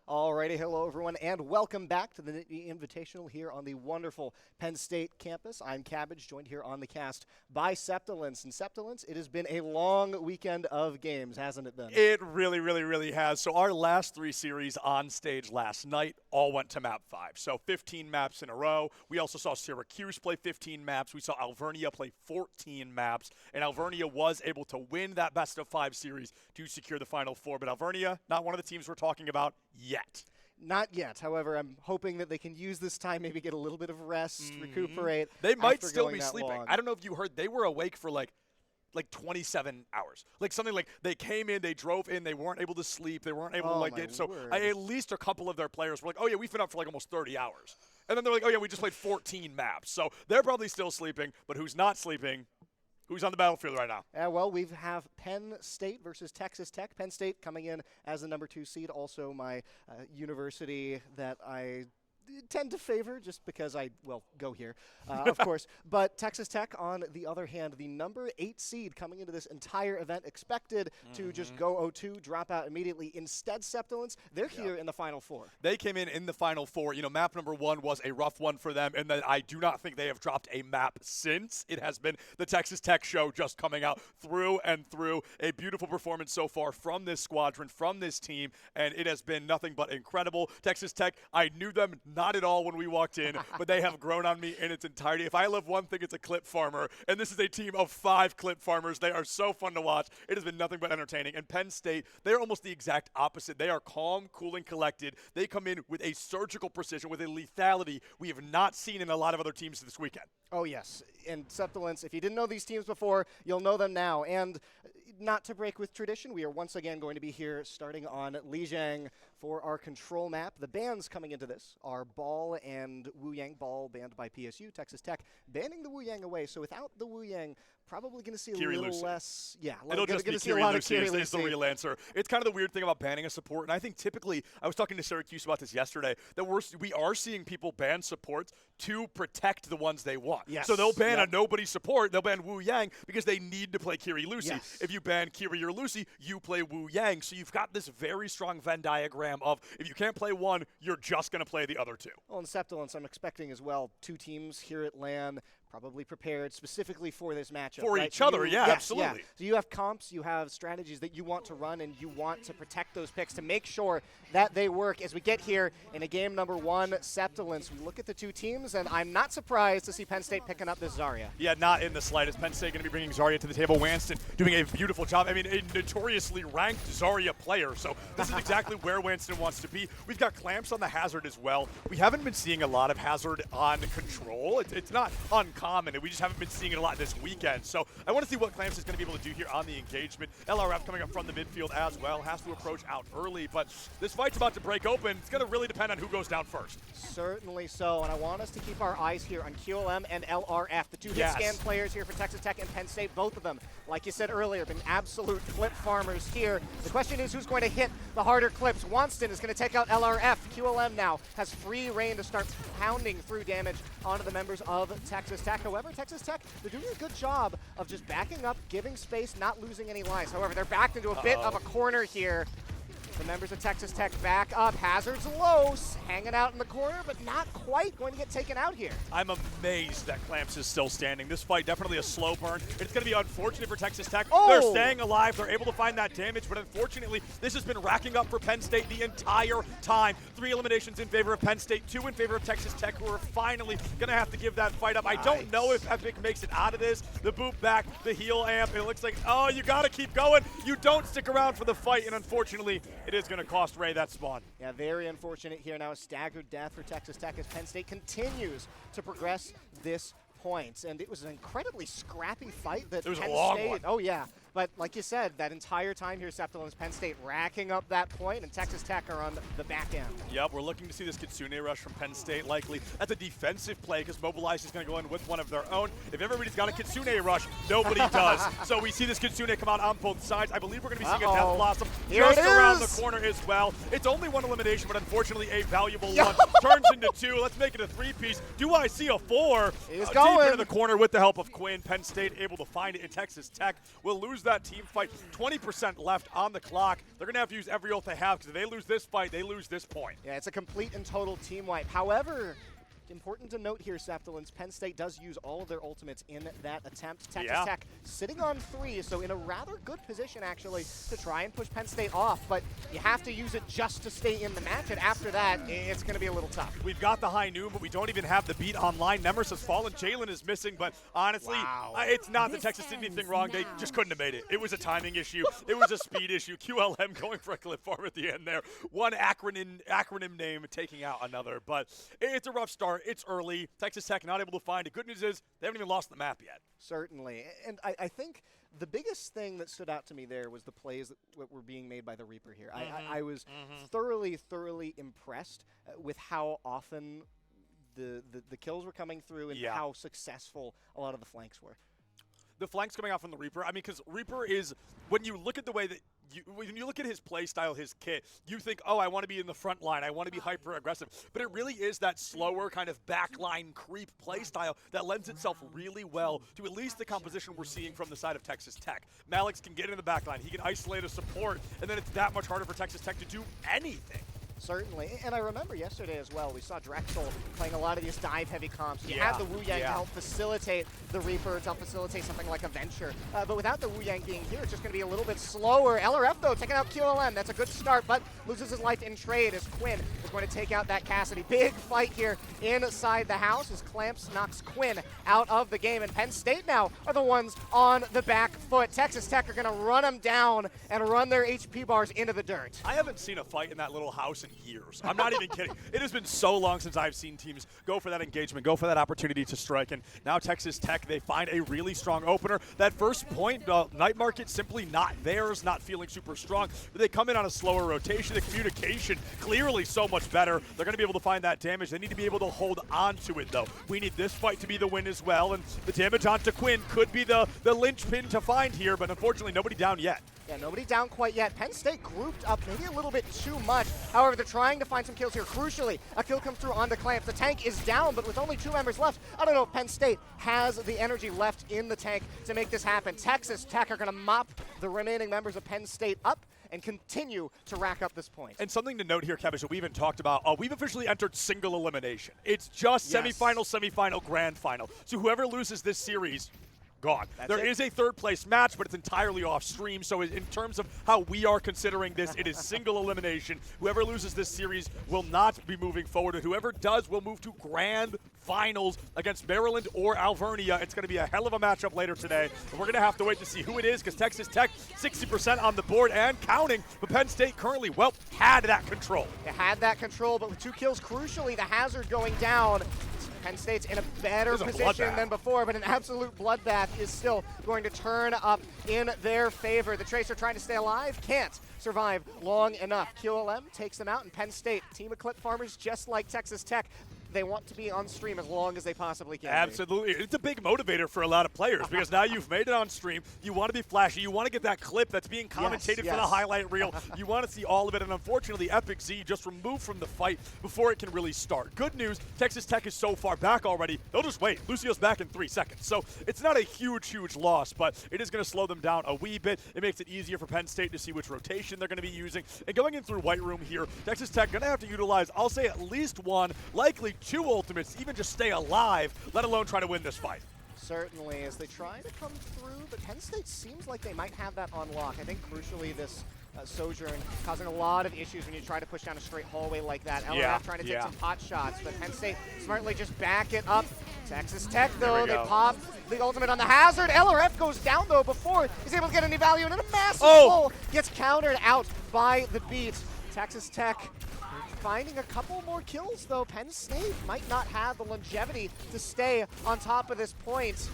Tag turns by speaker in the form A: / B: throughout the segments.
A: Alrighty, hello everyone, and welcome back to the Nittany Invitational here on the wonderful Penn State campus. I'm Cabbage, joined here on the cast by Septilence. And Septilence, it has been a long weekend of games, hasn't it been?
B: It really has. So our last three series on stage last night all went to map 5. So 15 maps in a row. We also saw Syracuse play 15 maps. We saw Alvernia play 14 maps. And Alvernia was able to win that best of 5 series to secure the Final Four. But Alvernia, not one of the teams we're talking about yet.
A: Not yet. However, I'm hoping that they can use this time, maybe get a little bit of rest, recuperate.
B: They might
A: after
B: still
A: going
B: be
A: that
B: sleeping.
A: long.
B: I don't know if you heard, they were awake for like 27 hours. Like something like they came in, they drove in, they weren't able to sleep, they weren't able to get. So at least a couple of their players were like, oh yeah, we've been up for like almost 30 hours. And then they're like, oh yeah, we just played 14 maps. So they're probably still sleeping, but who's not sleeping? Who's on the battlefield right now?
A: Well, we have Penn State versus Texas Tech. Penn State coming in as the number 2 seed, also my university that I tend to favor just because I, go here, of course. But Texas Tech, on the other hand, the number 8 seed coming into this entire event, expected to just go OW2, drop out immediately. Instead, Septilence, they're here in the Final Four.
B: They came in the Final Four. You know, map number 1 was a rough one for them, and then I do not think they have dropped a map since. It has been the Texas Tech show just coming out through and through. A beautiful performance so far from this squadron, from this team, and it has been nothing but incredible. Texas Tech, I knew them not at all when we walked in, but they have grown on me in its entirety. If I love one thing, it's a clip farmer, and this is a team of 5 clip farmers. They are so fun to watch. It has been nothing but entertaining. And Penn State, they're almost the exact opposite. They are calm, cool, and collected. They come in with a surgical precision, with a lethality we have not seen in a lot of other teams this weekend.
A: Oh, yes. And Septilence, if you didn't know these teams before, you'll know them now. And not to break with tradition, we are once again going to be here starting on Lijiang for our control map. The bans coming into this are Ball and Wu Yang. Ball banned by PSU, Texas Tech banning the Wu Yang away. So without the Wu Yang, probably going to see a little less. Yeah,
B: it'll just be Kiri Lucy is the real answer. It's kind of the weird thing about banning a support, and I think typically, I was talking to Syracuse about this yesterday, that we are seeing people ban supports to protect the ones they want.
A: Yes.
B: So they'll ban a nobody support, they'll ban Wu Yang because they need to play Kiri Lucy.
A: Yes.
B: If you ban Kiri or Lucy, you play Wu Yang. So you've got this very strong Venn diagram of if you can't play one, you're just going to play the other 2.
A: Well, in Septilence, I'm expecting as well 2 teams here at LAN probably prepared specifically for this matchup.
B: For
A: right?
B: each other,
A: yes,
B: absolutely.
A: Yeah. So you have comps, you have strategies that you want to run, and you want to protect those picks to make sure that they work. As we get here in a game number 1, Septilence, we look at the 2 teams, and I'm not surprised to see Penn State picking up this Zarya.
B: Yeah, not in the slightest. Penn State going to be bringing Zarya to the table. Wanston doing a beautiful job. I mean, a notoriously ranked Zarya player, so this is exactly where Wanston wants to be. We've got clamps on the Hazard as well. We haven't been seeing a lot of Hazard on control. It's not uncommon, and we just haven't been seeing it a lot this weekend. So I want to see what Clamps is going to be able to do here on the engagement. LRF coming up from the midfield as well. Has to approach out early, but this fight's about to break open. It's going to really depend on who goes down first.
A: Certainly so, and I want us to keep our eyes here on QLM and LRF, the 2 hit scan players here for Texas Tech and Penn State. Both of them, like you said earlier, been absolute clip farmers here. The question is who's going to hit the harder clips. Wanston is going to take out LRF. QLM now has free reign to start pounding through damage onto the members of Texas Tech. However, Texas Tech, they're doing a good job of just backing up, giving space, not losing any lines. However, they're backed into a bit of a corner here. The members of Texas Tech back up. Hazard's low, hanging out in the corner, but not quite going to get taken out here.
B: I'm amazed that Clamps is still standing. This fight, definitely a slow burn. It's going to be unfortunate for Texas Tech. They're staying alive. They're able to find that damage, but unfortunately, this has been racking up for Penn State the entire time. 3 eliminations in favor of Penn State, 2 in favor of Texas Tech, who are finally going to have to give that fight up. I don't know if Epic makes it out of this. The boot back, the heel amp, it looks like, oh, you got to keep going. You don't stick around for the fight, and unfortunately, it is going to cost Ray that spawn.
A: Yeah, very unfortunate here now. A staggered death for Texas Tech as Penn State continues to progress this point. And it was an incredibly scrappy fight that
B: it was
A: Penn
B: a long
A: State.
B: one.
A: Oh, yeah. But like you said, that entire time here, Septilence, Penn State racking up that point, and Texas Tech are on the back end.
B: Yep, we're looking to see this Kitsune rush from Penn State likely. That's a defensive play because Mobilize is going to go in with one of their own. If everybody's got a Kitsune rush, nobody does. So we see this Kitsune come out on both sides. I believe we're going to be seeing a Death Blossom just around the corner as well. It's only 1 elimination, but unfortunately a valuable one. Turns into 2. Let's make it a 3-piece. Do I see a 4?
A: He's
B: Deep
A: going
B: into the corner with the help of Quinn. Penn State able to find it in Texas Tech. Will lose that team fight. 20% left on the clock. They're going to have to use every ult they have, because if they lose this fight, they lose this point.
A: Yeah, it's a complete and total team wipe. However, important to note here, Septilins, Penn State does use all of their ultimates in that attempt. Texas Tech sitting on 3, so in a rather good position, actually, to try and push Penn State off, but you have to use it just to stay in the match, and after that, it's going to be a little tough.
B: We've got the high noon, but we don't even have the beat online. Nemers has fallen. Jalen is missing, but honestly, it's not that Texas did anything wrong. They just couldn't have made it. It was a timing issue. It was a speed issue. QLM going for a clip farm at the end there. One acronym name taking out another, but it's a rough start. It's early. Texas Tech not able to find it. Good news is they haven't even lost the map yet.
A: Certainly. And I think the biggest thing that stood out to me there was the plays that were being made by the Reaper here. I was thoroughly impressed with how often the kills were coming through and how successful a lot of the flanks were.
B: The flanks coming out from the Reaper, I mean, because Reaper is, when you look at the way that, when you look at his play style, his kit, you think, oh, I want to be in the front line, I want to be hyper aggressive, but it really is that slower kind of backline creep play style that lends itself really well to at least the composition we're seeing from the side of Texas Tech. Malik can get in the backline, he can isolate a support, and then it's that much harder for Texas Tech to do anything.
A: Certainly, and I remember yesterday as well, we saw Drexel playing a lot of these dive-heavy comps. You had the Wu Yang to help facilitate the Reaper, to help facilitate something like a Venture. But without the Wu Yang being here, it's just going to be a little bit slower. LRF, though, taking out QLM. That's a good start, but loses his life in trade as Quinn is going to take out that Cassidy. Big fight here inside the house as Clamps knocks Quinn out of the game, and Penn State now are the ones on the back foot. Texas Tech are going to run them down and run their HP bars into the dirt.
B: I haven't seen a fight in that little house in years. I'm not even kidding. It has been so long since I've seen teams go for that engagement, go for that opportunity to strike, and now Texas Tech, they find a really strong opener. That first point, Night Market simply not theirs, not feeling super strong, but they come in on a slower rotation. The communication clearly so much better. They're going to be able to find that damage. They need to be able to hold on to it, though. We need this fight to be the win as well, and the damage onto Quinn could be the linchpin to find here, but unfortunately nobody down yet.
A: Yeah, nobody down quite yet. Penn State grouped up maybe a little bit too much. However, they're trying to find some kills here. Crucially, a kill comes through onto Clamps. The tank is down, but with only 2 members left, I don't know if Penn State has the energy left in the tank to make this happen. Texas Tech are going to mop the remaining members of Penn State up and continue to rack up this point.
B: And something to note here, Kevin, that we even talked about, we've officially entered single elimination. It's just semifinal, grand final. So whoever loses this series, gone. There is a third place match, but it's entirely off stream. So in terms of how we are considering this, it is single elimination. Whoever loses this series will not be moving forward, and whoever does will move to grand finals against Maryland or Alvernia. It's going to be a hell of a matchup later today, and we're going to have to wait to see who it is, because Texas Tech 60% on the board and counting, but Penn State currently, well, had that control.
A: They had that control, but with 2 kills, crucially, the hazard going down, Penn State's in a better position than before, but an absolute bloodbath is still going to turn up in their favor. The Tracer trying to stay alive, can't survive long enough. QLM takes them out, and Penn State, team of clip farmers just like Texas Tech, they want to be on stream as long as they possibly can.
B: Absolutely. It's a big motivator for a lot of players, because now you've made it on stream. You want to be flashy. You want to get that clip that's being commentated for the highlight reel. You want to see all of it, and unfortunately, Epic Z just removed from the fight before it can really start. Good news, Texas Tech is so far back already, they'll just wait. Lucio's back in 3 seconds. So it's not a huge loss, but it is going to slow them down a wee bit. It makes it easier for Penn State to see which rotation they're going to be using. And going in through White Room here, Texas Tech going to have to utilize, I'll say, at least 1, likely 2 ultimates, even just stay alive, let alone try to win this fight.
A: Certainly, as they try to come through, but Penn State seems like they might have that on lock. I think crucially this Sojourn causing a lot of issues when you try to push down a straight hallway like that. LRF trying to take some pot shots, but Penn State smartly just back it up. Texas Tech, though, they pop the ultimate on the hazard. LRF goes down, though, before he's able to get any value, and then a massive pull gets countered out by the beat. Texas Tech finding a couple more kills, though. Penn State might not have the longevity to stay on top of this point.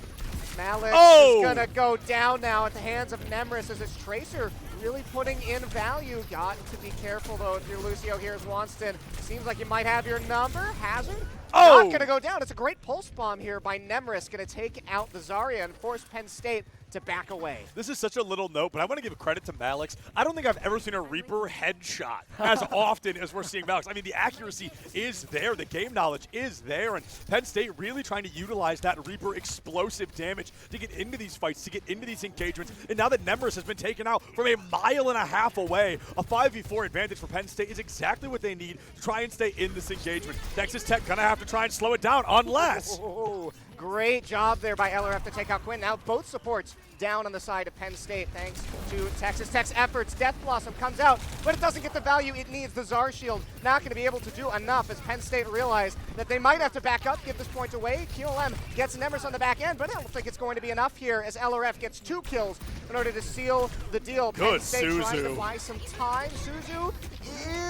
A: Malik is going to go down now at the hands of Nemris as his Tracer really putting in value. Got to be careful, though, if you're Lucio here as Wanston. Seems like you might have your number. Hazard not going to go down. It's a great pulse bomb here by Nemris. Going to take out the Zarya and force Penn State to back away.
B: This is such a little note, but I want to give credit to Malix. I don't think I've ever seen a Reaper headshot as often as we're seeing Malix. I mean, the accuracy is there. The game knowledge is there. And Penn State really trying to utilize that Reaper explosive damage to get into these fights, to get into these engagements. And now that Nemris has been taken out from a mile and a half away, a 5v4 advantage for Penn State is exactly what they need to try and stay in this engagement. Texas Tech going to have to try and slow it down unless...
A: Great job there by LRF to take out Quinn. Now both supports down on the side of Penn State thanks to Texas Tech's efforts. Death Blossom comes out, but it doesn't get the value it needs. The Tsar Shield not going to be able to do enough as Penn State realized that they might have to back up, give this point away. QLM gets Nemris on the back end, but I don't think it's going to be enough here as LRF gets 2 kills in order to seal the deal.
B: Good,
A: Penn State
B: Suzu.
A: trying to buy some time. Suzu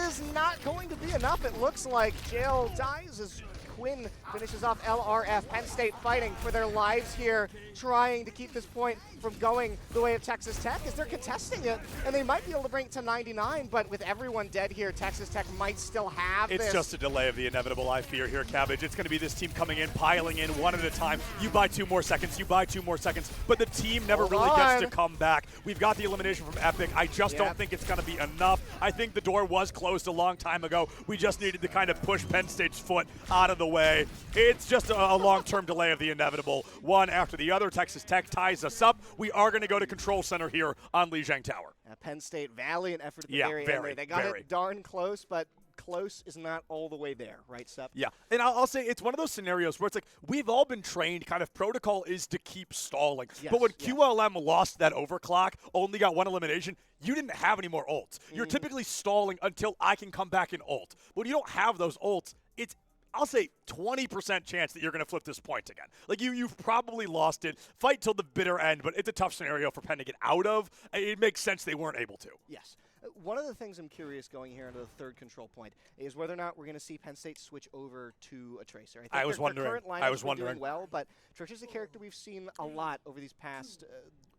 A: is not going to be enough. It looks like Jail dies as Quinn finishes off LRF. Penn State fighting for their lives here, trying to keep this point from going the way of Texas Tech as they're contesting it, and they might be able to bring it to 99, but with everyone dead here, Texas Tech might still have this.
B: It's just a delay of the inevitable, I fear here, Cabbage. It's going to be this team coming in, piling in one at a time. You buy 2 more seconds, you buy 2 more seconds, but the team never really gets to come back. We've got the elimination from Epic. I just don't think it's going to be enough. I think the door was closed a long time ago. We just needed to kind of push Penn State's foot out of the way. It's just a long-term delay of the inevitable. One after the other, Texas Tech ties us up. We are going to go to Control Center here on Lijiang Tower.
A: Penn State, valiant effort at the very end there. They got it darn close, but close is not all the way there, right, Sep?
B: Yeah, and I'll say it's one of those scenarios where it's like we've all been trained, kind of protocol is to keep stalling. But when QLM lost that overclock, only got 1 elimination, you didn't have any more ults. You're typically stalling until I can come back and ult. When you don't have those ults, it's I'll say 20% chance that you're going to flip this point again. Like, you've probably lost it. Fight till the bitter end, but it's a tough scenario for Penn to get out of. It makes sense they weren't able to.
A: Yes. One of the things I'm curious going here into the third control point is whether or not we're going to see Penn State switch over to a Tracer. I think
B: I was wondering.
A: Doing well, but Tracer's a character we've seen a lot over these past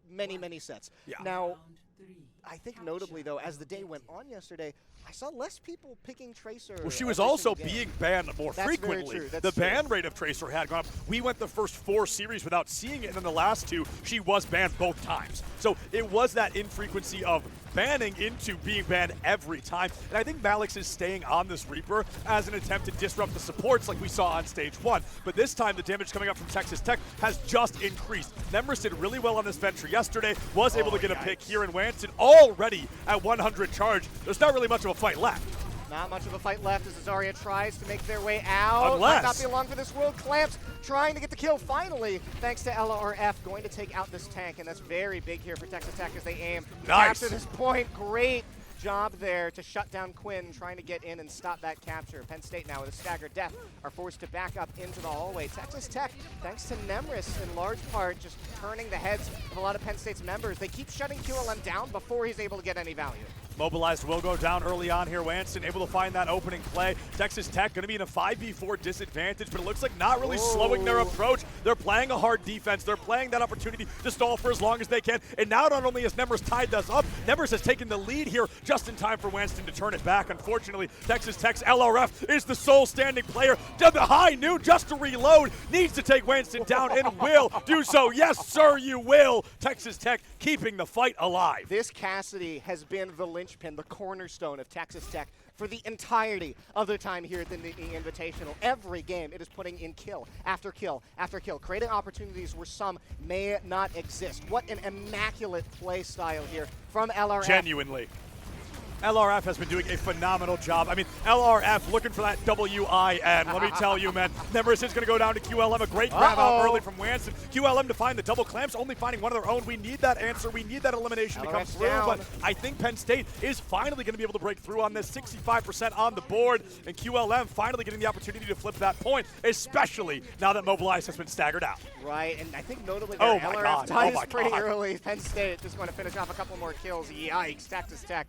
A: many sets.
B: Yeah.
A: Now, I think notably, though, as the day went on yesterday, I saw less people picking Tracer.
B: Well, she was also being banned more frequently. The ban rate of Tracer had gone up. We went the first 4 series without seeing it, and then the last 2, she was banned both times. So it was that infrequency of banning into being banned every time. And I think Malix is staying on this Reaper as an attempt to disrupt the supports like we saw on stage 1. But this time, the damage coming up from Texas Tech has just increased. Nemris did really well on this venture yesterday, was able to get a pick here in Wanston, already at 100 charge. There's not really much of a fight left.
A: Not much of a fight left as Azaria tries to make their way out.
B: Unless.
A: Might not be long for this world. Clamps trying to get the kill finally, thanks to LRF, going to take out this tank, and that's very big here for Texas Tech as they aim.
B: Nice.
A: Capture this point. Great job there to shut down Quinn, trying to get in and stop that capture. Penn State now with a staggered death are forced to back up into the hallway. Texas Tech, thanks to Nemris in large part, just turning the heads of a lot of Penn State's members. They keep shutting QLM down before he's able to get any value.
B: Mobilized will go down early on here. Wanston able to find that opening play. Texas Tech going to be in a 5v4 disadvantage, but it looks like not really slowing their approach. They're playing a hard defense. They're playing that opportunity to stall for as long as they can. And now not only has Nemris tied us up, Nemris has taken the lead here just in time for Wanston to turn it back. Unfortunately, Texas Tech's LRF is the sole standing player. Did the high noon just to reload. Needs to take Wanston down and will do so. Yes, sir, you will. Texas Tech keeping the fight alive.
A: This Cassidy has been the linchpin, the cornerstone of Texas Tech for the entirety of their time here at the Nittany Invitational. Every game, it is putting in kill after kill after kill, creating opportunities where some may not exist. What an immaculate play style here from LRF.
B: Genuinely. LRF has been doing a phenomenal job. I mean, LRF looking for that WIN. Let me tell you, man. Nemris is going to go down to QLM. A great grab out early from Wanston. QLM to find the double clamps, only finding one of their own. We need that answer. We need that elimination to come through.
A: Down.
B: But I think Penn State is finally going to be able to break through on this. 65% on the board. And QLM finally getting the opportunity to flip that point, especially now that Mobilize has been staggered out.
A: Right, and I think notably there, LRF dies pretty early. Penn State just going to finish off a couple more kills. Yikes, Texas Tech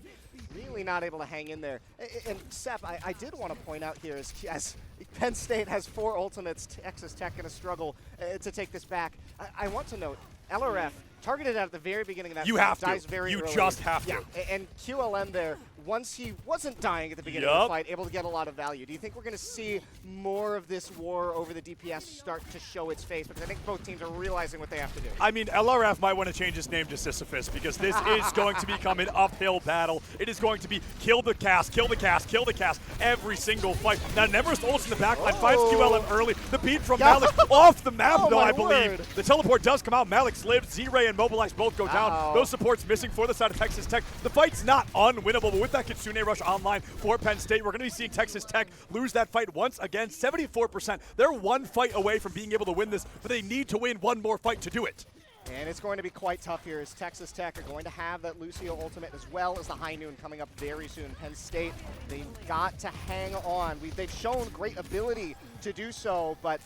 A: really not able to hang in there. And Sep, I did want to point out here as Penn State has 4 ultimates, Texas Tech going to struggle to take this back. I want to note, LRF targeted at the very beginning of that
B: you have to.
A: dies very
B: you
A: early.
B: Just have to.
A: Yeah, and QLM there once he wasn't dying at the beginning of the fight, able to get a lot of value. Do you think we're going to see more of this war over the DPS start to show its face? Because I think both teams are realizing what they have to do.
B: I mean, LRF might want to change his name to Sisyphus, because this is going to become an uphill battle. It is going to be kill the cast, kill the cast, kill the cast every single fight. Now, Nemer's ults in the backline finds QLM early. The beat from Malik off the map, though, I believe. The teleport does come out. Malik's lived. Z-Ray and Mobilize both go down. Those supports missing for the side of Texas Tech. The fight's not unwinnable, but with that Kitsune Rush online for Penn State, we're going to be seeing Texas Tech lose that fight once again. 74%. They're one fight away from being able to win this, but they need to win one more fight to do it.
A: And it's going to be quite tough here, as Texas Tech are going to have that Lucio ultimate as well as the High Noon coming up very soon. Penn State, they've got to hang on. They've shown great ability to do so, but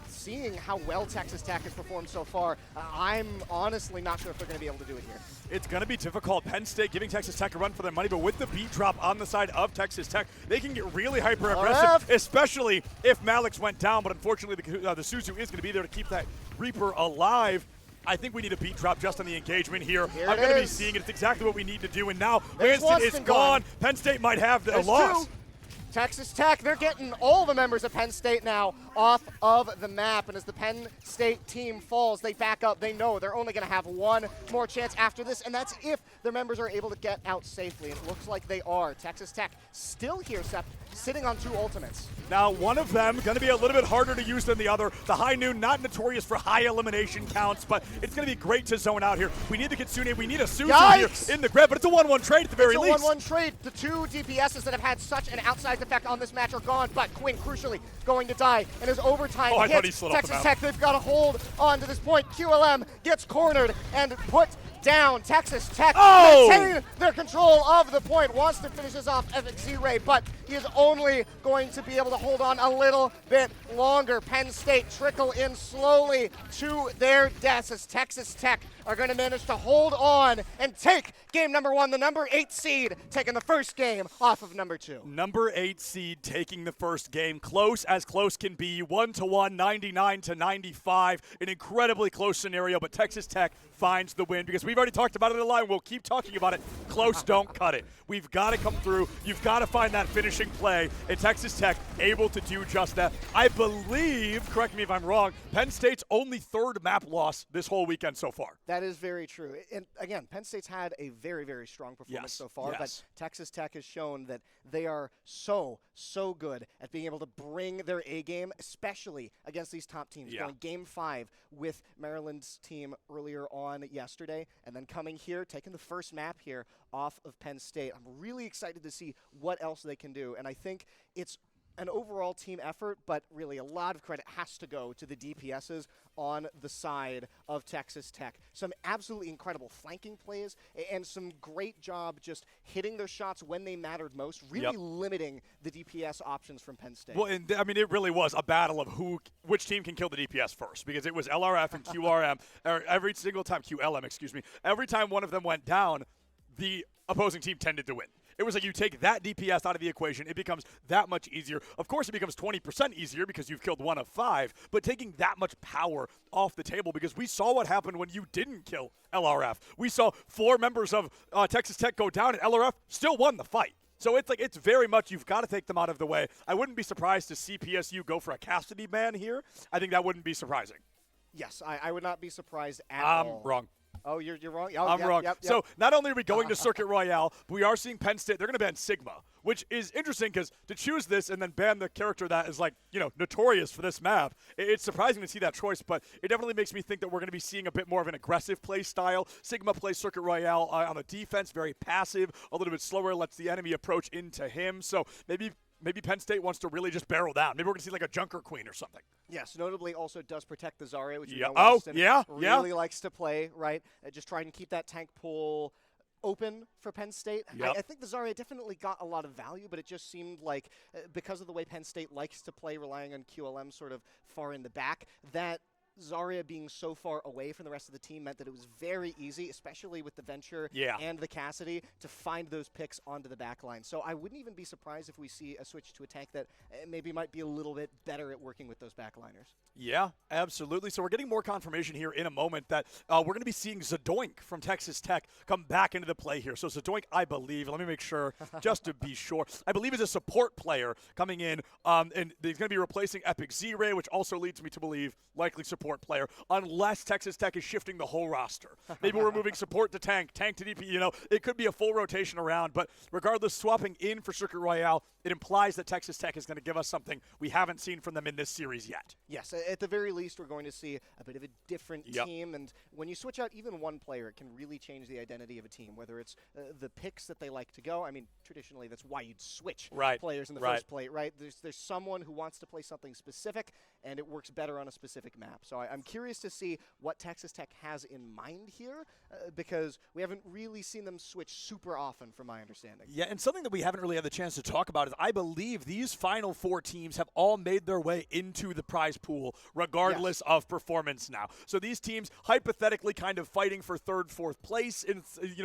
A: seeing how well Texas Tech has performed so far, I'm honestly not sure if they're going to be able to do it here.
B: It's going to be difficult. Penn State giving Texas Tech a run for their money, but with the beat drop on the side of Texas Tech, they can get really hyper-aggressive, especially if Malik's went down, but unfortunately the Suzu is going to be there to keep that Reaper alive. I think we need a beat drop just on the engagement here. I'm going to be seeing it. It's exactly what we need to do, and now Winston is gone. Penn State might have a loss.
A: Texas Tech, they're getting all the members of Penn State now off of the map, and as the Penn State team falls, they back up. They know they're only going to have one more chance after this, and that's if their members are able to get out safely. It looks like they are. Texas Tech still here, Sep, sitting on 2 ultimates.
B: Now, one of them going to be a little bit harder to use than the other. The High Noon, not notorious for high elimination counts, but it's going to be great to zone out here. We need the Kitsune. We need a Suzu here in the grab, but it's a 1-1 trade at the very least.
A: It's a 1-1 trade. The 2 DPSs that have had such an outsized effect on this match are gone, but Quinn, crucially, going to die. And as overtime hits Texas Tech, they've got to hold on to this point. QLM gets cornered and put down. Texas Tech maintain their control of the point. Waston finishes off Z-Ray, but he is only going to be able to hold on a little bit longer. Penn State trickle in slowly to their deaths as Texas Tech are going to manage to hold on and take game number 1. The number 8 seed taking the first game off of number 2.
B: Number 8 seed taking the first game. Close as close can be. 1-1, 99-95. An incredibly close scenario, but Texas Tech finds the win because we've already talked about it in the line. We'll keep talking about it. Close don't cut it. We've got to come through. You've got to find that finishing play, and Texas Tech able to do just that. I believe, correct me if I'm wrong, Penn State's only 3rd map loss this whole weekend so far.
A: That is very true. And again, Penn State's had a very, very strong performance so far, but Texas Tech has shown that they are so good at being able to bring their A game, especially against these top teams. Going game 5 with Maryland's team earlier on yesterday, and then coming here, taking the first map here off of Penn State. I'm really excited to see what else they can do, and I think it's an overall team effort, but really a lot of credit has to go to the DPSs on the side of Texas Tech. Some absolutely incredible flanking plays and some great job just hitting their shots when they mattered most, really limiting the DPS options from Penn State.
B: Well, and I mean, it really was a battle of which team can kill the DPS first, because it was LRF and QRM, or every single time, QLM, excuse me, every time one of them went down, the opposing team tended to win. It was like you take that DPS out of the equation, it becomes that much easier. Of course, it becomes 20% easier because you've killed 1 of 5, but taking that much power off the table, because we saw what happened when you didn't kill LRF. We saw 4 members of Texas Tech go down, and LRF still won the fight. So it's very much you've got to take them out of the way. I wouldn't be surprised to see PSU go for a custody ban here. I think that wouldn't be surprising.
A: Yes, I would not be surprised at all.
B: I'm wrong.
A: Oh, you're wrong?
B: Oh, I'm wrong. So not only are we going to Circuit Royale, but we are seeing Penn State. They're going to ban Sigma, which is interesting because to choose this and then ban the character that is notorious for this map, it's surprising to see that choice, but it definitely makes me think that we're going to be seeing a bit more of an aggressive play style. Sigma plays Circuit Royale on the defense, very passive, a little bit slower, lets the enemy approach into him. So maybe Penn State wants to really just barrel down. Maybe we're going to see like a Junker Queen or something.
A: Yes, notably also does protect the Zarya, which really likes to play, right? Just trying to keep that tank pool open for Penn State. I think the Zarya definitely got a lot of value, but it just seemed like because of the way Penn State likes to play, relying on QLM sort of far in the back, that Zarya being so far away from the rest of the team meant that it was very easy, especially with the Venture and the Cassidy, to find those picks onto the back line. So I wouldn't even be surprised if we see a switch to a tank that maybe might be a little bit better at working with those backliners.
B: Yeah, absolutely. So we're getting more confirmation here in a moment that we're going to be seeing Zadoink from Texas Tech come back into the play here. So Zadoink, I believe, let me make sure, just to be sure, I believe is a support player coming in, and he's going to be replacing Epic Z-Ray, which also leads me to believe likely support player, unless Texas Tech is shifting the whole roster. Maybe we're moving support to tank to DP, it could be a full rotation around, but regardless, swapping in for Circuit Royale, it implies that Texas Tech is going to give us something we haven't seen from them in this series yet.
A: Yes, at the very least, we're going to see a bit of a different team, and when you switch out even one player, it can really change the identity of a team, whether it's the picks that they like to go. I mean, traditionally, that's why you'd switch players in the first play, right? There's someone who wants to play something specific, and it works better on a specific map. So I'm curious to see what Texas Tech has in mind here, because we haven't really seen them switch super often, from my understanding.
B: Yeah, and something that we haven't really had the chance to talk about is I believe these final 4 teams have all made their way into the prize pool, regardless of performance now. So these teams hypothetically kind of fighting for 3rd, 4th place. And,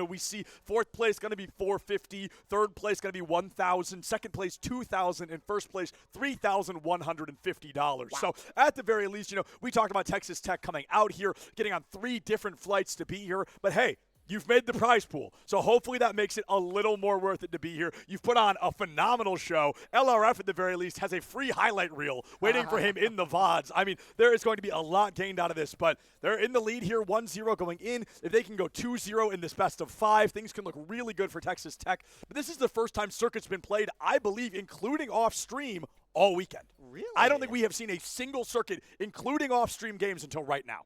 B: we see 4th place going to be $450, 3rd place going to be $1,000, 2nd place $2,000, and 1st place $3,150. Wow. So at the very least, we talked about Texas Tech coming out here, getting on 3 different flights to be here. But hey, you've made the prize pool, so hopefully that makes it a little more worth it to be here. You've put on a phenomenal show. LRF, at the very least, has a free highlight reel waiting for him in the VODs. I mean, there is going to be a lot gained out of this, but they're in the lead here, 1-0 going in. If they can go 2-0 in this best of 5, things can look really good for Texas Tech. But this is the first time Circuit's been played, I believe, including off-stream, all weekend.
A: Really?
B: I don't think we have seen a single Circuit, including off-stream games, until right now.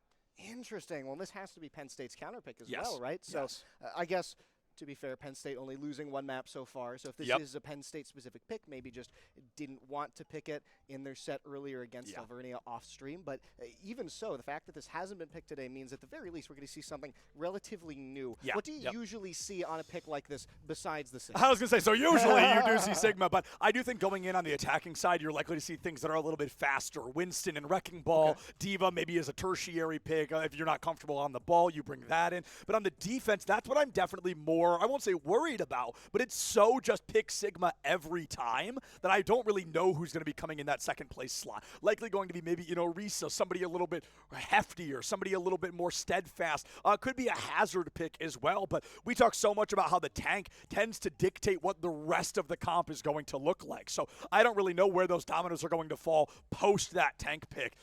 A: Interesting. Well, this has to be Penn State's counterpick as well, right? So I guess, to be fair, Penn State only losing 1 map so far. So if this is a Penn State-specific pick, maybe just didn't want to pick it in their set earlier against Alvernia off-stream. But even so, the fact that this hasn't been picked today means at the very least we're going to see something relatively new.
B: Yeah.
A: What do you usually see on a pick like this besides the Sigma?
B: I was going to say, so usually you do see Sigma, but I do think going in on the attacking side, you're likely to see things that are a little bit faster. Winston and Wrecking Ball, Diva maybe as a tertiary pick. If you're not comfortable on the ball, you bring that in. But on the defense, that's what I'm definitely more, I won't say worried about, but it's so just pick Sigma every time that I don't really know who's going to be coming in that 2nd place slot. Likely going to be maybe, Risa, somebody a little bit heftier, somebody a little bit more steadfast. Could be a hazard pick as well, but we talk so much about how the tank tends to dictate what the rest of the comp is going to look like. So I don't really know where those dominoes are going to fall post that tank pick.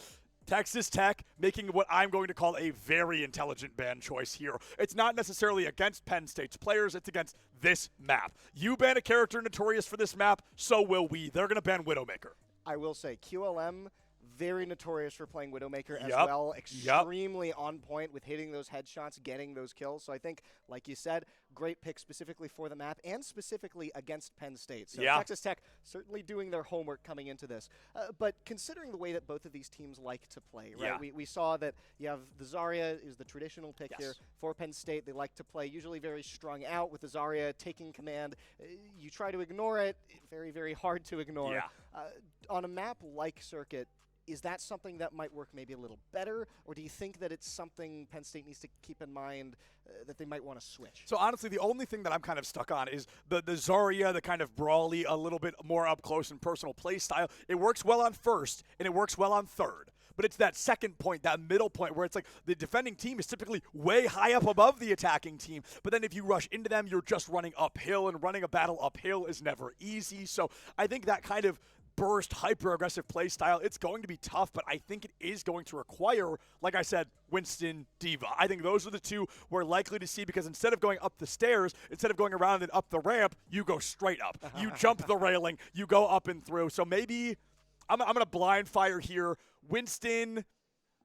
B: Texas Tech making what I'm going to call a very intelligent ban choice here. It's not necessarily against Penn State's players, it's against this map. You ban a character notorious for this map, so will we. They're going to ban Widowmaker.
A: I will say, QLM, very notorious for playing Widowmaker as well. Extremely on point with hitting those headshots, getting those kills. So I think, like you said, great pick specifically for the map and specifically against Penn State. So Texas Tech certainly doing their homework coming into this. But considering the way that both of these teams like to play, right? We saw that you have the Zarya is the traditional pick here for Penn State. They like to play usually very strung out with the Zarya taking command. You try to ignore it, very, very hard to ignore. On a map like Circuit, is that something that might work maybe a little better, or do you think that it's something Penn State needs to keep in mind that they might want to switch?
B: So honestly, the only thing that I'm kind of stuck on is the Zarya, the kind of brawly, a little bit more up close and personal play style. It works well on 1st, and it works well on 3rd. But it's that 2nd point, that middle point, where it's like the defending team is typically way high up above the attacking team. But then if you rush into them, you're just running uphill, and running a battle uphill is never easy. So I think that kind of burst, hyper-aggressive play style, it's going to be tough, but I think it is going to require, like I said, Winston, Diva. I think those are the two we're likely to see, because instead of going up the stairs, instead of going around and up the ramp, you go straight up. You jump the railing, you go up and through. So maybe I'm going to blind fire here. Winston,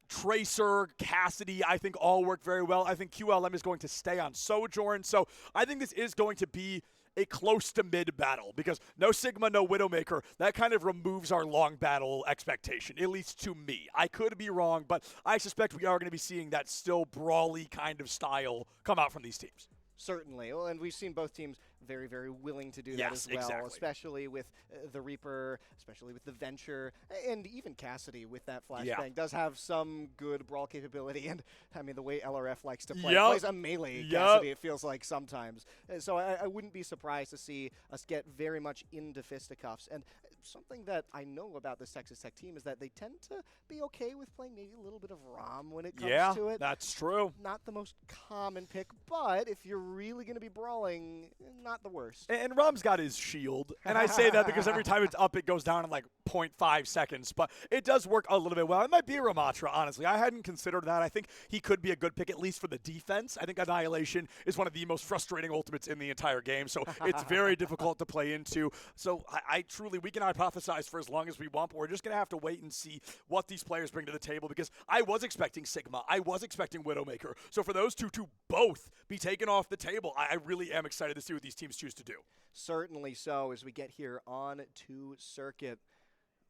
B: Tracer, Cassidy, I think all work very well. I think QLM is going to stay on Sojourn. So I think this is going to be a close to mid battle, because no Sigma, no Widowmaker, that kind of removes our long battle expectation, at least to me. I could be wrong, but I suspect we are going to be seeing that still brawly kind of style come out from these teams.
A: Certainly. Well, and we've seen both teams very, very willing to do that
B: Yes,
A: as well,
B: exactly.
A: especially with the Reaper, especially with the Venture, and even Cassidy with that flashbang does have some good brawl capability. And I mean, the way LRF likes to play, plays a melee Cassidy, it feels like sometimes. So I wouldn't be surprised to see us get very much into fisticuffs. And something that I know about this Texas Tech team is that they tend to be okay with playing maybe a little bit of ROM when it comes to it.
B: That's true.
A: Not the most common pick, but if you're really going to be brawling, not the worst.
B: And ROM's got his shield, and I say that because every time it's up, it goes down in like 0.5 seconds, but it does work a little bit well. It might be a Ramatra, honestly. I hadn't considered that. I think he could be a good pick, at least for the defense. I think Annihilation is one of the most frustrating ultimates in the entire game, so it's very difficult to play into. So I truly, we can hypothesize for as long as we want, but we're just going to have to wait and see what these players bring to the table, because I was expecting Sigma. I was expecting Widowmaker. So for those two to both be taken off the table, I really am excited to see what these teams choose to do.
A: Certainly so. As we get here on to Circuit,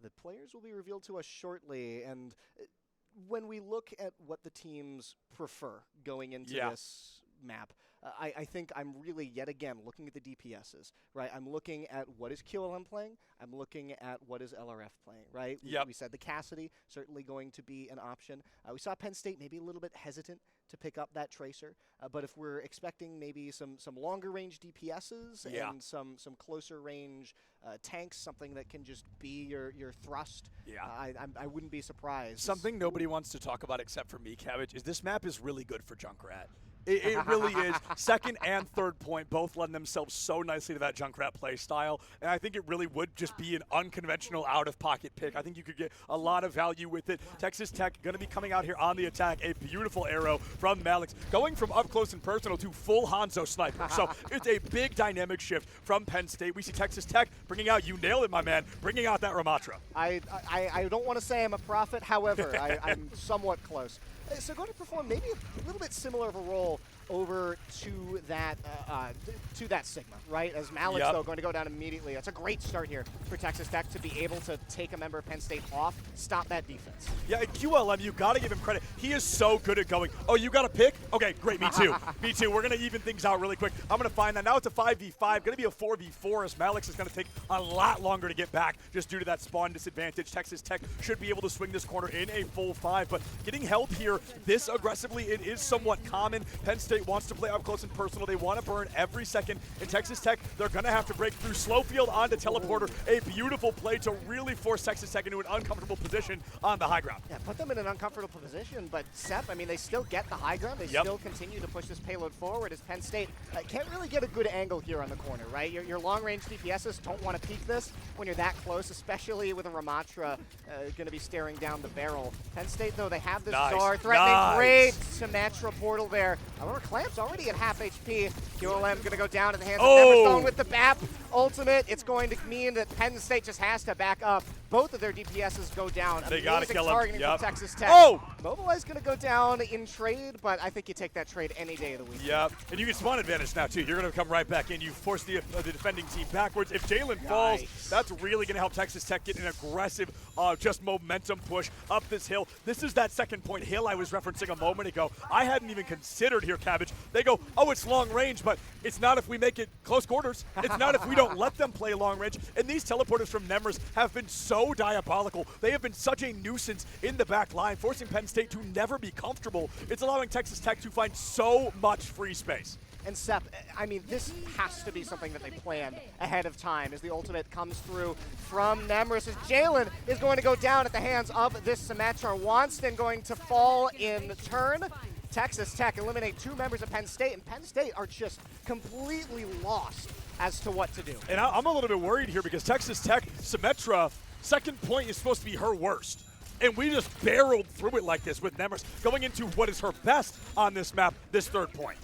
A: the players will be revealed to us shortly, and when we look at what the teams prefer going into this map, I think I'm really, yet again, looking at the DPSs, right? I'm looking at what is QLM playing. I'm looking at what is LRF playing, right? We said the Cassidy, certainly going to be an option. We saw Penn State maybe a little bit hesitant to pick up that Tracer, but if we're expecting maybe some longer range DPSs and some closer range tanks, something that can just be your thrust, I wouldn't be surprised.
B: Something nobody wants to talk about except for me, Cabbage, is this map is really good for Junkrat. It really is. Second and third point both lend themselves so nicely to that Junkrat play style, and I think it really would just be an unconventional out-of-pocket pick. I think you could get a lot of value with it. Texas Tech going to be coming out here on the attack. A beautiful arrow from Malix, going from up close and personal to full Hanzo sniper. So it's a big dynamic shift from Penn State. We see Texas Tech bringing out, you nailed it, my man, bringing out that Ramatra.
A: I don't want to say I'm a prophet, however, I'm somewhat close. So going to perform maybe a little bit similar of a role over to that Sigma, right? As Malix, though, going to go down immediately. That's a great start here for Texas Tech to be able to take a member of Penn State off, stop that defense.
B: Yeah, at QLM, you got to give him credit. He is so good at going, oh, you got a pick? Okay, great, me too. Me too. We're going to even things out really quick. I'm going to find that. Now it's a 5v5, going to be a 4v4 as Malix is going to take a lot longer to get back just due to that spawn disadvantage. Texas Tech should be able to swing this corner in a full 5, but getting held here this aggressively, it is somewhat common. Penn State wants to play up close and personal. They want to burn every second. In Texas Tech, they're going to have to break through slow field onto teleporter. A beautiful play to really force Texas Tech into an uncomfortable position on the high ground.
A: Yeah, put them in an uncomfortable position, but Sep, I mean, they still get the high ground. They still continue to push this payload forward as Penn State can't really get a good angle here on the corner, right? Your long-range DPSs don't want to peek this when you're that close, especially with a Ramatra going to be staring down the barrel. Penn State, though, they have this Czar threatening. Great Symmetra portal there. However, Clamp's already at half HP. QLM going to go down to the hands of Neverstone with the BAP ultimate. It's going to mean that Penn State just has to back up. Both of their DPSs go down.
B: They got to kill him.
A: Targeting from Texas Tech. Mobilize going to go down in trade, but I think you take that trade any day of the week.
B: Yep, and you get spawn advantage now, too. You're going to come right back in. You force the defending team backwards. If Jalen falls, that's really going to help Texas Tech get an aggressive just momentum push up this hill. This is that second point hill I was referencing a moment ago. I hadn't even considered here, Cabbage. They go, oh, it's long range, but it's not if we make it close quarters. It's not if we don't let them play long range. And these teleporters from Nemers have been so diabolical. They have been such a nuisance in the back line, forcing Penn State to never be comfortable. It's allowing Texas Tech to find so much free space.
A: And Sep, I mean, this has to be something that they planned ahead of time as the ultimate comes through from Nemris. As Jalen is going to go down at the hands of this Symmetra. Wanston going to fall in turn. Texas Tech eliminate two members of Penn State, and Penn State are just completely lost as to what to do.
B: And I'm a little bit worried here because Texas Tech, Symmetra, second point is supposed to be her worst. And we just barreled through it like this with Nemers going into what is her best on this map, this third point.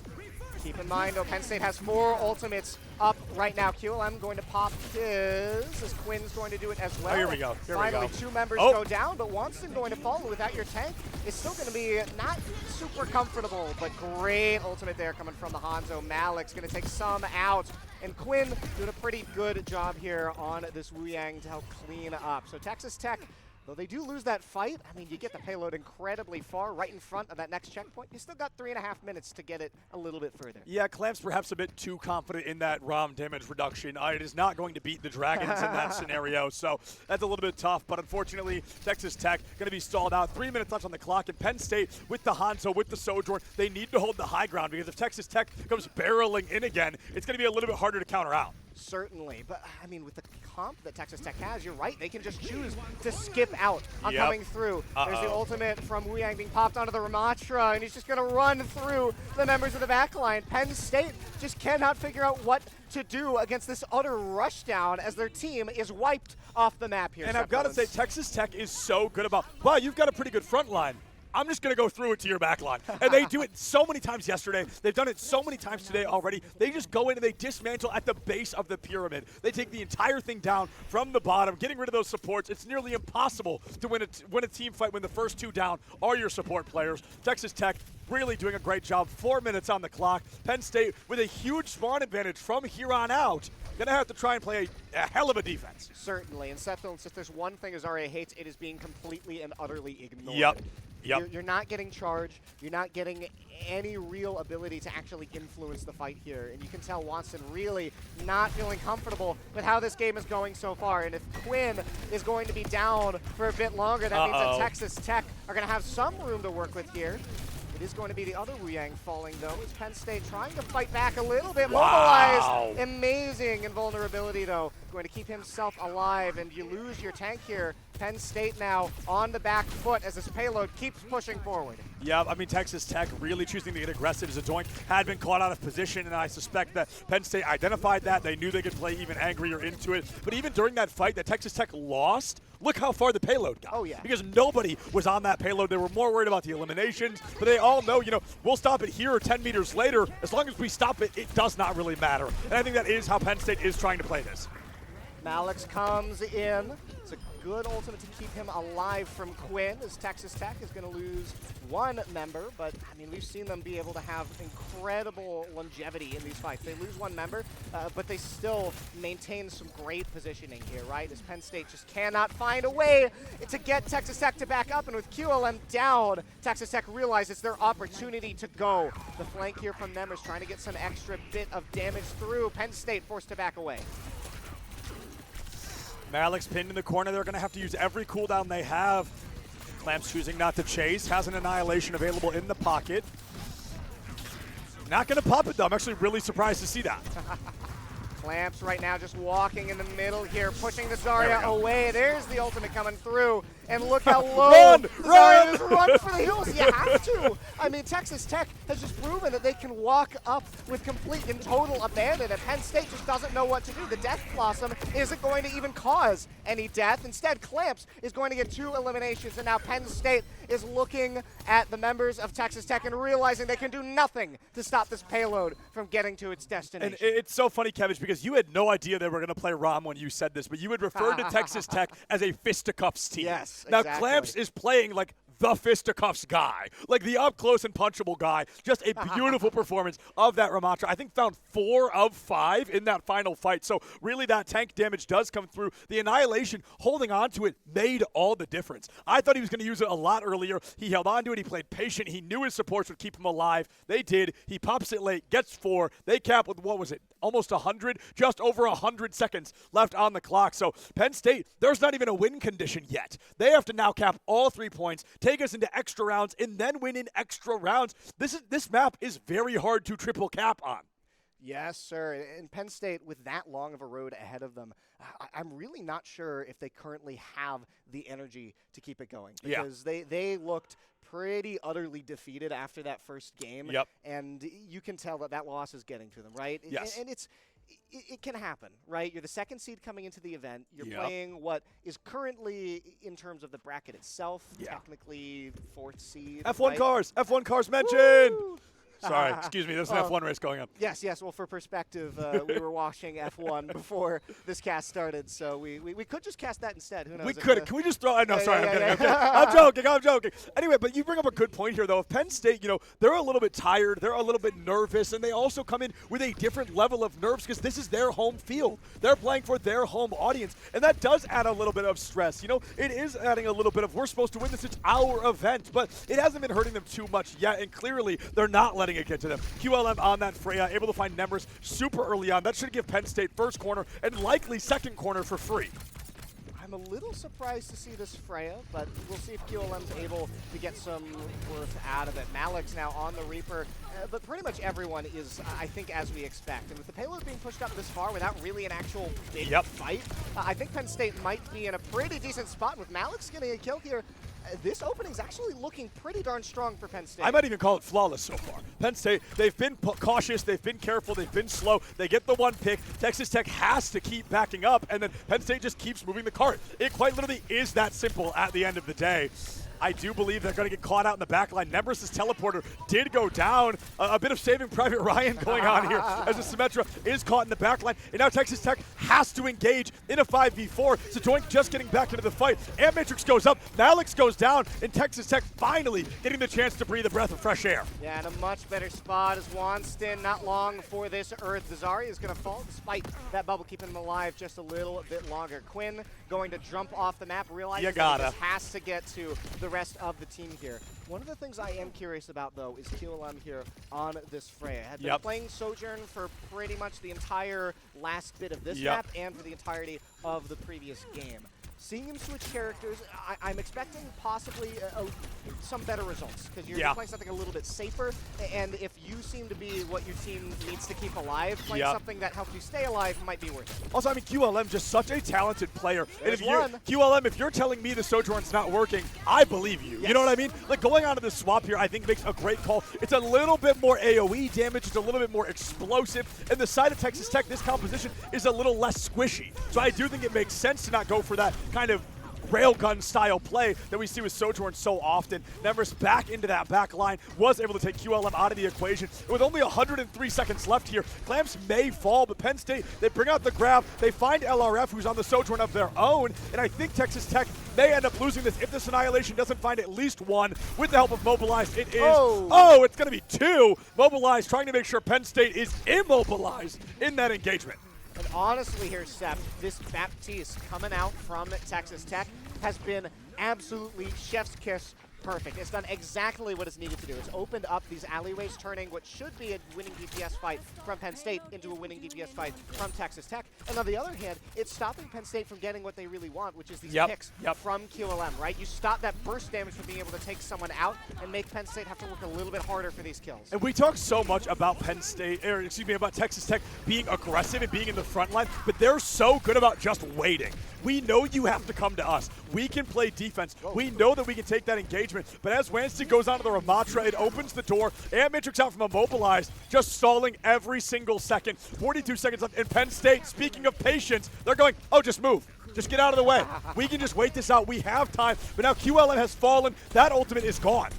A: Keep in mind, though, Penn State has 4 ultimates up right now. QLM going to pop his, as Quinn's going to do it as well.
B: Oh, here we go.
A: Finally, 2 members go down, but Wanston going to follow without your tank is still going to be not super comfortable, but great ultimate there coming from the Hanzo. Malix going to take some out, and Quinn doing a pretty good job here on this Wu Yang to help clean up. So Texas Tech Though they do lose that fight, I mean, you get the payload incredibly far, right in front of that next checkpoint. You still got 3.5 minutes to get it a little bit further.
B: Yeah, Clamps perhaps a bit too confident in that ROM damage reduction. It is not going to beat the Dragons in that scenario, so that's a little bit tough. But unfortunately, Texas Tech going to be stalled out. 3 minutes left on the clock, and Penn State with the Hanzo, with the Sojourn, they need to hold the high ground, because if Texas Tech comes barreling in again, it's going to be a little bit harder to counter out.
A: Certainly, but I mean, with the comp that Texas Tech has, you're right, they can just choose to skip out on coming through. There's the ultimate from Wu Yang being popped onto the Ramatra, and he's just going to run through the members of the backline. Penn State just cannot figure out what to do against this utter rushdown as their team is wiped off the map here.
B: And I've got to say, Texas Tech is so good about, wow, you've got a pretty good front line. I'm just going to go through it to your back line. And they do it so many times yesterday. They've done it so many times today already. They just go in and they dismantle at the base of the pyramid. They take the entire thing down from the bottom, getting rid of those supports. It's nearly impossible to win a team fight when the first two down are your support players. Texas Tech really doing a great job. 4 minutes on the clock. Penn State with a huge spawn advantage from here on out. Going to have to try and play a hell of a defense.
A: Certainly. And Seth, if there's one thing Azaria hates, it is being completely and utterly ignored.
B: Yep.
A: You're not getting charge. You're not getting any real ability to actually influence the fight here. And you can tell Watson really not feeling comfortable with how this game is going so far. And if Quinn is going to be down for a bit longer, that means that Texas Tech are going to have some room to work with here. It is going to be the other Wu Yang falling, though. Is Penn State trying to fight back a little bit. Mobilized. Amazing invulnerability, though. Going to keep himself alive, and you lose your tank here. Penn State now on the back foot as this payload keeps pushing forward.
B: Yeah, I mean, Texas Tech really choosing to get aggressive. Zadoink had been caught out of position, and I suspect that Penn State identified that. They knew they could play even angrier into it. But even during that fight that Texas Tech lost, look how far the payload got.
A: Oh, yeah.
B: Because nobody was on that payload. They were more worried about the eliminations. But they all know, we'll stop it here or 10 meters later. As long as we stop it, it does not really matter. And I think that is how Penn State is trying to play this.
A: Malix comes in. It's a good ultimate to keep him alive from Quinn, as Texas Tech is going to lose one member. But, I mean, we've seen them be able to have incredible longevity in these fights. They lose one member, but they still maintain some great positioning here, right? As Penn State just cannot find a way to get Texas Tech to back up. And with QLM down, Texas Tech realizes it's their opportunity to go. The flank here from them is trying to get some extra bit of damage through. Penn State forced to back away.
B: Malik's pinned in the corner. They're going to have to use every cooldown they have. Clamps choosing not to chase. Has an Annihilation available in the pocket. Not going to pop it, though. I'm actually really surprised to see that.
A: Clamps right now just walking in the middle here, pushing the Zarya away. There's the ultimate coming through. And look how low
B: Run!
A: Zarya is. Run for the hills. You have to. I mean, Texas Tech has just proven that they can walk up with complete and total abandon, and Penn State just doesn't know what to do. The Death Blossom isn't going to even cause any death. Instead, Clamps is going to get 2 eliminations, and now Penn State is looking at the members of Texas Tech and realizing they can do nothing to stop this payload from getting to its destination.
B: And it's so funny, Kevich, because you had no idea they were going to play ROM when you said this, but you had referred to Texas Tech as a fisticuffs team.
A: Yes.
B: Now,
A: Exactly.
B: Clamps is playing like the fisticuffs guy, like the up close and punchable guy. Just a beautiful performance of that Ramatra. I think found 4 of 5 in that final fight. So really that tank damage does come through. The Annihilation holding on to it made all the difference. I thought he was going to use it a lot earlier. He held on to it. He played patient. He knew his supports would keep him alive. They did. He pops it late, gets 4. They cap with, what was it, almost 100? Just over 100 seconds left on the clock. So Penn State, there's not even a win condition yet. They have to now cap all 3 points, take us into extra rounds, and then win in extra rounds. This map is very hard to triple cap on.
A: Yes, sir. And Penn State, with that long of a road ahead of them, I'm really not sure if they currently have the energy to keep it going. Because they looked pretty utterly defeated after that first game.
B: Yep.
A: And you can tell that loss is getting to them, right?
B: Yes.
A: And it can happen, right? You're the 2nd seed coming into the event. You're playing what is currently, in terms of the bracket itself, technically 4th seed.
B: F1
A: right?
B: cars mentioned.
A: Woo!
B: Sorry, excuse me. There's an F1 race going on.
A: Yes. Well, for perspective, we were watching F1 before this cast started, so we could just cast that instead. Who knows?
B: We could. Can we just throw? No, sorry.
A: Yeah.
B: I'm joking. Anyway, but you bring up a good point here, though. If Penn State, they're a little bit tired, they're a little bit nervous, and they also come in with a different level of nerves because this is their home field. They're playing for their home audience, and that does add a little bit of stress. It is adding a little bit of, we're supposed to win this, it's our event, but it hasn't been hurting them too much yet, and clearly they're not letting it get to them. QLM on that Freya, able to find Nemers super early on. That should give Penn State first corner and likely second corner for free.
A: I'm a little surprised to see this Freya, but we'll see if QLM's able to get some worth out of it. Malik's now on the Reaper, but pretty much everyone is, I think, as we expect. And with the payload being pushed up this far without really an actual big fight, I think Penn State might be in a pretty decent spot. With Malik's getting a kill here, this opening's actually looking pretty darn strong for Penn State.
B: I might even call it flawless so far. Penn State, they've been cautious, they've been careful, they've been slow. They get the one pick. Texas Tech has to keep backing up, and then Penn State just keeps moving the cart. It quite literally is that simple at the end of the day. I do believe they're going to get caught out in the back line. Nemers' teleporter did go down. A bit of Saving Private Ryan going on here as the Symmetra is caught in the back line. And now Texas Tech has to engage in a 5v4. Doink just getting back into the fight. Matrix goes up, Malix goes down, and Texas Tech finally getting the chance to breathe a breath of fresh air.
A: Yeah, and a much better spot as Wanston, not long for this Earth. The Zarya is going to fall despite that bubble keeping him alive just a little bit longer. Quinn going to jump off the map, realizing that he just has to get to the rest of the team here. One of the things I am curious about, though, is QLM here on this Freya. Had been playing Sojourn for pretty much the entire last bit of this map and for the entirety of the previous game. Seeing him switch characters, I'm expecting possibly some better results because you're playing something a little bit safer, and if you seem to be what your team needs to keep alive, playing something that helps you stay alive might be worth it.
B: Also, I mean, QLM just such a talented player. And if QLM, if you're telling me the Sojourn's not working, I believe you. You know what I mean? Like, going onto the swap here, I think makes a great call. It's a little bit more AoE damage. It's a little bit more explosive. And the side of Texas Tech, this composition is a little less squishy. So I do think it makes sense to not go for that kind of railgun style play that we see with Sojourn so often. Nemers back into that back line, was able to take QLM out of the equation. With only 103 seconds left here, Clamps may fall, but Penn State, they bring out the grab, they find LRF, who's on the Sojourn of their own, and I think Texas Tech may end up losing this if this Annihilation doesn't find at least one with the help of Mobilized. It is, it's going to be two. Mobilized trying to make sure Penn State is immobilized in that engagement.
A: And honestly here, Sep, this Baptiste coming out from Texas Tech has been absolutely chef's kiss perfect. It's done exactly what it's needed to do. It's opened up these alleyways, turning what should be a winning DPS fight from Penn State into a winning DPS fight from Texas Tech. And on the other hand, it's stopping Penn State from getting what they really want, which is these picks from QLM, right? You stop that burst damage from being able to take someone out and make Penn State have to work a little bit harder for these kills.
B: And we talk so much about about Texas Tech being aggressive and being in the front line, but they're so good about just waiting. We know you have to come to us. We can play defense. We know that we can take that engagement. But as Wanston goes onto the Ramatra, it opens the door. And Matrix out from Immobilized, just stalling every single second. 42 seconds left. And Penn State, speaking of patience, they're going, just move. Just get out of the way. We can just wait this out. We have time. But now QLM has fallen. That ultimate is gone.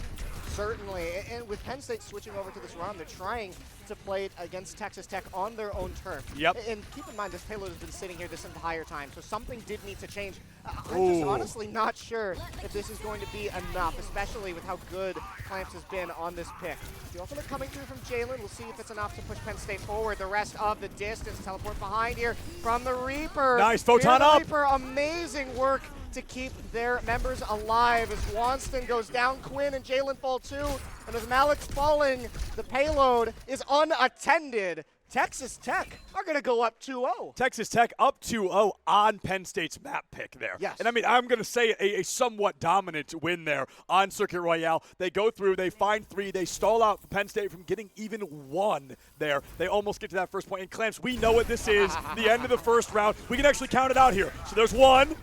A: Certainly, and with Penn State switching over to this ROM, they're trying to play it against Texas Tech on their own turf. And keep in mind, this payload has been sitting here this entire time, so something did need to change. I'm just honestly not sure if this is going to be enough, especially with how good Clamps has been on this pick. The ultimate coming through from Jalen. We'll see if it's enough to push Penn State forward. The rest of the distance, teleport behind here from the Reaper.
B: Nice, Photon up.
A: Reaper, amazing work to keep their members alive as Wanston goes down. Quinn and Jalen fall too. And with Malik falling, the payload is unattended. Texas Tech are going to go up 2-0.
B: Texas Tech up 2-0 on Penn State's map pick there.
A: Yes.
B: And I mean, I'm going to say a somewhat dominant win there on Circuit Royale. They go through, they find three, they stall out Penn State from getting even one there. They almost get to that first point. And Clamps, we know what this is, the end of the first round. We can actually count it out here. So there's 1,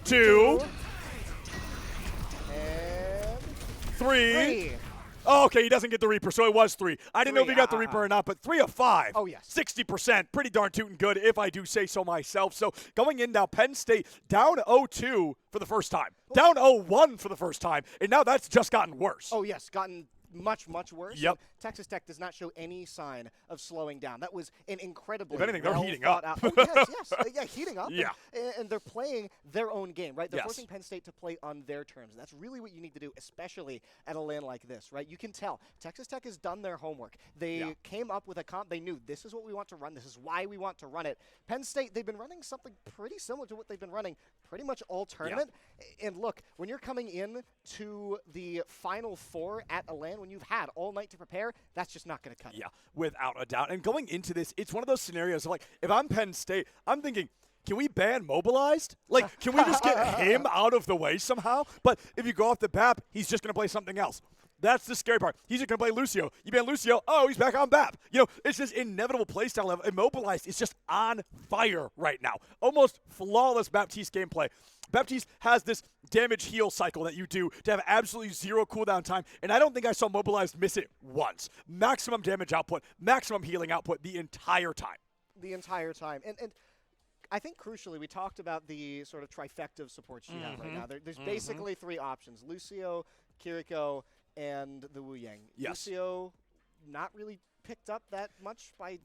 B: 2,
A: and
B: 3. Oh, okay, he doesn't get the Reaper, so it was 3. I didn't know if he got the Reaper or not, but 3 of 5.
A: Oh, yes.
B: 60%. Pretty darn tootin' good, if I do say so myself. So going in now, Penn State down 0-2 for the first time. Down 0-1 for the first time, and now that's just gotten worse.
A: Oh, yes, gotten much, much worse.
B: Yep.
A: Texas Tech does not show any sign of slowing down. That was an incredibly
B: If anything, they're heating up.
A: Oh, yes, yeah, heating up.
B: Yeah.
A: And they're playing their own game, right? They're
B: Yes.
A: forcing Penn State to play on their terms. And that's really what you need to do, especially at a land like this, right? You can tell Texas Tech has done their homework. They came up with a comp. They knew this is what we want to run. This is why we want to run it. Penn State, they've been running something pretty similar to what they've been running pretty much all tournament. And look, when you're coming in to the Final Four at a land, when you've had all night to prepare, that's just not going to cut it.
B: Yeah, without a doubt. And going into this, it's one of those scenarios of, like, if I'm Penn State, I'm thinking, can we ban Mobilized? Like, can we just get him out of the way somehow? But if you go off the BAP, he's just going to play something else. That's the scary part. He's just going to play Lucio. You ban Lucio, oh, he's back on BAP. You know, it's just inevitable playstyle level. Immobilized is just on fire right now. Almost flawless Baptiste gameplay. Baptiste has this damage heal cycle that you do to have absolutely zero cooldown time, and I don't think I saw Mobilized miss it once. Maximum damage output, maximum healing output the entire time.
A: The entire time. And I think crucially, we talked about the sort of trifecta of supports you have right now. There's basically three options: Lucio, Kiriko, and the Wu Yang.
B: Yes.
A: Lucio not really picked up that much by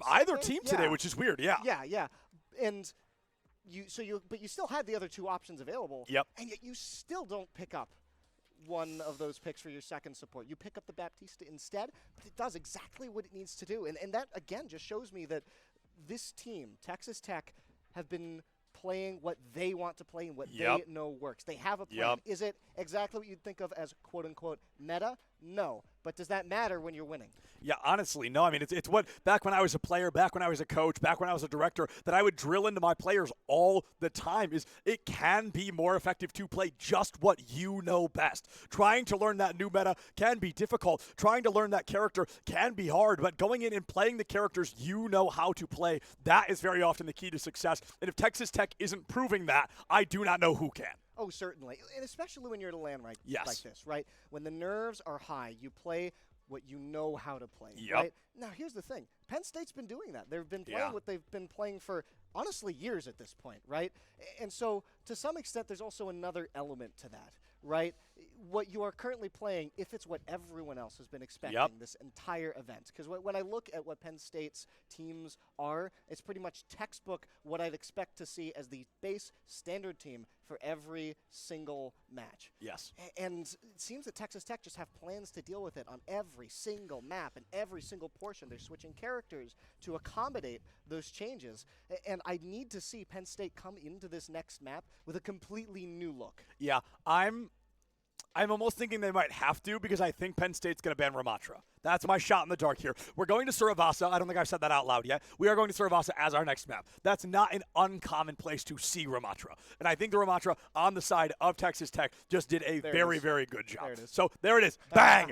B: either team today, which is weird. Yeah.
A: Yeah. And but you still had the other two options available.
B: Yep.
A: And yet you still don't pick up one of those picks for your second support. You pick up the Baptista instead, but it does exactly what it needs to do. And that, again, just shows me that this team, Texas Tech, have been playing what they want to play and what they know works. They have a plan. Is it exactly what you'd think of as quote-unquote meta? No. But does that matter when you're winning?
B: Yeah, honestly, no. I mean, it's what, back when I was a player, back when I was a coach, back when I was a director, that I would drill into my players all the time is it can be more effective to play just what you know best. Trying to learn that new meta can be difficult. Trying to learn that character can be hard, but going in and playing the characters you know how to play, that is very often the key to success. And if Texas Tech isn't proving that, I do not know who can.
A: Oh, certainly. And especially when you're at a land like this, right? When the nerves are high, you play what you know how to play, right? Now, here's the thing. Penn State's been doing that. They've been playing what they've been playing for, honestly, years at this point, right? And so, to some extent, there's also another element to that, right? What you are currently playing, if it's what everyone else has been expecting this entire event. Because when I look at what Penn State's teams are, it's pretty much textbook what I'd expect to see as the base standard team for every single match.
B: Yes.
A: And it seems that Texas Tech just have plans to deal with it on every single map and every single portion. They're switching characters to accommodate those changes. And I need to see Penn State come into this next map with a completely new look.
B: Yeah, I'm almost thinking they might have to, because I think Penn State's going to ban Ramatra. That's my shot in the dark here. We're going to Suravasa. I don't think I've said that out loud yet. We are going to Suravasa as our next map. That's not an uncommon place to see Ramatra. And I think the Ramatra on the side of Texas Tech just did a very, very good job. So there it is. Bang!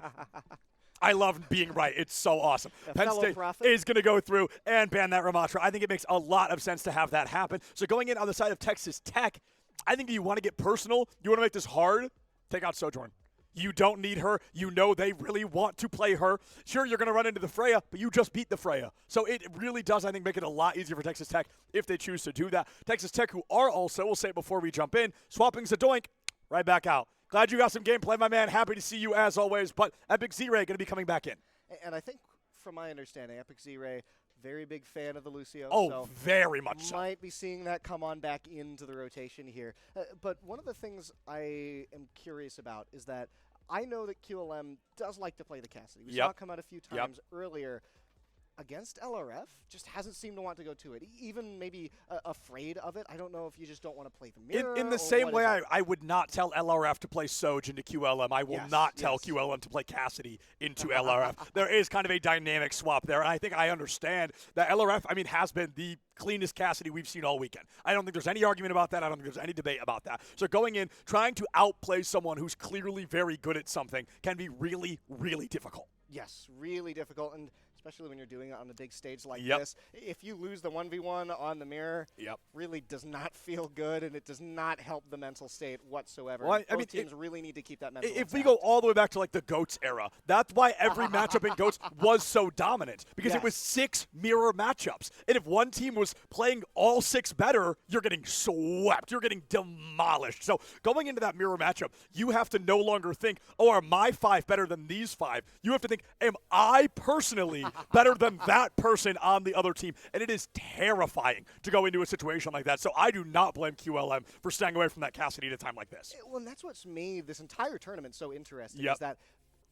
B: I love being right. It's so awesome. Penn State is going to go through and ban that Ramatra. I think it makes a lot of sense to have that happen. So going in on the side of Texas Tech, I think you want to get personal. You want to make this hard. Take out Sojourn. You don't need her. You know they really want to play her. Sure, you're going to run into the Freya, but you just beat the Freya. So it really does, I think, make it a lot easier for Texas Tech if they choose to do that. Texas Tech, who are also, we'll say it before we jump in, swapping Zadoink right back out. Glad you got some gameplay, my man. Happy to see you as always. But Epic Z-Ray going to be coming back in.
A: And I think, from my understanding, Epic Z-Ray, very big fan of the Lucio.
B: Oh,
A: so
B: very much so.
A: Might be seeing that come on back into the rotation here. But one of the things I am curious about is that I know that QLM does like to play the Cassidy. We saw it come out a few times earlier. Against LRF, just hasn't seemed to want to go to it. Even maybe afraid of it. I don't know if you just don't want to play the mirror.
B: In the same way I would not tell LRF to play Soj into QLM. I will not tell QLM to play Cassidy into LRF. There is kind of a dynamic swap there, and I think I understand that LRF, I mean, has been the cleanest Cassidy we've seen all weekend. I don't think there's any argument about that. I don't think there's any debate about that. So going in, trying to outplay someone who's clearly very good at something can be really, really difficult.
A: Yes, really difficult. And especially when you're doing it on a big stage like
B: Yep.
A: this. If you lose the 1v1 on the mirror,
B: Yep.
A: really does not feel good, and it does not help the mental state whatsoever.
B: Well,
A: Both teams really need to keep that mental
B: If we
A: intact.
B: go all the way back to like the GOATS era, that's why every matchup in GOATS was so dominant, because it was 6 mirror matchups. And if one team was playing all 6 better, you're getting swept. You're getting demolished. So going into that mirror matchup, you have to no longer think, oh, are my 5 better than these 5? You have to think, am I personally better than that person on the other team? And it is terrifying to go into a situation like that. So I do not blame QLM for staying away from that Cassidy at a time like this.
A: Well, and that's what's made this entire tournament so interesting,
B: Yep.
A: is that,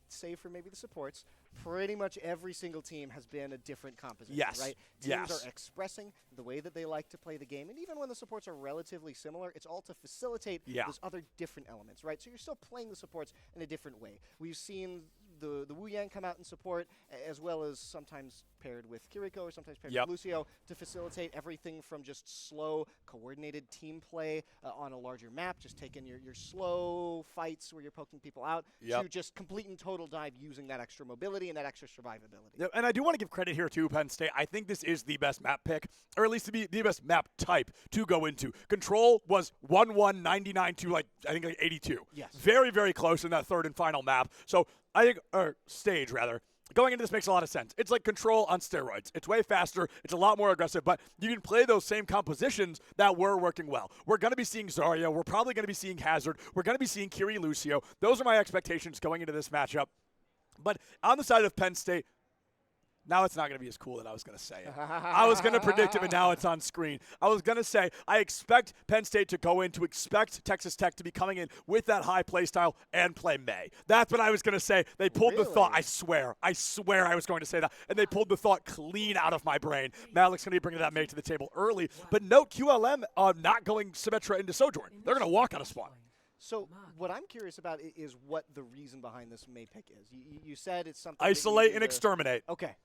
A: save for maybe the supports, pretty much every single team has been a different composition,
B: Yes.
A: right? Teams
B: Yes.
A: are expressing the way that they like to play the game, and even when the supports are relatively similar, it's all to facilitate those other different elements, right? So you're still playing the supports in a different way. We've seen the Wu Yang come out and support, as well as sometimes paired with Kiriko or sometimes paired with Lucio, to facilitate everything from just slow, coordinated team play on a larger map, just taking your slow fights where you're poking people out, to just complete and total dive using that extra mobility and that extra survivability.
B: Yeah, and I do want to give credit here to Penn State. I think this is the best map pick, or at least to be the best map type to go into. Control was 1-1-99 to like 82.
A: Yes.
B: Very, very close in that third and final map. So I think, or stage rather. Going into this makes a lot of sense. It's like Control on steroids. It's way faster. It's a lot more aggressive, but you can play those same compositions that were working well. We're going to be seeing Zarya. We're probably going to be seeing Hazard. We're going to be seeing Kiri Lucio. Those are my expectations going into this matchup. But on the side of Penn State, now it's not going to be as cool that I was going to say it. I was going to predict it, but now it's on screen. I was going to say I expect Penn State to go in, to expect Texas Tech to be coming in with that high play style and play May. That's what I was going to say. They pulled the thought. I swear I was going to say that. And they pulled the thought clean out of my brain. Malik's going to be bringing that May to the table early. But note QLM not going Symmetra into Sojourn. They're going to walk out of spawn.
A: So what I'm curious about is what the reason behind this May pick is. You said it's something.
B: Isolate and exterminate.
A: Okay.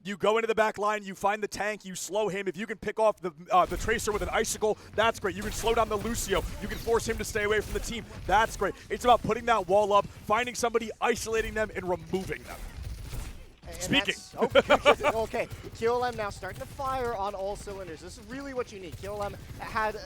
B: You go into the back line, you find the tank, you slow him. If you can pick off the Tracer with an icicle, that's great. You can slow down the Lucio. You can force him to stay away from the team. That's great. It's about putting that wall up, finding somebody, isolating them, and removing them. Speaking.
A: Okay, QLM now starting to fire on all cylinders. This is really what you need. QLM had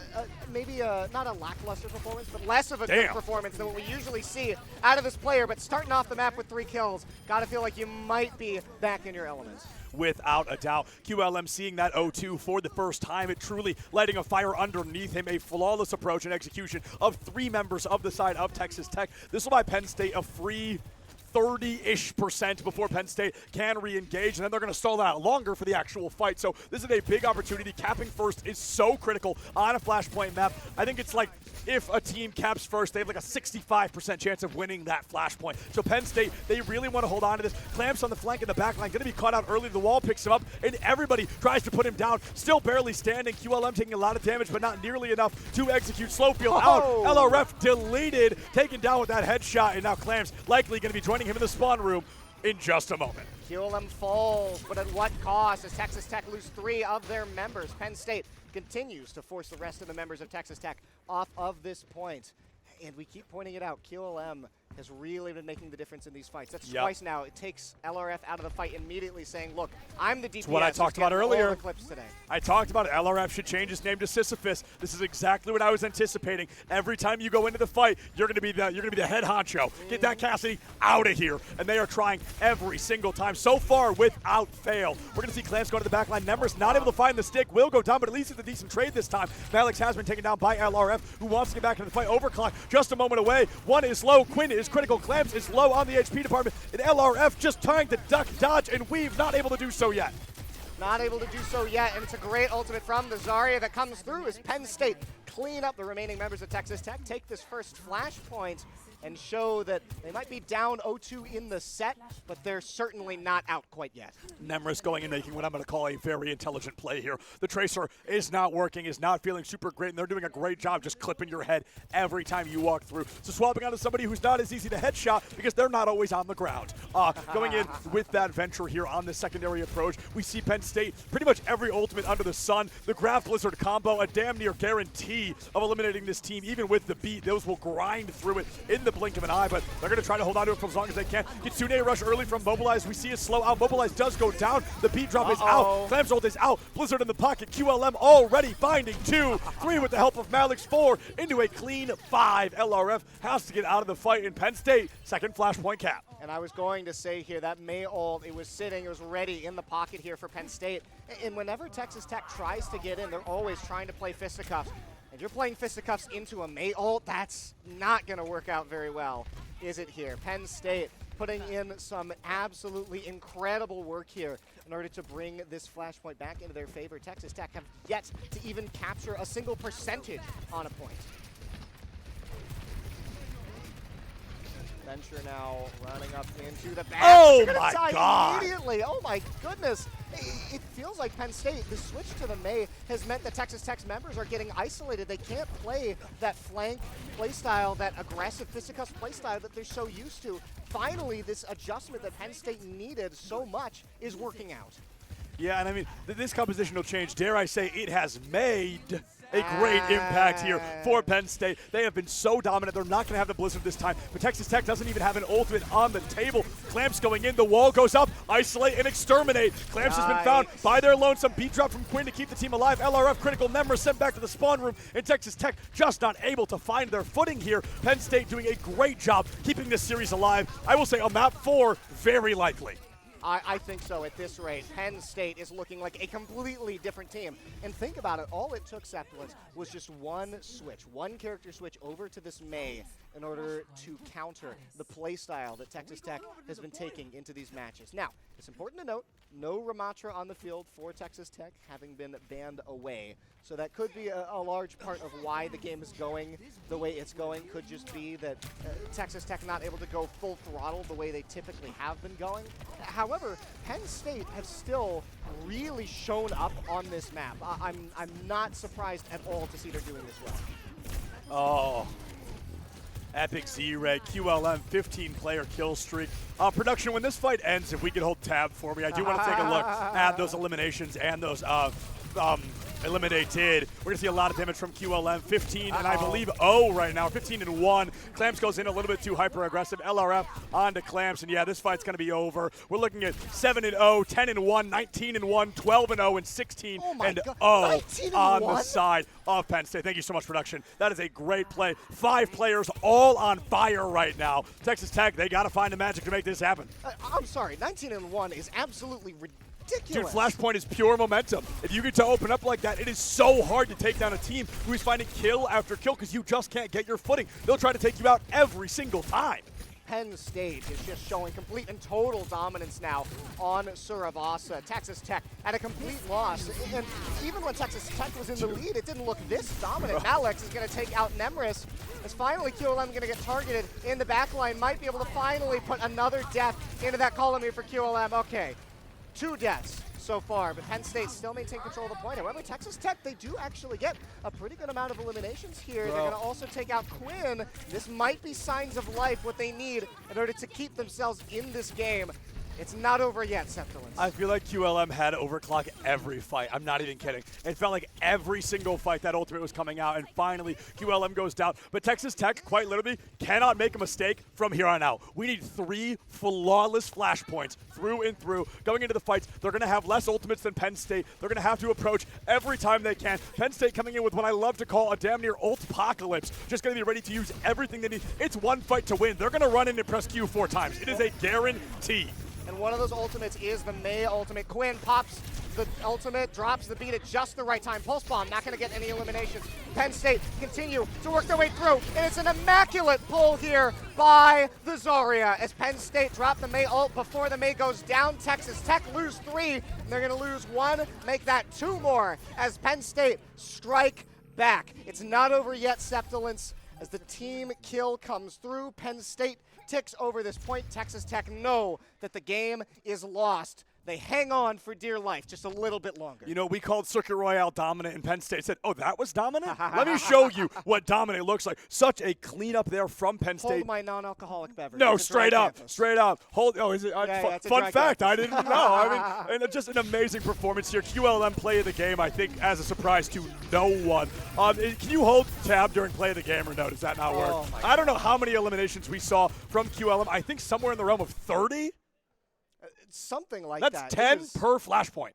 A: maybe not a lackluster performance, but less of a good performance than what we usually see out of this player, but starting off the map with 3 kills, gotta feel like you might be back in your elements.
B: Without a doubt. QLM seeing that OW2 for the first time, it truly lighting a fire underneath him, a flawless approach and execution of 3 members of the side of Texas Tech. This will buy Penn State a free 30-ish% before Penn State can re-engage, and then they're going to stall that out longer for the actual fight. So this is a big opportunity. Capping first is so critical on a Flashpoint map. I think it's like if a team caps first, they have like a 65% chance of winning that Flashpoint. So Penn State, they really want to hold on to this. Clamps on the flank and the back line, going to be caught out early. The wall picks him up, and everybody tries to put him down. Still barely standing. QLM taking a lot of damage, but not nearly enough to execute. Slowfield out. LRF deleted, taken down with that headshot, and now Clamps likely going to be joining him in the spawn room in just a moment.
A: QLM falls, but at what cost? As Texas Tech lose 3 of their members. Penn State continues to force the rest of the members of Texas Tech off of this point. And we keep pointing it out, QLM has really been making the difference in these fights. That's twice now. It takes LRF out of the fight immediately, saying, look, I'm the DPS.
B: That's what I talked about earlier.
A: All the clips today.
B: I talked about it. LRF should change his name to Sisyphus. This is exactly what I was anticipating. Every time you go into the fight, you're going to be the head honcho. Get that Cassidy out of here. And they are trying every single time. So far, without fail. We're going to see Clamps go to the back line. Nemris not able to find the stick. Will go down, but at least it's a decent trade this time. Malix has been taken down by LRF, who wants to get back into the fight. Overclock just a moment away. One is low. Quinn is critical. Clamps is low on the HP department. And LRF just trying to duck, dodge, and weave. Not able to do so yet.
A: Not able to do so yet, and it's a great ultimate from the Zarya that comes through as Penn State clean up the remaining members of Texas Tech, take this first flashpoint, and show that they might be down 0-2 in the set, but they're certainly not out quite yet.
B: Nemris going and making what I'm going to call a very intelligent play here. The Tracer is not working, is not feeling super great, and they're doing a great job just clipping your head every time you walk through. So swapping onto somebody who's not as easy to headshot because they're not always on the ground. Going in with that venture here on the secondary approach, we see Penn State pretty much every ultimate under the sun. The Graph Blizzard combo, a damn near guarantee guarantee of eliminating this team. Even with the beat, those will grind through it in the blink of an eye, but they're going to try to hold on to it for as long as they can. Kitsune rush early from Mobilize. We see it slow out. Mobilize does go down. The beat drop is out. Clam's ult is out. Blizzard in the pocket. QLM already finding 2. 3 with the help of Malik's 4 into a clean 5. LRF has to get out of the fight in Penn State. Second flashpoint cap.
A: And I was going to say here, that May ult, it was sitting, it was ready in the pocket here for Penn State. And whenever Texas Tech tries to get in, they're always trying to play fisticuffs. If you're playing fisticuffs into a May ult, that's not going to work out very well, is it here? Penn State putting in some absolutely incredible work here in order to bring this flashpoint back into their favor. Texas Tech have yet to even capture a single percentage on a point. Venture now running up into the back.
B: Oh my God!
A: Immediately. Oh my goodness. It feels like Penn State, the switch to the May has meant that Texas Tech's members are getting isolated. They can't play that flank playstyle, that aggressive fisticuffs playstyle that they're so used to. Finally, this adjustment that Penn State needed so much is working out.
B: Yeah, and I mean, this compositional change, dare I say, it has made a great impact here for Penn State. They have been so dominant. They're not going to have the Blizzard this time, but Texas Tech doesn't even have an ultimate on the table. Clamps going in, the wall goes up, isolate and exterminate. Clamps has been found by their lonesome. Beat drop from Quinn to keep the team alive. LRF critical Nemra sent back to the spawn room, and Texas Tech just not able to find their footing here. Penn State doing a great job keeping this series alive. I will say on map 4, very likely.
A: I think so at this rate. Penn State is looking like a completely different team. And think about it, all it took, Sepulence, was just one switch, one character switch over to this May in order to counter the play style that Texas Tech has been taking into these matches. Now, it's important to note, no Ramatra on the field for Texas Tech, having been banned away. So that could be a large part of why the game is going the way it's going. Could just be that Texas Tech not able to go full throttle the way they typically have been going. However, Penn State have still really shown up on this map. I'm not surprised at all to see they're doing this well.
B: Oh. Epic Z-Ray, QLM, 15-player kill streak. Production, when this fight ends, if we could hold tab for me, I do want to take a look at those eliminations and those eliminated. We're going to see a lot of damage from QLM. 15 and I believe right now. 15 and 1. Clamps goes in a little bit too hyper-aggressive. LRF on to Clamps, and yeah, this fight's going to be over. We're looking at 7 and 0, 10 and 1, 19 and 1, 12 and 0, and 16 and 0 on the side of Penn State. Thank you so much, production. That is a great play. 5 players all on fire right now. Texas Tech, they got to find the magic to make this happen.
A: I'm sorry, 19 and 1 is absolutely ridiculous.
B: Dude, Flashpoint is pure momentum. If you get to open up like that, it is so hard to take down a team who is finding kill after kill because you just can't get your footing. They'll try to take you out every single time.
A: Penn State is just showing complete and total dominance now on Suravasa. Texas Tech at a complete loss. And even when Texas Tech was in the lead, it didn't look this dominant. Malex is going to take out Nemris. As finally QLM going to get targeted in the back line. Might be able to finally put another death into that column here for QLM. Okay. 2 deaths so far, but Penn State still maintain control of the point. However, Texas Tech, they do actually get a pretty good amount of eliminations here. They're going to also take out Quinn. This might be signs of life, what they need in order to keep themselves in this game. It's not over yet, Sepulence.
B: I feel like QLM had overclock every fight. I'm not even kidding. It felt like every single fight that ultimate was coming out, and finally QLM goes down. But Texas Tech, quite literally, cannot make a mistake from here on out. We need 3 flawless flashpoints through and through. Going into the fights, they're going to have less ultimates than Penn State. They're going to have to approach every time they can. Penn State coming in with what I love to call a damn near ult-pocalypse. Just going to be ready to use everything they need. It's one fight to win. They're going to run in and press Q 4 times. It is a guarantee.
A: And one of those ultimates is the May ultimate. Quinn pops the ultimate, drops the beat at just the right time. Pulse Bomb, not going to get any eliminations. Penn State continue to work their way through, and it's an immaculate pull here by the Zarya as Penn State drop the May ult before the May goes down. Texas Tech lose 3, and they're going to lose 1, make that 2 more as Penn State strike back. It's not over yet, Sepulence. As the team kill comes through, Penn State ticks over this point. Texas Tech know that the game is lost. they hang on for dear life just a little bit longer.
B: You know, we called Circuit Royale dominant in Penn State. Said, oh, that was dominant? Let me show you what dominant looks like. Such a cleanup there from Penn State.
A: Hold my non-alcoholic beverage.
B: No, straight up. Hold. Oh, is it? Fun fact, I didn't know. I mean, and just an amazing performance here. QLM play of the game, I think, as a surprise to no one. Can you hold tab during play of the game or no? Does that not work?
A: Oh my
B: I don't know how many eliminations we saw from QLM. I think somewhere in the realm of 30.
A: Something like
B: that.
A: that.
B: That's 10 per flashpoint.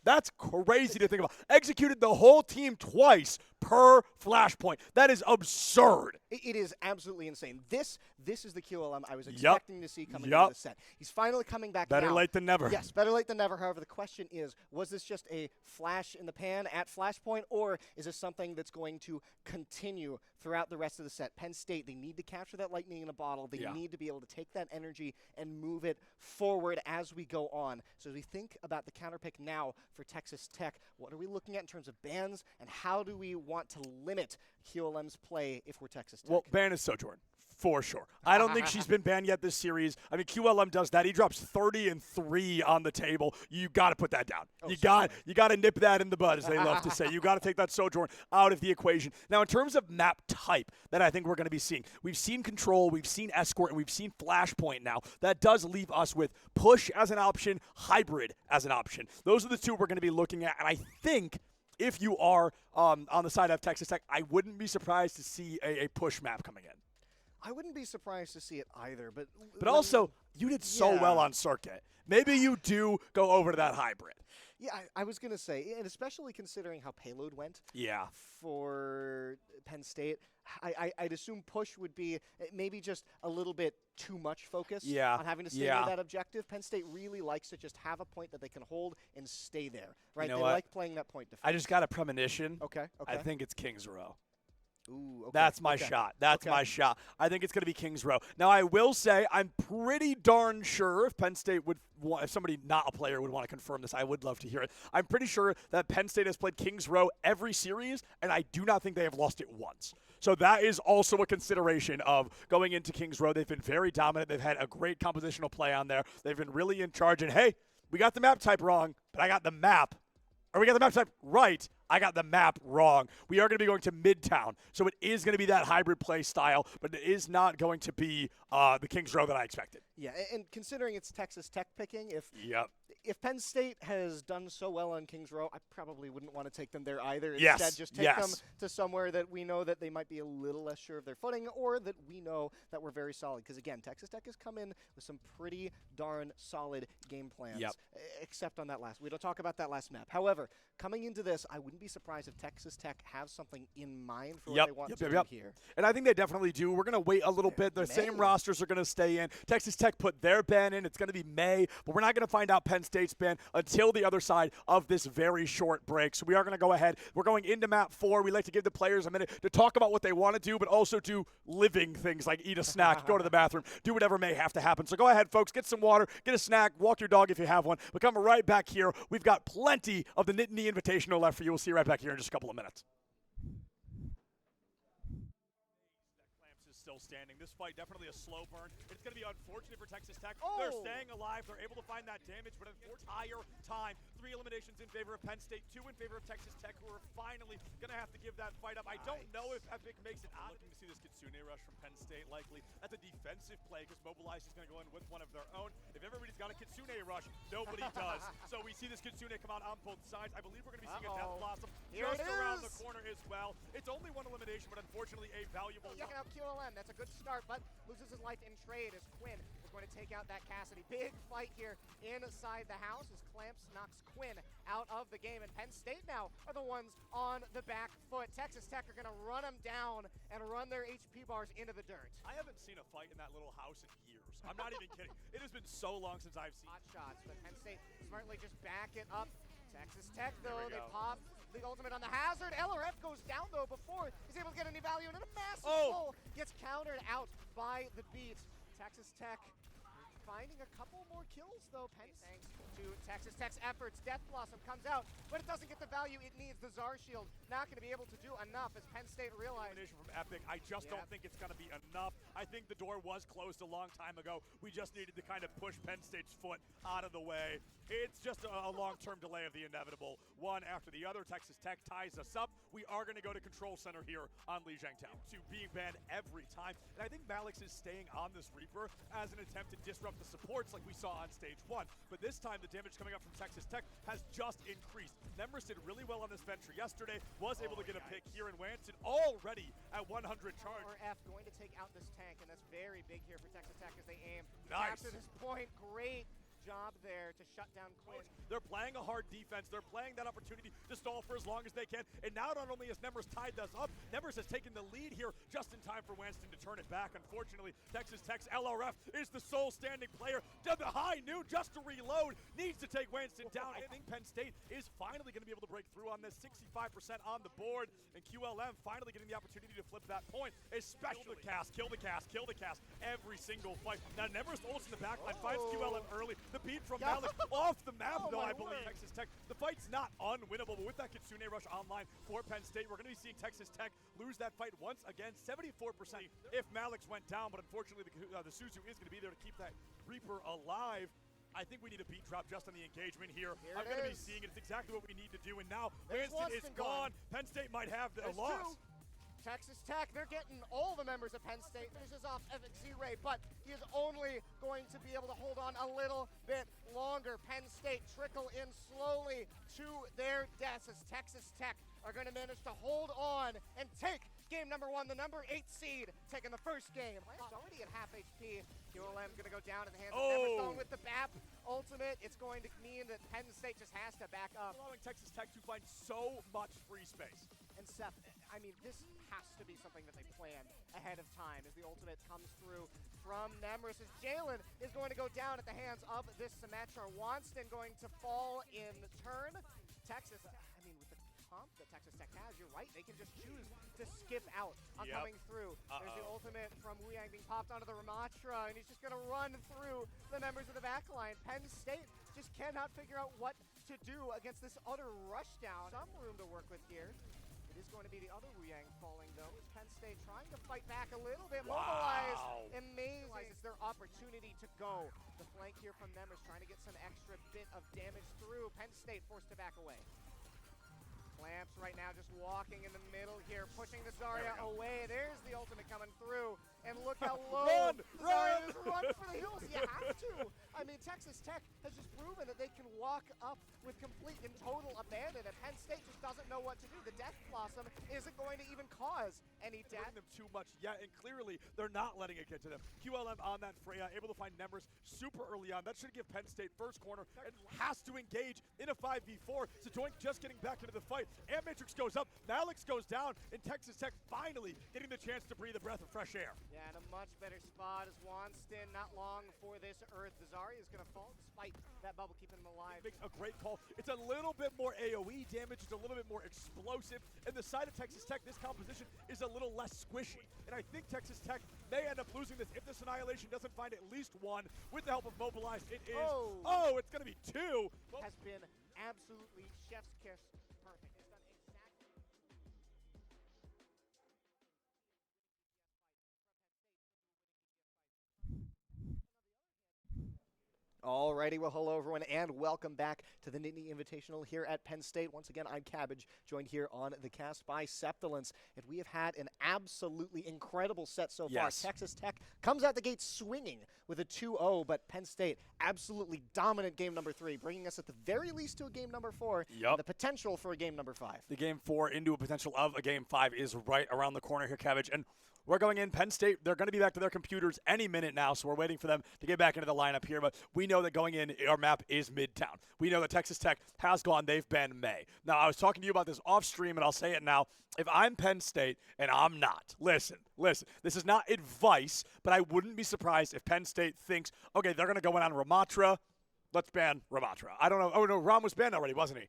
B: That's crazy to think about. Executed the whole team twice per flashpoint. That is absurd.
A: It is absolutely insane. This is the QLM I was expecting to see coming into the set. He's finally coming back now.
B: Better late than never.
A: Yes, better late than never. However, the question is, was this just a flash in the pan at flashpoint, or is this something that's going to continue throughout the rest of the set? Penn State, they need to capture that lightning in a bottle. They need to be able to take that energy and move it forward as we go on. So as we think about the counterpick now for Texas Tech, what are we looking at in terms of bans, and how do we want to limit QLM's play if we're Texas Tech?
B: Well, ban is Sojourn. For sure. I don't think she's been banned yet this series. I mean, QLM does that. He drops 30 and 3 on the table. You got to put that down. You got to nip that in the bud, as they love to say. You got to take that Sojourn out of the equation. Now, in terms of map type that I think we're going to be seeing, we've seen Control, we've seen Escort, and we've seen Flashpoint now. That does leave us with Push as an option, Hybrid as an option. Those are the two we're going to be looking at, and I think if you are on the side of Texas Tech, I wouldn't be surprised to see a push map coming in.
A: I wouldn't be surprised to see it either, but
B: also, you did so well on Circuit. Maybe you do go over to that Hybrid.
A: Yeah, I was going to say, and especially considering how Payload went for Penn State, I'd assume Push would be maybe just a little bit too much focus on having to stay near that objective. Penn State really likes to just have a point that they can hold and stay there, right?
B: You know
A: they like playing that point defense.
B: I just got a premonition.
A: Okay.
B: I think it's Kings Row.
A: Ooh, okay.
B: That's my shot. That's my shot. I think it's going to be Kings Row. Now, I will say I'm pretty darn sure if Penn State would want, if somebody not a player would want to confirm this, I would love to hear it. I'm pretty sure that Penn State has played Kings Row every series, and I do not think they have lost it once. So that is also a consideration of going into Kings Row. They've been very dominant. They've had a great compositional play on there. They've been really in charge. And, hey, we got the map type wrong, but I got the map. Or we got the map type right. I got the map wrong. We are going to be going to Midtown, so it is going to be that hybrid play style, but it is not going to be the Kings Row that I expected.
A: Yeah, and considering it's Texas Tech picking, if Penn State has done so well on Kings Row, I probably wouldn't want to take them there either. Instead, just take them to somewhere that we know that they might be a little less sure of their footing, or that we know that we're very solid. Because, again, Texas Tech has come in with some pretty darn solid game plans, except on that last. We don't talk about that last map. However, coming into this, I wouldn't be surprised if Texas Tech has something in mind for what they want to do here.
B: And I think they definitely do. We're going to wait a little bit. The same rosters are going to stay in. Texas Tech put their ban in. It's going to be May, but we're not going to find out Penn State's ban until the other side of this very short break. So we are going to go ahead. We're going into map 4. We like to give the players a minute to talk about what they want to do, but also do living things like eat a snack, go to the bathroom, do whatever may have to happen. So go ahead, folks. Get some water, get a snack, walk your dog if you have one. But come right back here. We've got plenty of the Nittany Invitational left for you. We'll see you right back here in just a couple of minutes. Still standing. This fight definitely a slow burn. It's going to be unfortunate for Texas Tech. They're staying alive. They're able to find that damage, but an entire time, 3 eliminations in favor of Penn State, 2 in favor of Texas Tech, who are finally going to have to give that fight up. I don't know if Epic makes it out. Looking to see this Kitsune rush from Penn State, likely. That's a defensive play because Mobilize is going to go in with one of their own. If everybody's got a Kitsune rush, nobody does. So we see this Kitsune come out on both sides. I believe we're going to be seeing a Death Blossom just around the corner as well. It's only 1 elimination, but unfortunately a valuable one.
A: Checking out QLM. That's a good start, but loses his life in trade as Quinn is going to take out that Cassidy. Big fight here inside the house as Clamps knocks Quinn out of the game, and Penn State now are the ones on the back foot. Texas Tech are going to run them down and run their HP bars into the dirt.
B: I haven't seen a fight in that little house in years. I'm not even kidding. It has been so long since I've seen
A: hot shots, but Penn State smartly just back it up. Texas Tech, though, they pop the ultimate on the hazard. LRF goes down, though, before he's able to get any value, and then a massive pull gets countered out by the beat. Texas Tech finding a couple more kills, though. Penn, thanks to Texas Tech's efforts. Death Blossom comes out, but it doesn't get the value it needs. The Tsar Shield not going to be able to do enough as Penn State realized.
B: From Epic, I just don't think it's going to be enough. I think the door was closed a long time ago. We just needed to kind of push Penn State's foot out of the way. It's just a long-term delay of the inevitable. One after the other, Texas Tech ties us up. We are going to go to Control Center here on Lijiang Town. To being banned every time. And I think Malix is staying on this Reaper as an attempt to disrupt the supports like we saw on stage 1. But this time, the damage coming up from Texas Tech has just increased. Nemris did really well on this venture yesterday, was able to get a pick here in Wanston, already at 100 charge.
A: F going to take out this tank, and that's very big here for Texas Tech as they aim.
B: Nice.
A: After this point, great job there to shut down Quinn.
B: They're playing a hard defense. They're playing that opportunity to stall for as long as they can. And now not only has Nemris tied us up, Nemris has taken the lead here just in time for Wanston to turn it back. Unfortunately, Texas Tech's LRF is the sole standing player. Did the high noon just to reload. Needs to take Wanston down. I think Penn State is finally going to be able to break through on this. 65% on the board. And QLM finally getting the opportunity to flip that point. Especially kill the cast. Every single fight. Now Nemris ults in the backline. Finds QLM early. The beat from Malix off the map, though, I believe. Texas Tech. The fight's not unwinnable, but with that Kitsune rush online for Penn State, we're going to be seeing Texas Tech lose that fight once again. 74% if Malix went down, but unfortunately the Suzu is going to be there to keep that Reaper alive. I think we need a beat drop just on the engagement here. I'm going to be seeing it. It's exactly what we need to do, and now Wanston is gone. Penn State might have the loss.
A: Texas Tech, they're getting all the members of Penn State. Finishes off Epic Z-Ray, but he is only going to be able to hold on a little bit longer. Penn State trickle in slowly to their deaths as Texas Tech are going to manage to hold on and take game number 1, the number 8 seed, taking the first game. It's already at half HP. QLM going to go down in the hands of Everstone with the BAP ultimate. It's going to mean that Penn State just has to back up.
B: Allowing Texas Tech to find so much free space.
A: And Seth, I mean, this has to be something that they plan ahead of time as the ultimate comes through from Nemris. As Jalen is going to go down at the hands of this Symmetra. Wanston going to fall in turn. Texas, I mean, with the comp that Texas Tech has, you're right, they can just choose to skip out on coming through. There's the ultimate from Wu Yang being popped onto the Ramatra, and he's just going to run through the members of the backline. Penn State just cannot figure out what to do against this utter rushdown. Some room to work with here. It is going to be the other Wu Yang falling, though. Is Penn State trying to fight back a little bit. Mobilized. Amazing. It's their opportunity to go. The flank here from them is trying to get some extra bit of damage through. Penn State forced to back away. Clamps right now just walking in the middle here, pushing the Zarya away. There's the ultimate coming through. And look how low Zarya is. Run for the hills. You have to. I mean, Texas Tech has just proven that they can walk up with complete and total abandon, and Penn State just doesn't know what to do. The Death Blossom isn't going to even cause any death.
B: Them too much yet, and clearly they're not letting it get to them. QLM on that Freya, able to find Nemris super early on. That should give Penn State first corner and has to engage in a 5v4. Satoink just getting back into the fight. Matrix goes up, Malix goes down, and Texas Tech finally getting the chance to breathe a breath of fresh air.
A: Yeah, in a much better spot as Wanston. Not long for this Earth. The Zarya is going to fall despite that bubble keeping him alive.
B: Makes a great call. It's a little bit more AoE damage. It's a little bit more explosive. And the side of Texas Tech, this composition is a little less squishy. And I think Texas Tech may end up losing this if this Annihilation doesn't find at least one with the help of Mobilized. It is. Oh, it's going to be 2.
A: Has been absolutely chef's kiss. Perfect. It's done exactly. Alrighty, well, hello everyone, and welcome back to the Nittany Invitational here at Penn State. Once again, I'm Cabbage, joined here on the cast by Septilence, and we have had an absolutely incredible set so far. Texas Tech comes out the gate swinging with a 2-0, but Penn State absolutely dominant game number 3, bringing us at the very least to a game number 4, and the potential for a game number 5.
B: The game 4 into a potential of a game 5 is right around the corner here, Cabbage, and we're going in. Penn State, they're going to be back to their computers any minute now, so we're waiting for them to get back into the lineup here, but we know that going in, our map is Midtown. We know that Texas Tech has gone. They've been May. Now, I was talking to you about this off stream, and I'll say it now. If I'm Penn State, and I'm not, listen, this is not advice, but I wouldn't be surprised if Penn State thinks, okay, they're going to go in on Ramatra. Let's ban Ramatra. I don't know. Oh, no, Ram was banned already, wasn't he?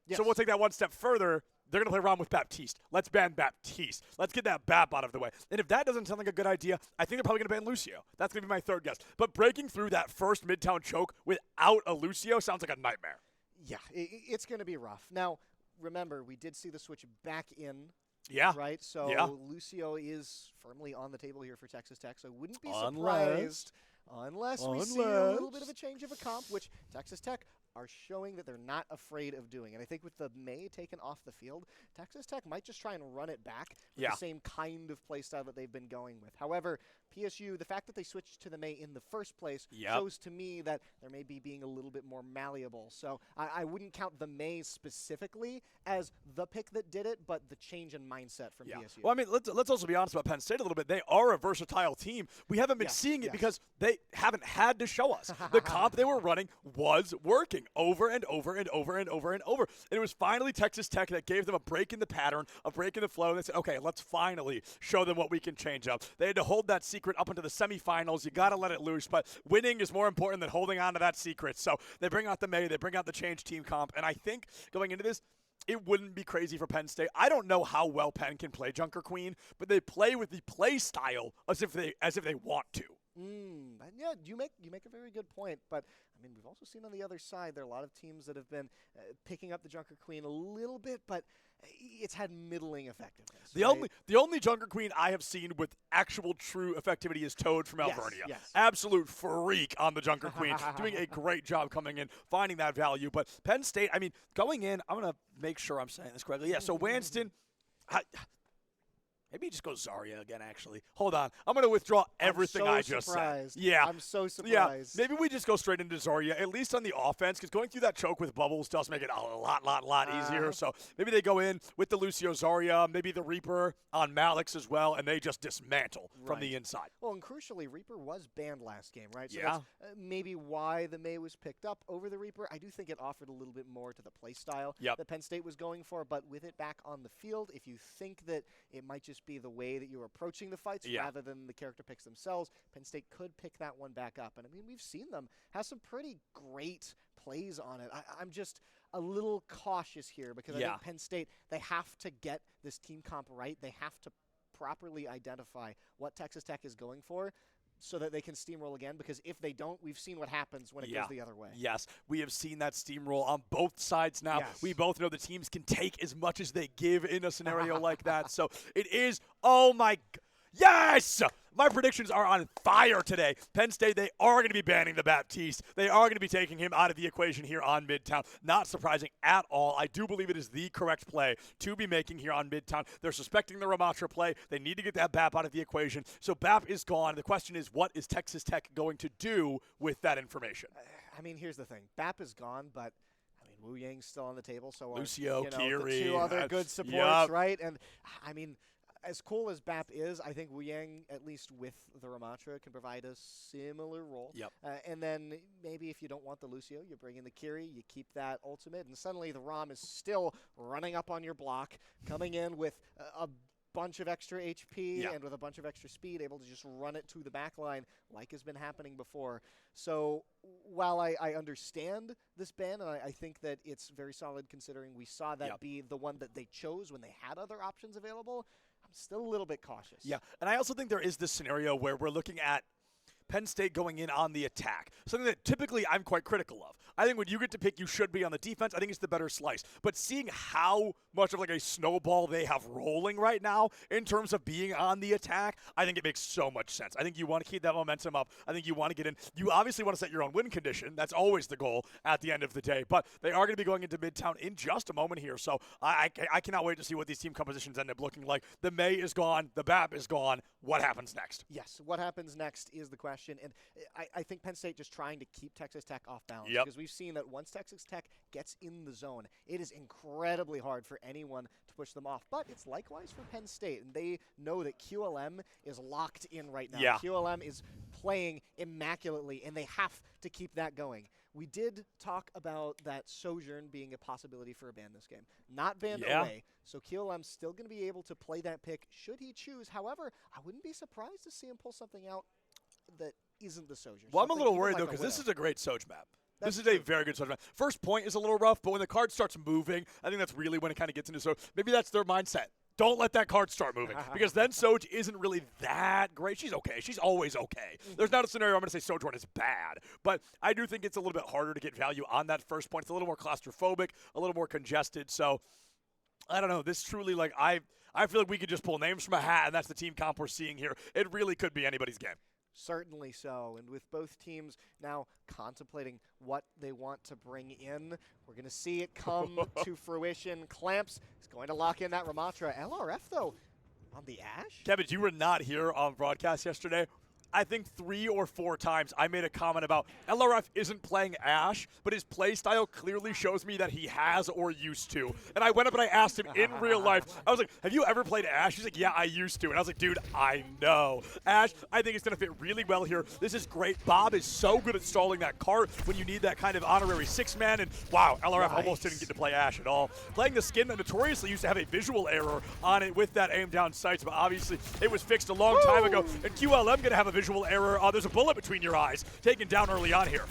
A: Yes.
B: So we'll take that one step further. they're going to play around with Baptiste. Let's ban Baptiste. Let's get that Bap out of the way. And if that doesn't sound like a good idea, I think they're probably going to ban Lucio. That's going to be my third guess. But breaking through that first Midtown choke without a Lucio sounds like a nightmare.
A: Yeah, it's going to be rough. Now, remember, we did see the switch back in.
B: Yeah.
A: Right? So
B: yeah.
A: Lucio is firmly on the table here for Texas Tech. So I wouldn't be surprised unless we see a little bit of a change of a comp, which Texas Tech are showing that they're not afraid of doing. And I think with the May taken off the field, Texas Tech might just try and run it back with the same kind of play style that they've been going with. However, PSU, the fact that they switched to the May in the first place shows to me that they're maybe being a little bit more malleable. So I wouldn't count the May specifically as the pick that did it, but the change in mindset from PSU.
B: Well, I mean, let's also be honest about Penn State a little bit. They are a versatile team. We haven't been seeing it because they haven't had to show us. The comp they were running was working over and over and over and over and over. And it was finally Texas Tech that gave them a break in the pattern, a break in the flow. And they said, okay, let's finally show them what we can change up. They had to hold that secret up into the semifinals. You got to let it loose. But winning is more important than holding on to that secret. So they bring out the May. They bring out the change team comp. And I think going into this, it wouldn't be crazy for Penn State. I don't know how well Penn can play Junker Queen, but they play with the play style as if they want to.
A: Yeah, you make a very good point, but I mean, we've also seen on the other side there are a lot of teams that have been picking up the Junker Queen a little bit, but it's had middling effectiveness.
B: The only Junker Queen I have seen with actual true effectivity is Toad from Alvernia.
A: Yes.
B: Absolute freak on the Junker Queen, doing a great job coming in, finding that value. But Penn State, I mean, going in, I'm gonna make sure I'm saying this correctly. Yeah, so Wanston. Maybe just go Zarya again, actually. Hold on. I'm going to withdraw everything I just said. Yeah.
A: I'm so surprised.
B: Yeah. Maybe we just go straight into Zarya, at least on the offense, because going through that choke with Bubbles does make it a lot easier. So maybe they go in with the Lucio Zarya, maybe the Reaper on Malix as well, and they just dismantle from the inside.
A: Well, and crucially, Reaper was banned last game, right? So
B: yeah.
A: That's maybe why the May was picked up over the Reaper. I do think it offered a little bit more to the play style that Penn State was going for, but with it back on the field, if you think that it might just be the way that you're approaching the fights rather than the character picks themselves, Penn State could pick that one back up. And I mean, we've seen them have some pretty great plays on it. I'm just a little cautious here because I think Penn State, they have to get this team comp right. They have to properly identify what Texas Tech is going for so that they can steamroll again, because if they don't, we've seen what happens when it goes the other way.
B: Yes, we have seen that steamroll on both sides now.
A: Yes.
B: We both know the teams can take as much as they give in a scenario like that. So it is, oh my, yes! My predictions are on fire today. Penn State, they are going to be banning the Baptiste. They are going to be taking him out of the equation here on Midtown. Not surprising at all. I do believe it is the correct play to be making here on Midtown. They're suspecting the Ramatra play. They need to get that Bap out of the equation. So Bap is gone. The question is, what is Texas Tech going to do with that information?
A: I mean, here's the thing. Bap is gone, but I mean, Wu Yang's still on the table. So
B: Lucio, Kiri.
A: The two other good supports, right? And I mean, as cool as Bap is, I think Wu Yang, at least with the Ramatra, can provide a similar role.
B: Yep.
A: And then maybe if you don't want the Lucio, you bring in the Kiri, you keep that ultimate, and suddenly the Ram is still running up on your block, coming in with a bunch of extra HP and with a bunch of extra speed, able to just run it to the back line like has been happening before. So while I understand this ban, and I think that it's very solid considering we saw that be the one that they chose when they had other options available, I'm still a little bit cautious.
B: Yeah, and I also think there is this scenario where we're looking at Penn State going in on the attack, something that typically I'm quite critical of. I think when you get to pick, you should be on the defense. I think it's the better slice. But seeing how much of like a snowball they have rolling right now in terms of being on the attack, I think it makes so much sense. I think you want to keep that momentum up. I think you want to get in. You obviously want to set your own win condition. That's always the goal at the end of the day. But they are going to be going into Midtown in just a moment here. So I cannot wait to see what these team compositions end up looking like. The May is gone. The Bap is gone. What happens next?
A: Yes, what happens next is the question. And I think Penn State just trying to keep Texas Tech off balance. Because we've seen that once Texas Tech gets in the zone, it is incredibly hard for anyone to push them off. But it's likewise for Penn State. And they know that QLM is locked in right now.
B: Yeah.
A: QLM is playing immaculately, and they have to keep that going. We did talk about that Sojourn being a possibility for a ban this game. Not banned away, so QLM's still going to be able to play that pick should he choose. However, I wouldn't be surprised to see him pull something out that isn't the Sojourn.
B: Well, I'm a little worried, though, because this is a great Soj map. This is a very good start. First point is a little rough, but when the card starts moving, I think that's really when it kind of gets into. So maybe that's their mindset. Don't let that card start moving, because then Soj isn't really that great. She's okay. She's always okay. There's not a scenario I'm going to say Sojourn is bad, but I do think it's a little bit harder to get value on that first point. It's a little more claustrophobic, a little more congested. So I don't know. This truly, like, I feel like we could just pull names from a hat, and that's the team comp we're seeing here. It really could be anybody's game.
A: Certainly so, and with both teams now contemplating what they want to bring in, we're going to see it come to fruition. Clamps is going to lock in that Ramatra. LRF, though, on the Ashe?
B: Kevin, you were not here on broadcast yesterday. I think 3 or 4 times I made a comment about LRF isn't playing Ashe, but his play style clearly shows me that he has or used to. And I went up and I asked him in real life, I was like, have you ever played Ashe? He's like, yeah, I used to. And I was like, dude, I know. Ashe, I think it's going to fit really well here. This is great. Bob is so good at stalling that cart when you need that kind of honorary 6-man. And wow, LRF almost didn't get to play Ashe at all. Playing the skin that notoriously used to have a visual error on it with that aim down sights, but obviously it was fixed a long time ago. And QLM going to have a visual error. There's a bullet between your eyes, taken down early on here.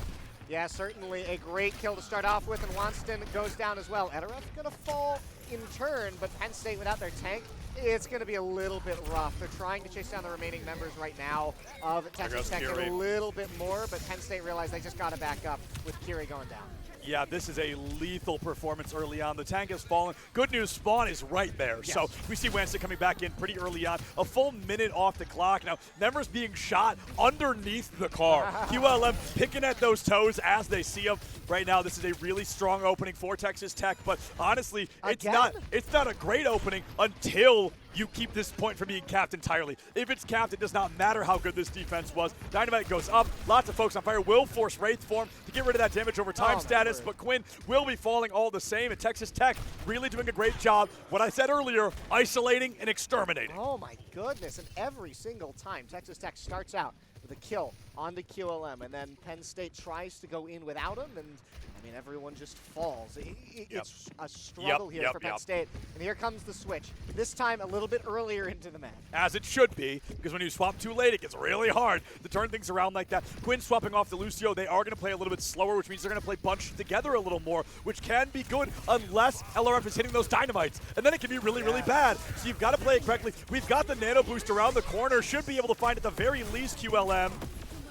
A: Yeah, certainly a great kill to start off with, and Wanston goes down as well. LRF going to fall in turn, but Penn State without their tank, it's going to be a little bit rough. They're trying to chase down the remaining members right now of Texas Tech a little bit more, but Penn State realized they just got to back up with Kiri going down.
B: Yeah, this is a lethal performance early on. The tank has fallen. Good news, Spawn is right there. Yes. So we see Wanston coming back in pretty early on. A full minute off the clock. Now, Nemmer's being shot underneath the car. QLM picking at those toes as they see him. Right now, this is a really strong opening for Texas Tech, but honestly, it's not a great opening until you keep this point from being capped entirely. If it's capped, it does not matter how good this defense was. Dynamite goes up. Lots of folks on fire. Will force Wraith Form to get rid of that damage over time status, but Quinn will be falling all the same. And Texas Tech really doing a great job, what I said earlier, isolating and exterminating.
A: Oh my goodness, and every single time Texas Tech starts out with a kill on the QLM, and then Penn State tries to go in without him, and I mean, everyone just falls. It's a struggle here for Penn State. And here comes the switch. This time a little bit earlier into the match.
B: As it should be, because when you swap too late, it gets really hard to turn things around like that. Quinn swapping off the Lucio. They are going to play a little bit slower, which means they're going to play bunched together a little more, which can be good unless LRF is hitting those dynamites. And then it can be really, really bad. So you've got to play it correctly. We've got the nano boost around the corner. Should be able to find at the very least QLM.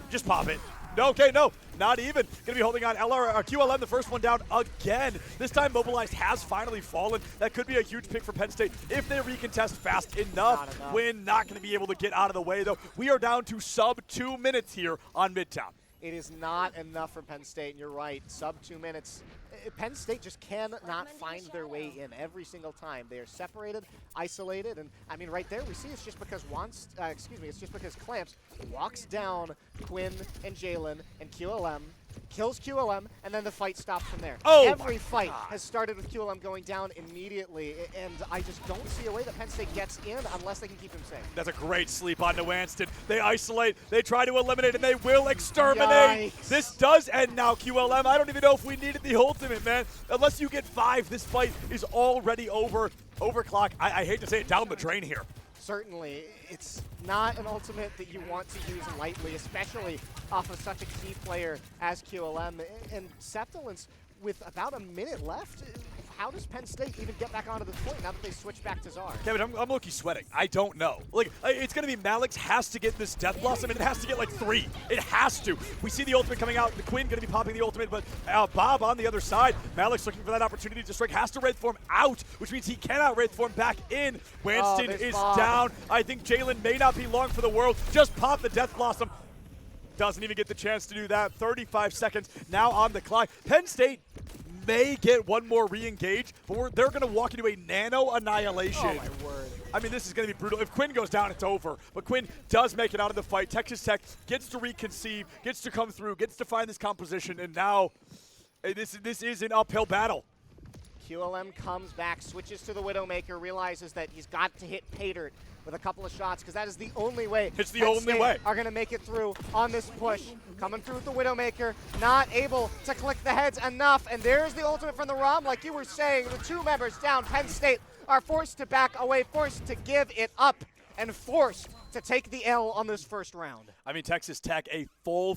B: Just pop it. No, okay, no, not even. Going to be holding on QLM, the first one down again. This time Mobilized has finally fallen. That could be a huge pick for Penn State if they recontest fast enough. Win not going to be able to get out of the way, though. We are down to sub 2 minutes here on Midtown.
A: It is not enough for Penn State, and you're right, sub 2 minutes. Penn State just cannot find their way in every single time. They are separated, isolated, and I mean, right there we see it's just because it's just because Clamps walks down Quinn and Jalen and QLM, kills QLM, and then the fight stops from there. Every fight has started with QLM going down immediately, and I just don't see a way that Penn State gets in unless they can keep him safe.
B: That's a great sleep onto Wanston. They isolate, they try to eliminate, and they will exterminate.
A: Yikes.
B: This does end now, QLM. I don't even know if we needed the ultimate, man. Unless you get 5, this fight is already over. Overclock. I hate to say it, down the drain here.
A: Certainly, it's not an ultimate that you want to use lightly, especially off of such a key player as QLM. And Septilence, with about a minute left, how does Penn State even get back onto this point now that they switch back to Czar?
B: Kevin, I'm low-key sweating. I don't know. Like, it's going to be Malix has to get this Death Blossom, and it has to get like 3. It has to. We see the ultimate coming out. The Quinn going to be popping the ultimate, but Bob on the other side. Malix looking for that opportunity to strike. Has to Wraith Form out, which means he cannot Wraith Form back in. Wanston is down. I think Jalen may not be long for the world. Just pop the Death Blossom. Doesn't even get the chance to do that. 35 seconds now on the clock. Penn State may get one more re-engage, but they're going to walk into a nano annihilation.
A: Oh, my word.
B: I mean, this is going to be brutal. If Quinn goes down, it's over. But Quinn does make it out of the fight. Texas Tech gets to reconceive, gets to come through, gets to find this composition, and now this is an uphill battle.
A: QLM comes back, switches to the Widowmaker, realizes that he's got to hit Paydirt with a couple of shots, because that is the only way.
B: It's the only way.
A: Are going to make it through on this push. Coming through with the Widowmaker, not able to click the heads enough, and there's the ultimate from the ROM. Like you were saying, the 2 members down, Penn State are forced to back away, forced to give it up, and forced to take the L on this first round.
B: I mean, Texas Tech, a full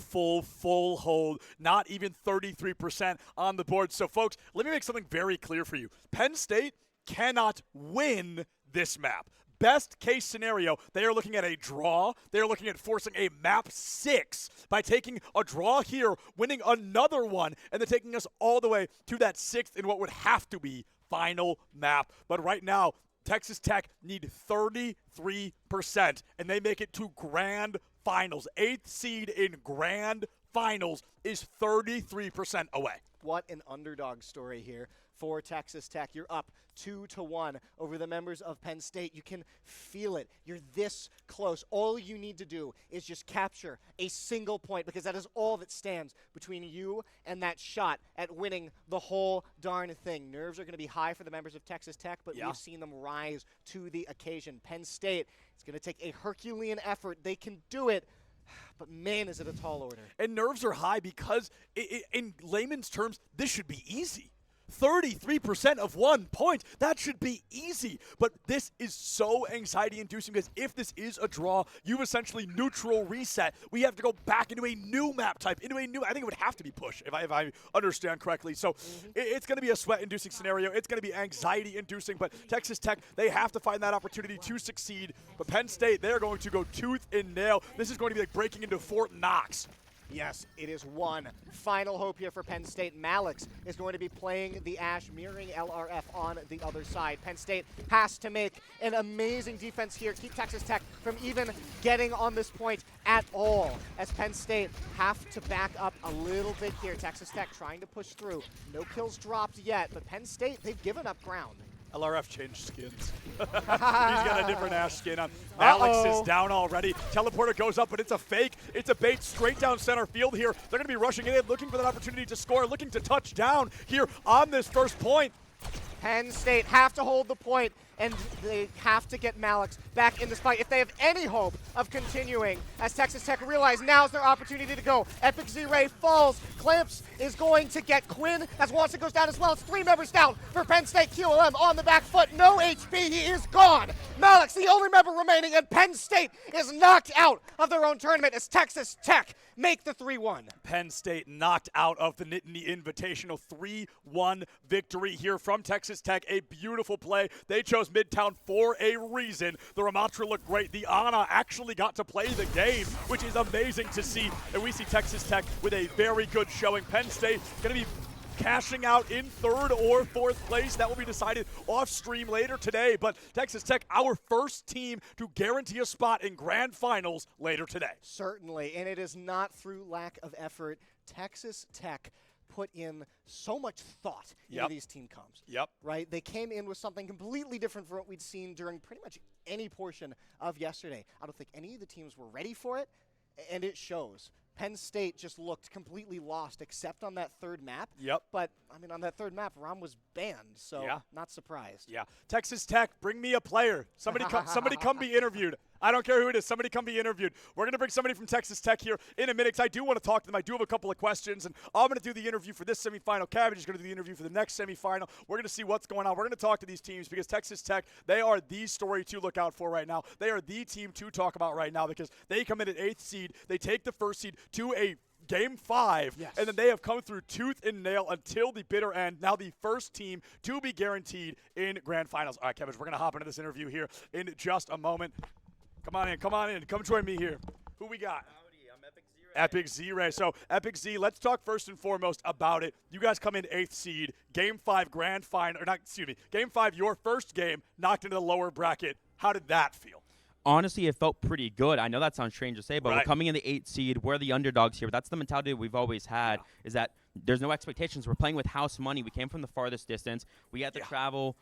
B: hold, not even 33% on the board. So, folks, let me make something very clear for you. Penn State cannot win this map. Best case scenario, they are looking at a draw. They are looking at forcing a map 6 by taking a draw here, winning another one, and then taking us all the way to that 6th in what would have to be final map. But right now, Texas Tech need 33%, and they make it to grand finals. 8th seed in grand finals is 33% away.
A: What an underdog story here for Texas Tech. You're up 2-1 over the members of Penn State. You can feel it. You're this close. All you need to do is just capture a single point, because that is all that stands between you and that shot at winning the whole darn thing. Nerves are going to be high for the members of Texas Tech, but we've seen them rise to the occasion. Penn State, it's going to take a Herculean effort. They can do it. But, man, is it a tall order.
B: And nerves are high because, in layman's terms, this should be easy. 33% of 1 point. That should be easy. But this is so anxiety-inducing because if this is a draw, you've essentially neutral reset. We have to go back into a new map type, I think it would have to be push, if I understand correctly. So it's going to be a sweat-inducing scenario. It's going to be anxiety-inducing. But Texas Tech, they have to find that opportunity to succeed. But Penn State, they're going to go tooth and nail. This is going to be like breaking into Fort Knox.
A: Yes, it is one final hope here for Penn State. Malix is going to be playing the Ash, mirroring LRF on the other side. Penn State has to make an amazing defense here, keep Texas Tech from even getting on this point at all, as Penn State have to back up a little bit here. Texas Tech trying to push through. No kills dropped yet, but Penn State, they've given up ground.
B: LRF changed skins. He's got a different Ash skin on. Alex is down already. Teleporter goes up, but it's a fake. It's a bait straight down center field here. They're going to be rushing in, looking for that opportunity to score, looking to touch down here on this first point.
A: Penn State have to hold the point, and they have to get Malix back in this fight if they have any hope of continuing, as Texas Tech realize now's their opportunity to go. Epic Z-Ray falls. Clamps is going to get Quinn as Watson goes down as well. It's 3 members down for Penn State. QLM on the back foot. No HP. He is gone. Malix, the only member remaining, and Penn State is knocked out of their own tournament as Texas Tech make the 3-1.
B: Penn State knocked out of the Nittany Invitational. 3-1 victory here from Texas Tech. A beautiful play. They chose Midtown for a reason. The Ramatra looked great. The Ana actually got to play the game, which is amazing to see. And we see Texas Tech with a very good showing. Penn State going to be cashing out in 3rd or 4th place. That will be decided off stream later today. But Texas Tech, our first team to guarantee a spot in grand finals later today.
A: Certainly, and it is not through lack of effort. Texas Tech put in so much thought into these team comps. Right? They came in with something completely different from what we'd seen during pretty much any portion of yesterday. I don't think any of the teams were ready for it, and it shows. Penn State just looked completely lost, except on that 3rd map. But, I mean, on that 3rd map, Rom was banned, so not surprised.
B: Texas Tech, bring me a player. Somebody come be interviewed. I don't care who it is. Somebody come be interviewed. We're going to bring somebody from Texas Tech here in a minute, because I do want to talk to them. I do have a couple of questions, and I'm going to do the interview for this semifinal. Cabbage is going to do the interview for the next semifinal. We're going to see what's going on. We're going to talk to these teams, because Texas Tech, they are the story to look out for right now. They are the team to talk about right now, because they come in at 8th seed. They take the 1st seed to a Game 5, and then they have come through tooth and nail until the bitter end. Now the first team to be guaranteed in grand finals. All right, Cabbage, we're going to hop into this interview here in just a moment. Come on in. Come join me here. Who we got?
C: Howdy, I'm Epic Z-Ray.
B: Epic Z-Ray. So, Epic Z, let's talk first and foremost about it. You guys come in 8th seed, Game 5 grand final, Game 5, your first game, knocked into the lower bracket. How did that feel?
C: Honestly, it felt pretty good. I know that sounds strange to say, but we're coming in the 8th seed. We're the underdogs here. But that's the mentality we've always had, is that there's no expectations. We're playing with house money. We came from the farthest distance. We had to travel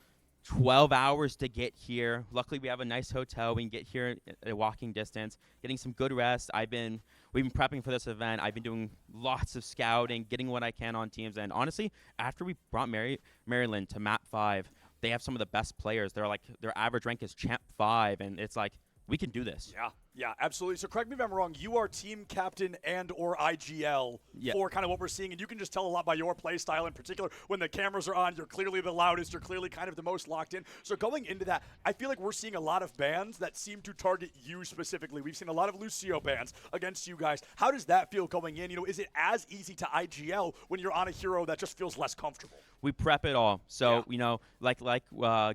C: 12 hours to get here. Luckily, we have a nice hotel. We can get here at a walking distance, getting some good rest. We've been prepping for this event. I've been doing lots of scouting, getting what I can on teams. And honestly, after we brought Maryland to Map 5, they have some of the best players. Their average rank is Champ 5, and it's like, we can do this.
B: Yeah, absolutely. So correct me if I'm wrong. You are team captain and or IGL for kind of what we're seeing, and you can just tell a lot by your play style in particular. When the cameras are on, you're clearly the loudest. You're clearly kind of the most locked in. So going into that, I feel like we're seeing a lot of bans that seem to target you specifically. We've seen a lot of Lucio bans against you guys. How does that feel going in? Is it as easy to IGL when you're on a hero that just feels less comfortable?
C: We prep it all. So, like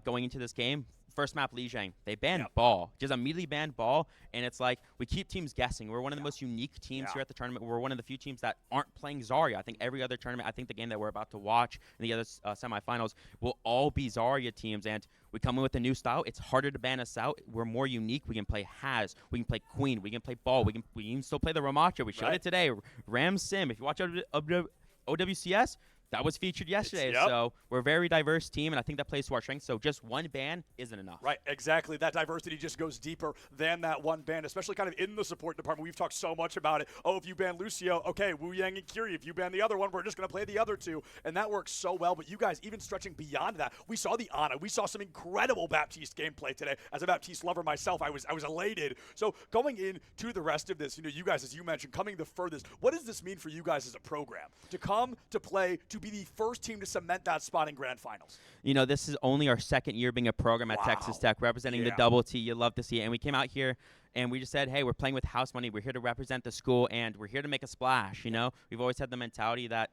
C: going into this game, first map Lijiang, they banned ball, just immediately banned ball, and it's like we keep teams guessing. We're one of the most unique teams here at the tournament. We're one of the few teams that aren't playing Zarya. I think every other tournament, I think the game that we're about to watch and the other semifinals will all be Zarya teams, and we come in with a new style. It's harder to ban us out. We're more unique. We can play Haz. We can play Queen. We can play ball. We can still play the Ramacha. We showed it today. Ram Sim. If you watch OWCS, that was featured yesterday. So we're a very diverse team, and I think that plays to our strength. So just one ban isn't enough.
B: Right, exactly. That diversity just goes deeper than that one ban, especially kind of in the support department. We've talked so much about it. Oh, if you ban Lucio, okay, Wu Yang and Kiri. If you ban the other one, we're just going to play the other two. And that works so well. But you guys, even stretching beyond that, we saw the Ana. We saw some incredible Baptiste gameplay today. As a Baptiste lover myself, I was elated. So going into the rest of this, you guys, as you mentioned, coming the furthest, what does this mean for you guys as a program? To come, to play, to be the first team to cement that spot in Grand Finals.
C: This is only our second year being a program at Texas Tech, representing the double T. You love to see it. And we came out here and we just said, hey, we're playing with house money. We're here to represent the school, and we're here to make a splash. We've always had the mentality that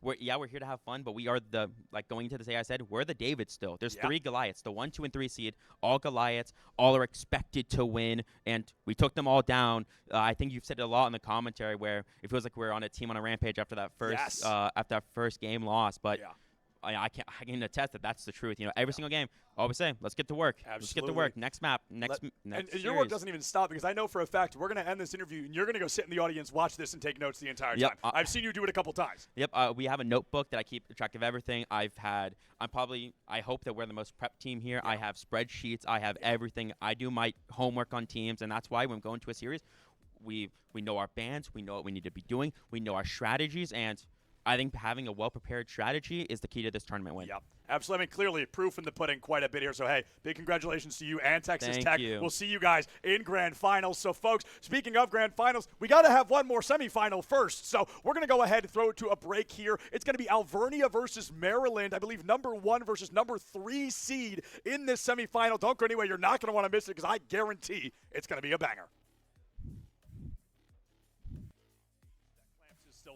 C: we're here to have fun, but we are going into this day, I said, we're the David still. There's 3 Goliaths, the 1, 2, and 3 seed, all Goliaths, all are expected to win, and we took them all down. I think you've said it a lot in the commentary where it feels like we're on a team on a rampage after that first game loss, but I can attest that that's the truth. Every single game, always say, let's get to work.
B: Absolutely.
C: Let's get to work. Next map, next
B: and your work doesn't even stop, because I know for a fact we're going to end this interview and you're going to go sit in the audience, watch this, and take notes the entire time. I've seen you do it a couple times.
C: We have a notebook that I keep track of everything. I hope that we're the most prep team here. I have spreadsheets. I have everything. I do my homework on teams, and that's why when going to a series, we know our bans. We know what we need to be doing. We know our strategies, and I think having a well-prepared strategy is the key to this tournament win.
B: Yep, absolutely. I mean, clearly, proof in the pudding quite a bit here. So, hey, big congratulations to you and Texas Tech. We'll see you guys in Grand Finals. So, folks, speaking of Grand Finals, we got to have one more semifinal first. So, we're going to go ahead and throw it to a break here. It's going to be Alvernia versus Maryland. I believe number 1 versus number 3 seed in this semifinal. Don't go anywhere. You're not going to want to miss it, because I guarantee it's going to be a banger.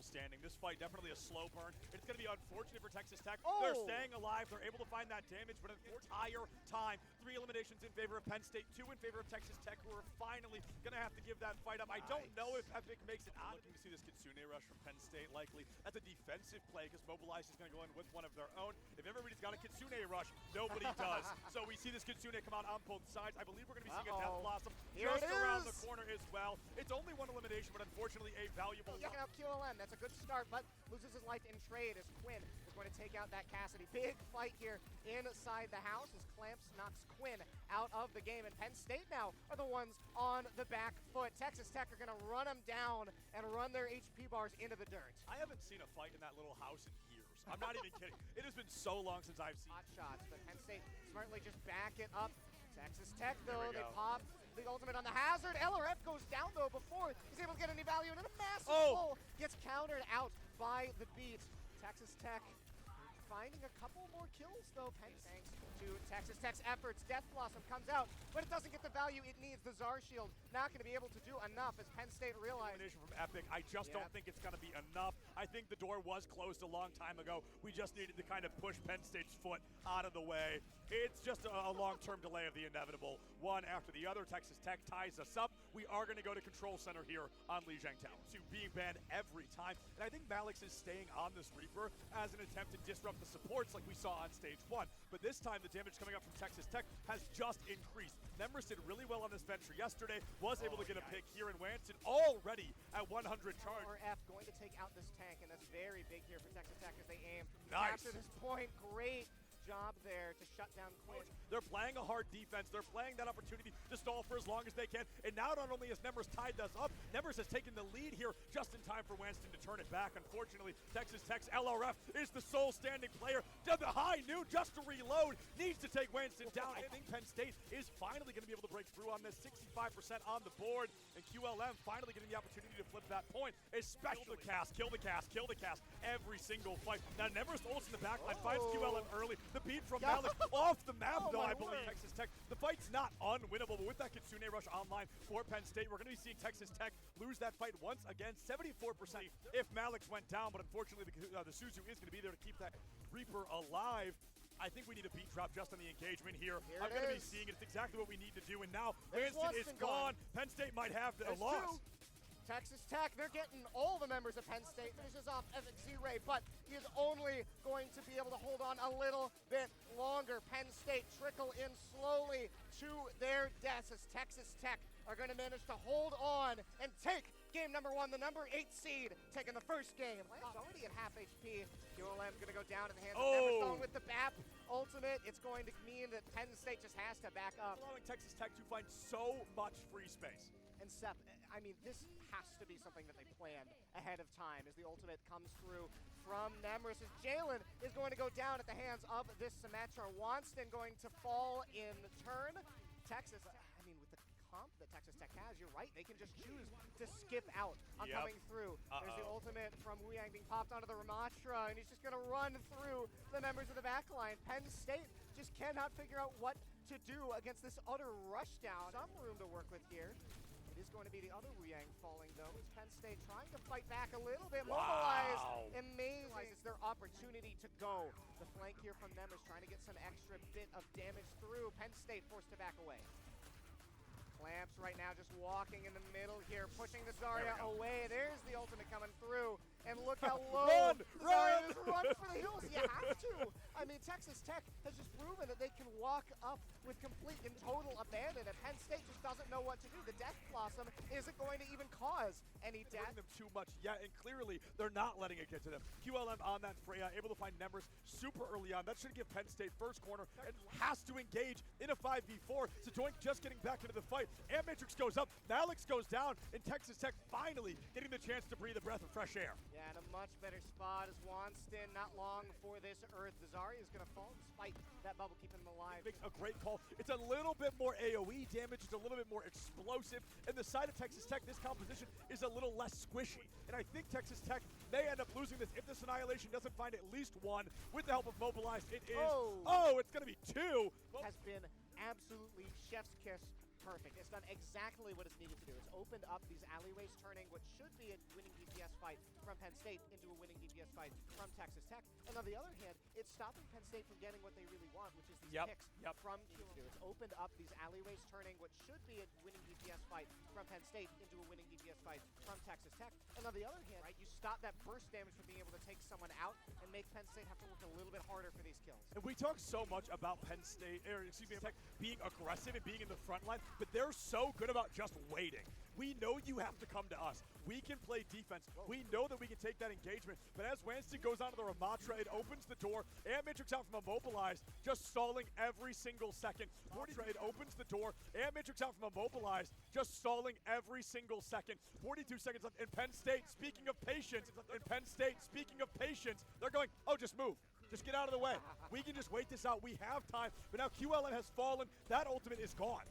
B: Standing. This fight definitely a slow burn. It's going to be unfortunate for Texas Tech. They're staying alive. They're able to find that damage, but entire time, 3 eliminations in favor of Penn State, 2 in favor of Texas Tech, who are finally going to have to give that fight up. I don't know if Epic makes it out. Looking to see this Kitsune rush from Penn State, likely. That's a defensive play, because Mobilize is going to go in with one of their own. If everybody's got a Kitsune rush, nobody does. So we see this Kitsune come out on both sides. I believe we're going to be seeing a Death Blossom just around the corner as well. It's only 1 elimination, but unfortunately a valuable one.
A: Checking out QLM. That's a good start, but loses his life in trade as Quinn is going to take out that Cassidy. Big fight here inside the house as Clamps knocks Quinn out of the game, and Penn State now are the ones on the back foot. Texas Tech are going to run them down and run their HP bars into the dirt.
B: I haven't seen a fight in that little house in years. I'm not even kidding. It has been so long since I've seen
A: hot shots, but Penn State smartly just back it up. Texas Tech, though, they pop the ultimate on the hazard. LRF goes down, though, before he's able to get any value, and then a massive pull gets countered out by the beats. Texas Tech finding a couple more kills, though, thanks to Texas Tech's efforts. Death Blossom comes out, but it doesn't get the value it needs. The Czar Shield not going to be able to do enough as Penn State realized.
B: From Epic, I just don't think it's going to be enough. I think the door was closed a long time ago. We just needed to kind of push Penn State's foot out of the way. It's just a long-term delay of the inevitable. One after the other, Texas Tech ties us up. We are going to go to Control Center here on Lijiang Town. To being banned every time. And I think Malix is staying on this Reaper as an attempt to disrupt the supports like we saw on stage 1. But this time, the damage coming up from Texas Tech has just increased. Nemris did really well on this venture yesterday, was able to get a pick here in Wanson, already at 100 charge.
A: RF going to take out this tank, and that's very big here for Texas Tech as they aim.
B: Nice.
A: After this point, great job there to shut down Quinn.
B: They're playing a hard defense. They're playing that opportunity to stall for as long as they can. And now not only has Nemers tied us up, Nemers has taken the lead here just in time for Wanston to turn it back. Unfortunately, Texas Tech's LRF is the sole standing player. To the high noon just to reload. Needs to take Wanston down. I think Penn State is finally going to be able to break through on this. 65% on the board. And QLM finally getting the opportunity to flip that point. Especially kill the cast. Every single fight. Now Nemers ults in the backline. Finds QLM early. The beat from Malik off the map, though, I believe. Texas Tech. The fight's not unwinnable, but with that Kitsune rush online for Penn State, we're going to be seeing Texas Tech lose that fight once again. 74% if Malik's went down, but unfortunately the Suzu is going to be there to keep that Reaper alive. I think we need a beat drop just on the engagement here. I'm going to be seeing it. It's exactly what we need to do. And now Wanston is gone. Penn State might have a loss.
A: Texas Tech, they're getting all the members of Penn State. Finishes off Evan Z-Ray, but he is only going to be able to hold on a little bit longer. Penn State trickle in slowly to their deaths as Texas Tech are going to manage to hold on and take game number 1, the number 8 seed, taking the first game. Lamb's already at half HP. QLM's going to go down at the hands of Neverstone with the BAP ultimate. It's going to mean that Penn State just has to back up.
B: Allowing Texas Tech to find so much free space.
A: And Seth, I mean, this has to be something that they planned ahead of time as the ultimate comes through from Nemers. As Jalen is going to go down at the hands of this Symmetra. Wanston going to fall in turn. Texas, I mean, with the comp that Texas Tech has, you're right, they can just choose to skip out on coming through. There's the ultimate from Wu Yang being popped onto the Ramatra, and he's just going to run through the members of the backline. Penn State just cannot figure out what to do against this utter rushdown. Some room to work with here. It is going to be the other Wu Yang falling, though. It's Penn State trying to fight back a little bit. Mobilized. Amazing. It's their opportunity to go. The flank here from them is trying to get some extra bit of damage through. Penn State forced to back away. Clamps right now just walking in the middle here, pushing the Zarya away. There's the ultimate coming through. And look how low Zarya is. Run for the hills. You have to. I mean, Texas Tech has just proven that they can walk up with complete and total abandon. And Penn State just doesn't know what to do. The Death Blossom isn't going to even cause any death.
B: Them too much yet, and clearly they're not letting it get to them. QLM on that Freya, able to find Nemers super early on. That should give Penn State first corner and has to engage in a 5v4. Doink just getting back into the fight. And Matrix goes up, Alex goes down, and Texas Tech finally getting the chance to breathe a breath of fresh air.
A: Yeah, in a much better spot as Wanston. Not long for this Earth. The Zarya is going to fall despite that bubble keeping him alive.
B: Makes a great call. It's a little bit more AoE damage. It's a little bit more explosive. And the side of Texas Tech, this composition is a little less squishy. And I think Texas Tech may end up losing this if this Annihilation doesn't find at least one. With the help of Mobilized, it is. Oh, it's going to be 2.
A: Has been absolutely chef's kiss. Perfect. It's done exactly what it's needed to do. It's opened up these alleyways, turning what should be a winning DPS fight from Penn State into a winning DPS fight from Texas Tech. And on the other hand, it's stopping Penn State from getting what they really want, which is these picks from Q2. It's opened up these alleyways, turning what should be a winning DPS fight from Penn State into a winning DPS fight from Texas Tech. And on the other hand, right, you stop that burst damage from being able to take someone out and make Penn State have to work a little bit harder for these kills.
B: And we talk so much about Penn State, or excuse me, Tech being aggressive and being in the front line, but they're so good about just waiting. We know you have to come to us. We can play defense. We know that we can take that engagement. But as Wanston goes onto the Ramatra, it opens the door. And Matrix out from Immobilized, just stalling every single second. It opens the door. And Matrix out from Immobilized, just stalling every single second. 42 seconds left. And Penn State, speaking of patience, they're going, oh, just move. Just get out of the way. We can just wait this out. We have time. But now QLM has fallen. That ultimate is gone.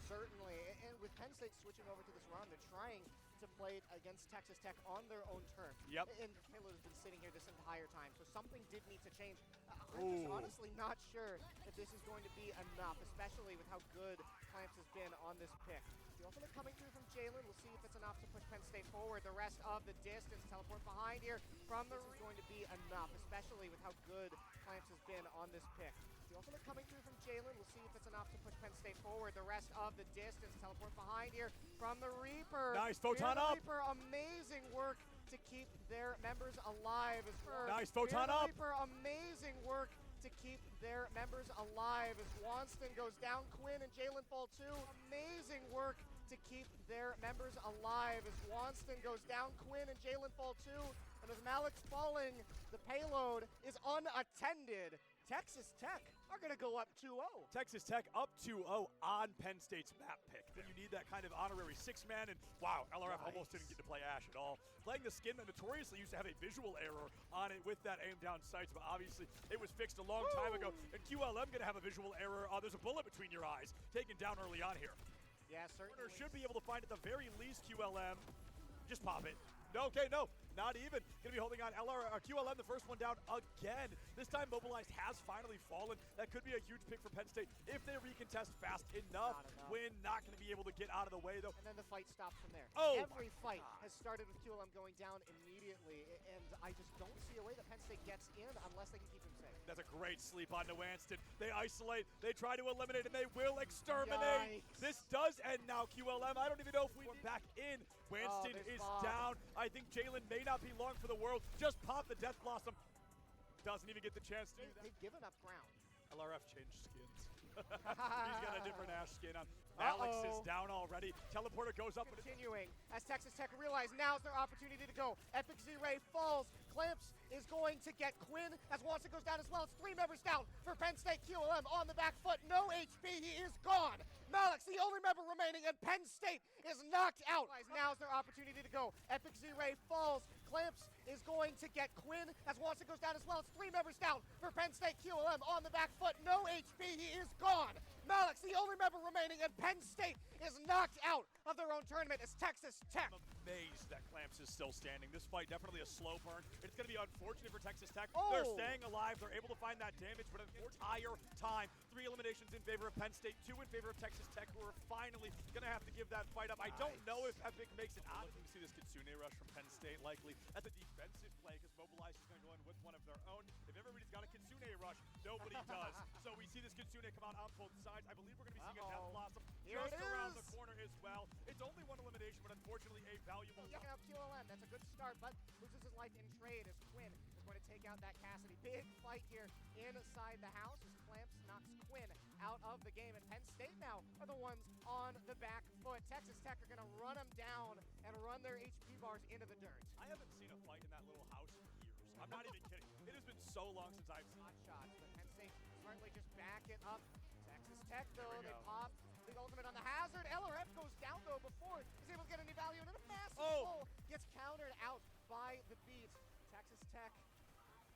A: Certainly, and with Penn State switching over to this run, they're trying to play it against Texas Tech on their own turf. And Payload has been sitting here this entire time, so something did need to change. I'm just honestly not sure if this is going to be enough, especially with how good Clamps has been on this pick. The ultimate coming through from Jalen. We'll see if it's enough to push Penn State forward. The rest of the distance, teleport behind here from the... This is going to be enough, especially with how good Clamps has been on this pick. The ultimate coming through from Jalen. We'll see if it's enough to push Penn State forward. The rest of the distance, teleport behind here from the Reaper.
B: Nice, Photon up.
A: Reaper, amazing work to keep their members alive.
B: Nice, Photon up.
A: Reaper, amazing work to keep their members alive as Wanston goes down. Quinn and Jalen fall too. Amazing work to keep their members alive as Wanston goes down. Quinn and Jalen fall too. And as Malik's falling, the payload is unattended, Texas Tech are going to go up 2-0.
B: Texas Tech up 2-0 on Penn State's map pick. Then you need that kind of honorary six-man, and wow, LRF almost didn't get to play Ash at all. Playing the skin that notoriously used to have a visual error on it with that aim down sights, but obviously it was fixed a long time ago. And QLM going to have a visual error. There's a bullet between your eyes, taken down early on here.
A: Yeah, certainly.
B: Should be able to find at the very least QLM. Just pop it. No, okay, no, not even. Going to be holding on QLM, the first one down again. This time Mobilized has finally fallen. That could be a huge pick for Penn State if they recontest fast enough. Win, not going to be able to get out of the way, though.
A: And then the fight stops from there.
B: Oh,
A: every fight has started with QLM going down immediately, and I just don't see a way that Penn State gets in unless they can keep him safe.
B: That's a great sleep on Wanston. They isolate, they try to eliminate, and they will exterminate.
A: Yikes.
B: This does end now, QLM. I don't even know if we went back in. Wanston is down. I think Jalen may not be long for the world. Just pop the Death Blossom. Doesn't even get the chance to do that.
A: They've given up ground.
B: LRF changed skins. He's got a different Ash skin on. Alex is down already. Teleporter goes up.
A: Continuing as Texas Tech realize now's their opportunity to go. Epic Z-Ray falls. Clamps is going to get Quinn as Watson goes down as well. It's 3 members down for Penn State. QLM on the back foot. No HP. He is gone. Malik's the only member remaining, and Penn State is knocked out. Now's their opportunity to go. Epic Z-Ray falls. Clamps is going to get Quinn as Watson goes down as well. It's 3 members down for Penn State. QLM on the back foot. No HP. He is gone. Malik's the only member remaining, and Penn State is knocked out of their own tournament as Texas Tech.
B: I'm amazed that Clamps is still standing. This fight definitely a slow burn. It's going to be unfortunate for Texas Tech. They're staying alive. They're able to find that damage, but the entire time, 3 eliminations in favor of Penn State, 2 in favor of Texas Tech, who are finally going to have to give that fight up. I don't know if Epic makes it out. Looking to see this Kitsune rush from Penn State, likely as a defensive play, because Mobilize is going to go in with one of their own. If everybody's got a Kitsune rush, nobody does. So we see this Kitsune come out on both sides. I believe we're going to be seeing a Death Blossom just around the corner as well. It's only 1 elimination, but unfortunately a valuable one.
A: Out QLM, that's a good start, but loses his life in trade as Quinn is going to take out that Cassidy. Big fight here inside the house as Clamps knocks Quinn out of the game, and Penn State now are the ones on the back foot. Texas Tech are going to run them down and run their HP bars into the dirt.
B: I haven't seen a fight in that little house in years. I'm not even kidding. It has been so long since I've seen
A: hot shots, but Penn State smartly just back it up. Texas Tech, though, they pop the ultimate on the hazard. LRF goes down, though, before he's able to get any value, and then a massive pull gets countered out by the beat. Texas Tech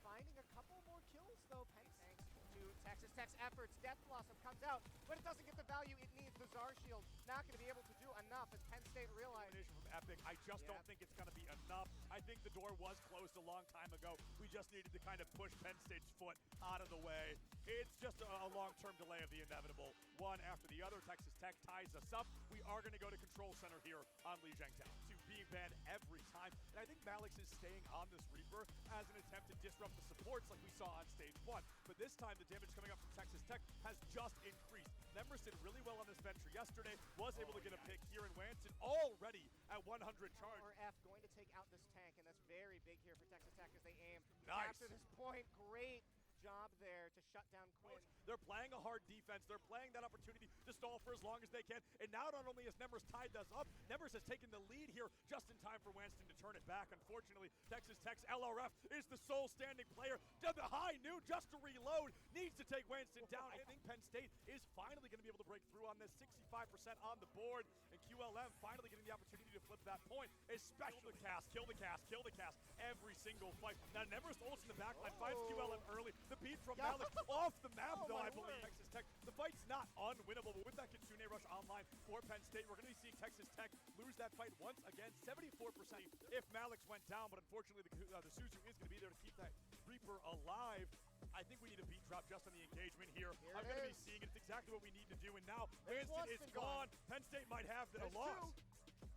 A: finding a couple more kills, though. Penn, thanks to Texas Tech's efforts. Death Blossom comes out, but it doesn't get the value it needs. The Czar Shield not going to be able to do enough as Penn State realizes.
B: From Epic, I just don't think it's going to be enough. I think the door was closed a long time ago. We just needed to kind of push Penn State's foot out of the way. It's just a long-term delay of the inevitable. One after the other, Texas Tech ties us up. We are going to go to Control Center here on Lijiangtown to being banned every time. And I think Malix is staying on this Reaper as an attempt to disrupt the supports like we saw on stage 1. But this time, the damage coming up from Texas Tech has just increased. Nemers did really well on this venture yesterday, was able to get a pick here in Wanston, already at 100 charge.
A: F going to take out this tank, and that's very big here for Texas Tech as they aim.
B: Nice.
A: After this point, great job there to shut down Quinn.
B: They're playing a hard defense. They're playing that opportunity to stall for as long as they can. And now not only has Nemers tied us up, Nemers has taken the lead here just in time for Wanston to turn it back. Unfortunately, Texas Tech's LRF is the sole standing player. Did the high noon just to reload. Needs to take Wanston down. I think Penn State is finally going to be able to break through on this. 65% on the board. And QLM finally getting the opportunity to flip that point. Especially kill the cast, kill the cast. Every single fight. Now Nemers ults in the backline. Finds QLM early. The beat from Malik off the map, though, I believe. Texas Tech, the fight's not unwinnable, but with that Kitsune rush online for Penn State, we're going to be seeing Texas Tech lose that fight once again, 74% if Malix went down, but unfortunately the Suzu is going to be there to keep that Reaper alive. I think we need a beat drop just on the engagement here. I'm going to be seeing it. It's exactly what we need to do, and now Wanston is gone. Penn State might have the loss.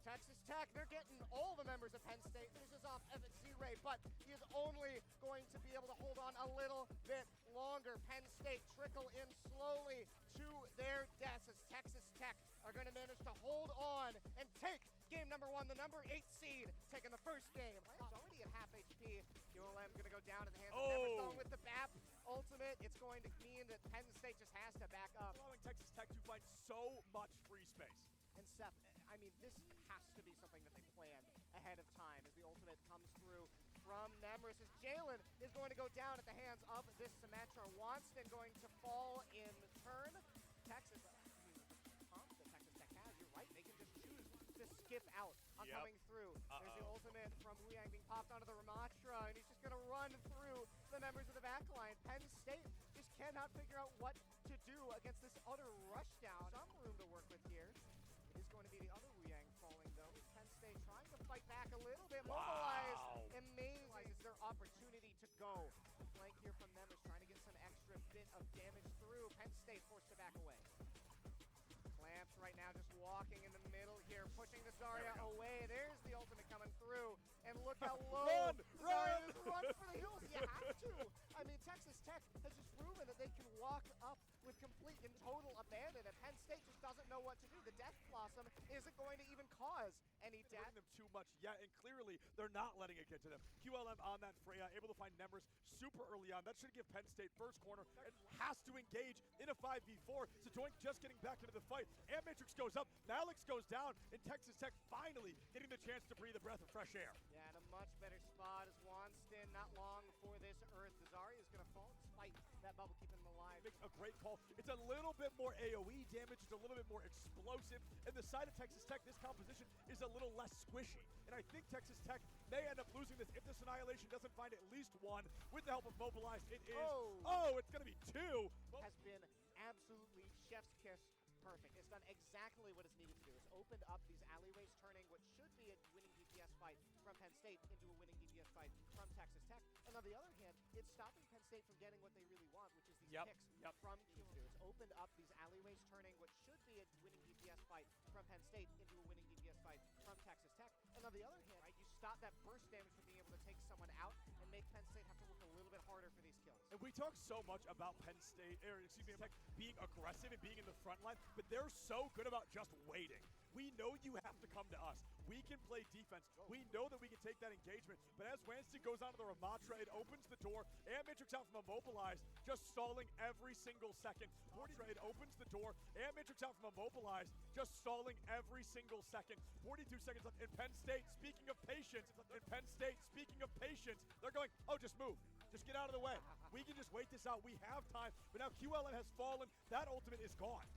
A: Texas Tech, they're getting all the members of Penn State. Finishes off Evan Z-Ray, but he is only going to be able to hold on a little bit longer. Penn State trickle in slowly to their deaths as Texas Tech are going to manage to hold on and take game number 1, the number 8 seed, taking the first game. It's already at half HP. QLM going to go down to the hands of Neverstone with the BAP ultimate. It's going to mean that Penn State just has to back up.
B: Allowing Texas Tech to find so much free space.
A: And Seth, I mean, this has to be something that they planned ahead of time as the ultimate comes through from Never. Emrys as Jalen is going to go down at the hands of this Symmetra. Wanston going to fall in turn. Texas, that Texas Tech has, you're right, they can just choose to skip out on coming through. There's the ultimate from Wu Yang being popped onto the Ramatra, and he's just going to run through the members of the back line. Penn State just cannot figure out what to do against this utter rushdown. Some room to work with here. It is going to be the other Wu Yang falling, though. Penn State trying to fight back a little bit. Mobilized. Amazing. Is their opportunity to go. The flank here from them is trying to get some extra bit of damage through. Penn State forced to back away. Clamps right now just walking in the middle here, pushing the Zarya away. There's the ultimate coming through, and look how low Zarya is. Run for the hills, you have to. I mean, Texas Tech has just proven that they can walk up with complete and total abandon, and Penn State just doesn't know what to do. The Death Blossom isn't going to even cause any death.
B: Them too much yet, and clearly they're not letting it get to them. QLM on that Freya, able to find Nemers super early on. That should give Penn State first corner and has to engage in a 5v4. So Doink just getting back into the fight. And Matrix goes up, Malix goes down, and Texas Tech finally getting the chance to breathe a breath of fresh air.
A: Yeah, in a much better spot as Wanston, not long before this Earth. Zarya is going to fall despite that bubble keeping him alive.
B: Makes a great call. It's a little bit more AoE damage, it's a little bit more explosive, and the side of Texas Tech, this composition is a little less squishy. And I think Texas Tech may end up losing this if this Annihilation doesn't find at least one with the help of Mobilized. It is, it's going to be two.
A: Has been absolutely chef's kiss. Perfect. It's done exactly what it's needed to do. It's opened up these alleyways, turning what should be a winning DPS fight from Penn State into a winning DPS fight from Texas Tech. And on the other hand, it's stopping Penn State from getting what they really want, which is these picks from Q2. It's opened up these alleyways, turning what should be a winning DPS fight from Penn State into a winning DPS fight from Texas Tech. And on the other hand, right, you stop that burst damage from being able to take someone out and make Penn State have to work a little bit harder for these kills.
B: And we talk so much about Penn State, Tech being aggressive and being in the front line, but they're so good about just waiting. We know you have to come to us. We can play defense. We know that we can take that engagement. But as Wanston goes onto the Ramatra, it opens the door. And Matrix out from Immobilized, just stalling every single second. It opens the door. And Matrix out from Immobilized, just stalling every single second. 42 seconds left. In Penn State, speaking of patience, they're going, just move. Just get out of the way. We can just wait this out. We have time. But now QLM has fallen. That ultimate is gone.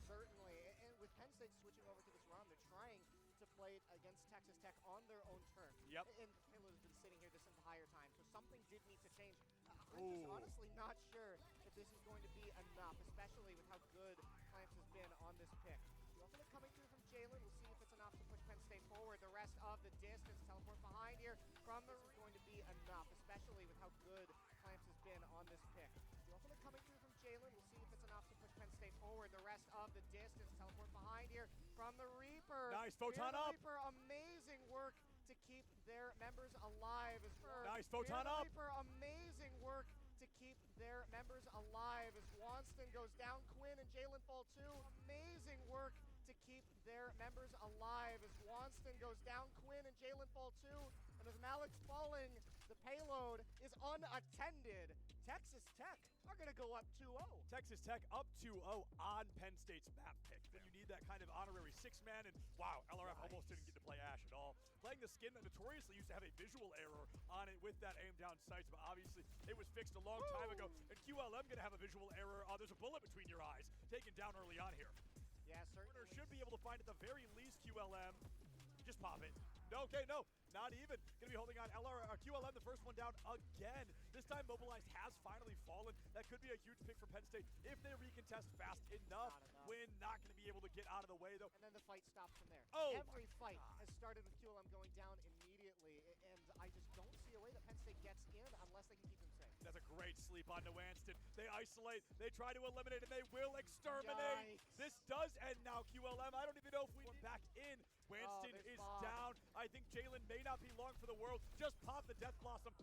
A: Certainly, and with Penn State switching over to this ROM, they're trying to play it against Texas Tech on their own terms.
B: Yep.
A: And Halo's been sitting here this entire time, so something did need to change. I'm just honestly not sure if this is going to be enough, especially with how good Clamps has been on this pick. The ultimate coming through from Jalen. We'll see if it's enough to push Penn State forward. The rest of the distance, teleport behind here from the is going to be enough, especially with how good Clamps has been on this pick. The ultimate coming through from Jalen. We'll see if it's enough to push Penn State forward. The rest of the distance, teleport behind here from the Reaper.
B: Nice, Photon up.
A: Reaper, amazing work to keep their members alive as well.
B: Nice, Photon up.
A: Reaper, amazing work to keep their members alive as Wanston goes down. Quinn and Jalen fall too. Amazing work to keep their members alive as Wanston goes down. Quinn and Jalen fall too. And with Malix falling, the payload is unattended. Texas Tech are going to go up 2-0.
B: Texas Tech up 2-0 on Penn State's map pick. When you need that kind of honorary six-man, and wow, LRF almost didn't get to play Ashe at all. Playing the skin that notoriously used to have a visual error on it with that aim down sights, but obviously it was fixed a long time ago. And QLM going to have a visual error. There's a bullet between your eyes, taken down early on here.
A: Yeah, certainly.
B: Should be able to find at the very least QLM. Just pop it. No, okay, no, not even. Gonna be holding on QLM, the first one down again. This time Mobilized has finally fallen. That could be a huge pick for Penn State if they recontest fast enough. Win, not gonna be able to get out of the way though.
A: And then the fight stops from there.
B: Every
A: fight has started with QLM going down immediately, and I just don't see a way that Penn State gets in unless they can keep them safe.
B: That's a great sleep on Wanston. They isolate, they try to eliminate, and they will exterminate.
A: Yikes.
B: This does end now, QLM. I don't even know if we back in. Wanston is down. I think Jalen may not be long for the world. Just pop the Death Blossom.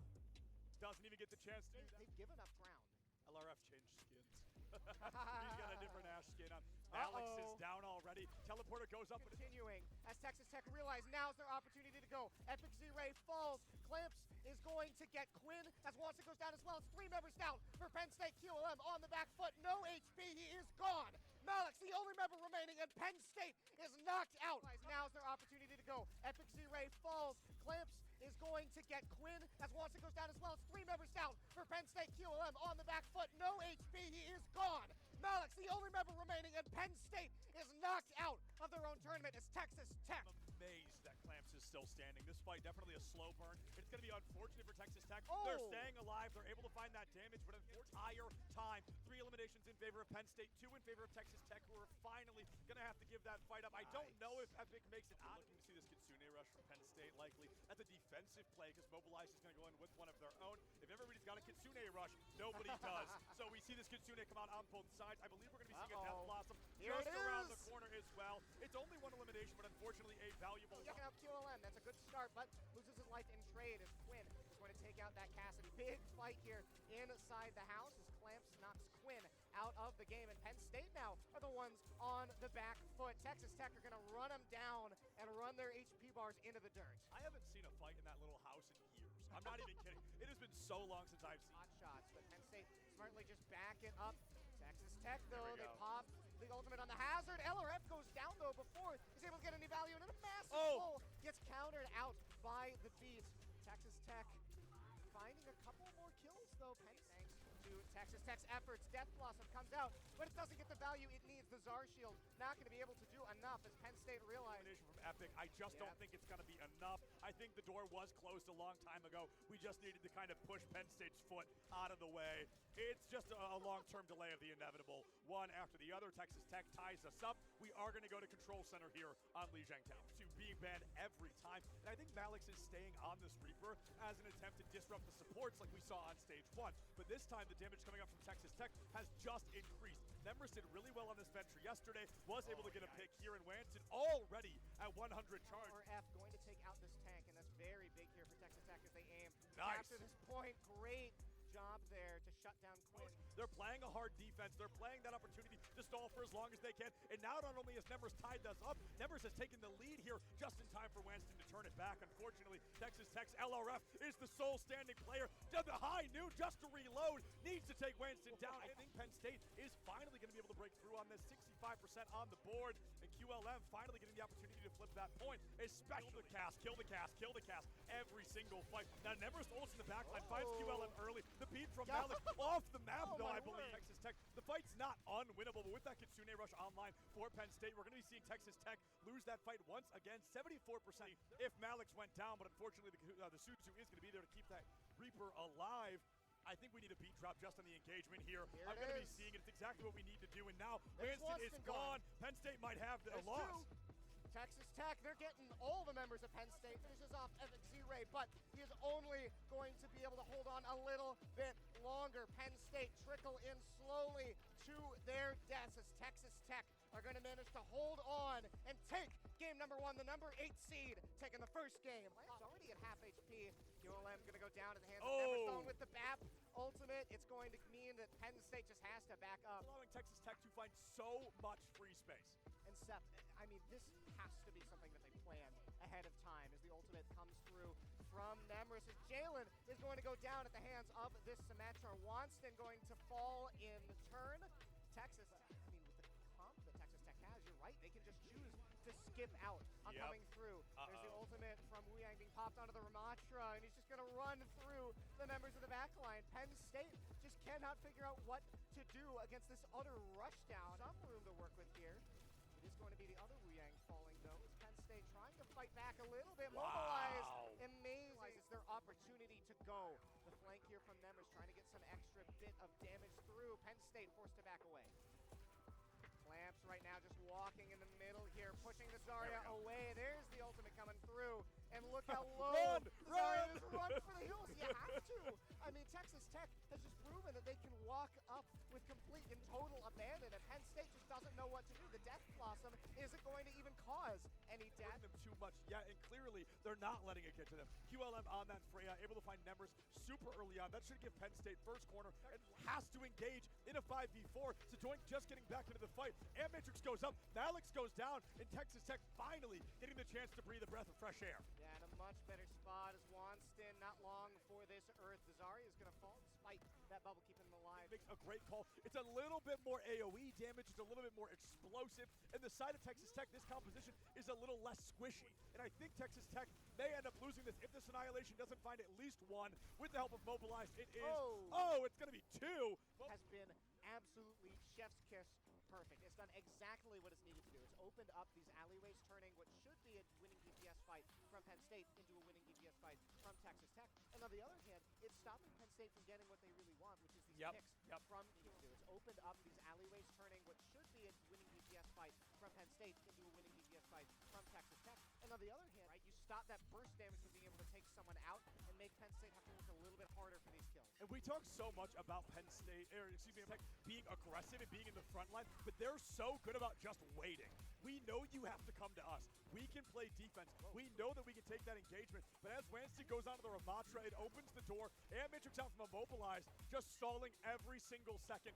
B: Doesn't even get the chance to do that.
A: They've given up ground.
B: LRF changed skins. He's got a different Ashe skin on. Alex is down already. Teleporter goes up.
A: Continuing as Texas Tech realize now's their opportunity to go. Epic Z-Ray falls. Clamps is going to get Quinn as Watson goes down as well. It's 3 members down for Penn State. QLM on the back foot. No HP. He is gone. Malix, the only member remaining, and Penn State is knocked out. Now's their opportunity to go. Epic Z-Ray falls. Clamps is going to get Quinn as Watson goes down as well. It's 3 members down for Penn State. QLM on the back foot, no HP, he is gone. Malik's the only member remaining, and Penn State is knocked out of their own tournament as Texas Tech.
B: I'm amazed that Clamps is still standing. This fight definitely a slow burn. It's going to be unfortunate for Texas Tech.
A: Oh.
B: They're staying alive. They're able to find that damage, but the entire time, 3 eliminations in favor of Penn State, 2 in favor of Texas Tech, who are finally going to have to give that fight up. I don't know if Epic makes it out. Looking to see this Kitsune rush from Penn State, likely. That's a defensive play because Mobilize is going to go in with one of their own. If everybody's got a Kitsune rush, nobody does. So we see this Kitsune come out on both sides. I believe we're going to be seeing a Death Blossom just around the corner as well. It's only 1 elimination, but unfortunately a valuable one.
A: Checking out QLM, that's a good start, but loses his life in trade as Quinn is going to take out that Cassidy. Big fight here inside the house as Clamps knocks Quinn out of the game, and Penn State now are the ones on the back foot. Texas Tech are going to run them down and run their HP bars into the dirt.
B: I haven't seen a fight in that little house in years. I'm not even kidding. It has been so long since I've seen
A: hot shots, but Penn State smartly just back it up. Texas Tech, though, they pop the ultimate on the hazard. LRF goes down, though, before he's able to get any value, and then a massive pull gets countered out by the beat. Texas Tech finding a couple more kills, though. Penn, thanks to Texas Tech's efforts, Death Blossom comes out, but it doesn't get the value it needs. The Czar Shield not going to be able to do enough as Penn State realized.
B: From Epic, I just don't think it's going to be enough. I think the door was closed a long time ago. We just needed to kind of push Penn State's foot out of the way. It's just a long-term delay of the inevitable. One after the other, Texas Tech ties us up. We are going to go to Control Center here on Lijiangtown to being banned every time. And I think Malix is staying on this Reaper as an attempt to disrupt the supports like we saw on stage 1. But this time, the damage coming up from Texas Tech has just increased. Nemris did really well on this venture yesterday, was able to get a pick here in Wanton, already at 100 charge.
A: LRF going to take out this tank, and that's very big here for Texas Tech as they aim.
B: Nice.
A: After this point, great job there to shut down Quinn.
B: They're playing a hard defense. They're playing that opportunity to stall for as long as they can. And now not only has Nemris tied us up, Nemris has taken the lead here just in time for Wanston to turn it back. Unfortunately, Texas Tech's LRF is the sole standing player. Down the high noon just to reload. Needs to take Wanston down. I think Penn State is finally going to be able to break through on this. 65% on the board. And QLM finally getting the opportunity to flip that point. Especially kill the cast, kill the cast, kill the cast. Every single fight. Now Nemris ults in the backline, finds QLM early. The beat from Malik off the map, though, I believe. Texas Tech, the fight's not unwinnable, but with that Kitsune rush online for Penn State, we're going to be seeing Texas Tech lose that fight once again, 74% if Malik's went down, but unfortunately the Suzu is going to be there to keep that Reaper alive. I think we need a beat drop just on the engagement here. I'm going to be seeing it. It's exactly what we need to do, and now Winston is gone. Penn State might have a loss.
A: Texas Tech, they're getting all the members of Penn State. Finishes off Evan Z-Ray, but he is only going to be able to hold on a little bit longer. Penn State trickle in slowly to their deaths as Texas Tech are going to manage to hold on and take game number 1, the number 8 seed, taking the first game. It's already at half HP. QLM going to go down in the hands of Neverstone with the BAP ultimate. It's going to mean that Penn State just has to back up.
B: Allowing Texas Tech to find so much free space.
A: And Seth, I mean, this has to be something that they planned ahead of time as the ultimate comes through from Nemris. As Jalen is going to go down at the hands of this Symmetra. Wanston going to fall in turn. Texas, I mean, with the comp that Texas Tech has, you're right, they can just choose to skip out on coming through. There's the ultimate from Wu Yang being popped onto the Ramatra, and he's just going to run through the members of the backline. Penn State just cannot figure out what to do against this utter rush down. Some room to work with here. It is going to be the other Wu Yang falling, though. It's Penn State trying to fight back a little bit. Mobilize, amazing. It's their opportunity to go. The flank here from them is trying to get some extra bit of damage through. Penn State forced to back away. Clamps right now just walking in the middle here, pushing the Zarya away. There's the ultimate coming through. And look how low Zarya is. Run for the hills. You have to. I mean, Texas Tech has just proven that they can walk up with complete and total abandon, and Penn State just doesn't know what to do. The Death Blossom isn't going to even cause any death.
B: Them too much, yeah, and clearly they're not letting it get to them. QLM on that Freya, able to find Nemris super early on. That should give Penn State first corner and has to engage in a 5v4. Zedoink just getting back into the fight. And Matrix goes up, Malix goes down, and Texas Tech finally getting the chance to breathe a breath of fresh air.
A: Yeah, in a much better spot as Wanston, not long for this Earth. The Zarya is going to fall despite that bubble keeping him alive.
B: Makes a great call. It's a little bit more AoE damage, it's a little bit more explosive, and the side of Texas Tech, this composition is a little less squishy, and I think Texas Tech may end up losing this. If this Annihilation doesn't find at least one, with the help of Mobilized, it is.
A: Oh.
B: Oh, it's going to be two.
A: Has been absolutely chef's kiss perfect. It's done exactly what it's needed to do. It's opened up these alleyways, turning what should be a winning DPS fight from Penn State into a winning DPS fight from Texas Tech. And on the other hand, it's stopping Penn State from getting what they really want, which is these picks from Q2. It's opened up these alleyways, turning what should be a winning DPS fight from Penn State into a winning DPS fight from Texas Tech. And on the other hand, right, you stop that burst damage from being able to take someone out and make Penn State have to work a little bit harder for these kills.
B: And we talk so much about Penn State, Tech being aggressive and being in the front line, but they're so good about just waiting. We know you have to come to us. We can play defense. We know that we can take that engagement. But as Wanston goes onto the Ramatra, it opens the door. And Matrix out from Immobilized, just stalling every single second.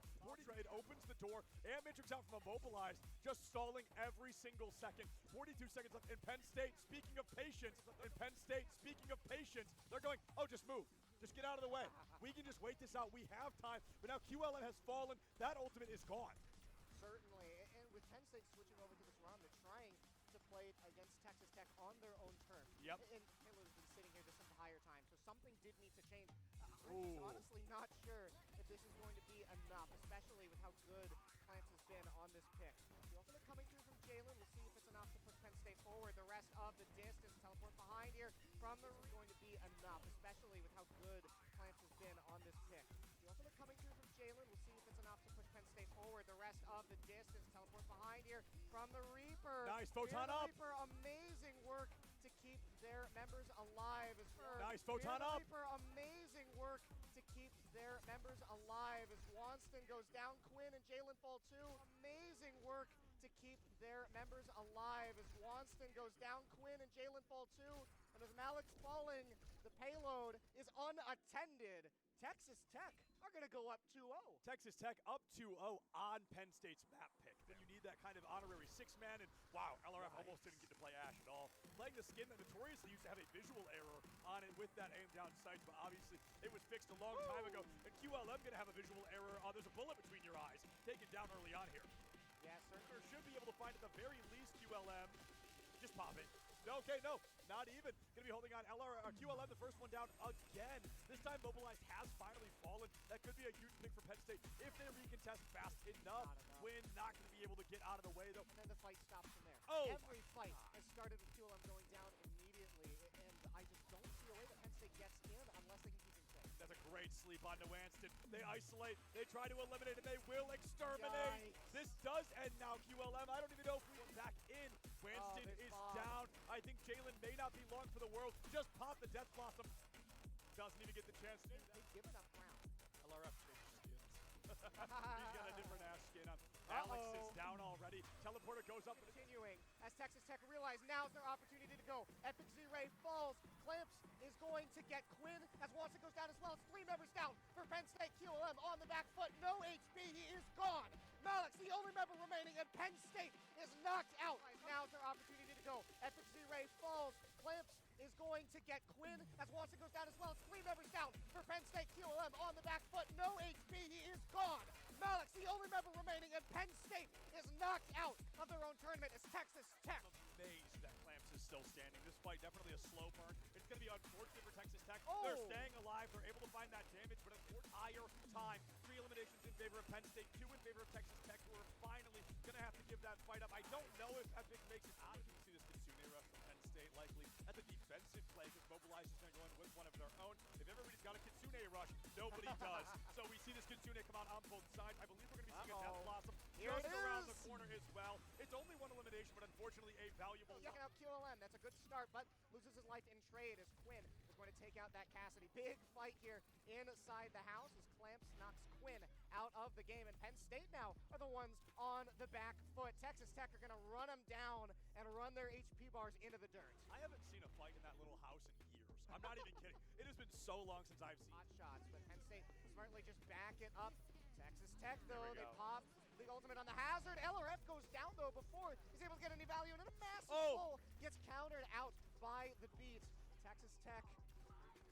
B: It opens the door. And Matrix out from Immobilized, just stalling every single second. 42 seconds left. In Penn State, speaking of patience, they're going, oh, just move. Just get out of the way. We can just wait this out. We have time. But now QLM has fallen. That ultimate is gone.
A: Certainly, and with Penn State switching over to this run, they're trying to play it against Texas Tech on their own terms.
B: Yep.
A: And Taylor's been sitting here this entire time, so something did need to change. I'm honestly not sure if this is going to be enough, especially with how good Clamps has been on this pick. The ultimate coming through from Jalen. We'll see if it's enough to push Penn State forward. The rest of the distance, teleport behind here from the going to be enough, especially with how good Clamps has been on this pick. The ultimate coming through from Jalen. We'll see if it's enough to push Penn State forward. The rest of the distance, teleport behind here from the Reaper.
B: Nice, Photon up.
A: Reaper, amazing work to keep their members alive.
B: Nice, Photon up.
A: Reaper, amazing work to keep their members alive as Wanston goes down. Quinn and Jalen fall too. Amazing work to keep their members alive as Wanston goes down. Quinn and Jalen fall too. And as Malik's falling, the payload is unattended. Texas Tech are going to go up 2-0.
B: Texas Tech up 2-0 on Penn State's map pick. Then you need that kind of honorary six-man, and wow, LRF almost didn't get to play Ash at all. Playing the skin that notoriously used to have a visual error on it with that aim down sight, but obviously it was fixed a long time ago. And QLM going to have a visual error. There's a bullet between your eyes. Take it down early on here.
A: Yeah, certainly.
B: Should be able to find at the very least QLM. Just pop it. Okay, no, not even. Gonna be holding on. QLM, the first one down again. This time Mobilized has finally fallen. That could be a huge pick for Penn State if they recontest fast enough. Quinn not gonna be able to get out of the way though.
A: And then the fight stops from there.
B: Oh,
A: every fight has started with QLM going down immediately, and I just don't see a way that Penn State gets in unless they can keep him safe.
B: That's a great sleep onto Wanston. They isolate, they try to eliminate, and they will exterminate.
A: Yikes.
B: This does end now, QLM. I don't even know if we went back in. Wanston is down. I think Jalen may not be long for the world. Just pop the Death Blossom. Doesn't even get the chance to do that.
A: They've given up ground.
B: LRF changed skins. He's got a different Ash skin on. Alex is down already. Teleporter goes up.
A: Continuing as Texas Tech realize now's their opportunity to go. Epic Z-Ray falls. Clamps is going to get Quinn as Watson goes down as well. It's 3 members down for Penn State. QLM on the back foot. No HP. He is gone. Malik's the only member remaining, and Penn State is knocked out. Now's their opportunity to go. Epic Z-Ray falls. Clamps is going to get Quinn as Watson goes down as well. It's 3 members down for Penn State. QLM on the back foot. No HP. He is gone. Malik's the only member remaining, and Penn State is knocked out of their own tournament as Texas Tech.
B: I'm amazed that Clamps is still standing. This fight definitely a slow burn. It's going to be unfortunate for Texas Tech. They're staying alive. They're able to find that damage, but unfortunately, higher time. 3 eliminations in favor of Penn State, 2 in favor of Texas Tech, who are finally going to have to give that fight up. I don't know if Epic makes it out. You can see this Kitsune rush from Penn State likely at the defensive play because Mobilized is going to go in with one of their own. If everybody's got a Kitsune rush, nobody does. So we see this Kitsune come out on both sides. I believe we're going to be seeing a Death Blossom just around the corner as well. It's only 1 elimination, but unfortunately a valuable one.
A: Checking out QLM, that's a good start, but loses his life in trade as Quinn is going to take out that Cassidy. Big fight here inside the house as Clamps knocks Quinn out of the game, and Penn State now are the ones on the back foot. Texas Tech are going to run them down and run their HP bars into the dirt.
B: I haven't seen a fight in that little house in years. I'm not even kidding. It has been so long since I've seen
A: hot shots, but Penn State smartly just back it up. Texas Tech, though, they pop the ultimate on the hazard. LRF goes down, though, before he's able to get any value, and then a massive pull gets countered out by the beat. Texas Tech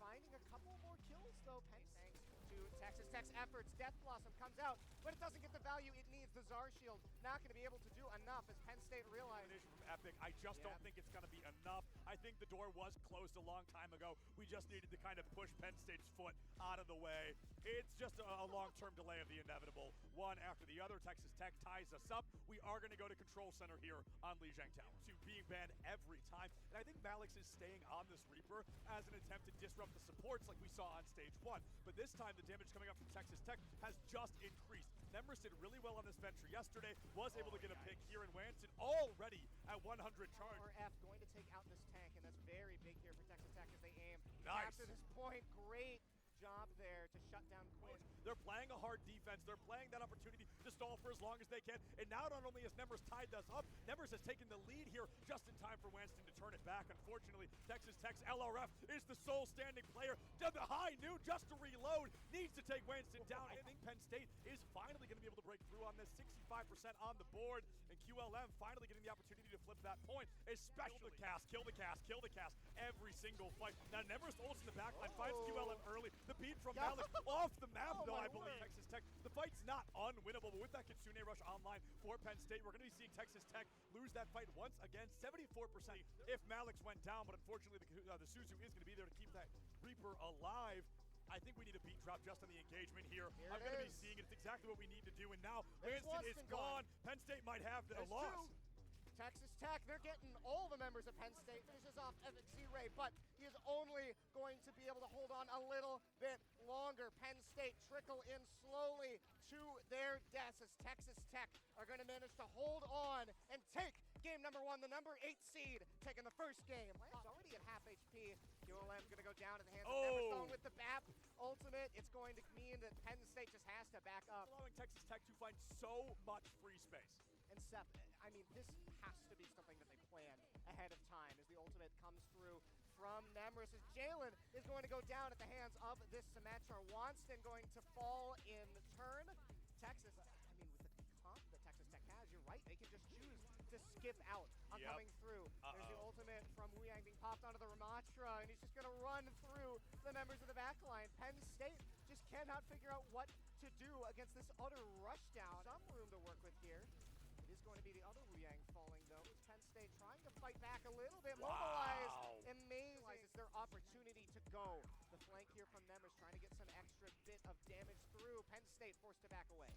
A: finding a couple more kills, though. Penn State, to Texas Tech's efforts. Death Blossom comes out, but it doesn't get the value it needs. The Czar Shield not going to be able to do enough as Penn State realizes.
B: From Epic, I just don't think it's going to be enough. I think the door was closed a long time ago. We just needed to kind of push Penn State's foot out of the way. It's just a long-term delay of the inevitable. One after the other, Texas Tech ties us up. We are going to go to Control Center here on Lijiang Tower. To being banned every time. And I think Malix is staying on this Reaper as an attempt to disrupt the supports like we saw on stage 1. But this time, the damage coming up from Texas Tech has just increased. Nemris did really well on this venture yesterday, was able to get a pick here in Wanston, already at 100 charge.
A: RF going to take out this tank, and that's very big here for Texas Tech as they aim.
B: Nice.
A: After this point, great job there to shut down Quinn.
B: They're playing a hard defense. They're playing that opportunity to stall for as long as they can. And now not only has Nemris tied us up, Nemris has taken the lead here just in time for Wanston to turn it back. Unfortunately, Texas Tech's LRF is the sole standing player. Did the high noon just to reload. Needs to take Wanston down. I think Penn State is finally going to be able to break through on this. 65% on the board. And QLM finally getting the opportunity to flip that point. Especially kill the cast. Every single fight. Now Nemris ults in the backline, finds QLM early. The beat from Malix off the map, though, I believe. Texas Tech. The fight's not unwinnable, but with that Kitsune Rush online for Penn State, we're going to be seeing Texas Tech lose that fight once again. 74% if Malix went down, but unfortunately the Suzu is going to be there to keep that Reaper alive. I think we need a beat drop just on the engagement here. I'm going to be seeing it. It's exactly what we need to do, and now Wanston is gone. Penn State might have a loss.
A: Texas Tech, they're getting all the members of Penn State. Finishes off Epic Z-Ray, but he is only going to be able to hold on a little bit longer. Penn State trickle in slowly to their deaths as Texas Tech are going to manage to hold on and take game number 1, the number 8 seed, taking the first game. Lamb's already at half HP. QLM going to go down at the hands of Neverstone with the BAP ultimate. It's going to mean that Penn State just has to back up.
B: Allowing Texas Tech to find so much free space.
A: And Seth, I mean, this has to be something that they planned ahead of time as the ultimate comes through from Nemris. As Jalen is going to go down at the hands of this Symmetra. Wanston going to fall in turn. Texas, I mean, with the comp that Texas Tech has, you're right, they can just choose to skip out on coming through. There's the ultimate from Wu Yang being popped onto the Ramatra, and he's just going to run through the members of the backline. Penn State just cannot figure out what to do against this utter rushdown. Some room to work with here. It is going to be the other Wu Yang falling, though. It's Penn State trying to fight back a little bit. Mobilized. Amazing. It's their opportunity to go. The flank here from them is trying to get some extra bit of damage through. Penn State forced to back away.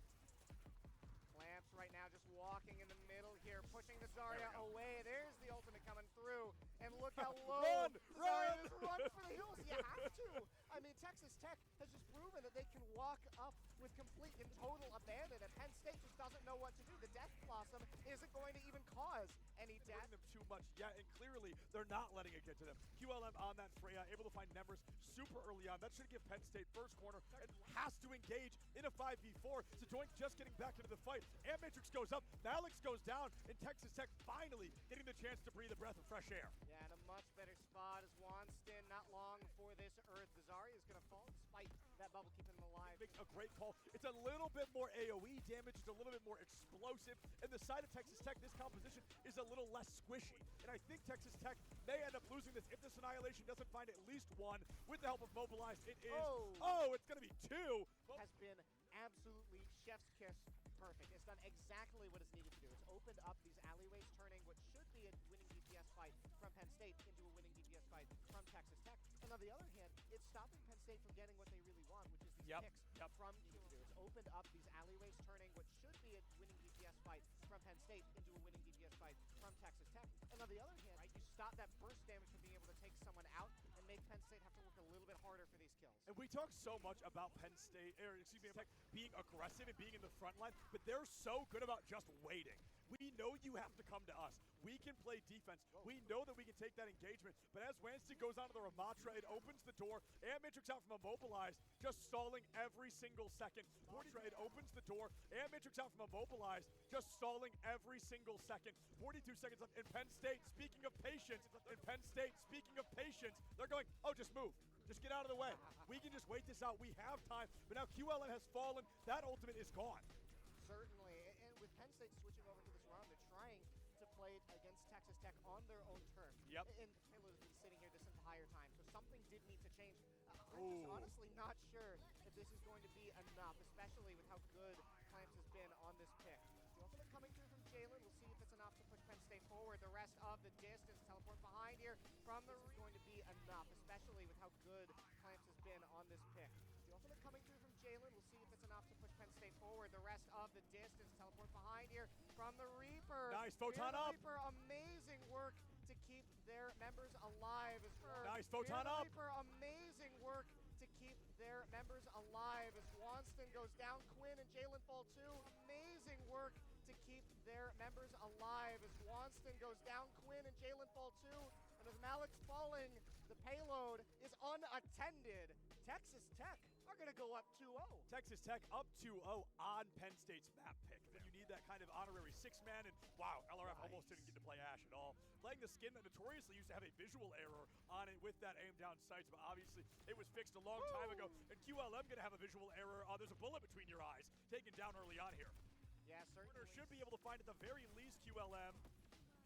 A: Clamps right now just walking in the middle here, pushing the Zarya away. There's the ultimate coming through. And look how low Zarya is. Run for the hills. You have to. I mean, Texas Tech has just proven that they can walk up with complete and total abandon, and Penn State just doesn't know what to do. The Death Blossom isn't going to even cause any death.
B: Them too much yet, and clearly they're not letting it get to them. QLM on that Freya, able to find Nemris super early on. That should give Penn State first corner and has to engage in a 5v4. Sejoink just getting back into the fight. And Matrix goes up, Malix goes down, and Texas Tech finally getting the chance to breathe a breath of fresh air.
A: Yeah, in a much better spot as Wanston, not long for this Earth. The Zarya is going to fall despite that bubble keeping him alive.
B: Makes a great call. It's a little bit more AoE damage, it's a little bit more explosive, and the side of Texas Tech, this composition is a little less squishy. And I think Texas Tech may end up losing this if this Annihilation doesn't find at least one. With the help of Mobilized, it is, it's going to be 2.
A: Has been absolutely chef's kiss perfect. It's done exactly what it's needed to do. It's opened up these alleyways, turning what should be a winning DPS fight from Penn State into a winning DPS fight from Texas Tech. And on the other hand, it's stopping Penn State from getting what they really want, which is these picks from Q2. It's opened up these alleyways, turning what should be a winning DPS fight from Penn State into a winning DPS fight from Texas Tech. And on the other hand, right, you stop that burst damage from being able to take someone out and make Penn State have to work a little bit harder for these kills.
B: And we talk so much about Penn State, Tech being aggressive and being in the front line, but they're so good about just waiting. We know you have to come to us. We can play defense. We know that we can take that engagement. But as Wanston goes onto the Ramatra, it opens the door. And Matrix out from Immobilized, just stalling every single second. It opens the door. And Matrix out from Immobilized, just stalling every single second. 42 seconds left. In Penn State, speaking of patience, they're going, just move. Just get out of the way. We can just wait this out. We have time. But now QLN has fallen. That ultimate is gone.
A: Certainly, and with Penn State switching over to this round, they're trying to play it against Texas Tech on their own terms. And Taylor's been sitting here this entire time, so something did need to change. I'm just honestly not sure if this is going to be enough, especially with how good Clamps has been on this pick. The ultimate coming through from Jalen. We'll see if it's enough to push Penn State forward. The rest of the distance. Teleport behind here from the is going to be enough, especially with how good Clamps has been on this pick. The ultimate coming through from Jalen. We'll see if it's enough to push Penn State forward. The rest of the distance. Teleport behind here from the Reaper.
B: Nice, Photon up.
A: Reaper, amazing work to keep their members alive.
B: Nice, Photon up.
A: Reaper, amazing work to keep their members alive as Swanston goes down. Quinn and Jalen fall too. Amazing work to keep their members alive as Swanston goes down. Quinn and Jalen fall too. And as Malik's falling, the payload is unattended. Texas Tech are going to go up 2-0.
B: Texas Tech up 2-0 on Penn State's map pick. Then you need that kind of honorary six-man, and wow, LRF almost didn't get to play Ash at all. Playing the skin that notoriously used to have a visual error on it with that aim down sights, but obviously it was fixed a long time ago. And QLM going to have a visual error. There's a bullet between your eyes, taken down early on here.
A: Yeah, certainly.
B: Should be able to find at the very least QLM.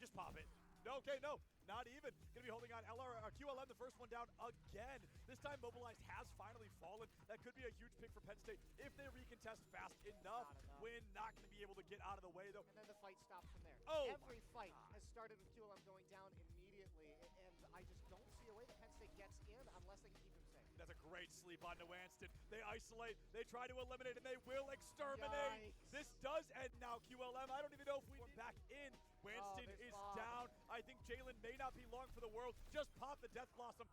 B: Just pop it. No, okay, no, not even. Gonna be holding on QLM, the first one down again. This time Mobilized has finally fallen. That could be a huge pick for Penn State if they recontest fast enough. Win, not gonna be able to get out of the way though.
A: And then the fight stops from there.
B: Oh,
A: every fight has started with QLM going down immediately, and I just don't see a way that Penn State gets in unless they can keep him safe.
B: That's a great sleep on Nwanston. They isolate, they try to eliminate, and they will exterminate.
A: Yikes.
B: This does end now, QLM. I don't even know if we're back in. Wanston is down. I think Jalen may not be long for the world. Just pop the Death Blossom.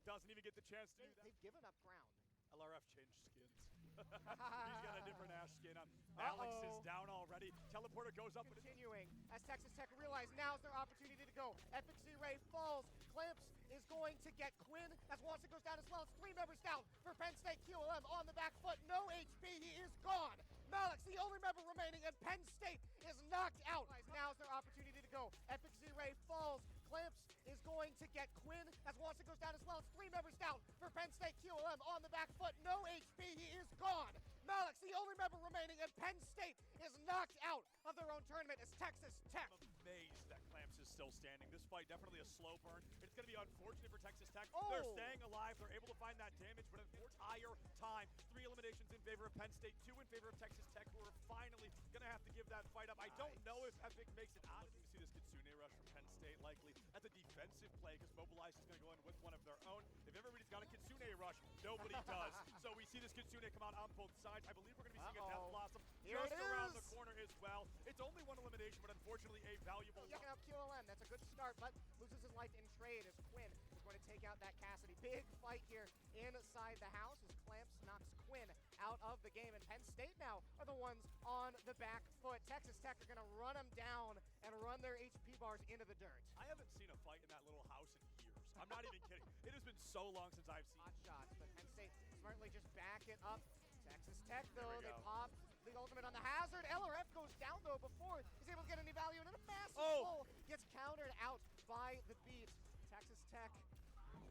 B: Doesn't even get the chance to do that.
A: They've given up ground.
B: LRF changed skins. He's got a different Ash skin on. Alex is down already. Teleporter goes up.
A: Continuing as Texas Tech realize now's their opportunity to go. Epic Z-Ray falls. Clamps is going to get Quinn as Watson goes down as well. It's 3 members down for Penn State. QLM on the back foot. No HP. He is gone. Malik's the only member remaining, and Penn State is knocked out. Now's their opportunity to go. Epic Z-Ray falls. Clamps is going to get Quinn as Watson goes down as well. It's 3 members down for Penn State. QLM on the back foot. No HP. He is gone. Malik's the only member remaining, and Penn State is knocked out of their own tournament as Texas Tech.
B: I'm amazed that Clamps is still standing. This fight definitely a slow burn. It's going to be unfortunate for Texas Tech. They're staying alive. They're able to find that damage, but an entire time, 3 eliminations in favor of Penn State, 2 in favor of Texas Tech, who are finally going to have to give that fight up. I don't know if Epic makes it out. You see this Kitsune rush from Penn State, likely. That's a defensive play because Mobilized is going to go in with one of their own. If everybody's got a Kitsune rush, nobody does. So we see this Kitsune come out on both sides. I believe we're going to be seeing a Death Blossom just around the corner as well. It's only 1 elimination, but unfortunately a valuable one.
A: Checking out QLM, that's a good start, but loses his life in trade as Quinn is going to take out that Cassidy. Big fight here inside the house as Clamps knocks Quinn out of the game, and Penn State now are the ones on the back foot. Texas Tech are going to run them down and run their HP bars into the dirt.
B: I haven't seen a fight in that little house in years. I'm not even kidding. It has been so long since I've seen
A: hot shots, but Penn State smartly just back it up. Texas Tech, though, they pop the ultimate on the hazard. LRF goes down, though, before he's able to get any value, and then a massive pull gets countered out by the beat. Texas Tech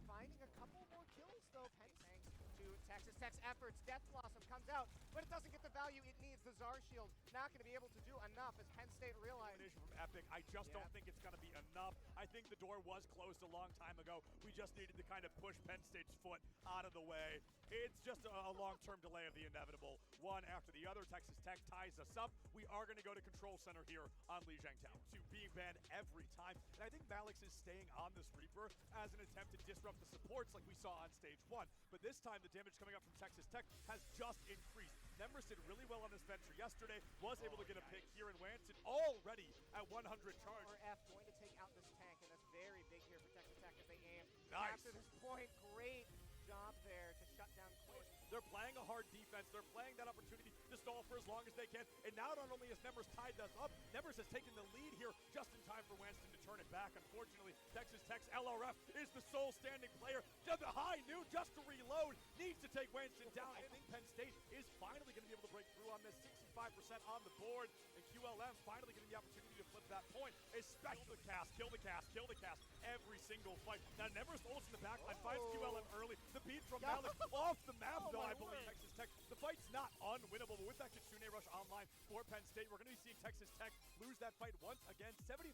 A: finding a couple more kills, though. Penn, thanks to Texas Tech's efforts. Death Blossom comes out, but it doesn't get the value it needs. The Czar Shield not going to be able to do enough as Penn State realizes.
B: From Epic, I just don't think it's going to be enough. I think the door was closed a long time ago. We just needed to kind of push Penn State's foot out of the way. It's just a long-term delay of the inevitable. One after the other, Texas Tech ties us up. We are going to go to Control Center here on Lijiang Town. To being banned every time. And I think Malik's is staying on this Reaper as an attempt to disrupt the supports like we saw on stage 1. But this time, the damage coming up from Texas Tech has just increased. Nemris did really well on this venture yesterday, was able to get a pick here in Wanston, already at 100 charge.
A: F going to take out this tank, and that's very big here for Texas Tech as they aim.
B: Nice.
A: After this point, great job there to shut down Quinn.
B: They're playing a hard defense. They're playing that opportunity to stall for as long as they can. And now not only has Nemris tied us up, Nemris has taken the lead here just in time for Wanston to turn it back. Unfortunately, Texas Tech's LRF is the sole standing player. The high noon just to reload. Needs to take Wanston down. I think Penn State is finally going to be able to break through on this. 65% on the board. And QLM finally getting the opportunity to flip that point. Especially the cast. Kill the cast. Kill the cast. Every single fight. Now Nemris ults in the backline. Finds QLM early. The beat from Malik off the map, though, I believe. Texas Tech. The fight's not unwinnable, but with that Kitsune rush online for Penn State, we're going to be seeing Texas Tech lose that fight once again. 74%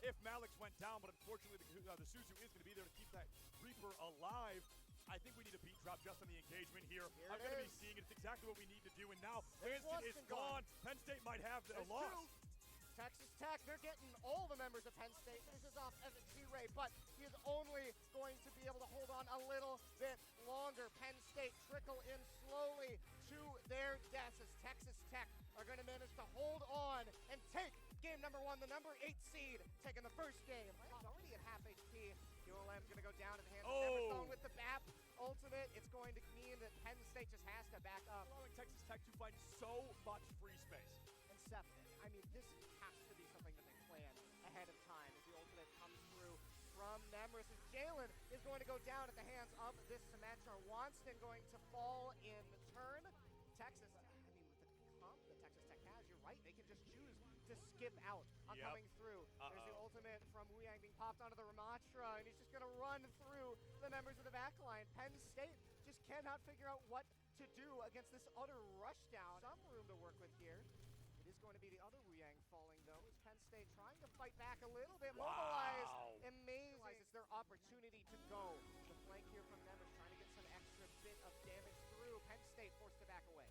B: if Malik's went down, but unfortunately the Suzu is going to be there to keep that Reaper alive. I think we need a beat drop just on the engagement here. I'm going to be seeing it. It's exactly what we need to do. And now Winston is gone. Penn State might have a loss.
A: Texas Tech, they're getting all the members of Penn State. This is off Evan T-Ray, but he is only going to be able to hold on a little bit longer. Penn State trickle in slowly to their deaths as Texas Tech are going to manage to hold on and take game number 1, the number 8 seed, taking the first game. It's already at half HP. QLM's going to go down at the hands of Everstone with the BAP ultimate. It's going to mean that Penn State just has to back up.
B: Allowing Texas Tech to find so much free space.
A: And Septon, I mean, this has to be something that they plan ahead of time as the ultimate comes through from Nemris. As Jalen is going to go down at the hands of this Symmetra. Wanston going to fall in turn. Texas, I mean, with the comp that Texas Tech has, you're right, they can just choose to skip out on coming through. There's the ultimate from Wu Yang being popped onto the Ramatra, and he's just going to run through the members of the backline. Penn State just cannot figure out what to do against this utter rushdown. Some room to work with here. It is going to be the other Wu Yang falling, though, as Penn State trying to fight back a little bit. Mobilized. Amazing. It's their opportunity to go. The flank here from them is trying to get some extra bit of damage through. Penn State forced to back away.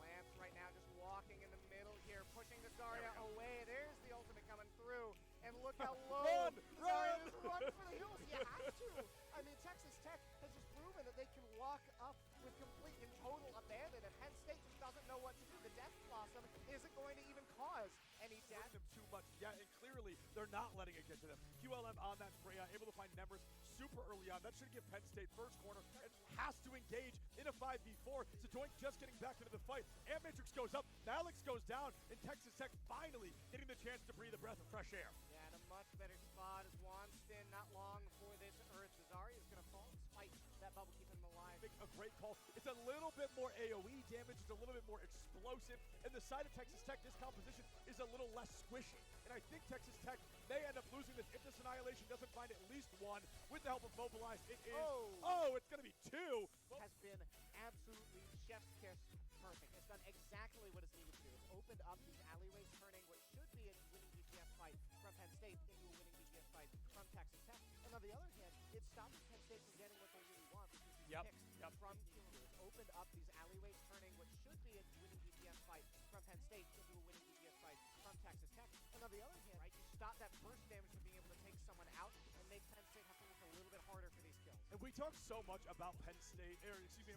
A: Lance right now just walking in the middle here, pushing the Zarya away. There's the ultimate coming through. And look how low Zarya is. Run for the hills. You have to. I mean, Texas Tech has just proven that they can walk up with complete and total abandon, and Penn State just doesn't know what to do. The Death Blossom isn't going to even cause any death.
B: Them too much, yeah, and clearly they're not letting it get to them. QLM on that Freya, able to find Nemris super early on. That should give Penn State first corner and has to engage in a 5v4. So Doink just getting back into the fight. Matrix goes up, Alex goes down, and Texas Tech finally getting the chance to breathe a breath of fresh air.
A: Yeah, in a much better spot as Wanston, not long for this Earth. Zarya is going to fall despite that bubble keeping him alive.
B: A great call. It's a little bit more AoE damage. It's a little bit more explosive. And the side of Texas Tech, this composition is a little less squishy. And I think Texas Tech may end up losing this if this Annihilation doesn't find at least 1 with the help of Mobilized. It is. Oh, it's going to be 2.
A: Has been absolutely chef's kiss perfect. It's done exactly what it's needed to do. It's opened up these alleyways, turning what should be a winning BGS fight from Penn State into a winning BGS fight from Texas Tech. And on the other hand, it stopped Penn State from getting what they really want, which is these picks from Q2. It's opened up these alleyways, turning what should be a winning BGS fight from Penn State into a winning BGS fight from Texas Tech. And on the other hand, right, you stop that burst damage from being able to take someone out and make Penn State have to work a little bit harder for these kills.
B: And we talk so much about Penn State,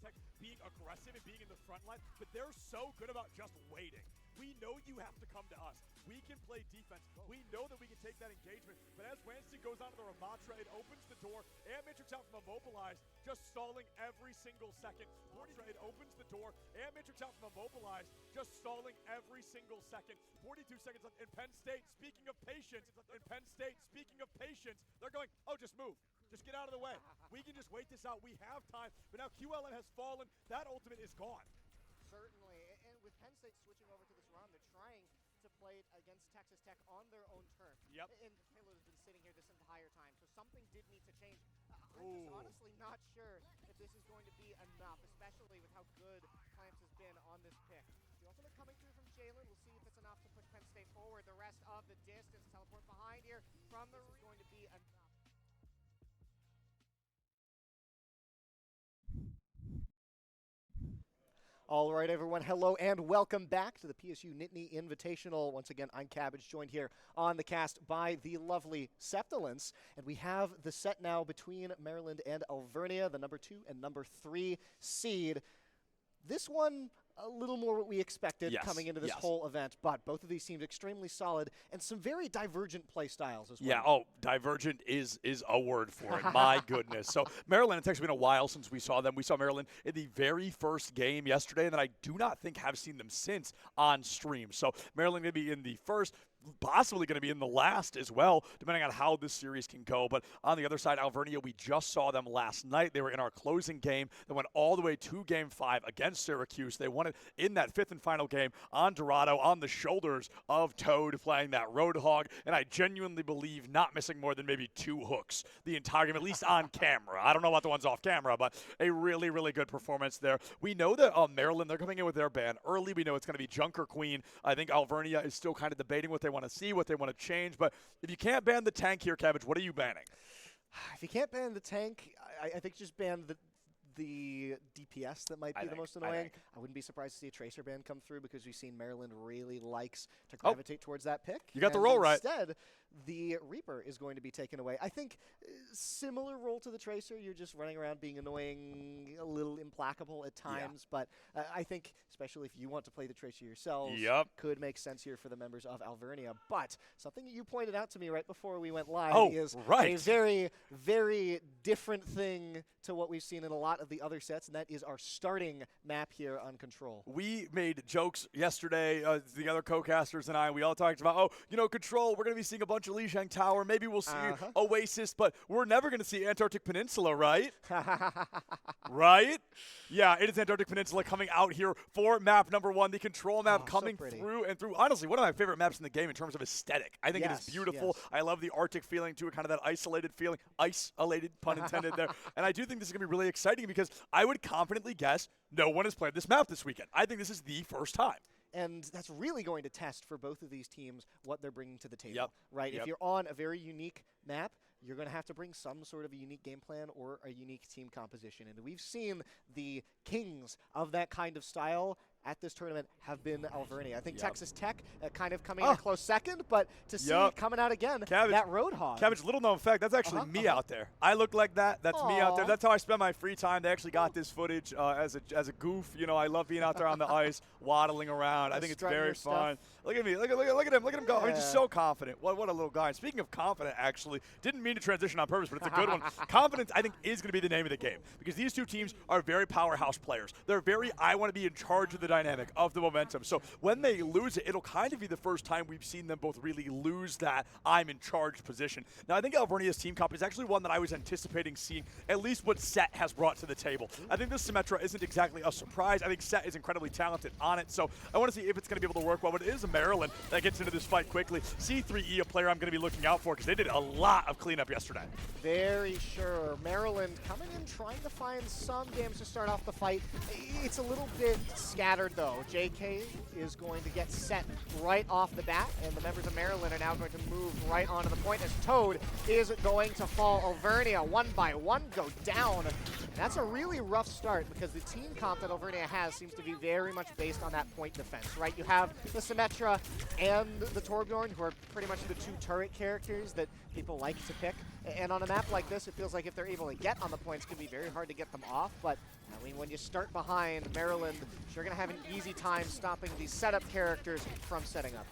B: Tech being aggressive and being in the front line, but they're so good about just waiting. We know you have to come to us. We can play defense. We know that we can take that engagement. But as Wanston goes onto the Ramatra, it opens the door. And Matrix out from Immobilized, just stalling every single second. It opens the door. And Matrix out from Immobilized, just stalling every single second. 42 seconds left. In Penn State, speaking of patience, they're going, oh, just move. Just get out of the way. We can just wait this out. We have time. But now QLM has fallen. That ultimate is gone.
A: Certainly, and with Penn State switching over to this run, they're trying to play it against Texas Tech on their own turf.
B: Yep.
A: And Taylor has been sitting here this entire time, so something did need to change. I'm just honestly not sure if this is going to be enough, especially with how good Clamps has been on this pick. The ultimate coming through from Jalen. We'll see if it's enough to push Penn State forward. The rest of the distance, teleport behind here from the is going to be enough. All right, everyone, hello and welcome back to the PSU Nittany Invitational. Once again, I'm Cabbage, joined here on the cast by the lovely Septilence. And we have the set now between Maryland and Alvernia, the number 2 and number 3 seed. This one, a little more what we expected coming into this whole event, but both of these seemed extremely solid and some very divergent play styles as well.
B: Yeah, divergent is a word for it. My goodness. So Maryland and Texas, it's been a while since we saw them. We saw Maryland in the very first game yesterday, and then I do not think have seen them since on stream. So Maryland going to be in the first, possibly going to be in the last as well, depending on how this series can go. But on the other side, Alvernia, we just saw them last night. They were in our closing game. They went all the way to Game 5 against Syracuse. They won it in that 5th and final game on Dorado, on the shoulders of Toad, flying that Roadhog. And I genuinely believe not missing more than maybe 2 hooks the entire game, at least on camera. I don't know about the ones off camera, but a really, really good performance there. We know that Maryland, they're coming in with their ban early. We know it's going to be Junker Queen. I think Alvernia is still kind of debating what they want to see, what they want to change. But if you can't ban the tank here, Cabbage, what are you banning?
A: If you can't ban the tank, I think just ban the DPS that might be the most annoying. I wouldn't be surprised to see a Tracer ban come through because we've seen Maryland really likes to gravitate towards that pick.
B: You got the role right.
A: Instead, the Reaper is going to be taken away. I think similar role to the Tracer. You're just running around being annoying, a little implacable at times. But I think, especially if you want to play the Tracer yourselves, could make sense here for the members of Alvernia. But something that you pointed out to me right before we went live is a very, very different thing to what we've seen in a lot of the other sets, and that is our starting map here on Control.
B: We made jokes yesterday, the other co-casters and I, we all talked about, Control, we're going to be seeing a bunch of Lijiang Tower, maybe we'll see Oasis, but we're never going to see Antarctic Peninsula, right? Right? Yeah, it is Antarctic Peninsula coming out here for map number 1, the Control map coming through and through. Honestly, one of my favorite maps in the game in terms of aesthetic. I think it is beautiful. I love the Arctic feeling to it, kind of that isolated feeling. Isolated, pun intended there. And I do think this is going to be really exciting because I would confidently guess no one has played this map this weekend. I think this is the first time.
A: And that's really going to test for both of these teams what they're bringing to the table, right? If you're on a very unique map, you're going to have to bring some sort of a unique game plan or a unique team composition. And we've seen the kings of that kind of style at this tournament have been Alvernia. I think Texas Tech kind of coming in a close second, but to see coming out again, that Roadhog.
B: Cabbage, little known fact, that's actually me out there. I look like that. That's me out there. That's how I spend my free time. They actually got this footage as a goof. You know, I love being out there on the ice, waddling around. I think it's very fun. Look at me. Look at him. Look at him go. I mean, just so confident. What a little guy. And speaking of confident, actually, didn't mean to transition on purpose, but it's a good one. Confidence, I think, is going to be the name of the game because these two teams are very powerhouse players. They're very, I want to be in charge of the dynamic, of the momentum. So when they lose it, it'll kind of be the first time we've seen them both really lose that I'm in charge position. Now, I think Alvernia's team comp is actually one that I was anticipating seeing at least what Set has brought to the table. I think this Symmetra isn't exactly a surprise. I think Set is incredibly talented on it, so I want to see if it's going to be able to work well, but it is a Maryland that gets into this fight quickly. C3E, a player I'm going to be looking out for because they did a lot of cleanup yesterday.
A: Very sure. Maryland coming in trying to find some games to start off the fight. It's a little bit scattered, though. JK is going to get set right off the bat, and the members of Maryland are now going to move right onto the point as Toad is going to fall. Alvernia, one by one, go down. That's a really rough start because the team comp that Alvernia has seems to be very much based on that point defense, right? You have the Symmetra and the Torbjorn, who are pretty much the two turret characters that people like to pick. And on a map like this, it feels like if they're able to get on the points, it can be very hard to get them off. But I mean, when you start behind, Maryland, you're going to have an easy time stopping these setup characters from setting up.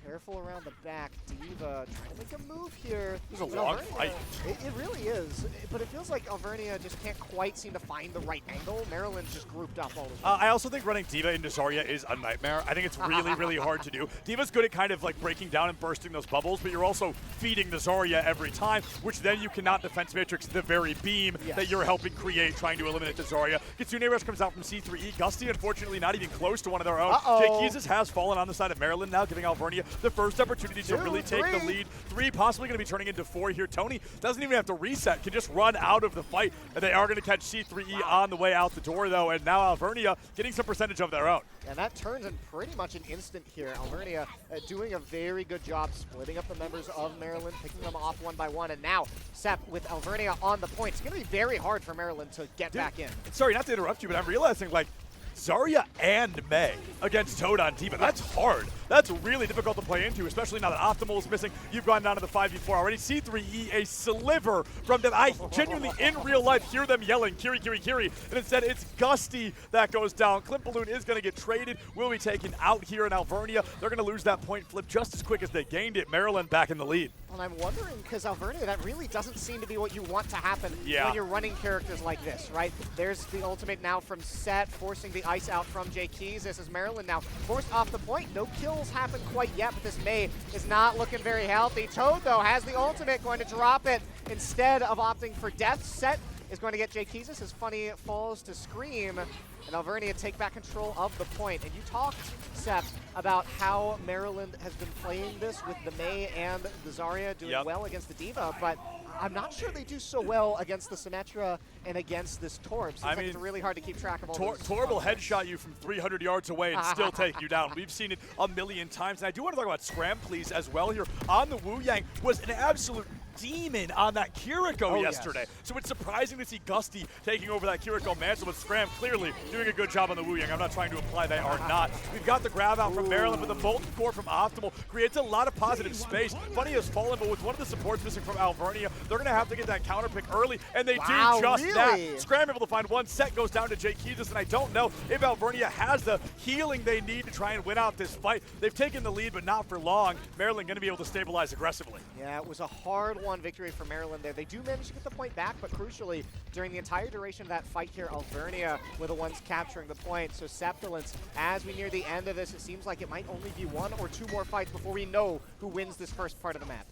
A: Careful around the back. Diva trying to make a move here.
B: This is a long fight.
A: It really is. But it feels like Alvernia just can't quite seem to find the right angle. Maryland's just grouped up all the time.
B: I also think running Diva into Zarya is a nightmare. I think it's really, really hard to do. Diva's good at kind of like breaking down and bursting those bubbles, but you're also feeding the Zarya every time, which then you cannot defense matrix the very beam that you're helping create, trying to eliminate the Zarya. Kitsune Rush comes out from C3E. Gusty, unfortunately, not even close to one of their own. Jake has fallen on the side of Maryland now, giving Alvernia the first opportunity to really take the lead. 3 possibly going to be turning into 4 here. Tony doesn't even have to reset, can just run out of the fight. And they are going to catch C3E on the way out the door, though. And now Alvernia getting some percentage of their own.
A: And that turns in pretty much an instant here. Alvernia doing a very good job splitting up the members of Maryland, picking them off one by one. And now, Sep, with Alvernia on the point, it's going to be very hard for Maryland to get back in.
B: Sorry, not to interrupt you, but I'm realizing, like, Zarya and Mei against Toad on Diva. That's hard. That's really difficult to play into, especially now that Optimal is missing. You've gone down to the 5v4 already. C3E, a sliver from them. I genuinely, in real life, hear them yelling, Kiri, Kiri, Kiri. And instead, it's Gusty that goes down. Clint Balloon is going to get traded. Will be taken out here in Alvernia. They're going to lose that point flip just as quick as they gained it. Maryland back in the lead.
A: Well, I'm wondering, because Alvernia, that really doesn't seem to be what you want to happen when you're running characters like this, right? There's the ultimate now from Set, forcing the ice out from Jay Keys. This is Maryland now forced off the point. No kills happen quite yet, but this Mei is not looking very healthy. Toad, though, has the ultimate, going to drop it instead of opting for death. Set is going to get Jay Keys as Funny falls to Scream, and Alvernia take back control of the point. And you talked, Seth, about how Maryland has been playing this with the Mei and the Zarya doing well against the Diva, but I'm not sure they do so well against the Symmetra and against this Torb. Seems like it's really hard to keep track of all those.
B: Torb will headshot you from 300 yards away and still take you down. We've seen it a million times. And I do want to talk about Scram, please, as well here on the Wu Yang. Was an absolute demon on that Kiriko yesterday.
A: Yes.
B: So it's surprising to see Gusty taking over that Kiriko mantle, but Scram clearly doing a good job on the Wu Yang. I'm not trying to imply they are not. We've got the grab out from Maryland, but the Molten Core from Optimal creates a lot of positive space. Funny has fallen, but with one of the supports missing from Alvernia, they're going to have to get that counter pick early, and they do just that. Scram able to find one. Set goes down to Jake Keezus, and I don't know if Alvernia has the healing they need to try and win out this fight. They've taken the lead, but not for long. Maryland going to be able to stabilize aggressively.
A: Yeah, it was a hard-won victory for Maryland there. They do manage to get the point back, but crucially, during the entire duration of that fight here, Alvernia were the ones capturing the point. So Septilence, as we near the end of this, it seems like it might only be 1 or 2 more fights before we know who wins this first part of the map.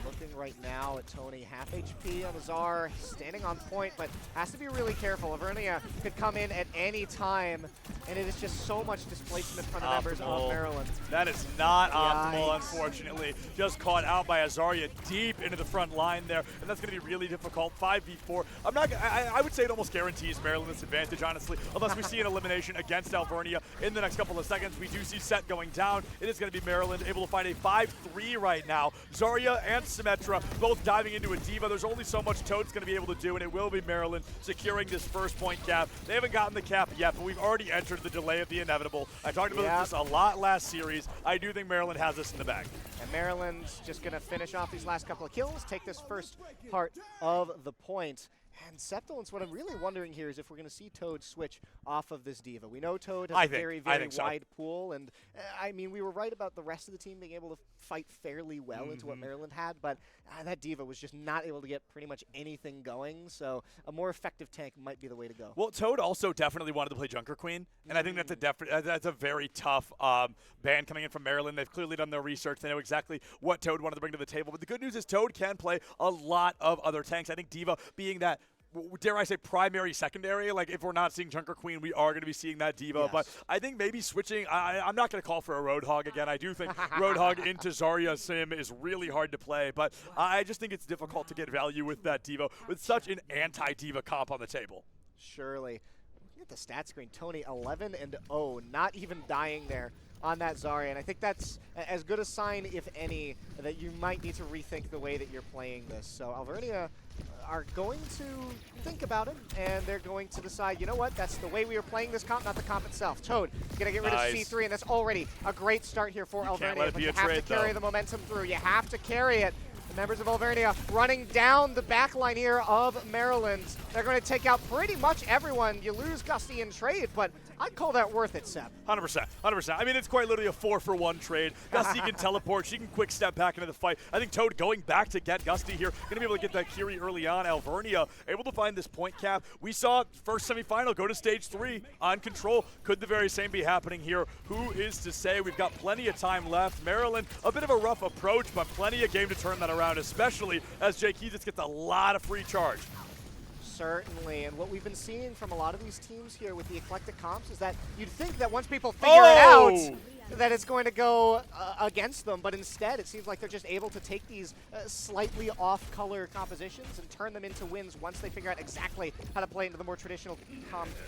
A: Looking right now at Tony, half HP on Azar, standing on point, but has to be really careful. Alvernia could come in at any time, and it is just so much displacement from the members of Maryland.
B: That is not optimal, unfortunately. Just caught out by Azaria deep into the front line there, and that's going to be really difficult. 5v4. I would say it almost guarantees Maryland this advantage, honestly, unless we see an elimination against Alvernia in the next couple of seconds. We do see Set going down. It is going to be Maryland able to find a 5-3 right now. Zarya and Symmetra both diving into a Diva. There's only so much Toad's going to be able to do, and it will be Maryland securing this first point cap. They haven't gotten the cap yet, but we've already entered the delay of the inevitable. I talked about this a lot last series. I do think Maryland has this in the bag.
A: And Maryland's just going to finish off these last couple of kills, take this first part of the point. And Septilence, what I'm really wondering here is if we're going to see Toad switch off of this Diva. We know Toad has a very, very wide pool, and I mean, we were right about the rest of the team being able to fight fairly well into what Maryland had, but that Diva was just not able to get pretty much anything going, so a more effective tank might be the way to go.
B: Well, Toad also definitely wanted to play Junker Queen, and I think that's a very tough ban coming in from Maryland. They've clearly done their research. They know exactly what Toad wanted to bring to the table, but the good news is Toad can play a lot of other tanks. I think Diva being that, dare I say, primary, secondary. Like, if we're not seeing Junker Queen, we are going to be seeing that Diva. Yes. But I think maybe switching, I'm not going to call for a Roadhog again. I do think Roadhog into Zarya Sim is really hard to play. But I just think it's difficult to get value with that Diva with such an anti-Diva comp on the table.
A: Surely. Look at the stat screen. Tony, 11-0, not even dying there on that Zarya, and I think that's as good a sign, if any, that you might need to rethink the way that you're playing this. So Alvernia are going to think about it, and they're going to decide, you know what, that's the way we were playing this comp, not the comp itself. Toad gonna get rid of C3, and that's already a great start here for Alvernia, but you have to carry the momentum through. You have to carry it. The members of Alvernia running down the back line here of Maryland. They're going to take out pretty much everyone. You lose Gusty in trade, but I'd call that worth it, Seb.
B: 100%. 100%. I mean, it's quite literally a 4-for-1 trade. Gusty can teleport. She can quick step back into the fight. I think Toad going back to get Gusty here. Going to be able to get that Kiri early on. Alvernia able to find this point cap. We saw first semifinal go to stage 3 on control. Could the very same be happening here? Who is to say? We've got plenty of time left. Maryland, a bit of a rough approach, but plenty of game to turn that around, especially as Jake Keezus gets a lot of free charge.
A: Certainly, and what we've been seeing from a lot of these teams here with the eclectic comps is that you'd think that once people figure it out, that it's going to go against them, but instead it seems like they're just able to take these slightly off-color compositions and turn them into wins once they figure out exactly how to play into the more traditional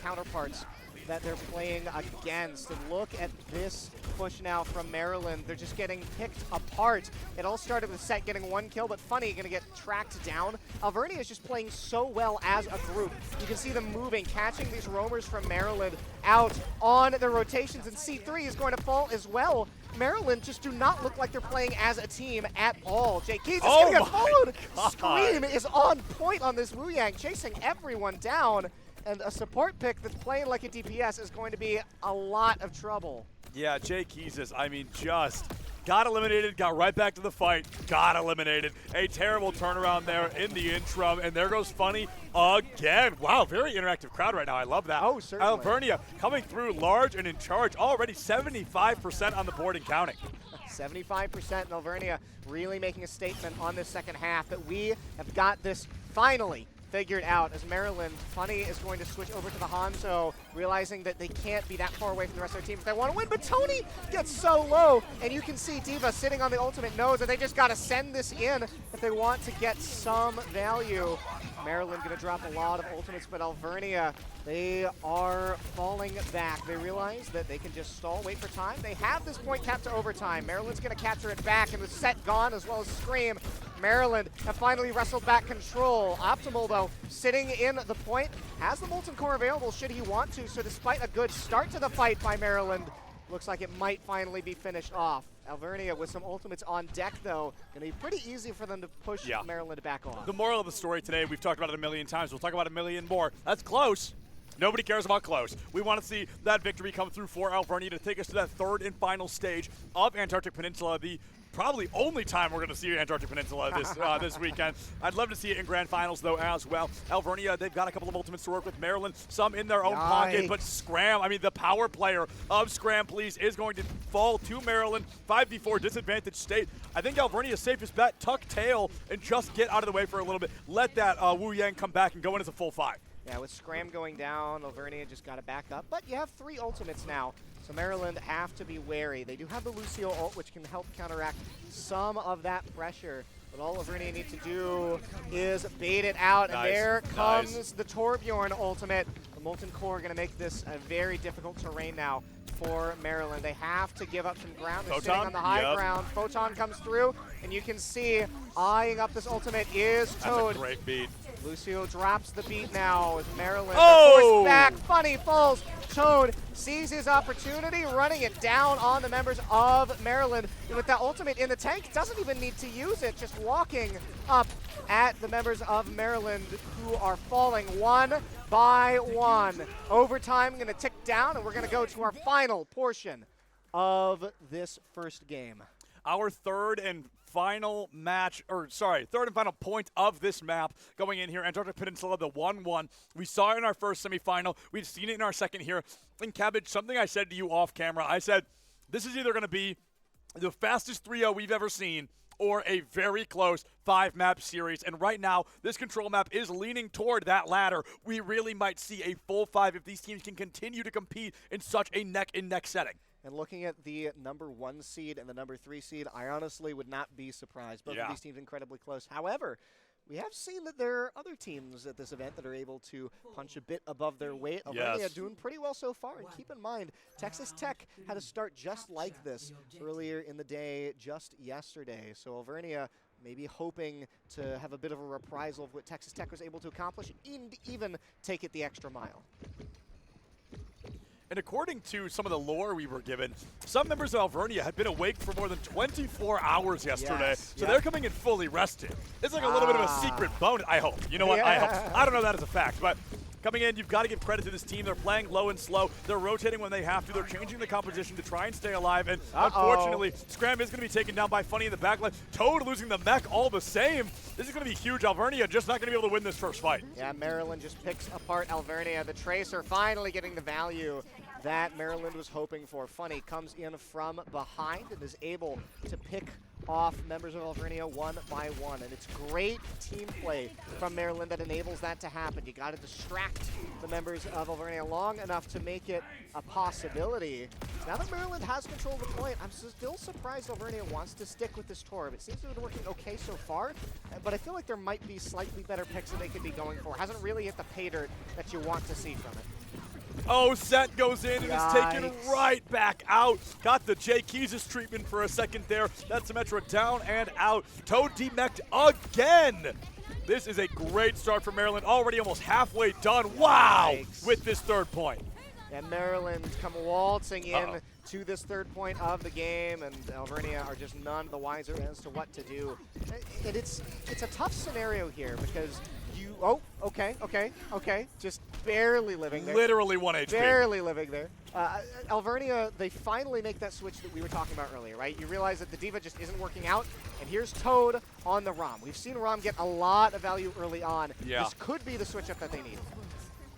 A: counterparts that they're playing against. And look at this push now from Maryland. They're just getting picked apart. It all started with Set getting 1 kill, but Funny gonna get tracked down. Alvernia is just playing so well as a group. You can see them moving, catching these roamers from Maryland out on the rotations, and C3 is going to fall as well. Maryland just do not look like they're playing as a team at all. Jake Keezus is gonna get followed. Scream is on point on this Wu Yang, chasing everyone down. And a support pick that's playing like a DPS is going to be a lot of trouble.
B: Yeah, Jake Keezus, I mean, just got eliminated, got right back to the fight, got eliminated. A terrible turnaround there in the intro, and there goes Funny again. Wow, very interactive crowd right now. I love that.
A: Oh, certainly.
B: Alvernia coming through large and in charge, already 75% on the board and counting.
A: 75%, and Alvernia really making a statement on this second half that we have got this finally figured out, as Maryland, Funny is going to switch over to the Hanzo, realizing that they can't be that far away from the rest of their team if they want to win, but Tony gets so low, and you can see Diva sitting on the ultimate knows that they just got to send this in if they want to get some value. Maryland going to drop a lot of ultimates, but Alvernia They are falling back. They realize that they can just stall, wait for time. They have this point capped to overtime. Maryland's going to capture it back, and the set gone as well as Scream. Maryland have finally wrestled back control. Optimal, though, sitting in the point, has the Molten Core available should he want to, so despite a good start to the fight by Maryland, looks like it might finally be finished off. Alvernia with some ultimates on deck, though. Going to be pretty easy for them to push Maryland back off.
B: The moral of the story today, we've talked about it a million times. We'll talk about it a million more. That's close. Nobody cares about close. We want to see that victory come through for Alvernia to take us to that third and final stage of Antarctic Peninsula, the probably only time we're going to see Antarctic Peninsula this weekend. I'd love to see it in grand finals, though, as well. Alvernia, they've got a couple of ultimates to work with. Maryland, some in their own pocket, but Scram, I mean, the power player of Scram, please, is going to fall to Maryland. 5v4 disadvantage state. I think Alvernia's safest bet, tuck tail and just get out of the way for a little bit. Let that Wu Yang come back and go in as a full 5.
A: Yeah, with Scram going down, Alvernia just got to back up. But you have 3 ultimates now, so Maryland have to be wary. They do have the Lucio ult, which can help counteract some of that pressure. But all Alvernia need to do is bait it out, and there comes the Torbjorn ultimate. The Molten Core going to make this a very difficult terrain now for Maryland. They have to give up some ground. They're sitting on the high ground. Photon comes through, and you can see eyeing up this ultimate is Toad.
B: That's a great beat.
A: Lucio drops the beat now as Maryland forced back. Funny falls. Toad sees his opportunity, running it down on the members of Maryland. And with that ultimate in the tank, doesn't even need to use it, just walking up at the members of Maryland who are falling one by one. Overtime going to tick down, and we're going to go to our final portion of this first game.
B: Our third and final point of this map going in here. Antarctic Peninsula, the 1-1. We saw it in our first semifinal. We've seen it in our second here. In Cabbage, something I said to you off camera, I said, this is either going to be the fastest 3-0 we've ever seen or a very close 5-map series. And right now, this control map is leaning toward that latter. We really might see a full 5 if these teams can continue to compete in such a neck-and-neck setting.
A: And looking at the number 1 seed and the number 3 seed, I honestly would not be surprised. Both of these teams incredibly close. However, we have seen that there are other teams at this event that are able to punch a bit above their weight. Alvernia doing pretty well so far. And keep in mind, Texas Tech had a start just like this earlier in the day, just yesterday. So Alvernia maybe hoping to have a bit of a reprisal of what Texas Tech was able to accomplish and even take it the extra mile.
B: And according to some of the lore we were given, some members of Alvernia had been awake for more than 24 hours yesterday, so they're coming in fully rested. It's like a little bit of a secret bonus, I hope. You know what, I hope. I don't know that as a fact, but coming in, you've got to give credit to this team. They're playing low and slow. They're rotating when they have to. They're changing the composition to try and stay alive, and unfortunately, Scram is going to be taken down by Funny in the backline. Toad losing the mech all the same. This is going to be huge. Alvernia just not going to be able to win this first fight.
A: Yeah, Maryland just picks apart Alvernia. The Tracer finally getting the value that Maryland was hoping for. Funny comes in from behind and is able to pick off members of Alvernia one by one. And it's great team play from Maryland that enables that to happen. You got to distract the members of Alvernia long enough to make it a possibility. Now that Maryland has control of the point, I'm still surprised Alvernia wants to stick with this Torb. It seems to have been working okay so far, but I feel like there might be slightly better picks that they could be going for. Hasn't really hit the pay dirt that you want to see from it.
B: Oh, Set goes in and is taken right back out. Got the Jay Keys' treatment for a second there. That's Symmetra down and out. Toad demeched again. This is a great start for Maryland. Already almost halfway done. Wow, with this third point.
A: And Maryland come waltzing in to this third point of the game, and Alvernia are just none the wiser as to what to do. And it's a tough scenario here because you, okay, just barely living there.
B: Literally 1 HP.
A: Barely living there. Alvernia, they finally make that switch that we were talking about earlier, right? You realize that the Diva just isn't working out, and here's Toad on the ROM. We've seen ROM get a lot of value early on.
B: Yeah.
A: This could be the switch up that they need.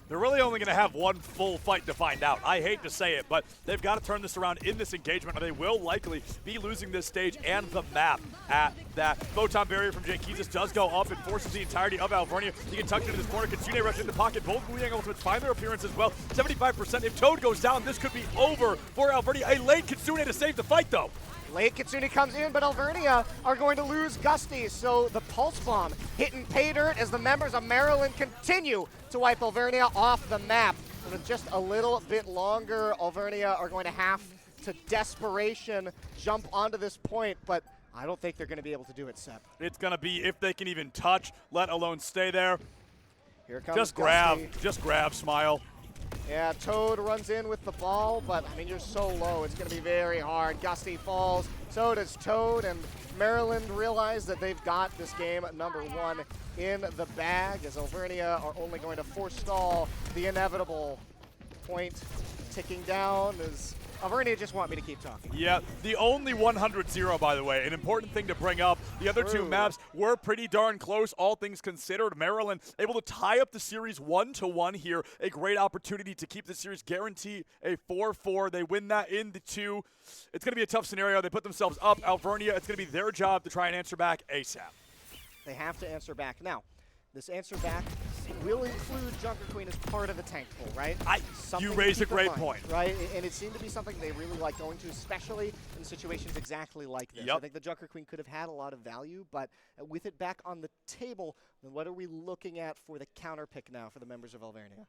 B: They're really only going to have one full fight to find out. I hate to say it, but they've got to turn this around in this engagement, or they will likely be losing this stage and the map at that. Photon barrier from Jay Keys does go up and forces the entirety of Alvernia to get tucked into this corner. Kitsune rushes in the pocket. Both Wu Yang ultimates find their appearance as well. 75%. If Toad goes down, this could be over for Alvernia. A late Kitsune to save the fight, though.
A: Late Kitsune comes in, but Alvernia are going to lose Gusty, so the Pulse Bomb hitting pay dirt as the members of Maryland continue to wipe Alvernia off the map. And with just a little bit longer, Alvernia are going to have to desperation jump onto this point, but I don't think they're going to be able to do it, Sep.
B: It's going to be if they can even touch, let alone stay there.
A: Here comes
B: Just
A: Gusty.
B: just grab, Smile.
A: Yeah, Toad runs in with the ball, but I mean, you're so low, it's going to be very hard. Gusty falls, so does Toad, and Maryland realize that they've got this game number 1 in the bag, as Alvernia are only going to forestall the inevitable point ticking down, as Alvernia just want me to keep talking.
B: Yeah, the only 100-0, by the way, an important thing to bring up. The other two maps were pretty darn close, all things considered. Maryland able to tie up the series 1-1 here. A great opportunity to keep the series, guarantee a 4-4. They win that in the 2. It's going to be a tough scenario. They put themselves up. Alvernia, it's going to be their job to try and answer back ASAP.
A: They have to answer back. Now, this answer back will include Junker Queen as part of the tank pool, right?
B: You raise a great point.
A: Right? And it seemed to be something they really like going to, especially in situations exactly like this.
B: Yep.
A: I think the Junker Queen could have had a lot of value, but with it back on the table, then what are we looking at for the counter pick now for the members of Alvernia?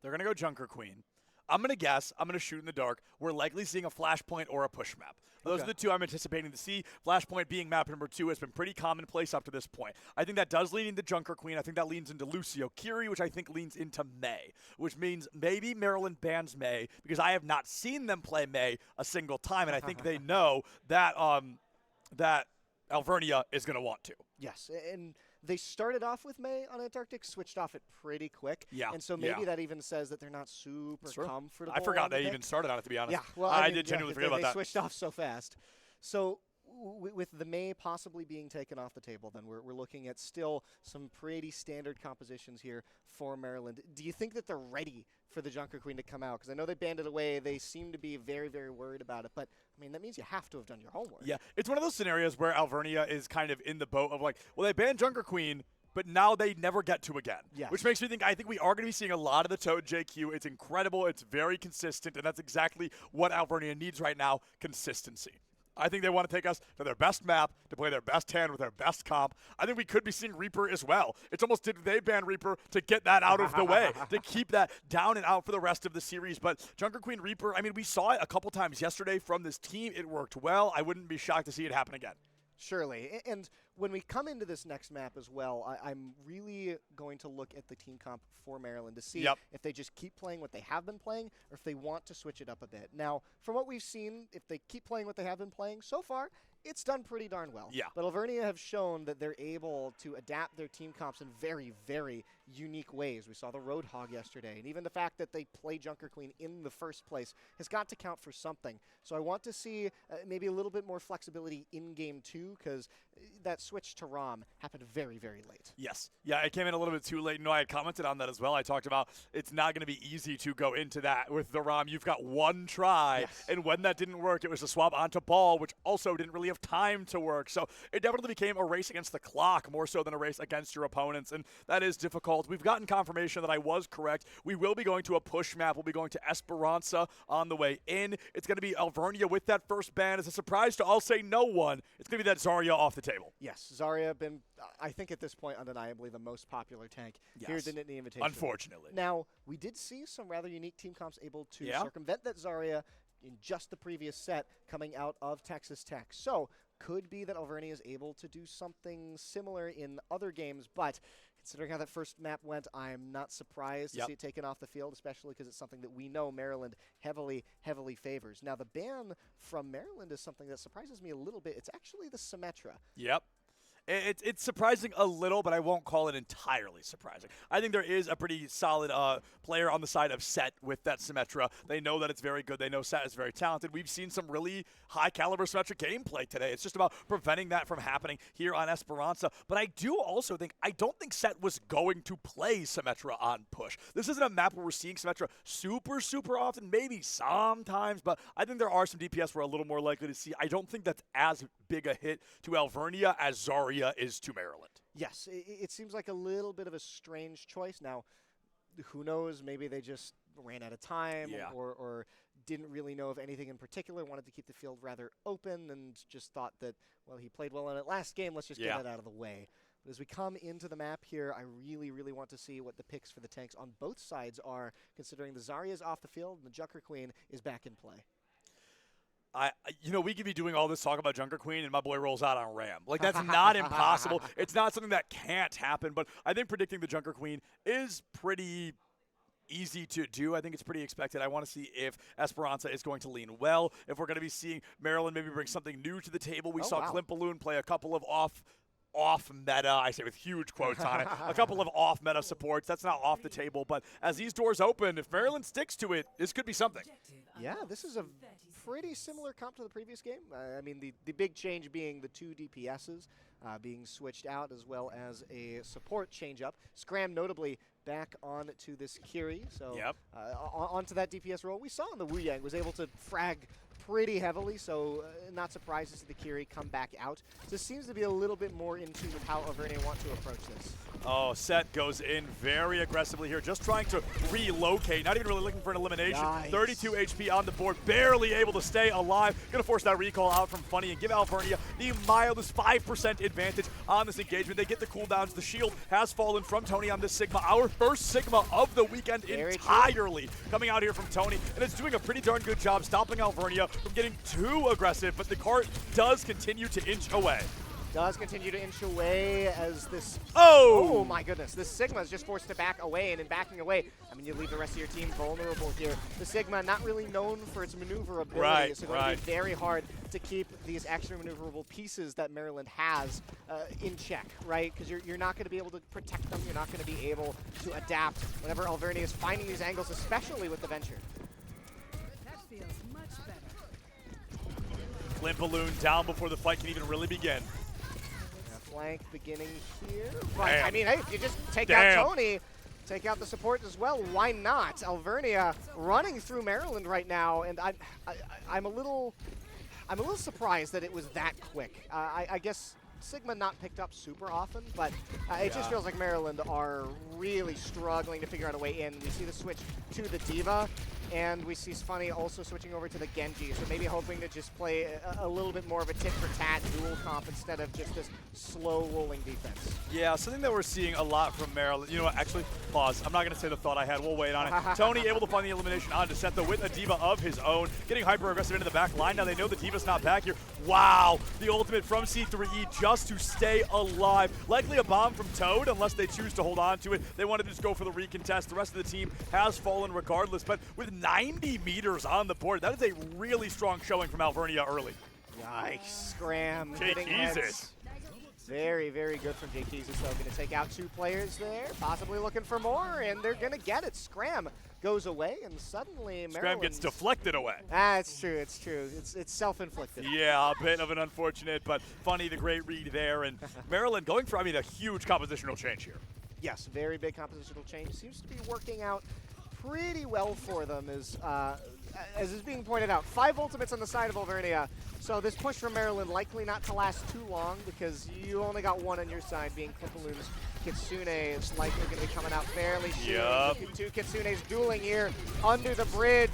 B: They're going to go Junker Queen. I'm going to guess, I'm going to shoot in the dark, we're likely seeing a flashpoint or a push map. Those are the two I'm anticipating to see. Flashpoint being map number 2 has been pretty commonplace up to this point. I think that does lean into Junker Queen. I think that leans into Lucio Kiri, which I think leans into May, which means maybe Maryland bans May, because I have not seen them play May a single time, and I think they know that that Alvernia is going to want to.
A: Yes, and they started off with May on Antarctic, switched off it pretty quick.
B: Yeah.
A: And so maybe that even says that they're not super comfortable.
B: I forgot they even started on it, to be honest.
A: Yeah, well,
B: I did genuinely forget about that.
A: They switched off so fast. So with the May possibly being taken off the table, then we're looking at still some pretty standard compositions here for Maryland. Do you think that they're ready for the Junker Queen to come out? Because I know they banned it away. They seem to be very, very worried about it. But, I mean, that means you have to have done your homework.
B: Yeah, it's one of those scenarios where Alvernia is kind of in the boat of like, well, they banned Junker Queen, but now they never get to again.
A: Yes.
B: Which makes me think, I think we are going to be seeing a lot of the Toad JQ. It's incredible. It's very consistent, and that's exactly what Alvernia needs right now, consistency. I think they want to take us to their best map, to play their best hand with their best comp. I think we could be seeing Reaper as well. It's almost, did they ban Reaper to get that out of the way, to keep that down and out for the rest of the series. But Junker Queen Reaper, I mean, we saw it a couple times yesterday from this team. It worked well. I wouldn't be shocked to see it happen again.
A: Surely. And when we come into this next map as well, I'm really going to look at the team comp for Maryland to see if they just keep playing what they have been playing or if they want to switch it up a bit. Now, from what we've seen, if they keep playing what they have been playing so far, it's done pretty darn well.
B: Yeah.
A: But Alvernia have shown that they're able to adapt their team comps in very, very unique ways. We saw the Roadhog yesterday, and even the fact that they play Junker Queen in the first place has got to count for something. So I want to see maybe a little bit more flexibility in Game 2, because that switch to ROM happened very, very late.
B: Yes. Yeah, it came in a little bit too late. No, I had commented on that as well. I talked about it's not going to be easy to go into that with the ROM. You've got one try, and when that didn't work, it was a swap onto ball, which also didn't really have time to work. So it definitely became a race against the clock more so than a race against your opponents, and that is difficult. We've gotten confirmation that I was correct. We will be going to a push map. We'll be going to Esperanza on the way in. It's going to be Alvernia with that first ban. As a surprise to, I'll say, no one, it's going to be that Zarya off the table.
A: Yes, Zarya been, I think at this point, undeniably the most popular tank here at the Nittany Invitational.
B: Unfortunately.
A: Now, we did see some rather unique team comps able to circumvent that Zarya in just the previous set coming out of Texas Tech. So, could be that Alvernia is able to do something similar in other games, but considering how that first map went, I'm not surprised to see it taken off the field, especially because it's something that we know Maryland heavily, heavily favors. Now, the ban from Maryland is something that surprises me a little bit. It's actually the Symmetra.
B: Yep. It's surprising a little, but I won't call it entirely surprising. I think there is a pretty solid player on the side of Set with that Symmetra. They know that it's very good. They know Set is very talented. We've seen some really high-caliber Symmetra gameplay today. It's just about preventing that from happening here on Esperanza. But I do also think, I don't think Set was going to play Symmetra on push. This isn't a map where we're seeing Symmetra super, super often, maybe sometimes, but I think there are some DPS we're a little more likely to see. I don't think that's as big a hit to Alvernia as Zarya is to Maryland.
A: Yes, it seems like a little bit of a strange choice. Now, who knows, maybe they just ran out of time or didn't really know of anything in particular, wanted to keep the field rather open, and just thought that, well, he played well in it last game, let's just get it out of the way. But as we come into the map here, I really, really want to see what the picks for the tanks on both sides are, considering the Zarya's off the field and the Junker Queen is back in play.
B: We could be doing all this talk about Junker Queen, and my boy rolls out on Ram. Like, that's not impossible. It's not something that can't happen, but I think predicting the Junker Queen is pretty easy to do. I think it's pretty expected. I want to see if Esperanza is going to lean well, if we're going to be seeing Maryland maybe bring something new to the table. We saw Clint Balloon play a couple of off meta, I say with huge quotes on it, a couple of off meta supports. That's not off the table, but as these doors open, if Maryland sticks to it, this could be something.
A: Yeah, this is a pretty similar comp to the previous game. I mean, the big change being the 2 DPSs being switched out, as well as a support change-up. Scram notably back on to this Kiri, so onto that DPS role. We saw in the Wu Yang was able to frag pretty heavily, so not surprised to see the Kiri come back out. This seems to be a little bit more in tune with how Alvernia want to approach this.
B: Oh, Set goes in very aggressively here, just trying to relocate, not even really looking for an elimination.
A: Nice.
B: 32 HP on the board, barely able to stay alive. Gonna force that recall out from Funny and give Alvernia the mildest 5% advantage on this engagement. They get the cooldowns. The shield has fallen from Tony on this Sigma. Our first Sigma of the weekend entirely coming out here from Tony, and it's doing a pretty darn good job stopping Alvernia from getting too aggressive, but the cart does continue to inch away.
A: Does continue to inch away as this...
B: Oh
A: my goodness. This Sigma is just forced to back away, and in backing away, I mean, you leave the rest of your team vulnerable here. The Sigma, not really known for its maneuverability, so going to be very hard to keep these extra maneuverable pieces that Maryland has in check, right? Because you're not going to be able to protect them. You're not going to be able to adapt whenever Alvernia is finding these angles, especially with the Venture.
D: That feels much better.
B: Flint Balloon down before the fight can even really begin.
A: Flank beginning here. But, I mean, hey, if you just take out Tony, take out the support as well, why not? Alvernia running through Maryland right now, and I'm a little surprised that it was that quick. I guess Sigma not picked up super often, but it just feels like Maryland are really struggling to figure out a way in. We see the switch to the Diva, and we see Funny also switching over to the Genji, so maybe hoping to just play a little bit more of a tit-for-tat dual comp instead of just this slow rolling defense.
B: Yeah, something that we're seeing a lot from Maryland. You know what, actually, pause. I'm not going to say the thought I had. We'll wait on it. Tony able to find the elimination on Desetha with a Diva of his own, getting hyper-aggressive into the back line. Now they know the Diva's not back here. Wow, the ultimate from C3E just to stay alive. Likely a bomb from Toad, unless they choose to hold on to it. They wanted to just go for the recontest. The rest of the team has fallen regardless, but with 90 meters on the board, that is a really strong showing from Alvernia early.
A: Yikes, Scram.
B: Jesus.
A: Very, very good from Jay Keezus, though. Going to take out 2 players there, possibly looking for more, and they're going to get it. Scram goes away, and suddenly
B: Scram gets deflected away.
A: It's true, it's true. It's self-inflicted.
B: Yeah, a bit of an unfortunate, but Funny, the great read there, and Maryland going for, I mean, a huge compositional change here.
A: Yes, very big compositional change. Seems to be working out pretty well for them, as is being pointed out. 5 ultimates on the side of Alvernia, so this push from Maryland likely not to last too long because you only got 1 on your side, being Clipaloon's Kitsune is likely going to be coming out fairly soon.
B: Yep.
A: 2 Kitsunes dueling here under the bridge,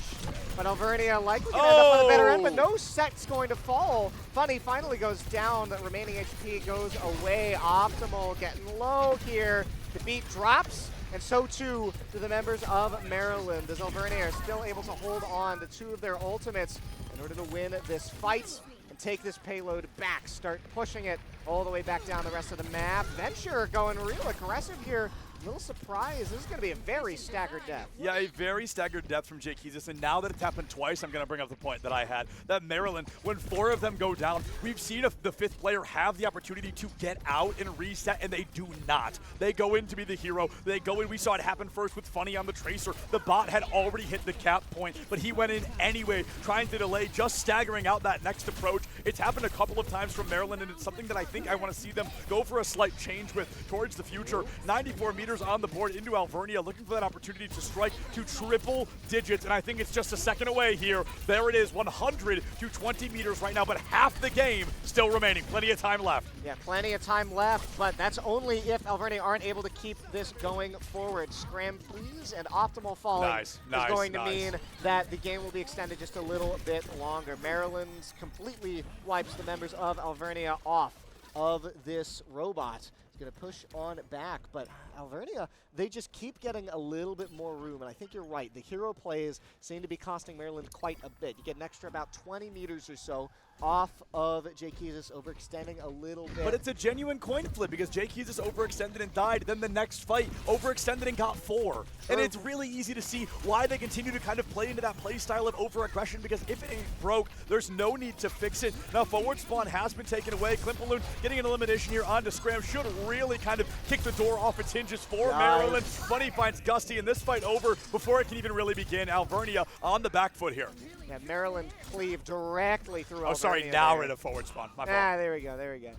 A: but Alvernia likely going to end up on the better end, but no Set's going to fall. Funny finally goes down, the remaining HP goes away. Optimal getting low here. The beat drops, and so too do the members of Maryland, as Alvernia are still able to hold on to 2 of their ultimates in order to win this fight and take this payload back, start pushing it all the way back down the rest of the map. Venture going real aggressive here. A little surprise. This is going to be a very staggered death.
B: Yeah, a very staggered death from Jay Keezus, and now that it's happened twice, I'm going to bring up the point that I had, that Maryland, when 4 of them go down, we've seen the 5th player have the opportunity to get out and reset, and they do not. They go in to be the hero. They go in. We saw it happen first with Funny on the Tracer. The bot had already hit the cap point, but he went in anyway, trying to delay, just staggering out that next approach. It's happened a couple of times from Maryland, and it's something that I think I want to see them go for a slight change with towards the future. 94 meters meters on the board into Alvernia, looking for that opportunity to strike to triple digits, and I think it's just a second away here. There it is, 100 to 20 meters right now, but half the game still remaining. Plenty of time left.
A: Yeah, plenty of time left, but that's only if Alvernia aren't able to keep this going forward. Scram, please, and optimal falling is going to mean that the game will be extended just a little bit longer. Maryland completely wipes the members of Alvernia off of this robot. He's going to push on back, but Alvernia, they just keep getting a little bit more room, and I think you're right. The hero plays seem to be costing Maryland quite a bit. You get an extra about 20 meters or so off of Jake Keezus, overextending a little bit.
B: But it's a genuine coin flip because Jake Keezus overextended and died. Then the next fight, overextended and got 4. True. And it's really easy to see why they continue to kind of play into that play style of over-aggression, because if it ain't broke, there's no need to fix it. Now forward spawn has been taken away. Klimpaloon getting an elimination here onto Scram should really kind of kick the door off its hinges for Maryland. But he finds Gusty, and this fight over before it can even really begin. Alvernia on the back foot here.
A: Yeah, Maryland cleave directly through Alvernia.
B: Oh, sorry, now we're in a forward spawn. My fault.
A: There we go, there we go.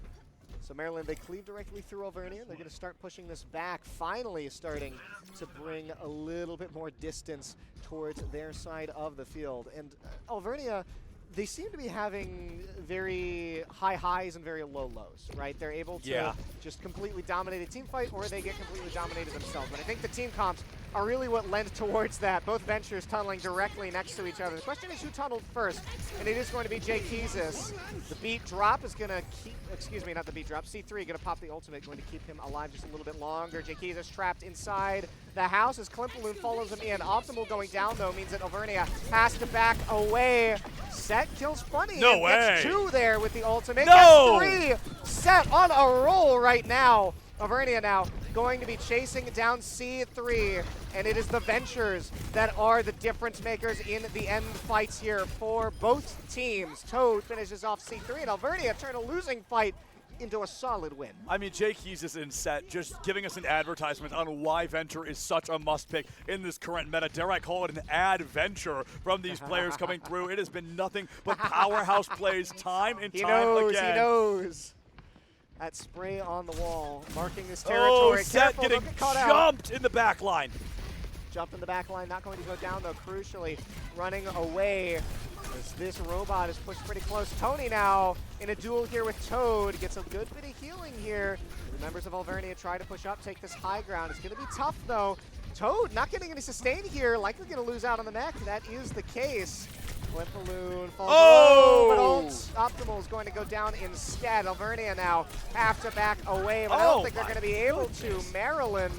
A: So Maryland, they cleave directly through Alvernia. They're going to start pushing this back, finally starting to bring a little bit more distance towards their side of the field. And Alvernia, they seem to be having very high highs and very low lows, right? They're able to just completely dominate a team fight, or they get completely dominated themselves. But I think the team comps are really what lend towards that. Both ventures tunneling directly next to each other. The question is who tunneled first, and it is going to be Jake Keezus. The beat drop is going to keep, excuse me, not the beat drop, C3 going to pop the ultimate, going to keep him alive just a little bit longer. Jake Keezus trapped inside the house as Klimpaloon follows him in. Optimal going down, though, means that Alvernia has to back away. Set kills Funny.
B: No way.
A: Gets 2 there with the ultimate.
B: No!
A: Gets 3. Set on a roll right now. Alvernia now going to be chasing down C3, and it is the Ventures that are the difference makers in the end fights here for both teams. Toad finishes off C3, and Alvernia turn a losing fight into a solid win.
B: I mean, Jake Keezus in set just giving us an advertisement on why Venture is such a must-pick in this current meta. Dare I call it an adventure from these players coming through. It has been nothing but powerhouse plays time and time again.
A: He knows. That spray on the wall, marking his territory.
B: Oh, Set
A: Careful,
B: getting jumped in the back line.
A: Jump in the back line, not going to go down though, crucially running away as this robot is pushed pretty close. Tony now in a duel here with Toad, gets a good bit of healing here. The members of Alvernia try to push up, take this high ground. It's going to be tough though. Toad not getting any sustain here, likely going to lose out on the mech. That is the case. Klimpaloon falls but ult Optimal is going to go down instead. Alvernia now have to back away, but I don't think they're going to be able to. Maryland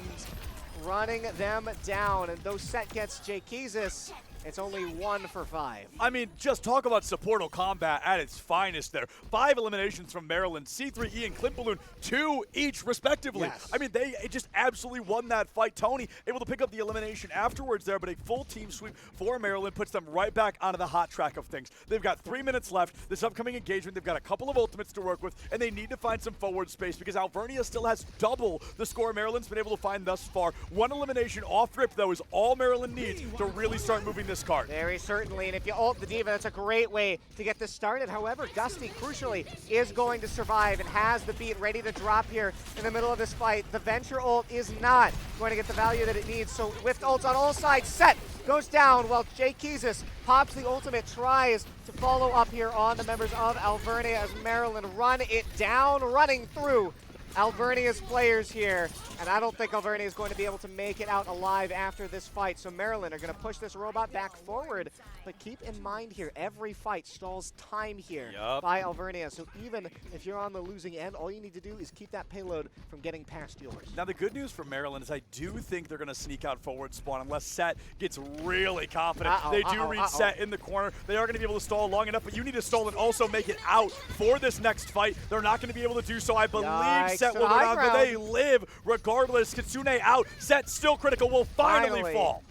A: running them down, and though Set gets Jake Keezus, it's only 1 for 5.
B: I mean, just talk about supportal combat at its finest there. 5 eliminations from Maryland, C3E and Klimpaloon, 2 each respectively.
A: Yes.
B: I mean, they just absolutely won that fight. Tony able to pick up the elimination afterwards there, but a full team sweep for Maryland puts them right back onto the hot track of things. They've got 3 minutes left. This upcoming engagement, they've got a couple of ultimates to work with, and they need to find some forward space because Alvernia still has double the score Maryland's been able to find thus far. 1 elimination off rip, though, is all Maryland needs to really start moving this card.
A: Very certainly, and if you ult the Diva, that's a great way to get this started. However, Gusty, crucially, is going to survive and has the beat ready to drop here in the middle of this fight. The Venture ult is not going to get the value that it needs, so with ults on all sides, Set goes down while Jake Keezus pops the ultimate, tries to follow up here on the members of Alvernia as Maryland run it down, running through Alvernia's players here, and I don't think Alvernia is going to be able to make it out alive after this fight. So Maryland are going to push this robot back forward, but keep in mind here, every fight stalls time here by Alvernia. So even if you're on the losing end, all you need to do is keep that payload from getting past yours.
B: Now the good news for Maryland is I do think they're going to sneak out forward spawn unless Set gets really confident. They do read Set in the corner. They are going to be able to stall long enough, but you need to stall and also make it out for this next fight. They're not going to be able to do so. I believe Set will go down, but they live regardless. Kitsune out. Set still critical, will finally fall.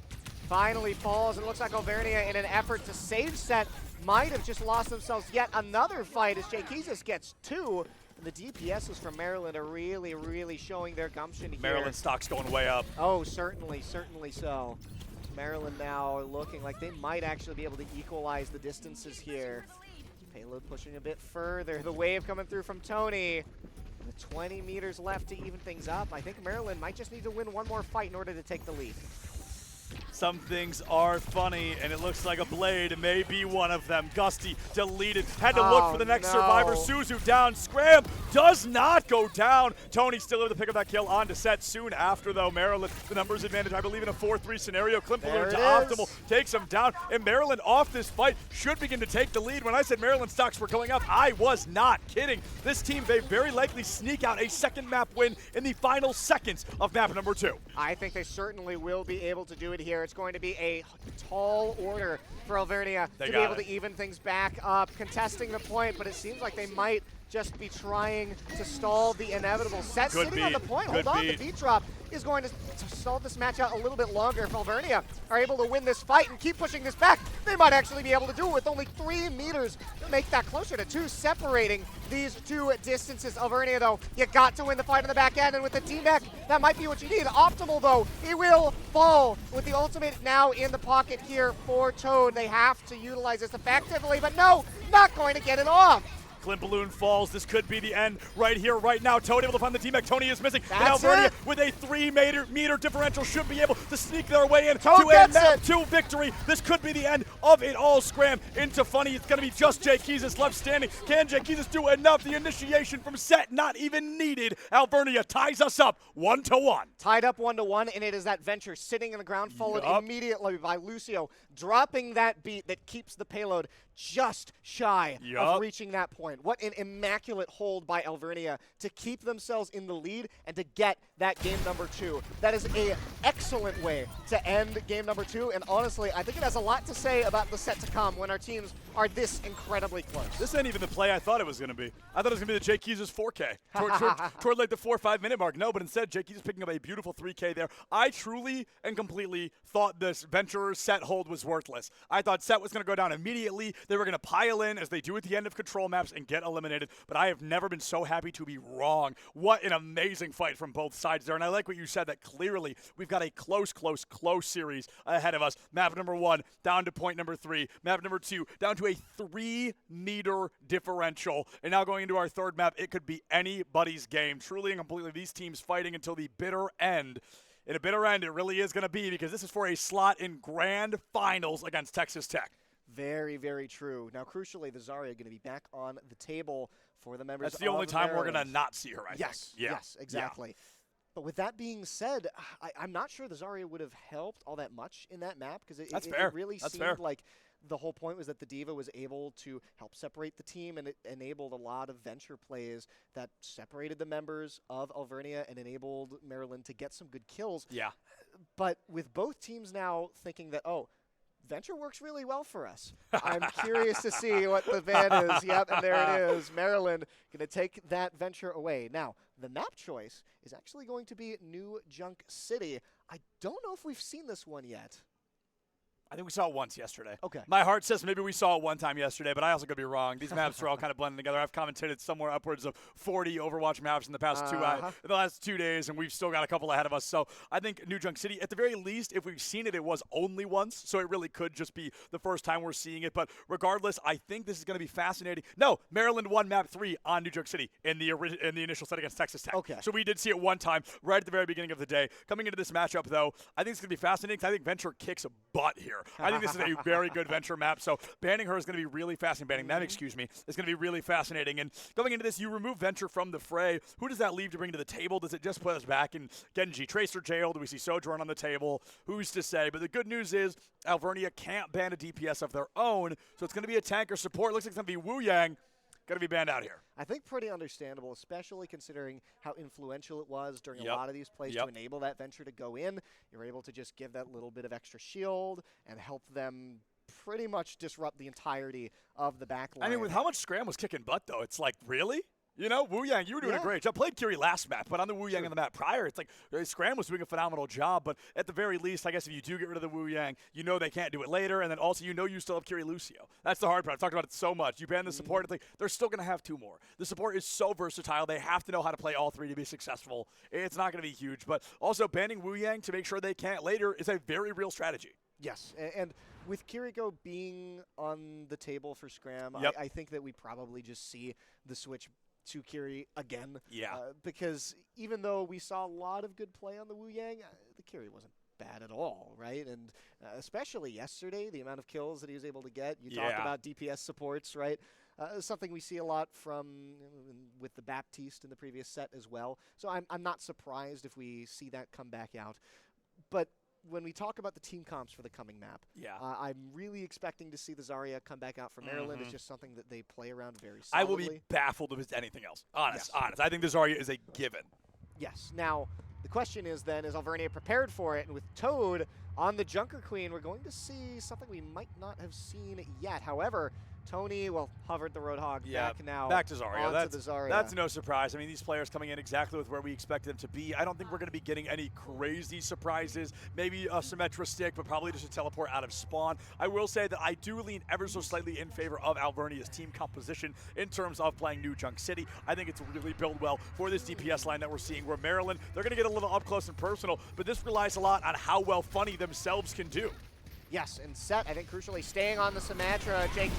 A: Finally falls, and it looks like Alvernia, in an effort to save Set, might have just lost themselves yet another fight as Jake Keezus gets 2. And the DPSs from Maryland are really, really showing their gumption here.
B: Maryland stock's going way up.
A: Oh, certainly so. Maryland now looking like they might actually be able to equalize the distances here. Payload pushing a bit further. The wave coming through from Tony. With 20 meters left to even things up, I think Maryland might just need to win one more fight in order to take the lead.
B: Some things are funny, and it looks like a blade may be one of them. Gusty deleted. Had to look for the next survivor. Suzu down. Scram does not go down. Tony still able to pick up that kill on to set soon after, though. Maryland, the numbers advantage, I believe, in a 4-3 scenario. Klimpaloo to Optimal takes him down, and Maryland off this fight should begin to take the lead. When I said Maryland stocks were going up, I was not kidding. This team may very likely sneak out a second map win in the final seconds of map number 2.
A: I think they certainly will be able to do it here. It's going to be a tall order for Alvernia to be able to even things back up, contesting the point, but it seems like they might just be trying to stall the inevitable. Set sitting on the point. Hold on, the beat drop is going to stall this match out a little bit longer. If Alvernia are able to win this fight and keep pushing this back, they might actually be able to do it with only 3 meters to make that closer to 2, separating these two distances. Alvernia, though, you got to win the fight on the back end, and with the D-Neck, that might be what you need. Optimal, though, he will fall with the ultimate now in the pocket here for Toad. They have to utilize this effectively, but no, not going to get it off.
B: Klimpaloo falls. This could be the end right here, right now. Toad able to find the D-Mech. Tony is missing. And Alvernia with a 3-meter differential should be able to sneak their way in to a map 2 victory. This could be the end of it all. Scram into Funny. It's going to be just Jay Keezus left standing. Can Jay Keezus do enough? The initiation from Set not even needed. Alvernia ties us up 1-1.
A: Tied up 1-1, and it is that Venture sitting in the ground, followed immediately by Lucio, dropping that beat that keeps the payload just shy of reaching that point. What an immaculate hold by Alvernia to keep themselves in the lead and to get that game number 2. That is an excellent way to end game number 2, and honestly, I think it has a lot to say about the set to come when our teams are this incredibly close.
B: This ain't even the play I thought it was going to be. I thought it was going to be the Jay Keezus 4K toward like the 4 or 5 minute mark. No, but instead, Jay Keezus picking up a beautiful 3K there. I truly and completely thought this Venture Set hold was worthless. I thought Set was going to go down immediately. They were going to pile in as they do at the end of control maps and get eliminated, but I have never been so happy to be wrong. What an amazing fight from both sides there, and I like what you said, that clearly we've got a close series ahead of us. Map number 1 down to point number 3. Map number 2 down to a 3-meter differential, and now going into our third map, it could be anybody's game. Truly and completely, these teams fighting until the bitter end. In a bitter end, it really is going to be, because this is for a slot in grand finals against Texas Tech.
A: Very, very true. Now, crucially, the Zarya going to be back on the table for the members of
B: That's the only time
A: Maryland.
B: we're going to not see her, I think.
A: Yes, exactly. Yeah. But with that being said, I'm not sure the Zarya would have helped all that much in that map, because it really seemed like the whole point was that the D.Va was able to help separate the team, and it enabled a lot of Venture plays that separated the members of Alvernia and enabled Maryland to get some good kills.
B: Yeah.
A: But with both teams now thinking that, Venture works really well for us. I'm curious to see what the van is. Yep, and there it is. Maryland going to take that Venture away. Now, the map choice is actually going to be New Junk City. I don't know if we've seen this one yet.
B: I think we saw it once yesterday.
A: Okay.
B: My heart says maybe we saw it one time yesterday, but I also could be wrong. These maps are all kind of blending together. I've commentated somewhere upwards of 40 Overwatch maps in the past in the last 2 days, and we've still got a couple ahead of us. So I think New Junk City, at the very least, if we've seen it, it was only once. So it really could just be the first time we're seeing it. But regardless, I think this is going to be fascinating. No, Maryland won map 3 on New Junk City in the initial set against Texas Tech.
A: Okay.
B: So we did see it one time right at the very beginning of the day. Coming into this matchup, though, I think it's going to be fascinating because I think Venture kicks butt here. I think this is a very good Venture map, so banning her is going to be really fascinating. Banning them, excuse me, is going to be really fascinating. And going into this, you remove Venture from the fray. Who does that leave to bring to the table? Does it just put us back in Genji Tracer jail? Do we see Sojourn on the table? Who's to say? But the good news is Alvernia can't ban a DPS of their own, so it's going to be a tanker support. Looks like it's going to be Wu Yang. Going to be banned out here.
A: I think pretty understandable, especially considering how influential it was during a lot of these plays to enable that Venture to go in. You're able to just give that little bit of extra shield and help them pretty much disrupt the entirety of the back line.
B: I mean, with how much Scram was kicking butt, though, it's like, really? You know, Wu Yang, you were doing a great job. Played Kiri last map, but on the Wu Yang on the map prior, it's like Scram was doing a phenomenal job. But at the very least, I guess if you do get rid of the Wu Yang, you know they can't do it later. And then also, you know you still have Kiri Lucio. That's the hard part. I've talked about it so much. You ban the support, it's like they're still going to have 2 more. The support is so versatile. They have to know how to play all 3 to be successful. It's not going to be huge. But also, banning Wu Yang to make sure they can't later is a very real strategy.
A: Yes, and with Kiriko being on the table for Scram, I think that we probably just see the switch to Kiri again.
B: Yeah.
A: Because even though we saw a lot of good play on the Wu Yang, the Kiri wasn't bad at all, right? And especially yesterday, the amount of kills that he was able to get. You talked about DPS supports, right? Something we see a lot from with the Baptiste in the previous set as well. So I'm not surprised if we see that come back out. But when we talk about the team comps for the coming map, I'm really expecting to see the Zarya come back out for Maryland. It's just something that they play around very solidly.
B: I will be baffled if it's anything else. Honest. I think the Zarya is a given.
A: Yes. Now, the question is then, is Alvernia prepared for it? And with Toad on the Junker Queen, we're going to see something we might not have seen yet. However, Tony, hovered the Roadhog back to Zarya.
B: That's no surprise. I mean, these players coming in exactly with where we expected them to be. I don't think we're going to be getting any crazy surprises. Maybe a Symmetra stick, but probably just a teleport out of spawn. I will say that I do lean ever so slightly in favor of Alvernia's team composition in terms of playing New Junk City. I think it's really built well for this DPS line that we're seeing, where Maryland, they're going to get a little up close and personal, but this relies a lot on how well Funny themselves can do.
A: Yes, and Set, I think, crucially staying on the Symmetra. Jake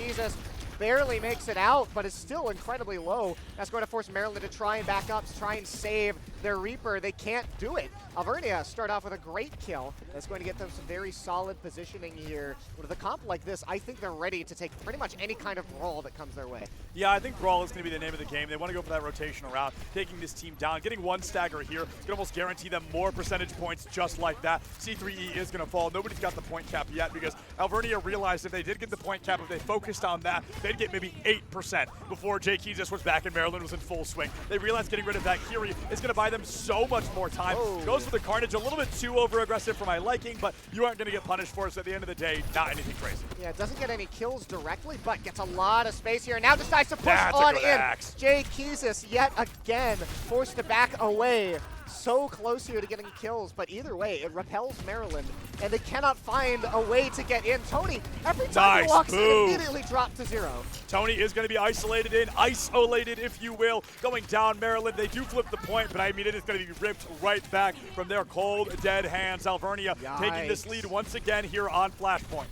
A: barely makes it out, but is still incredibly low. That's going to force Maryland to try and back up, to try and save their Reaper. They can't do it. Alvernia start off with a great kill. That's going to get them some very solid positioning here. With a comp like this, I think they're ready to take pretty much any kind of brawl that comes their way.
B: Yeah, I think Brawl is going to be the name of the game. They want to go for that rotational route, taking this team down. Getting one stagger here can almost guarantee them more percentage points just like that. C3E is going to fall. Nobody's got the point cap yet because Alvernia realized if they did get the point cap, if they focused on that, they'd get maybe 8% before Jake was back and Maryland was in full swing. They realized getting rid of that Kiri is going to buy them so much more time. Goes for the Carnage, a little bit too over-aggressive for my liking, but you aren't going to get punished for it, so at the end of the day, not anything crazy.
A: Yeah, it doesn't get any kills directly, but gets a lot of space here. Now decides to push on in. Jay Keezus yet again forced to back away. So close here to getting kills, but either way, it repels Maryland, and they cannot find a way to get in. Tony, every time he walks in, immediately dropped to 0.
B: Tony is going to be isolated, if you will. Going down Maryland, they do flip the point, but I mean, it is going to be ripped right back from their cold, dead hands. Alvernia taking this lead once again here on Flashpoint.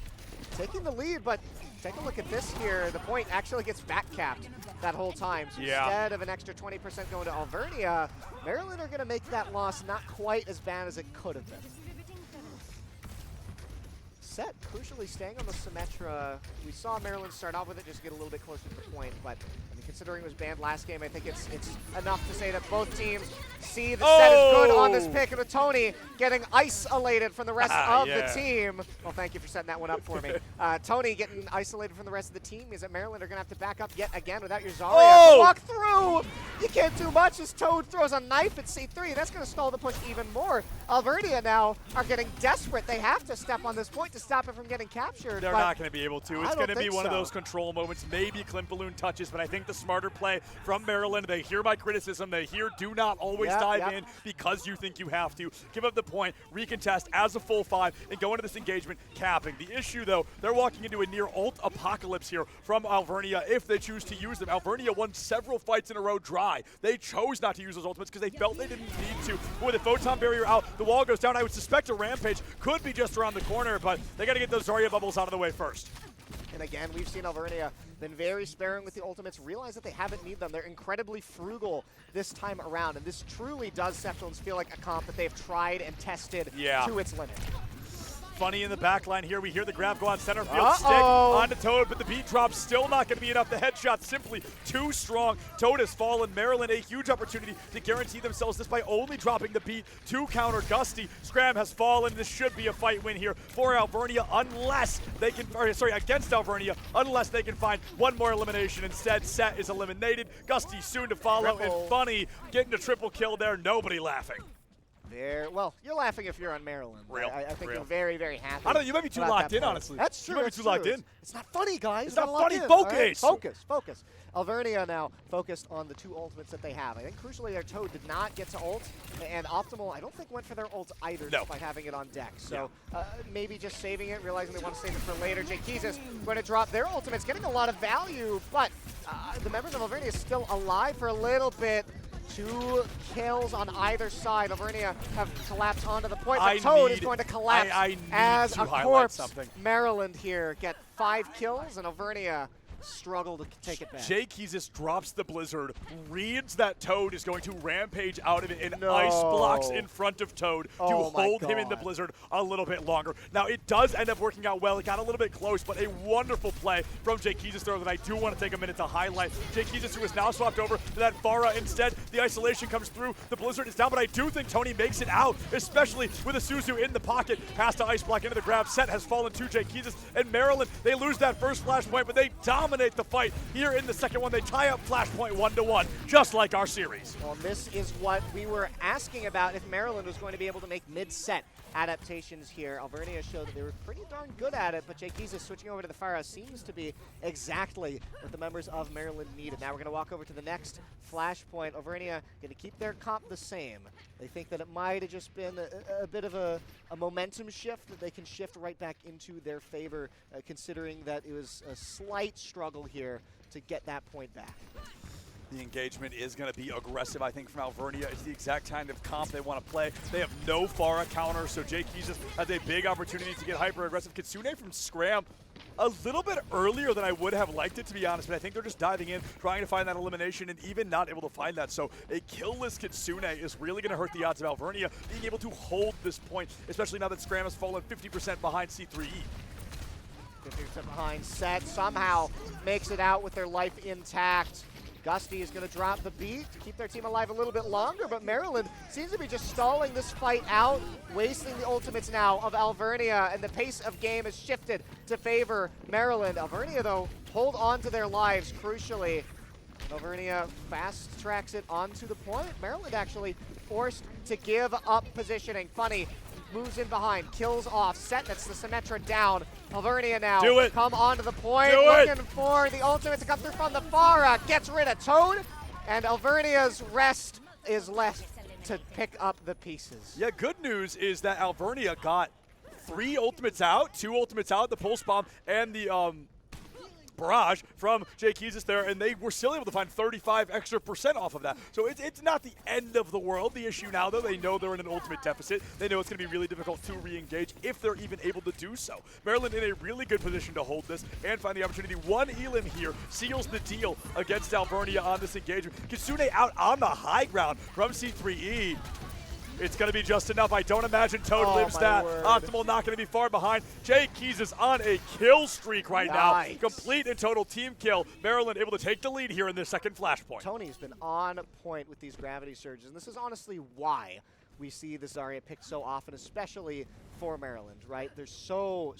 A: Taking the lead, but take a look at this here. The point actually gets back capped that whole time. So instead of an extra 20% going to Alvernia, Maryland are going to make that loss not quite as bad as it could have been. Set crucially staying on the Symmetra. We saw Maryland start off with it, just get a little bit closer to the point, but I mean, considering it was banned last game, I think it's enough to say that both teams see the Set is good on this pick, and with Tony getting isolated from the rest of the team. Well, thank you for setting that one up for me. Tony getting isolated from the rest of the team means that Maryland are going to have to back up yet again without your Zarya to walk through. You can't do much as Toad throws a knife at C3. That's going to stall the push even more. Alvernia now are getting desperate. They have to step on this point to stop it from getting captured.
B: They're not going to be able to. It's going to be one of those control moments. Maybe Clint Balloon touches, but I think the smarter play from Maryland, they hear my criticism. They hear do not always dive in because you think you have to. Give up the point, recontest as a full 5, and go into this engagement capping. The issue, though, they're walking into a near ult apocalypse here from Alvernia if they choose to use them. Alvernia won several fights in a row dry. They chose not to use those ultimates because they felt they didn't need to. But with the Photon Barrier out, the wall goes down. I would suspect a Rampage could be just around the corner, but they got to get those Zarya bubbles out of the way first.
A: And again, we've seen Alvernia been very sparing with the ultimates, realize that they haven't need them. They're incredibly frugal this time around, and this truly does Seftones feel like a comp that they've tried and tested to its limit.
B: Funny in the back line here. We hear the grab go on center field. Stick onto Toad, but the beat drop still not going to be enough. The headshot simply too strong. Toad has fallen. Maryland a huge opportunity to guarantee themselves this by only dropping the beat to counter Gusty. Scram has fallen. This should be a fight win here for Alvernia unless they can, against Alvernia, unless they can find one more elimination. Instead, Set is eliminated. Gusty soon to follow, and Funny getting a triple kill there. Nobody laughing.
A: Well, you're laughing if you're on Maryland. I think you're very, very happy.
B: I don't know. You might be too locked in, honestly.
A: That's true.
B: You might be too locked in.
A: It's not funny, guys.
B: It's not funny. Focus.
A: Right? Focus. Alvernia now focused on the 2 ultimates that they have. I think crucially their Toad did not get to ult, and Optimal I don't think went for their ult either by having it on deck. So maybe just saving it, realizing they want to save it for later. Jake is going to drop their ultimates, getting a lot of value, but the members of Alvernia is still alive for a little bit. 2 kills on either side. Alvernia have collapsed onto the point, but Toad is going to collapse as a corpse. Maryland here get 5 kills, and Alvernia struggle to take it back.
B: Jake Keezus drops the Blizzard, reads that Toad is going to rampage out of it, and ice blocks in front of Toad to hold him in the Blizzard a little bit longer. Now, it does end up working out well. It got a little bit close, but a wonderful play from Jake Keezus there that I do want to take a minute to highlight. Jake Keezus, who is now swapped over to that Pharah instead. The isolation comes through. The Blizzard is down, but I do think Tony makes it out, especially with a Suzu in the pocket. Has to ice block into the grab. Set has fallen to Jake Keezus, and Maryland, they lose that first flashpoint, but they dominate the fight here in the second one. They tie up flashpoint 1-1, just like our series.
A: Well, this is what we were asking about if Maryland was going to be able to make mid-set adaptations here. Alvernia showed that they were pretty darn good at it, but Jake Keezus switching over to the Pharah seems to be exactly what the members of Maryland needed. Now we're going to walk over to the next flashpoint. Alvernia going to keep their comp the same. They think that it might have just been a bit of a momentum shift that they can shift right back into their favor, considering that it was a slight struggle here to get that point back.
B: The engagement is going to be aggressive, I think, from Alvernia. It's the exact kind of comp they want to play. They have no Pharah counter, so Jake Keezus has a big opportunity to get hyper-aggressive. Kitsune from Scram a little bit earlier than I would have liked it, to be honest, but I think they're just diving in, trying to find that elimination, and even not able to find that. So a killless Kitsune is really going to hurt the odds of Alvernia being able to hold this point, especially now that Scram has fallen 50% behind C3E.
A: 50% behind. Set somehow makes it out with their life intact. Gusty is going to drop the beat to keep their team alive a little bit longer, but Maryland seems to be just stalling this fight out, wasting the ultimates now of Alvernia, and the pace of game has shifted to favor Maryland. Alvernia, though, hold on to their lives, crucially. Alvernia fast tracks it onto the point. Maryland actually forced to give up positioning. Funny. Moves in behind, kills off, Set that's the Symmetra down. Alvernia now come onto the point, looking for the ultimate to come through from the Pharah, gets rid of Toad, and Alvernia's rest is left to pick up the pieces.
B: Yeah, good news is that Alvernia got 3 ultimates out, 2 ultimates out, the Pulse Bomb and the barrage from Jake Keezus there, and they were still able to find 35% extra off of that. So it's not the end of the world. The issue now, though, they know they're in an ultimate deficit. They know it's going to be really difficult to re-engage if they're even able to do so. Maryland in a really good position to hold this and find the opportunity. One Elim here seals the deal against Alvernia on this engagement. Kitsune out on the high ground from C3E. It's going to be just enough. I don't imagine Toad lives that. Optimal not going to be far behind. Jake Keezus on a kill streak right now. Complete and total team kill. Maryland able to take the lead here in the second flashpoint.
A: Tony's been on point with these gravity surges, and this is honestly why we see the Zarya picked so often, especially for Maryland, right? They're so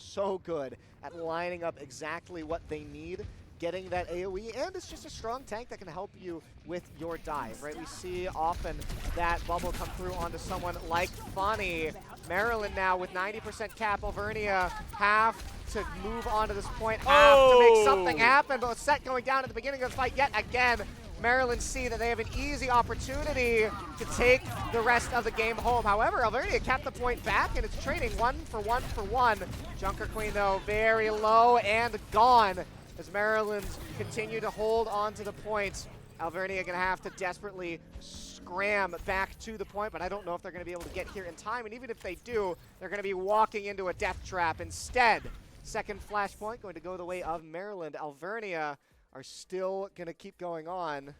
A: good at lining up exactly what they need, getting that AoE, and it's just a strong tank that can help you with your dive, right? We see often that bubble come through onto someone like Funny. Maryland now with 90% cap. Alvernia have to move on to this point, have to make something happen, but Set going down at the beginning of the fight yet again. Maryland see that they have an easy opportunity to take the rest of the game home. However, Alvernia kept the point back, and it's trading 1 for 1 for 1. Junker Queen, though, very low and gone as Maryland continue to hold on to the points. Alvernia going to have to desperately scram back to the point, but I don't know if they're going to be able to get here in time, and even if they do, they're going to be walking into a death trap instead. Second flashpoint going to go the way of Maryland. Alvernia are still going to keep going on.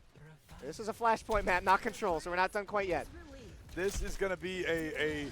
A: This is a flashpoint, Matt, not control, so we're not done quite yet.
B: This is going to be a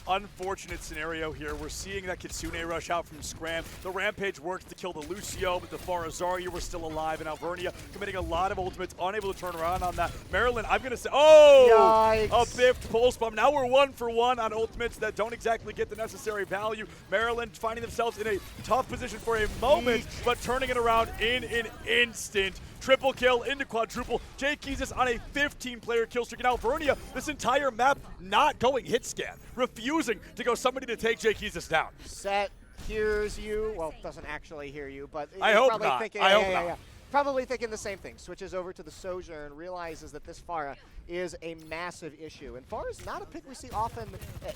B: unfortunate scenario here. We're seeing that Kitsune rush out from Scram. The Rampage works to kill the Lucio, but the Pharah Zarya were still alive, and Alvernia committing a lot of ultimates, unable to turn around on that. Maryland, I'm going to say,
A: Yikes.
B: A biffed Pulse Bomb. Now we're 1 for 1 on ultimates that don't exactly get the necessary value. Maryland finding themselves in a tough position for a moment, but turning it around in an instant. Triple kill into quadruple. Jake Keezus on a 15-player kill streak. And Alvernia, this entire map not going hit scan, refusing to go somebody to take Jake Keezus down.
A: Set hears you. Well, doesn't actually hear you, but
B: I hope
A: probably
B: not.
A: thinking,
B: I hope not.
A: Probably thinking the same thing. Switches over to the Sojourn, realizes that this Pharah is a massive issue. And Pharah is not a pick we see often,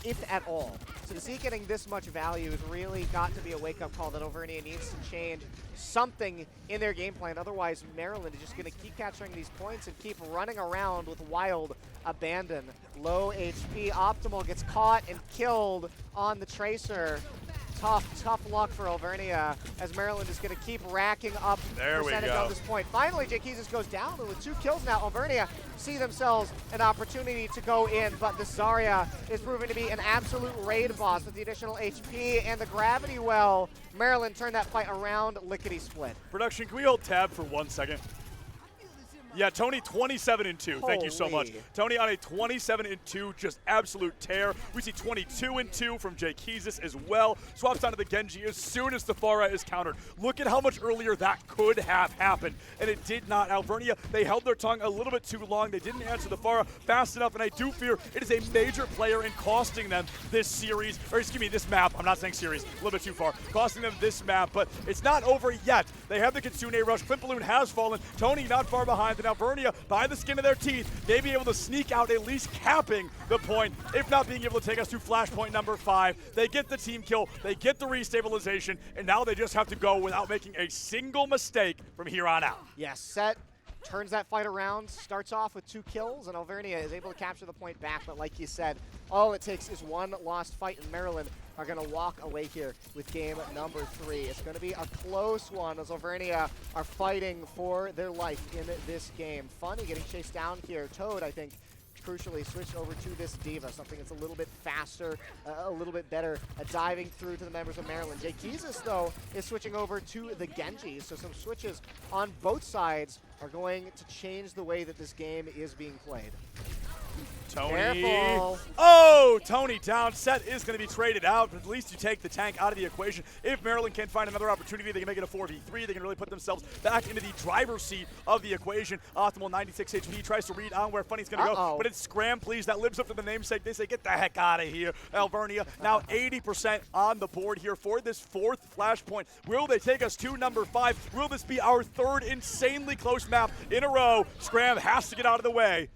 A: if at all. So to see it getting this much value has really got to be a wake-up call that Alvernia needs to change something in their game plan. Otherwise, Maryland is just going to keep capturing these points and keep running around with wild abandon. Low HP. Optimal gets caught and killed on the Tracer. Tough luck for Alvernia as Maryland is going to keep racking up percentage on this point. Finally, Jakeezus goes down, and with 2 kills now, Alvernia see themselves an opportunity to go in, but the Zarya is proving to be an absolute raid boss with the additional HP and the gravity well. Maryland turned that fight around lickety-split.
B: Production, can we hold tab for 1 second? Yeah, Tony 27-2. Thank you so much. Tony on a 27-2, just absolute tear. We see 22-2 from Jakeezus as well. Swaps onto the Genji as soon as the Pharah is countered. Look at how much earlier that could have happened, and it did not. Alvernia, they held their tongue a little bit too long. They didn't answer the Pharah fast enough, and I do fear it is a major player in costing them this series, or excuse me, this map. I'm not saying series, a little bit too far. Costing them this map, but it's not over yet. They have the Kitsune rush. Clint Balloon has fallen. Tony not far behind. And Alvernia, by the skin of their teeth, may be able to sneak out, at least capping the point, if not being able to take us to flashpoint number 5. They get the team kill, they get the restabilization, and now they just have to go without making a single mistake from here on out.
A: Yes, Set turns that fight around, starts off with 2 kills, and Alvernia is able to capture the point back, but like you said, all it takes is 1 lost fight, and Maryland are going to walk away here with game number 3. It's going to be a close one as Alvernia are fighting for their life in this game. Funny getting chased down here. Toad, I think, crucially switched over to this Diva, something that's a little bit faster, a little bit better at diving through to the members of Maryland. Jakeezus, though, is switching over to the Genji, so some switches on both sides are going to change the way that this game is being played.
B: Tony.
A: Careful.
B: Oh, Tony down. Set is going to be traded out, but at least you take the tank out of the equation. If Maryland can find another opportunity, they can make it a 4v3. They can really put themselves back into the driver's seat of the equation. Optimal 96 HP tries to read on where Funny's going to go, but it's Scram, please. That lives up to the namesake. They say, get the heck out of here. Alvernia now 80% on the board here for this 4th flashpoint. Will they take us to number 5? Will this be our 3rd insanely close map in a row? Scram has to get out of the way.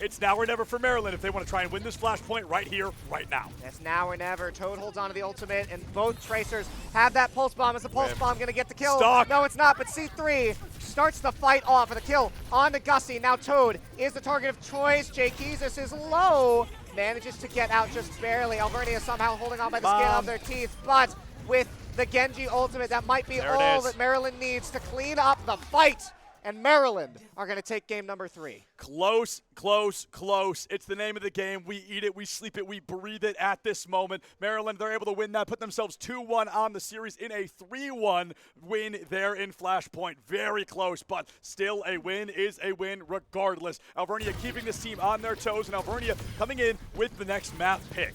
B: It's now or never for Maryland if they want to try and win this flashpoint right here, right now.
A: It's now or never. Toad holds on to the ultimate, and both Tracers have that pulse bomb. Is the pulse bomb going to get the kill?
B: Stock.
A: No, it's not, but C3 starts the fight off with a kill on the Gussie. Now Toad is the target of choice. Jakeezus is low, manages to get out just barely. Alvernia somehow holding on by the skin of their teeth, but with the Genji ultimate, that might be all that Maryland needs to clean up the fight. And Maryland are going to take game number 3.
B: Close, close, close. It's the name of the game. We eat it, we sleep it, we breathe it at this moment. Maryland, they're able to win that, put themselves 2-1 on the series in a 3-1 win there in Flashpoint. Very close, but still a win is a win regardless. Alvernia keeping this team on their toes, and Alvernia coming in with the next map pick.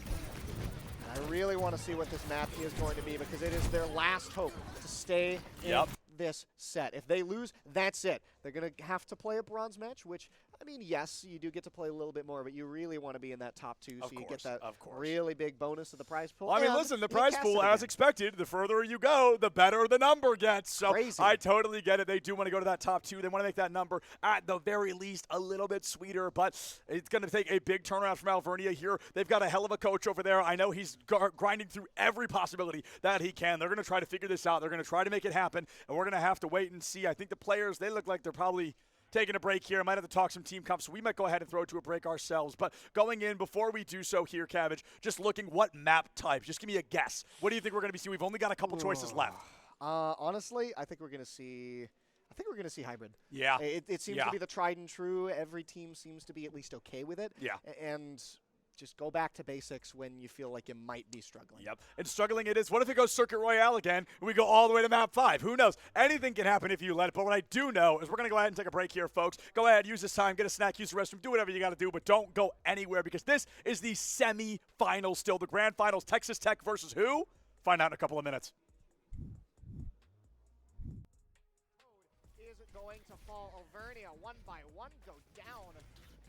A: I really want to see what this map is going to be because it is their last hope to stay in this set. If they lose, that's it. They're going to have to play a bronze match, which, I mean, yes, you do get to play a little bit more, but you really want to be in that top 2 so you get that really big bonus of the prize pool.
B: Well, I mean, listen, the prize pool, as expected, the further you go, the better the number gets. So I totally get it. They do want to go to that top 2. They want to make that number, at the very least, a little bit sweeter, but it's going to take a big turnaround from Alvernia here. They've got a hell of a coach over there. I know he's grinding through every possibility that he can. They're going to try to figure this out. They're going to try to make it happen, and we're going to have to wait and see. I think the players, they look like they're probably taking a break here. I might have to talk some team comp, so we might go ahead and throw it to a break ourselves. But going in, before we do so here, Cabbage, just looking what map type. Just give me a guess. What do you think we're going to be seeing? We've only got a couple choices left.
A: Honestly, I think we're going to see hybrid.
B: Yeah.
A: It seems to be the tried and true. Every team seems to be at least okay with it.
B: Yeah.
A: And just go back to basics when you feel like you might be struggling.
B: Yep. And struggling it is. What if it goes Circuit Royale again and we go all the way to map 5? Who knows? Anything can happen if you let it. But what I do know is we're going to go ahead and take a break here, folks. Go ahead, use this time, get a snack, use the restroom, do whatever you got to do, but don't go anywhere because this is the semi-finals still. The grand finals, Texas Tech versus who? Find out in a couple of minutes.
A: Is going to fall. Alvernia, 1 by 1, go down.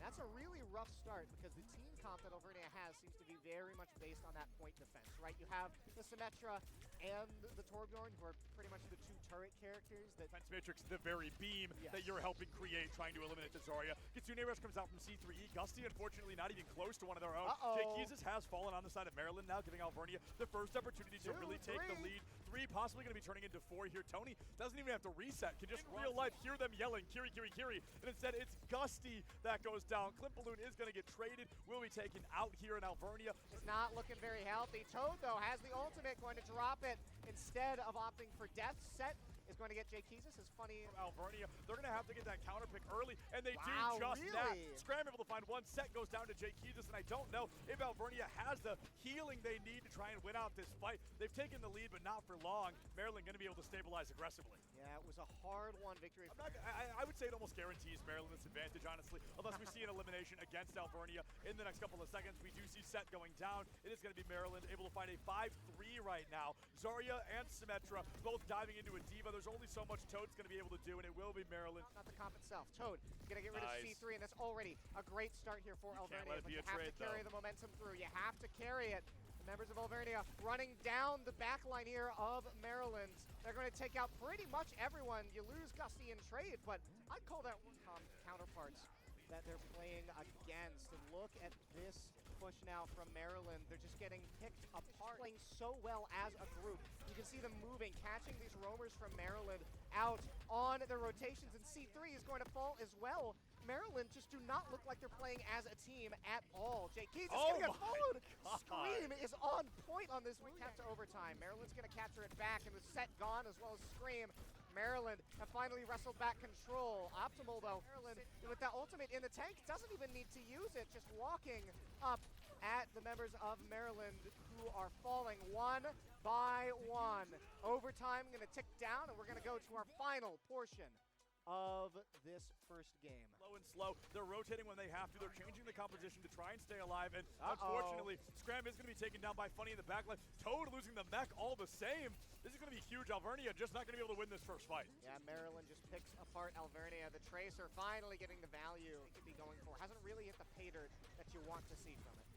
A: That's a really rough start because the team comp that Alvernia has seems to be very much based on that point defense, right? You have the Symmetra and the Torbjorn, who are pretty much the 2 turret characters. That
B: Defense Matrix, the very beam that you're helping create, trying to eliminate the Zarya. Kitsune Rush comes out from C3E. Gusty, unfortunately, not even close to one of their own. Jakeezus has fallen on the side of Maryland now, giving Alvernia the first opportunity to really take the lead 3 possibly going to be turning into 4 here. Tony doesn't even have to reset, can just real life hear them yelling, Kiri, Kiri, Kiri. And instead, it's Gusty that goes down. Clint Balloon is going to get traded, will be taken out here in Alvernia.
A: It's not looking very healthy. Toad, though, has the ultimate, going to drop it instead of opting for death. Set is going to get Jay Keezus. Is funny.
B: Alvernia, they're going to have to get that counter pick early, and they
A: Wow,
B: do just
A: really?
B: that. Scram able to find one. Set goes down to Jay Keezus, and I don't know if Alvernia has the healing they need to try and win out this fight. They've taken the lead, but not for long. Maryland going to be able to stabilize aggressively.
A: Yeah, it was a hard-won victory.
B: I would say it almost guarantees Maryland this advantage, honestly, unless we see an elimination against Alvernia in the next couple of seconds. We do see Set going down. It is going to be Maryland able to find a 5-3 right now. Zarya and Symmetra both diving into a diva. There's only so much Toad's going to be able to do, and it will be Maryland.
A: Not the comp itself. Toad going to get rid of C3, and that's already a great start here for Alvernia. But you have to carry the momentum through. You have to carry it. The members of Alvernia running down the back line here of Maryland. They're going to take out pretty much everyone. You lose Gusty in trade, but I'd call that one counterparts that they're playing against. And look at this push now from Maryland. They're just getting picked apart, playing so well as a group. You can see them moving, catching these roamers from Maryland out on their rotations, and C3 is going to fall as well. Maryland just do not look like they're playing as a team at all. Jay Keats is going to get followed. Scream is on point on this. We cut to overtime. Maryland's going to capture it back, and the Set gone as well as Scream. Maryland have finally wrestled back control. Optimal, though. Maryland, with that ultimate in the tank, doesn't even need to use it. Just walking up at the members of Maryland who are falling one by one. Overtime going to tick down, and we're going to go to our final portion of this first game.
B: Low and slow. They're rotating when they have to. They're changing the composition to try and stay alive. And unfortunately, Scram is going to be taken down by Funny in the back line. Toad losing the mech all the same. This is going to be huge. Alvernia just not going to be able to win this first fight.
A: Yeah, Maryland just picks apart Alvernia. The Tracer finally getting the value it could be going for. Hasn't really hit the pay dirt that you want to see from it.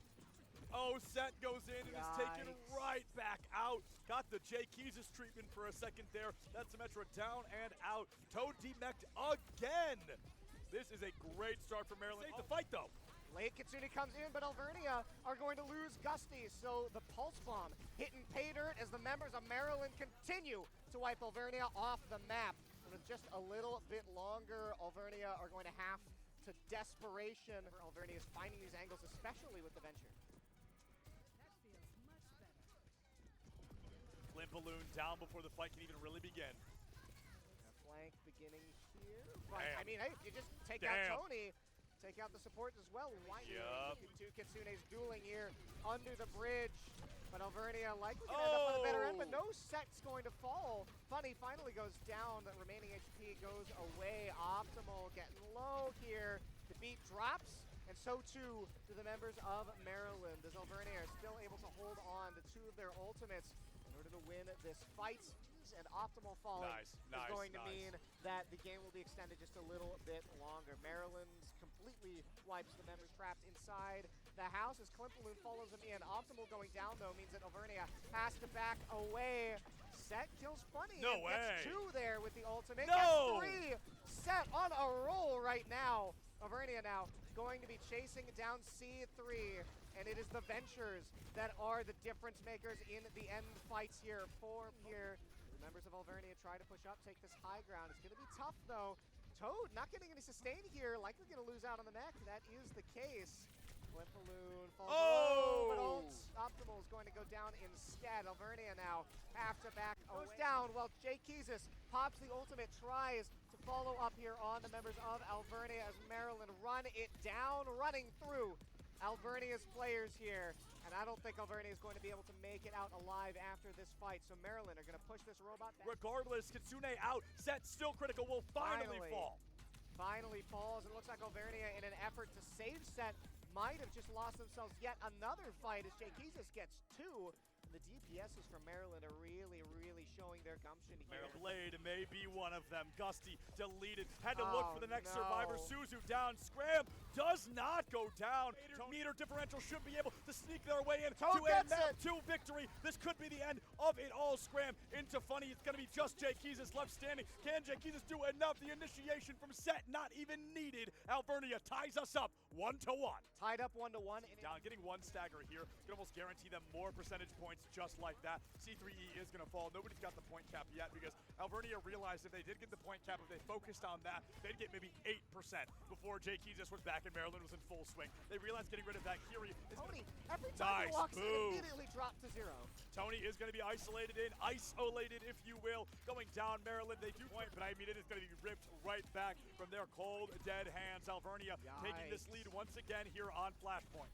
B: Oh, Set goes in and is taken right back out. Got the Jay Keezus treatment for a second there. That's Symmetra down and out. Toad demeched again. This is a great start for Maryland. Save the fight, though.
A: Late Kitsune comes in, but Alvernia are going to lose Gusty, so the Pulse Bomb hitting pay dirt as the members of Maryland continue to wipe Alvernia off the map. And with just a little bit longer, Alvernia are going to have to desperation. Alvernia is finding these angles, especially with the Venture.
B: Clint Balloon down before the fight can even really begin.
A: Flank beginning here. But, I mean, hey, if you just take out Tony, take out the support as well. Why two Kitsunes dueling here under the bridge. But Alvernia likely going to end up on the better end, but no Set's going to fall. Funny finally goes down. The remaining HP goes away. Optimal getting low here. The beat drops, and so too do the members of Maryland, as Alvernia are still able to hold on to two of their ultimates in order to win this fight. And Optimal falling is going to mean that the game will be extended just a little bit longer. Maryland completely wipes the members trapped inside the house as Clint Balloon follows them in. Optimal going down, though, means that Alvernia has to back away. Set kills Funny.
B: No way.
A: Gets two there with the ultimate. Gets three. Set on a roll right now. Alvernia now going to be chasing down C3, and it is the Ventures that are the difference makers in the end fights here. The members of Alvernia try to push up, take this high ground. It's going to be tough, though. Toad not getting any sustain here, likely going to lose out on the mech. That is the case. Flip Balloon falls low, but Optimal is going to go down instead. Alvernia now have to back away. Goes down while Jay Keezus pops the ultimate, tries to follow up here on the members of Alvernia as Maryland run it down, running through Alvernia's players here. And I don't think Alvernia is going to be able to make it out alive after this fight. So Maryland are going to push this robot back.
B: Regardless, Kitsune out. Set still critical, will finally fall.
A: Finally falls. It looks like Alvernia, in an effort to save Set, might have just lost themselves yet another fight as Jay Keezus gets two. The DPSs from Maryland are really, really showing their gumption here.
B: Blade may be one of them. Gusty deleted. Had to look for the next survivor. Suzu down. Scram does not go down. Meter differential should be able to sneak their way in to a map 2 victory. This could be the end of it all. Scram into Funny. It's going to be just Jay Keezus left standing. Can Jay Keezus do enough? The initiation from Set not even needed. Alvernia ties us up 1-1.
A: Tied up 1-1.
B: Down, getting one stagger here. Can almost guarantee them more percentage points hits just like that. C3E is going to fall. Nobody's got the point cap yet because Alvernia realized if they did get the point cap, if they focused on that, they'd get maybe 8% before Jay Keezus was back and Maryland was in full swing. They realized getting rid of that Kiri is
A: Tony, every time he walks in, immediately dropped to 0.
B: Tony is going to be isolated, if you will. Going down Maryland, they do point, but I mean, it is going to be ripped right back from their cold, dead hands. Alvernia taking this lead once again here on Flashpoint.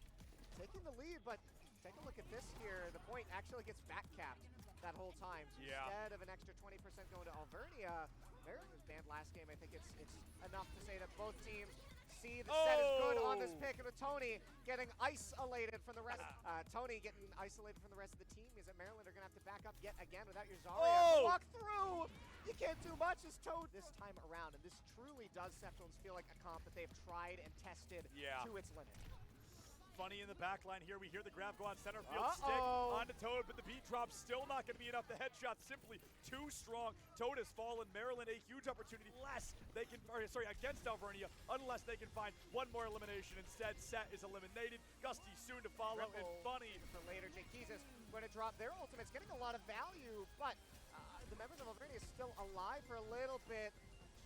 A: Taking the lead, but take a look at this here. The point actually gets back capped that whole time. So instead of an extra 20% going to Alvernia, Maryland's banned last game. I think it's enough to say that both teams see the set is good on this pick, and with Tony getting isolated from the rest. Tony getting isolated from the rest of the team means that Maryland are going to have to back up yet again without your Zarya. Walk through! You can't do much as Toad this time around, and this truly does Semifinals feel like a comp that they've tried and tested to its limit.
B: Funny in the back line here. We hear the grab go on center field. Stick onto Toad, but the beat drop still not going to be enough. The headshot simply too strong. Toad has fallen. Maryland a huge opportunity against Alvernia, unless they can find one more elimination. Instead, Set is eliminated. Gusty soon to follow, and Funny
A: for later. Jay Kezus going to drop their ultimates, getting a lot of value, but the members of Alvernia is still alive for a little bit.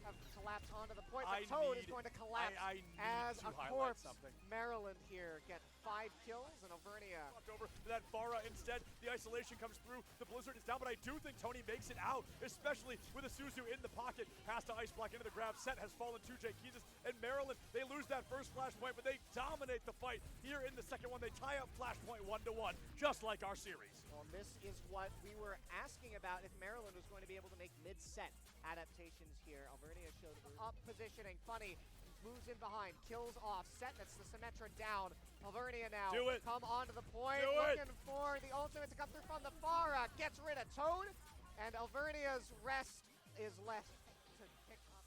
A: Have collapsed onto the point, but Toad is going to collapse as a corpse. Maryland here get 5 kills, and Alvernia
B: over that Farah instead. The isolation comes through. The blizzard is down, but I do think Tony makes it out, especially with a Suzu in the pocket. Pass to Ice Block into the grab. Set has fallen to Jay Kezus, and Maryland, they lose that first flashpoint, but they dominate the fight here in the second one. They tie up flashpoint 1-1, just like our series.
A: Well, this is what we were asking about, if Maryland was going to be able to make mid-set adaptations here. Alvernia showed up positioning. Funny moves in behind, kills off. Set, that's the Symmetra down. Alvernia now come onto the point, looking for the ultimate to come through from the Farah. Gets rid of Toad, and Alvernia's rest is left to pick up.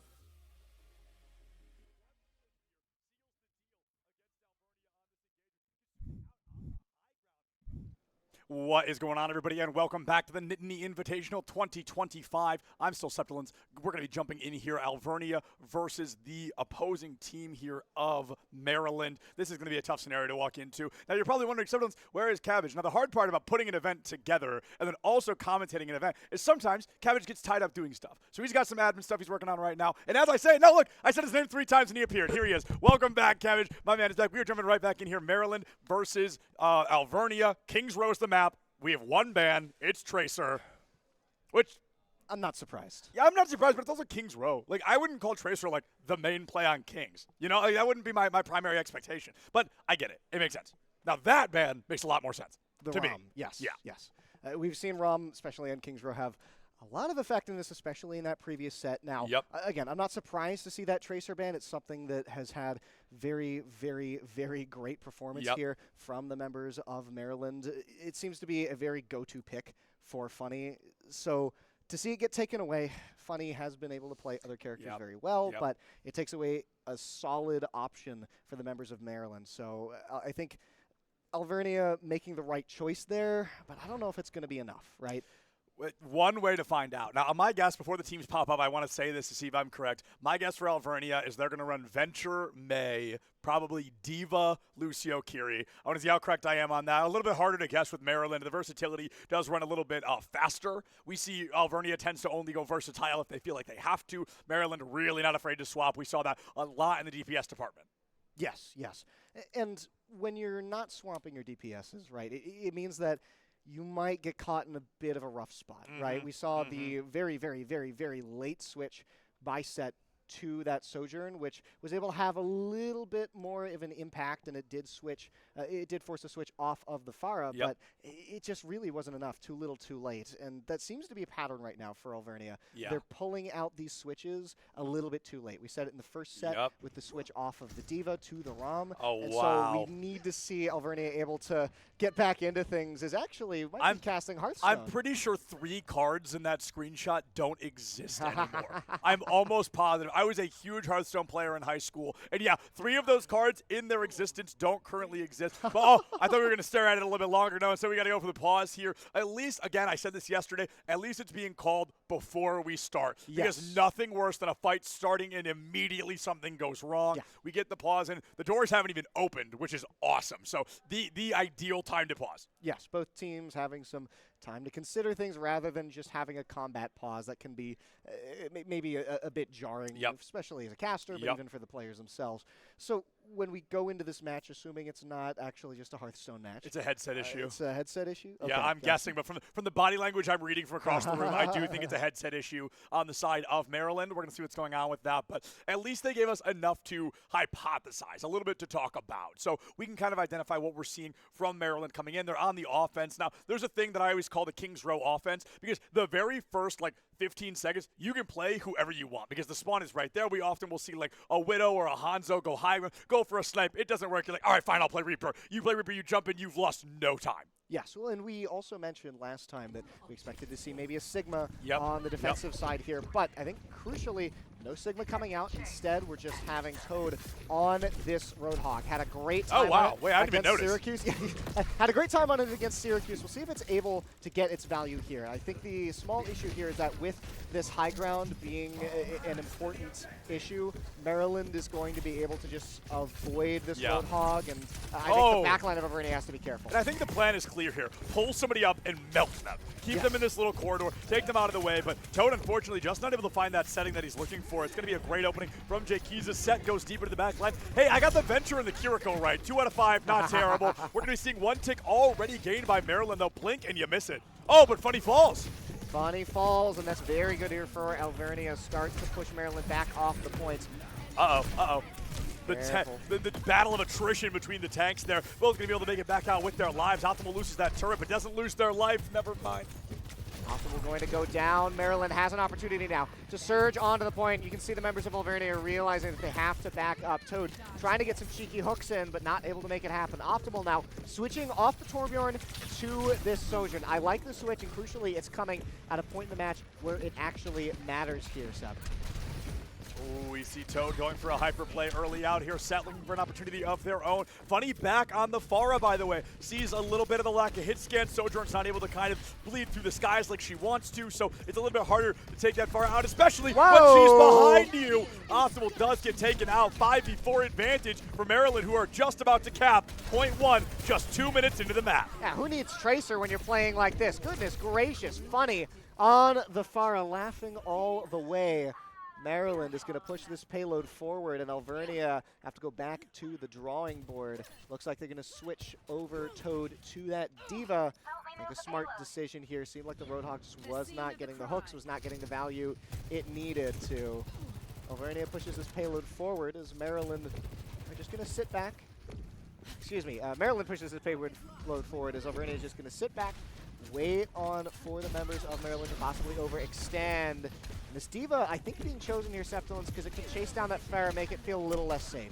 B: What is going on, everybody, and welcome back to the Nittany Invitational 2025. I'm still Septilins. We're going to be jumping in here, Alvernia versus the opposing team here of Maryland. This is going to be a tough scenario to walk into. Now, you're probably wondering, Septilins, where is Cabbage? Now, the hard part about putting an event together and then also commentating an event is sometimes Cabbage gets tied up doing stuff. So he's got some admin stuff he's working on right now. And as I say, no, look, I said his name 3 times and he appeared. Here he is. Welcome back, Cabbage. My man is back. We are jumping right back in here. Maryland versus Alvernia. Kings Row is the map. We have one ban. It's Tracer, which
E: I'm not surprised.
B: Yeah, I'm not surprised, but it's also Kings Row. Like, I wouldn't call Tracer, like, the main play on Kings. You know, like, that wouldn't be my primary expectation. But I get it. It makes sense. Now, that ban makes a lot more sense to me.
E: Yes.
B: Yeah.
E: Yes. We've seen ROM, especially on Kings Row, have a lot of effectiveness, especially in that previous set. Now, again, I'm not surprised to see that Tracer ban. It's something that has had very, very, very great performance here from the members of Maryland. It seems to be a very go-to pick for Funny. So to see it get taken away, Funny has been able to play other characters very well, but it takes away a solid option for the members of Maryland. So I think Alvernia making the right choice there, but I don't know if it's going to be enough, right?
B: One way to find out. Now, my guess, before the teams pop up, I want to say this to see if I'm correct. My guess for Alvernia is they're going to run Venture, May, probably Diva, Lucio, Kiri. I want to see how correct I am on that. A little bit harder to guess with Maryland. The versatility does run a little bit faster. We see Alvernia tends to only go versatile if they feel like they have to. Maryland really not afraid to swap. We saw that a lot in the DPS department.
E: Yes, yes. And when you're not swamping your DPSs, right, it means that you might get caught in a bit of a rough spot, right? We saw the very, very, very, very late switch by Set to that Sojourn, which was able to have a little bit more of an impact, and it did switch. It did force a switch off of the Farah, but it just really wasn't enough. Too little, too late, and that seems to be a pattern right now for Alvernia. They're pulling out these switches a little bit too late. We said it in the first set with the switch off of the Diva to the Rom. So we need to see Alvernia able to get back into things. Is actually might be casting Hearthstone.
B: I'm pretty sure 3 cards in that screenshot don't exist anymore. I'm almost positive. I was a huge Hearthstone player in high school, and 3 of those cards in their existence don't currently exist. But, oh, I thought we were going to stare at it a little bit longer. No, so we got to go for the pause here. At least, again, I said this yesterday, at least it's being called before we start.
E: Yes.
B: Because nothing worse than a fight starting and immediately something goes wrong.
E: Yeah.
B: We get the pause, and the doors haven't even opened, which is awesome. So the ideal time to pause.
E: Yes, both teams having some time to consider things rather than just having a combat pause that can be maybe a bit jarring, especially as a caster, but even for the players themselves. So when we go into this match, assuming it's not actually just a Hearthstone match.
B: It's a headset issue.
E: It's a headset issue? Okay,
B: yeah, I'm guessing, but from the body language I'm reading from across the room, I do think it's a headset issue on the side of Maryland. We're going to see what's going on with that, but at least they gave us enough to hypothesize, a little bit to talk about. So we can kind of identify what we're seeing from Maryland coming in. They're on the offense. Now, there's a thing that I always call the King's Row offense, because the very first, 15 seconds, you can play whoever you want because the spawn is right there. We often will see a Widow or a Hanzo go high, go for a snipe. It doesn't work. You're like, all right, fine, I'll play Reaper. You play Reaper, you jump in, you've lost no time.
E: Yes, well, and we also mentioned last time that we expected to see maybe a Sigma on the defensive side here, but I think crucially, no Sigma coming out. Instead, we're just having Toad on this Roadhog. Had a great time on it
B: Wait, I didn't even notice.
E: Syracuse. Had a great time on it against Syracuse. We'll see if it's able to get its value here. I think the small issue here is that with this high ground being an important issue, Maryland is going to be able to just avoid this Roadhog, and I think the backline of Alvernia has to be careful.
B: And I think the plan is clear here. Pull somebody up and melt them. Keep them in this little corridor, take them out of the way, but Toad, unfortunately, just not able to find that setting that he's looking for. It's going to be a great opening from Jay Keys'. Set goes deeper to the back line. Hey, I got the Venture and the Kiriko right. 2 out of 5, not terrible. We're going to be seeing 1 tick already gained by Maryland, though. Blink and you miss it. Oh, but Funny falls.
E: Funny falls, and that's very good here for Alvernia. Start to push Maryland back off the points.
B: The battle of attrition between the tanks there. Both going to be able to make it back out with their lives. Optimal loses that turret, but doesn't lose their life. Never mind.
E: Optimal going to go down. Maryland has an opportunity now to surge onto the point. You can see the members of Alvernia realizing that they have to back up. Toad trying to get some cheeky hooks in, but not able to make it happen. Optimal now switching off the Torbjorn to this Sojourn. I like the switch, and crucially, it's coming at a point in the match where it actually matters here, Seb.
B: Oh, we see Toad going for a hyper play early out here, settling for an opportunity of their own. Funny back on the Pharah, by the way. Sees a little bit of the lack of hit scan. Sojourn's not able to kind of bleed through the skies like she wants to, so it's a little bit harder to take that Pharah out, especially when she's behind you. Optimal does get taken out. 5v4 advantage for Maryland, who are just about to cap point 1, just 2 minutes into the map.
E: Yeah, who needs Tracer when you're playing like this? Goodness gracious. Funny on the Pharah, laughing all the way. Maryland is going to push this payload forward, and Alvernia have to go back to the drawing board. Looks like they're going to switch over Toad to that Diva. Make a smart decision here. Seemed like the Roadhog just was not getting the hooks, was not getting the value it needed to. Alvernia pushes this payload forward as Maryland are just going to sit back. Excuse me, Maryland pushes this payload forward as Alvernia is just going to sit back, wait on for the members of Maryland to possibly overextend. This Diva, I think, being chosen here, Septilins, because it can chase down that Pharah, make it feel a little less safe.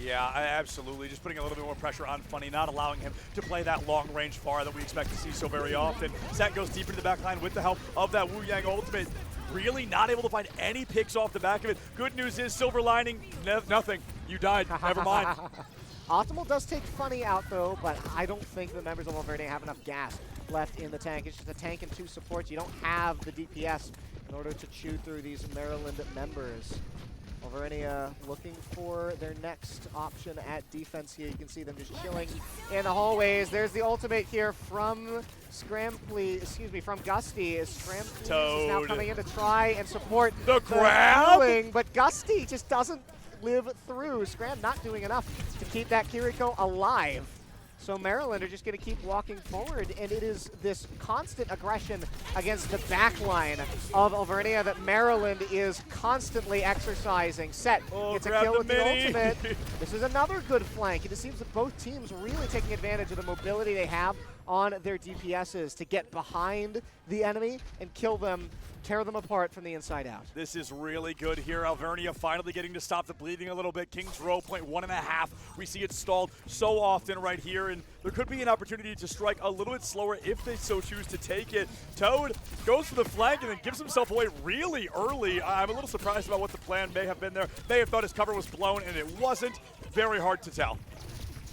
B: Yeah, absolutely. Just putting a little bit more pressure on Funny, not allowing him to play that long-range Pharah that we expect to see so very often. Set goes deep into the backline with the help of that Wu Yang ultimate. Really not able to find any picks off the back of it. Good news is, silver lining, nothing. You died. Never mind.
E: Optimal does take Funny out, though, but I don't think the members of Alvernia have enough gas left in the tank. It's just a tank and 2 supports. You don't have the DPS in order to chew through these Maryland members. Alvernia looking for their next option at defense here. You can see them just chilling in the hallways. There's the ultimate here from from Gusty. Scramble is now coming in to try and support
B: the grab,
E: healing, but Gusty just doesn't live through. Scram not doing enough to keep that Kiriko alive. So Maryland are just going to keep walking forward, and it is this constant aggression against the backline of Alvernia that Maryland is constantly exercising. Set gets a kill with the ultimate. This is another good flank. It seems that both teams really taking advantage of the mobility they have on their DPSs to get behind the enemy and kill them, tear them apart from the inside out.
B: This is really good here. Alvernia finally getting to stop the bleeding a little bit. King's Row, point 1.5. We see it stalled so often right here, and there could be an opportunity to strike a little bit slower if they so choose to take it. Toad goes for the flank and then gives himself away really early. I'm a little surprised about what the plan may have been there. May have thought his cover was blown, and it wasn't. very hard to tell.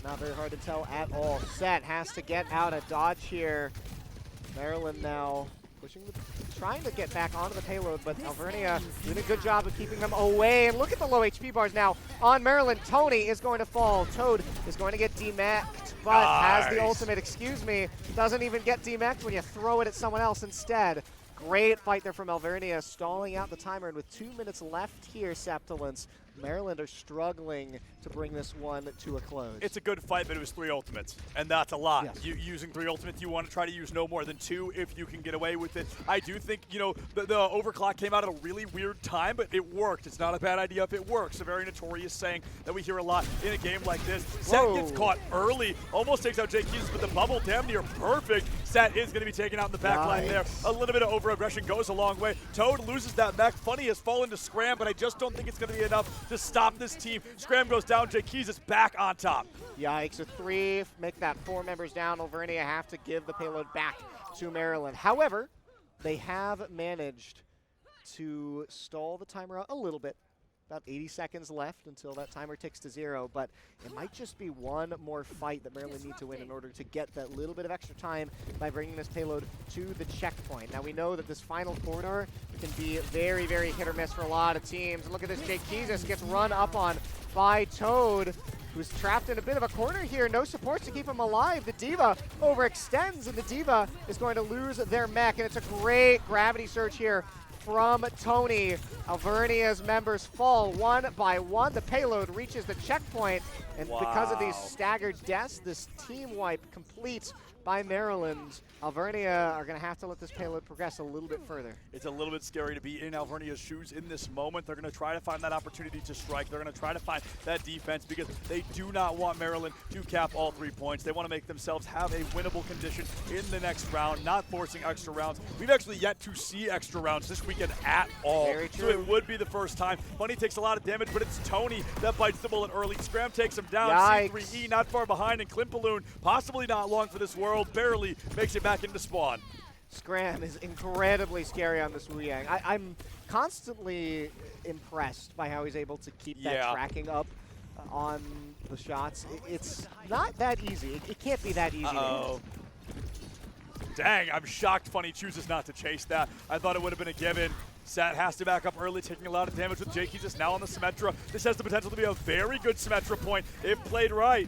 E: Not very hard to tell at all. Set has to get out of dodge here. Maryland now trying to get back onto the payload, but Alvernia doing a good job of keeping them away. And look at the low HP bars now on Maryland. Tony is going to fall. Toad is going to get demeched, but has the ultimate, doesn't even get demeched when you throw it at someone else instead. Great fight there from Alvernia, stalling out the timer, and with 2 minutes left here, Septilence, Maryland are struggling to bring this one to a close.
B: It's a good fight, but it was 3 ultimates, and that's a lot.
E: Yes.
B: Using 3 ultimates, you want to try to use no more than 2 if you can get away with it. I do think, you know, the overclock came out at a really weird time, but it worked. It's not a bad idea if it works. A very notorious saying that we hear a lot in a game like this. Set gets caught early, almost takes out Jake Hughes, but the bubble damn near perfect. Set is going to be taken out in the back line there. A little bit of over-aggression goes a long way. Toad loses that mech. Funny has fallen to Scram, but I just don't think it's going to be enough to stop this team. Scram goes down. Jake Hughes is back on top.
E: Yikes, a 3, make that 4 members down. Alvernia have to give the payload back to Maryland. However, they have managed to stall the timer out a little bit. About 80 seconds left until that timer ticks to 0, but it might just be one more fight that Maryland need to win in order to get that little bit of extra time by bringing this payload to the checkpoint. Now we know that this final corridor can be very, very hit or miss for a lot of teams. Look at this, Jake Kizis gets run up on by Toad, who's trapped in a bit of a corner here. No supports to keep him alive. The D.Va overextends, and the D.Va is going to lose their mech, and it's a great gravity surge here from Tony. Alvernia's members fall one by one. The payload reaches the checkpoint, and because of these staggered deaths, this team wipe completes by Maryland. Alvernia are going to have to let this payload progress a little bit further. It's
B: a little bit scary to be in Alvernia's shoes in this moment. They're going to try to find that opportunity to strike. They're going to try to find that defense because they do not want Maryland to cap all 3 points. They want to make themselves have a winnable condition in the next round, not forcing extra rounds. We've actually yet to see extra rounds this weekend at all.
E: Very true.
B: So it would be the first time. Bunny takes a lot of damage, but it's Tony that bites the bullet early. Scram takes him down.
E: Yikes.
B: C3E not far behind, and Klimpaloon possibly not long for this world. Barely makes it back into spawn.
E: Scram is incredibly scary on this Wu Yang. I'm constantly impressed by how he's able to keep that tracking up on the shots. It's not that easy. It can't be that easy.
B: Dang, I'm shocked Funny chooses not to chase that. I thought it would have been a given. Sat has to back up early, taking a lot of damage with Jake. He's just now on the Symmetra. This has the potential to be a very good Symmetra point if played right.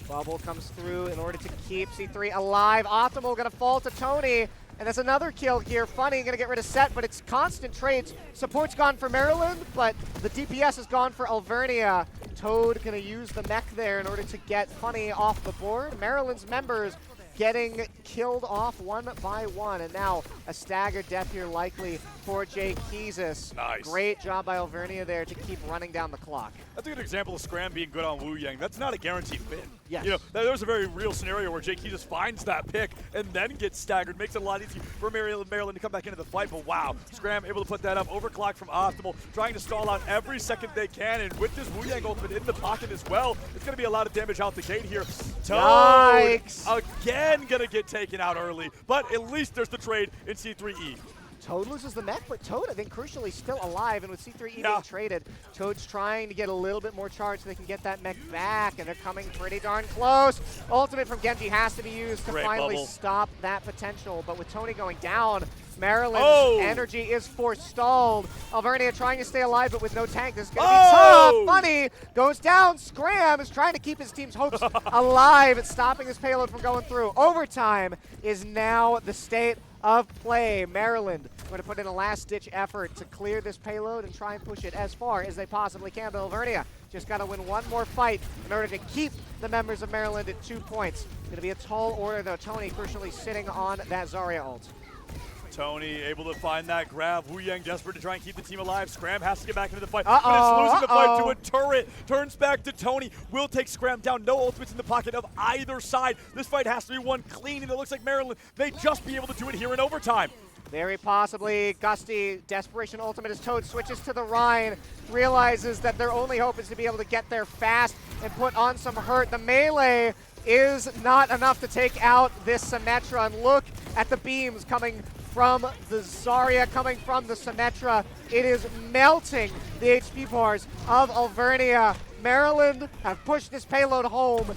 E: Bubble comes through in order to keep C3 alive. Optimal going to fall to Tony, and that's another kill here. Funny going to get rid of Set, but it's constant trades. Support's gone for Maryland, but the DPS is gone for Alvernia. Toad going to use the mech there in order to get Funny off the board. Maryland's members getting killed off one by one, and now a staggered death here likely for Jake Kizis.
B: Nice.
E: Great job by Alvernia there to keep running down the clock.
B: That's a good example of Scram being good on Wu Yang. That's not a guaranteed win.
E: Yes.
B: You know, there was a very real scenario where Jake just finds that pick and then gets staggered. Makes it a lot easier for Maryland to come back into the fight. But wow, Scram able to put that up. Overclock from Optimal, trying to stall out every second they can. And with this Wu Yang ultimate in the pocket as well, it's going to be a lot of damage out the gate here. Toad again going to get taken out early. But at least there's the trade in C3E.
E: Toad loses the mech, but Toad, I think, crucially still alive, and with C3E being traded, Toad's trying to get a little bit more charge so they can get that mech back, and they're coming pretty darn close. Ultimate from Genji has to be used to finally stop that potential, but with Tony going down, Maryland's energy is forestalled. Alvernia trying to stay alive, but with no tank, this is going to be tough. Funny goes down. Scram is trying to keep his team's hopes alive and stopping this payload from going through. Overtime is now the state of play. Maryland going to put in a last-ditch effort to clear this payload and try and push it as far as they possibly can. But Alvernia just got to win one more fight in order to keep the members of Maryland at 2 points. Going to be a tall order, though. Tony crucially sitting on that Zarya ult.
B: Tony able to find that grab. Wu Yang desperate to try and keep the team alive. Scram has to get back into the fight, but it's losing the fight to a turret. Turns back to Tony. Will take Scram down. No ultimates in the pocket of either side. This fight has to be won clean, and it looks like Maryland may just be able to do it here in overtime.
E: Very possibly. Gusty, desperation ultimate as Toad switches to the Rhine, realizes that their only hope is to be able to get there fast and put on some hurt. The melee is not enough to take out this Symmetra, and look at the beams coming from the Zarya, coming from the Symmetra. It is melting the HP bars of Alvernia.
A: Maryland have pushed this payload home,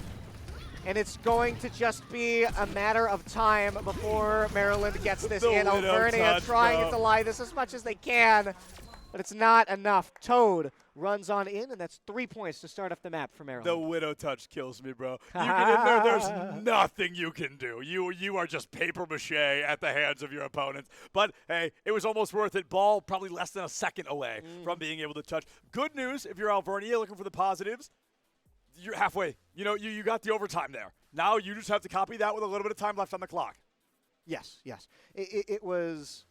A: and it's going to just be a matter of time before Maryland gets this in. Alvernia trying to delay this as much as they can, but it's not enough. Toad runs on in, and that's 3 points to start off the map for Maryland.
B: The Widow touch kills me, bro. There's nothing you can do. You are just paper mache at the hands of your opponents. But, hey, it was almost worth it. Ball probably less than a second away from being able to touch. Good news if you're Alvernia looking for the positives. You're halfway. You got the overtime there. Now you just have to copy that with a little bit of time left on the clock.
E: Yes. It was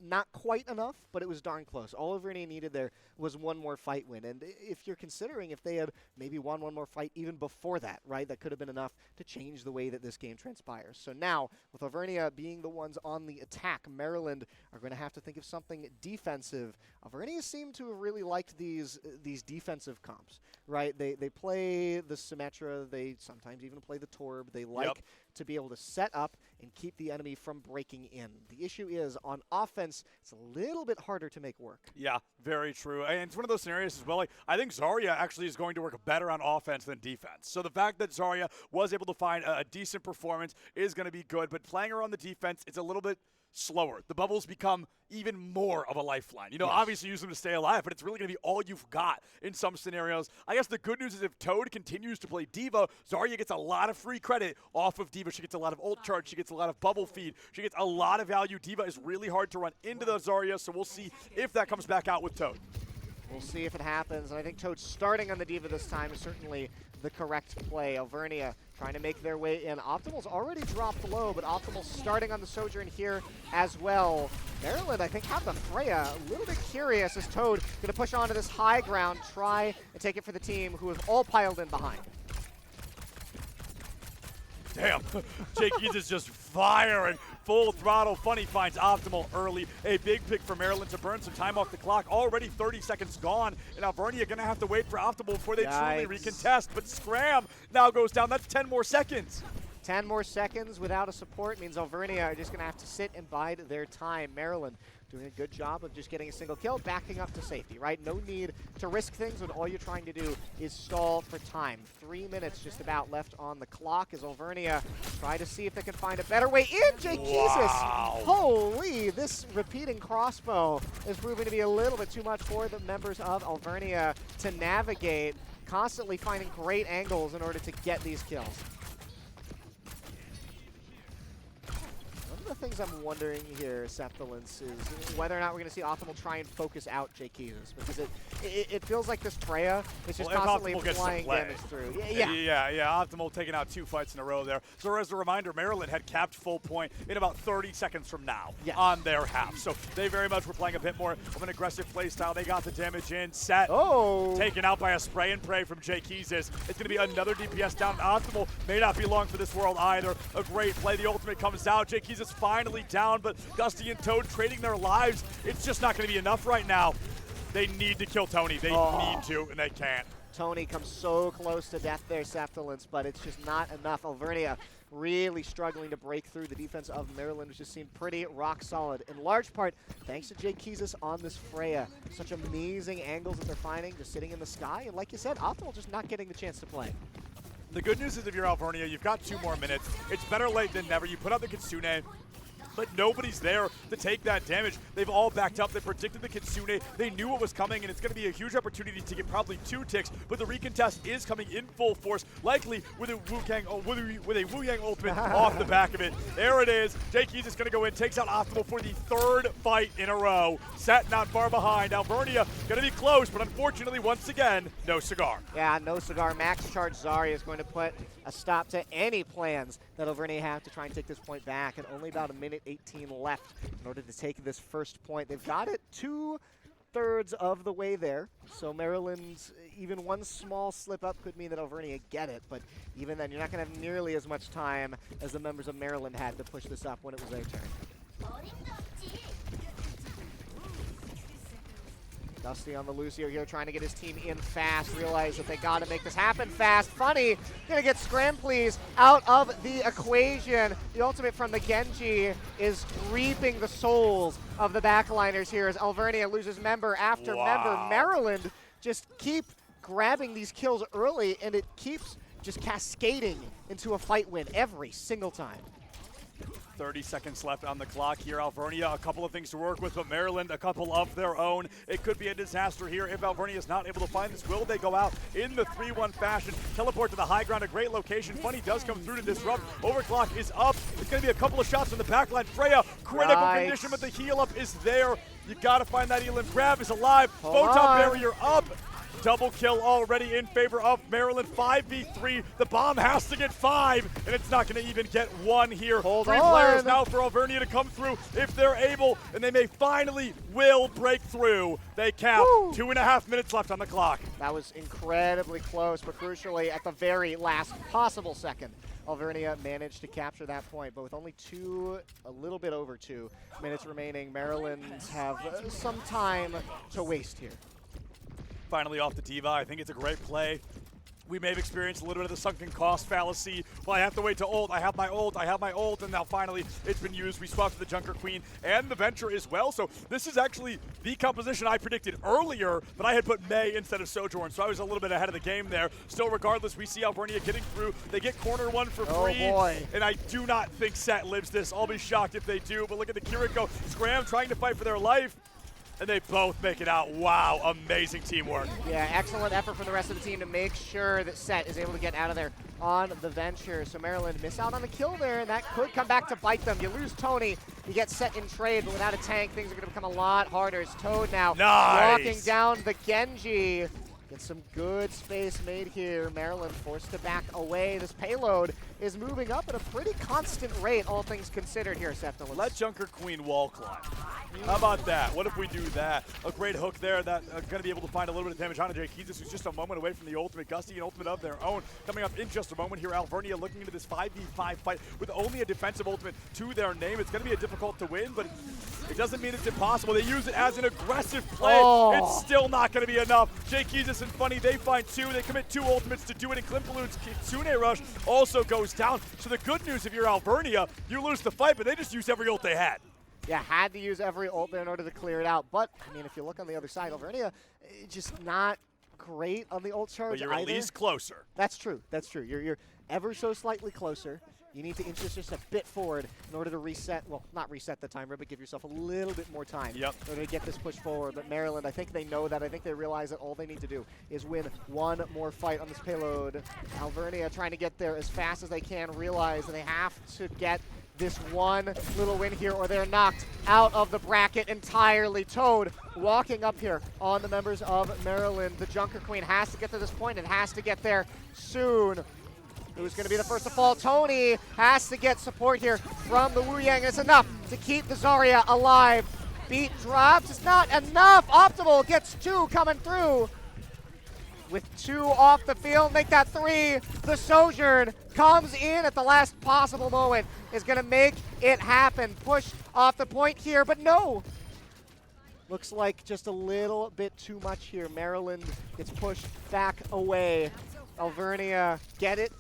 E: not quite enough, but it was darn close. All Alvernia needed there was one more fight win. And if you're considering if they had maybe won one more fight even before that, right, that could have been enough to change the way that this game transpires. So now, with Alvernia being the ones on the attack, Maryland are going to have to think of something defensive. Alvernia seem to have really liked these defensive comps, right? They play the Symmetra. They sometimes even play the Torb. They like to be able to set up and keep the enemy from breaking in. The issue is, on offense, it's a little bit harder to make work.
B: Yeah, very true. And it's one of those scenarios as well. Like, I think Zarya actually is going to work better on offense than defense. So the fact that Zarya was able to find a decent performance is going to be good. But playing her on the defense, it's a little bit slower. The bubbles become even more of a lifeline. Obviously use them to stay alive, but it's really going to be all you've got in some scenarios. I guess the good news is if Toad continues to play Diva, Zarya gets a lot of free credit off of Diva. She gets a lot of ult charge. She gets a lot of bubble feed. She gets a lot of value. Diva is really hard to run into the Zarya, so we'll see if that comes back out with Toad.
A: We'll see if it happens, and I think Toad starting on the Diva this time is certainly the correct play. Alvernia trying to make their way in. Optimal's already dropped low, but Optimal starting on the Sojourn here as well. Maryland, I think, have the Freya. A little bit curious as Toad going to push onto this high ground, try and take it for the team who have all piled in behind.
B: Damn, Jake Eads is just firing full throttle. Funny finds Optimal early. A big pick for Maryland to burn some time off the clock. Already 30 seconds gone, and Alvernia going to have to wait for Optimal before they truly recontest. But Scram now goes down. That's 10 more seconds.
A: 10 more seconds without a support means Alvernia are just going to have to sit and bide their time. Maryland doing a good job of just getting a single kill, backing up to safety, right? No need to risk things when all you're trying to do is stall for time. 3 minutes just about left on the clock as Alvernia try to see if they can find a better way in. Jake Jesus! Holy, this repeating crossbow is proving to be a little bit too much for the members of Alvernia to navigate, constantly finding great angles in order to get these kills. The things I'm wondering here, Sephalence, is whether or not we're going to see Optimal try and focus out Jaykeezus, because it feels like this Freya is just constantly applying damage through.
B: Yeah, Optimal taking out 2 fights in a row there. So as a reminder, Maryland had capped full point in about 30 seconds from now on their half. So they very much were playing a bit more of an aggressive play style. They got the damage in, set, taken out by a spray and pray from Jaykeezus. It's going to be another DPS down. Optimal may not be long for this world either. A great play. The ultimate comes out. Jaykeezus finally down, but Gusty and Toad trading their lives. It's just not going to be enough right now. They need to kill Tony. They need to, and they can't.
A: Tony comes so close to death there, Sephalence, but it's just not enough. Alvernia really struggling to break through. The defense of Maryland, which just seemed pretty rock solid, in large part thanks to Jaykeezus on this Freya. Such amazing angles that they're finding, just sitting in the sky, and like you said, Optimal just not getting the chance to play.
B: The good news is if you're Alvernia, you've got 2 more minutes. It's better late than never. You put out the Kitsune, but nobody's there to take that damage. They've all backed up. They predicted the Kitsune. They knew what was coming, and it's going to be a huge opportunity to get probably 2 ticks, but the recontest is coming in full force, likely with a Wu Yang ultimate off the back of it. There it is. Jaykeezus is going to go in, takes out Optimal for the 3rd fight in a row. Set not far behind. Alvernia going to be close, but unfortunately, once again, no cigar.
A: Yeah, no cigar. Max charge Zarya is going to put a stop to any plans that Alvernia have to try and take this point back, and only about a minute 18 left in order to take this first point. They've got it 2/3 of the way there, so Maryland's even one small slip up could mean that Alvernia get it, but even then you're not going to have nearly as much time as the members of Maryland had to push this up when it was their turn. Dusty on the Lucio here, trying to get his team in fast. Realize that they got to make this happen fast. Funny, gonna get Scram Please out of the equation. The ultimate from the Genji is reaping the souls of the backliners here as Alvernia loses member after member. Maryland just keep
E: grabbing these kills early, and it keeps just cascading into a fight win every single time.
B: 30 seconds left on the clock here. Alvernia, a couple of things to work with, but Maryland, a couple of their own. It could be a disaster here if Alvernia is not able to find this. Will they go out in the 3-1 fashion? Teleport to the high ground, a great location. Funny does come through to disrupt. Overclock is up. It's going to be a couple of shots from the backline. Freya, critical condition, but the heal up is there. You got to find that Elam. Grab is alive. Photon barrier up. Double kill already in favor of Maryland. 5v3. The bomb has to get 5, and it's not going to even get 1 here.
E: Hold
B: 3
E: on.
B: players now for Alvernia to come through if they're able, and they may finally will break through. They count. 2.5 minutes left on the clock.
E: That was incredibly close, but crucially, at the very last possible second, Alvernia managed to capture that point, but with only a little bit over 2 minutes remaining, Maryland have some time to waste here.
B: Finally off the Diva. I think it's a great play. We may have experienced a little bit of the sunken cost fallacy. Well, I have to wait to ult. I have my ult, and now finally it's been used. We swapped to the Junker Queen and the Venture as well. So this is actually the composition I predicted earlier, but I had put May instead of Sojourn, so I was a little bit ahead of the game there. Still, regardless, we see Alvernia getting through. They get corner 1 for free.
E: Oh boy.
B: And I do not think Set lives this. I'll be shocked if they do, but look at the Kiriko. Scram trying to fight for their life. And they both make it out. Wow, amazing teamwork.
E: Yeah, excellent effort from the rest of the team to make sure that Set is able to get out of there on the Venture. So Maryland miss out on the kill there, and that could come back to bite them. You lose Tony, you get Set in trade, but without a tank, things are going to become a lot harder. It's Toad now walking down the Genji. Get some good space made here. Maryland forced to back away. This payload is moving up at a pretty constant rate, all things considered here, Sefton.
B: Let Junker Queen wall climb. How about that? What if we do that? A great hook there that going to be able to find a little bit of damage on Jay Keys, who's just a moment away from the ultimate. Gusty, an ultimate of their own. Coming up in just a moment here, Alvernia looking into this 5v5 fight with only a defensive ultimate to their name. It's going to be difficult to win, but it doesn't mean it's impossible. They use it as an aggressive play. It's still not going to be enough. Jay Keys and Funny, they find 2. They commit 2 ultimates to do it, and Klimpaloon's Kitsune Rush also goes down. So the good news, if you're Alvernia, you lose the fight, but they just used every ult they had.
E: Yeah, had to use every ult in order to clear it out. But, I mean, if you look on the other side, Alvernia, just not great on the ult charge
B: But you're
E: either.
B: at least closer.
E: That's true. That's true. You're ever so slightly closer. You need to inch this just a bit forward in order to reset, well, not reset the timer, but give yourself a little bit more time in order to get this push forward. But Maryland, I think they know that. I think they realize that all they need to do is win one more fight on this payload. Alvernia trying to get there as fast as they can, realize that they have to get this one little win here or they're knocked out of the bracket entirely. Toad walking up here on the members of Maryland. The Junker Queen has to get to this point and has to get there soon. Who's going to be the first to fall? Tony has to get support here from the Wu Yang. It's enough to keep the Zarya alive. Beat drops. It's not enough. Optimal gets 2 coming through. With 2 off the field, make that 3. The Sojourn comes in at the last possible moment. Is going to make it happen. Push off the point here, but no. Looks like just a little bit too much here. Maryland gets pushed back away. Alvernia get it,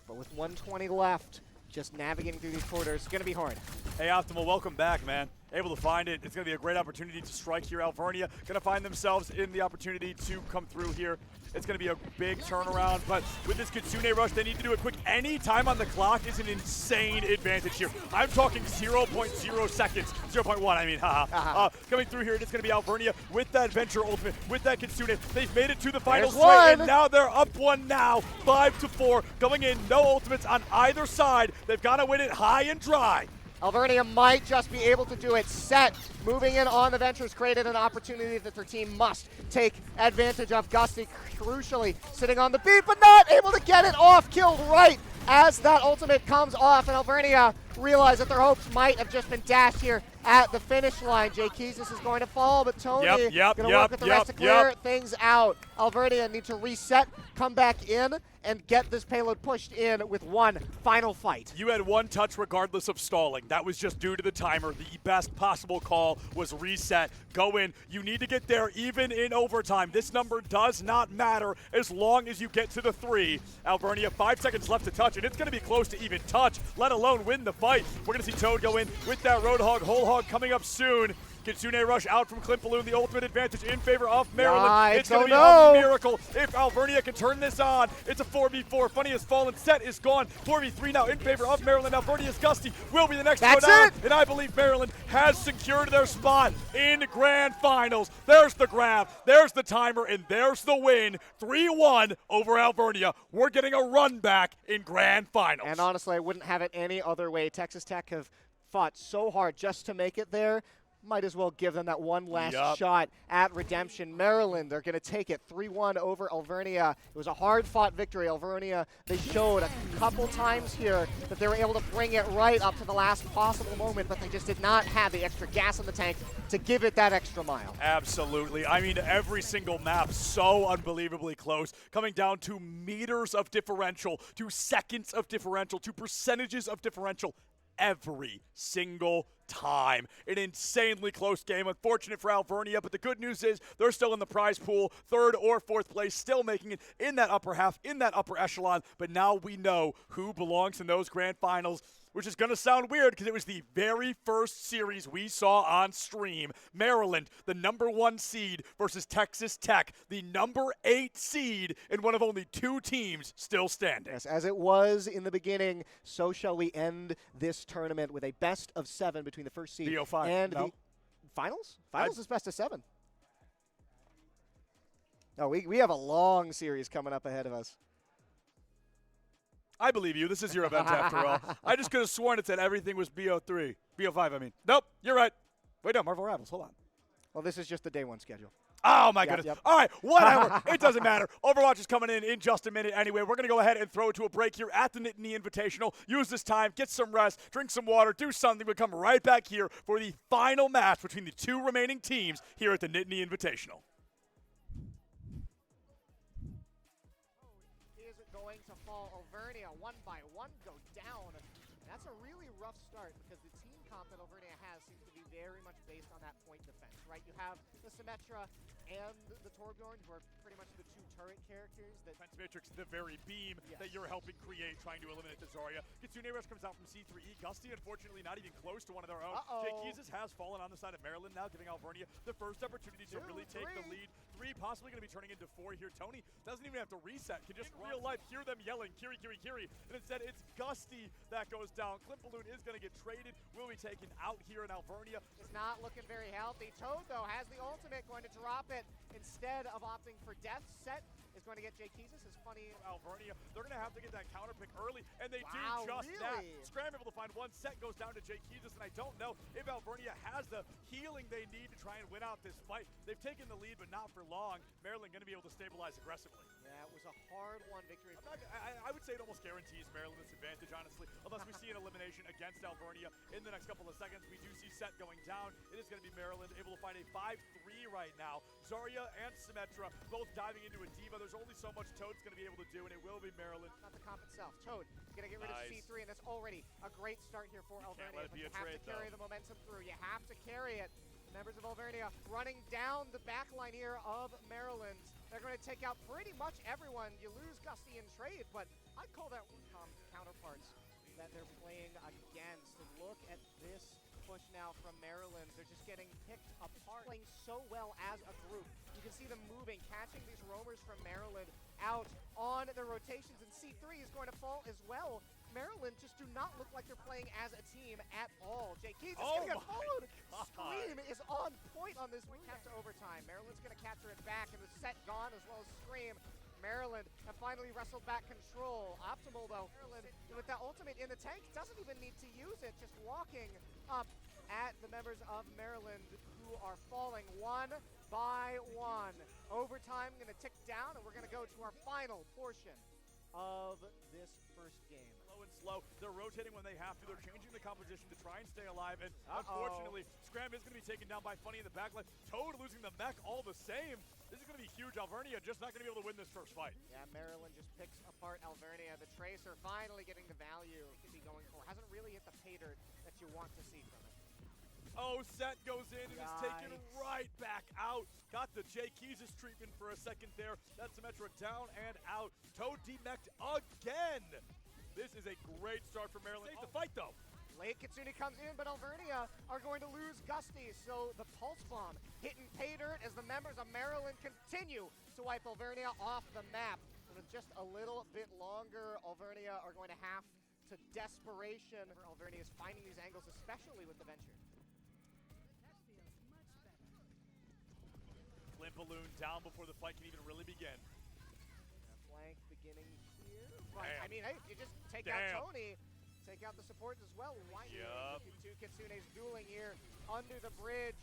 E: but with 120 left, just navigating through these corridors, it's going to be hard.
B: Hey, Optimal, welcome back, man. Able to find it. It's going to be a great opportunity to strike here. Alvernia going to find themselves in the opportunity to come through here. It's going to be a big turnaround, but with this Kitsune Rush, they need to do it quick. Any time on the clock is an insane advantage here. I'm talking 0.0 seconds. 0.1, I mean, haha. Coming through here, it's going to be Alvernia with that Venture Ultimate, with that Kitsune. They've made it to the final straight, and now they're up 1 now. 5-4, going in, no ultimates on either side. They've got to win it high and dry.
E: Alvernia might just be able to do it. Set moving in on the Ventures created an opportunity that their team must take advantage of. Gusty crucially sitting on the beat, but not able to get it off. Killed right as that ultimate comes off, and Alvernia realize that their hopes might have just been dashed here at the finish line. Jay Keys is going to fall, but Tony going to work with the rest to clear things out. Alvernia need to reset, come back in, and get this payload pushed in with one final fight.
B: You had 1 touch regardless of stalling. That was just due to the timer. The best possible call was reset. Go in. You need to get there even in overtime. This number does not matter as long as you get to the 3. Alvernia, 5 seconds left to touch, and it's going to be close to even touch, let alone win the fight. We're going to see Toad go in with that Roadhog, Whole Hog coming up soon. Kitsune Rush out from Clint Balloon, the ultimate advantage in favor of Maryland.
E: Yikes,
B: It's going to be
E: oh
B: a
E: no.
B: miracle if Alvernia can turn this on. It's a 4v4. Funny has fallen. Set is gone. 4v3 now in favor of Maryland. Alvernia's Gusty will be the next to go down. And I believe Maryland has secured their spot in Grand Finals. There's the grab. There's the timer. And there's the win. 3-1 over Alvernia. We're getting a run back in Grand Finals.
E: And honestly, I wouldn't have it any other way. Texas Tech have fought so hard just to make it there. Might as well give them that one last shot at redemption. Maryland, they're going to take it 3-1 over Alvernia. It was a hard-fought victory. Alvernia, they showed a couple times here that they were able to bring it right up to the last possible moment, but they just did not have the extra gas in the tank to give it that extra mile.
B: Absolutely. I mean, every single map so unbelievably close, coming down to meters of differential, to seconds of differential, to percentages of differential every single time. An insanely close game. Unfortunate for Alvernia, but the good news is they're still in the prize pool, 3rd or 4th place, still making it in that upper half, in that upper echelon. But now we know who belongs in those grand finals, which is going to sound weird because it was the very first series we saw on stream. Maryland, the #1 seed, versus Texas Tech, the #8 seed, and one of only 2 teams still standing.
E: Yes, as it was in the beginning, so shall we end this tournament with a best of 7 between the first seed
B: BO5.
E: and the finals? Finals is best of 7. No, we have a long series coming up ahead of us.
B: I believe you. This is your event after all. I just could have sworn it said everything was BO3. BO5, I mean. Nope, you're right. Wait, no, Marvel Rebels. Hold on.
E: Well, this is just the day 1 schedule.
B: Oh, my goodness.
E: Yep.
B: All right, whatever. It doesn't matter. Overwatch is coming in just a minute anyway. We're going to go ahead and throw it to a break here at the Nittany Invitational. Use this time, get some rest, drink some water, do something. We'll come right back here for the final match between the 2 remaining teams here at the Nittany Invitational.
E: Is going to fall. Alvernia, 1 by 1, go down. That's a really rough start because the team comp that Alvernia has seems to be very much based on that point defense, right? You have the Symmetra and the Torbjorn, who are pretty much the 2 turret characters. That
B: Defense Matrix, the very beam that you're helping create, trying to eliminate the Zarya. Kitsune Rush comes out from C3E. Gusty, unfortunately, not even close to one of their own. Jake Keezus has fallen on the side of Maryland now, giving Alvernia the first opportunity to really take the lead. 3 possibly going to be turning into 4 here. Tony doesn't even have to reset. Can just real life hear them yelling, Kiri, Kiri, Kiri. And instead, it's Gusty that goes down. Clint Balloon is going to get traded. Will be taken out here in Alvernia.
E: is not looking very healthy. Toad, though, has the ultimate, going to drop it instead of opting for death. Set is going to get Jake Keezus. Is funny.
B: Alvernia, they're going to have to get that counter pick early, and they do just that. Scram able to find 1. Set goes down to Jake Keezus, and I don't know if Alvernia has the healing they need to try and win out this fight. They've taken the lead, but not for long. Maryland going to be able to stabilize aggressively.
E: Yeah, it was a hard-won victory.
B: I would say it almost guarantees Maryland this advantage, honestly, unless we see an elimination against Alvernia in the next couple of seconds. We do see Set going down. It is going to be Maryland able to find a 5-3 right now. Zarya and Symmetra both diving into a diva. There's only so much Toad's going to be able to do, and it will be Maryland.
E: Not the comp itself. Toad going to get rid of C3, and that's already a great start here for Alvernia. But you have to carry the momentum through. You have to carry it. Members of Alvernia running down the back line here of Maryland. They're going to take out pretty much everyone. You lose Gusty in trade, but I'd call that counterparts that they're playing against. And look at this push now from Maryland. They're just getting picked apart, playing so well as a group. You can see them moving, catching these roamers from Maryland out on their rotations, and C3 is going to fall as well. Maryland just do not look like they're playing as a team at all. Jake Keezus is going to get followed. Scream is on point on this one. Capture overtime. Maryland's going to capture it back, and the Set gone as well as Scream. Maryland have finally wrestled back control. Optimal, though. Maryland, with that ultimate in the tank, doesn't even need to use it. Just walking up at the members of Maryland who are falling 1 by 1. Overtime going to tick down, and we're going to go to our final portion of this first game.
B: Slow. They're rotating when they have to. They're changing the composition to try and stay alive. And unfortunately, Scram is going to be taken down by Funny in the backline. Toad losing the mech all the same. This is going to be huge. Alvernia just not going to be able to win this first fight.
E: Yeah, Maryland just picks apart Alvernia. The Tracer finally getting the value it could be going for. Hasn't really hit the pay dirt that you want to see from it.
B: Oh, Set goes in and is taken right back out. Got the Jay Keezus treatment for a second there. That's Symmetra down and out. Toad demeched again. This is a great start for Maryland. Take the fight, though.
A: Late Kitsune comes in, but Alvernia are going to lose Gusty, so the Pulse Bomb hitting pay dirt as the members of Maryland continue to wipe Alvernia off the map. And with just a little bit longer, Alvernia are going to have to desperation. Alvernia is finding these angles, especially with the Venture.
D: That feels much better.
B: Clint Balloon down before the fight can even really begin.
A: Flank beginning here. But,
B: Damn.
A: I mean, hey, you just take
B: Damn.
A: out Tony, take out the supports as well. Why two Kitsune's dueling here under the bridge.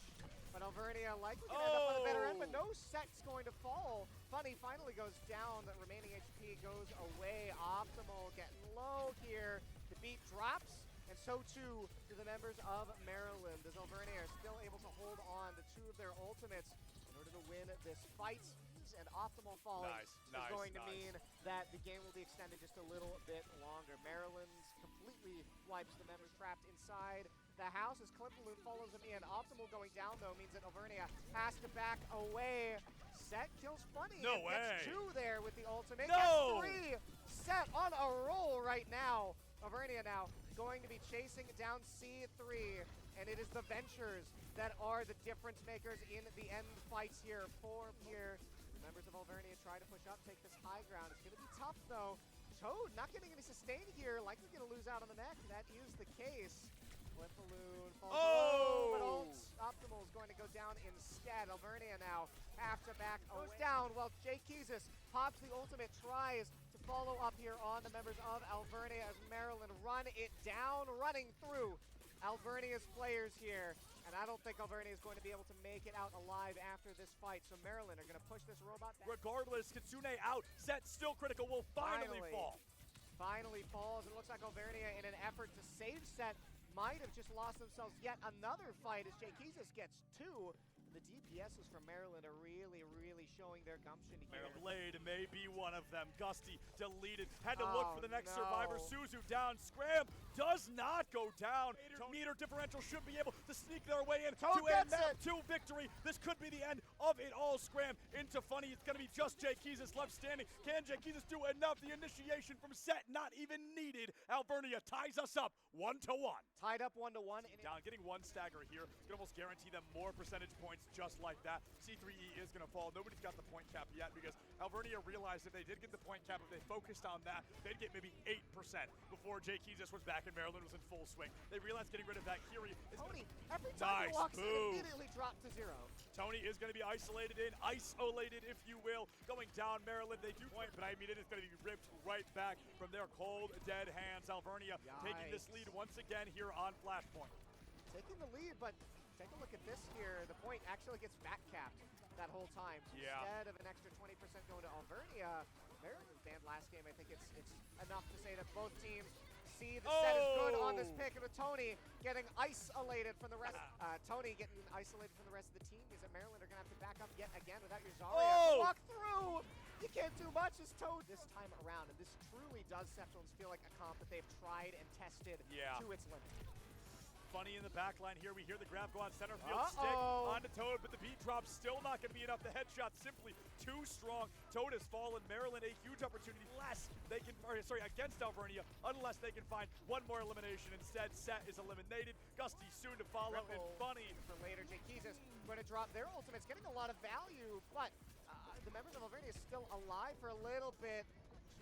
A: But Alvernia likely going to end up on the better end, but no set's going to fall. Funny finally goes down. The remaining HP goes away. Optimal getting low here. The beat drops, and so too do the members of Maryland, as Alvernia are still able to hold on to two of their ultimates in order to win this fight. And Optimal falling is going to mean that the game will be extended just a little bit longer. Maryland completely wipes the members trapped inside the house as Clint Balloon follows him in. Optimal going down, though, means that Alvernia has to back away. Set kills Funny.
B: No way.
A: Gets 2 there with the ultimate.
B: No!
A: Gets 3. Set on a roll right now. Alvernia now going to be chasing down C3, and it is the Ventures that are the difference makers in the end fights here. 4 here. Members of Alvernia try to push up, take this high ground. It's going to be tough, though. Toad not getting any sustain here. Likely going to lose out on the neck. That is the case. Flip Balloon falls but Optimal is going to go down instead. Alvernia now have to back goes down while Jay Keezus pops the ultimate, tries to follow up here on the members of Alvernia as Maryland run it down, running through Alvernia's players here, and I don't think Alvernia is going to be able to make it out alive after this fight, so Maryland are going to push this robot back.
B: Regardless, Kitsune out, Set still critical, will finally fall.
A: Finally falls, and it looks like Alvernia, in an effort to save Set, might have just lost themselves yet another fight as Jay Keezus gets 2. The DPSs from Maryland are really, really showing their gumption here.
B: Maryland Blade may be one of them. Gusty deleted. Had to look for the next survivor. Suzu down. Scram does not go down. Meter differential should be able to sneak their way in to a map 2 victory. This could be the end of it all. Scram into Funny. It's going to be just Jay Keezus left standing. Can Jay Keezus do enough? The initiation from Set not even needed. Alvernia ties us up 1-1.
A: Tied up 1-1.
B: Down, getting 1 stagger here. Can almost guarantee them more percentage points just like that. C3E is going to fall. Nobody's got the point cap yet because Alvernia realized if they did get the point cap, if they focused on that, they'd get maybe 8% before Jay Keezus was back and Maryland was in full swing. They realized getting rid of that Kiri is
A: Tony, every time he walks in, immediately dropped to 0.
B: Tony is going to be isolated, if you will. Going down Maryland, they do point, but I mean, it is going to be ripped right back from their cold, dead hands. Alvernia taking this lead once again here on Flashpoint.
A: Taking the lead, but take a look at this here. The point actually gets back capped that whole time. So instead of an extra 20% going to Alvernia, Maryland banned last game. I think it's enough to say that both teams see the set is good on this pick. And with Tony getting isolated from the rest, Tony getting isolated from the rest of the team, means that Maryland are going to have to back up yet again without your Zarya. Walk through! You can't do much as Toad this time around. And this truly does Septons feel like a comp that they've tried and tested to its limit.
B: Funny in the back line here. We hear the grab go on center field. Stick onto Toad, but the beat drop still not going to be enough. The headshot simply too strong. Toad has fallen. Maryland, a huge opportunity against Alvernia, unless they can find one more elimination. Instead, Set is eliminated. Gusty soon to follow, and Funny
A: for later. Jay Keezus going to drop their ultimates, getting a lot of value, but the members of Alvernia is still alive for a little bit.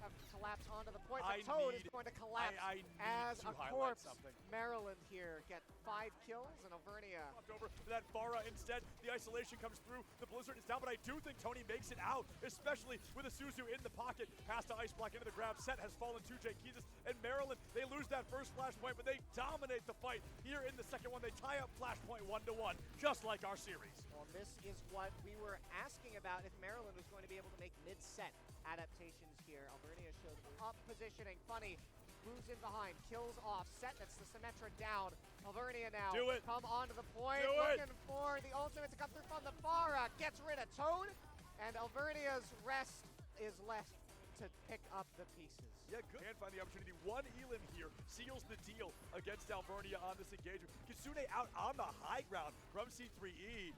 A: Have collapsed onto the point, but Toad is going to collapse as a corpse. Maryland here get 5 kills, and Alvernia
B: over for that Farah instead. The isolation comes through. The Blizzard is down, but I do think Tony makes it out, especially with a Suzu in the pocket. Has to ice block into the grab. Set has fallen to Jay Keezus, and Maryland, they lose that first flashpoint, but they dominate the fight here in the second one. They tie up flashpoint 1-1, just like our series.
A: Well, this is what we were asking about, if Maryland was going to be able to make mid-set adaptations here. Alvernia showed up positioning. Funny moves in behind, kills off. Set, that's the Symmetra down. Alvernia now come onto the point, looking for the ultimate to come through from the Farah. Gets rid of Toad, and Alvernia's rest is left to pick up the pieces.
B: Yeah, good. Can find the opportunity. 1 Elim here seals the deal against Alvernia on this engagement. Kitsune out on the high ground from C3E.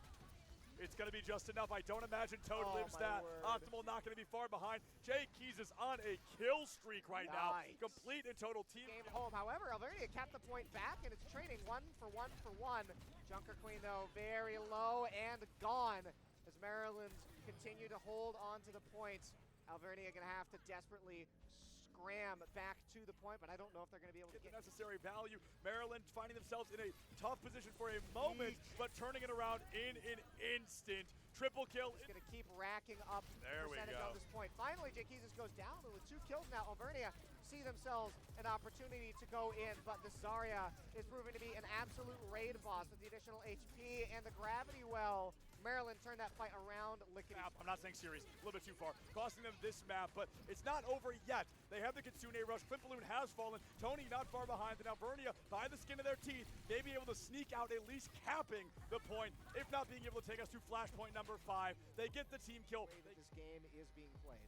B: It's going to be just enough. I don't imagine Toad lives that.
E: Word.
B: Optimal not going to be far behind. Jay Keys is on a kill streak right now. Complete and total team.
A: Game home. However, Alvernia kept the point back, and it's trading 1 for 1 for 1. Junker Queen, though, very low and gone as Maryland continue to hold on to the points. Alvernia going to have to desperately scram back to the point, but I don't know if they're going to be able to
B: get the necessary value. Maryland finding themselves in a tough position for a moment, but turning it around in an instant. Triple kill.
A: He's going to keep racking up percentage on this point. Finally, Jay Keys goes down, and with 2 kills now, Alvernia see themselves an opportunity to go in, but the Zarya is proving to be an absolute raid boss with the additional HP and the gravity well. Maryland turned that fight around lickety.
B: I'm not saying series, a little bit too far, costing them this map, but it's not over yet. They have the Kitsune rush. Climpaloon has fallen. Tony not far behind, and Alvernia, by the skin of their teeth, may be able to sneak out, at least capping the point, if not being able to take us to flashpoint number 5. They get the team kill.
A: This game is being played.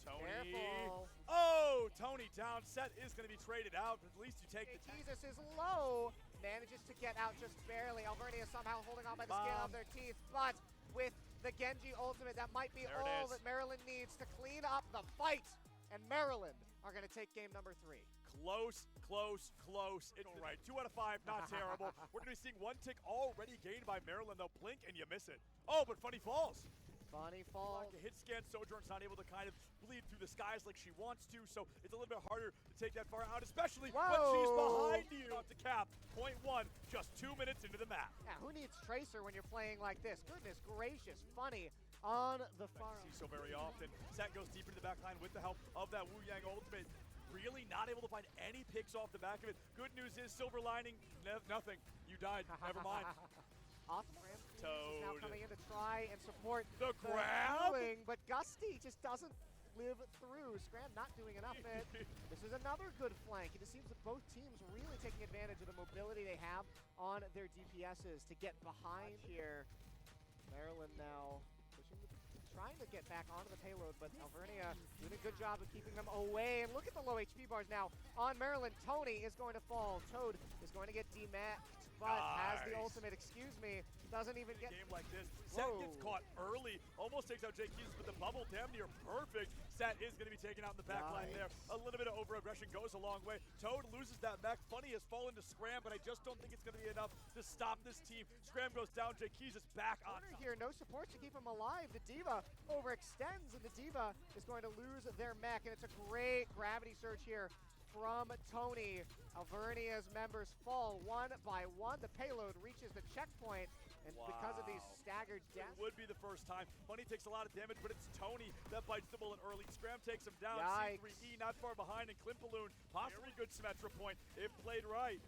B: Tony.
A: Careful.
B: Oh, Tony down. Set is going to be traded out, but at least you take the
A: Jesus is low. Manages to get out just barely. Alvernia somehow holding on by the skin of their teeth, but with the Genji ultimate, that might be all that Maryland needs to clean up the fight. And Maryland are going to take game number 3.
B: Close, close, close. It's all right. 2 out of 5, not terrible. We're going to be seeing 1 tick already gained by Maryland, though. Blink and you miss it. Oh, but Funny falls.
A: Funny fall.
B: Like a hit scan, Sojourn's not able to kind of bleed through the skies like she wants to, so it's a little bit harder to take that far out, especially when she's behind you. About to cap, point 1, just 2 minutes into the map.
A: Yeah, who needs Tracer when you're playing like this? Goodness gracious, Funny on the far.
B: See so very often. Set goes deep into the back line with the help of that Wu Yang ultimate. Really not able to find any picks off the back of it. Good news is, silver lining, nothing. You died, never mind.
A: Awesome.
B: Toad
A: is now coming in to try and support
B: the grab,
A: healing, but Gusty just doesn't live through. Scram not doing enough. This is another good flank. It just seems that both teams really taking advantage of the mobility they have on their DPSs to get behind here. Maryland now trying to get back onto the payload, but Alvernia doing a good job of keeping them away. And look at the low HP bars now on Maryland. Tony is going to fall. Toad is going to get demacked, but has the ultimate. Excuse me, doesn't even get.
B: A game like this, Set gets caught early, almost takes out Jay Keys, but the bubble damn near perfect. Set is going to be taken out in the back line there. A little bit of over-aggression goes a long way. Toad loses that mech. Funny has fallen to Scram, but I just don't think it's going to be enough to stop this team. Scram goes down. Jay Keys is back on
A: here. No support to keep him alive. The Diva overextends, and the Diva is going to lose their mech, and it's a great gravity surge here from Tony. Alvernia's members fall 1 by 1. The payload reaches the checkpoint, and because of these staggered deaths.
B: It would be the first time. Funny takes a lot of damage, but it's Tony that bites the bullet early. Scram takes him down.
A: Yikes.
B: C3E not far behind, and Climpaloon possibly good Symmetra point if played right.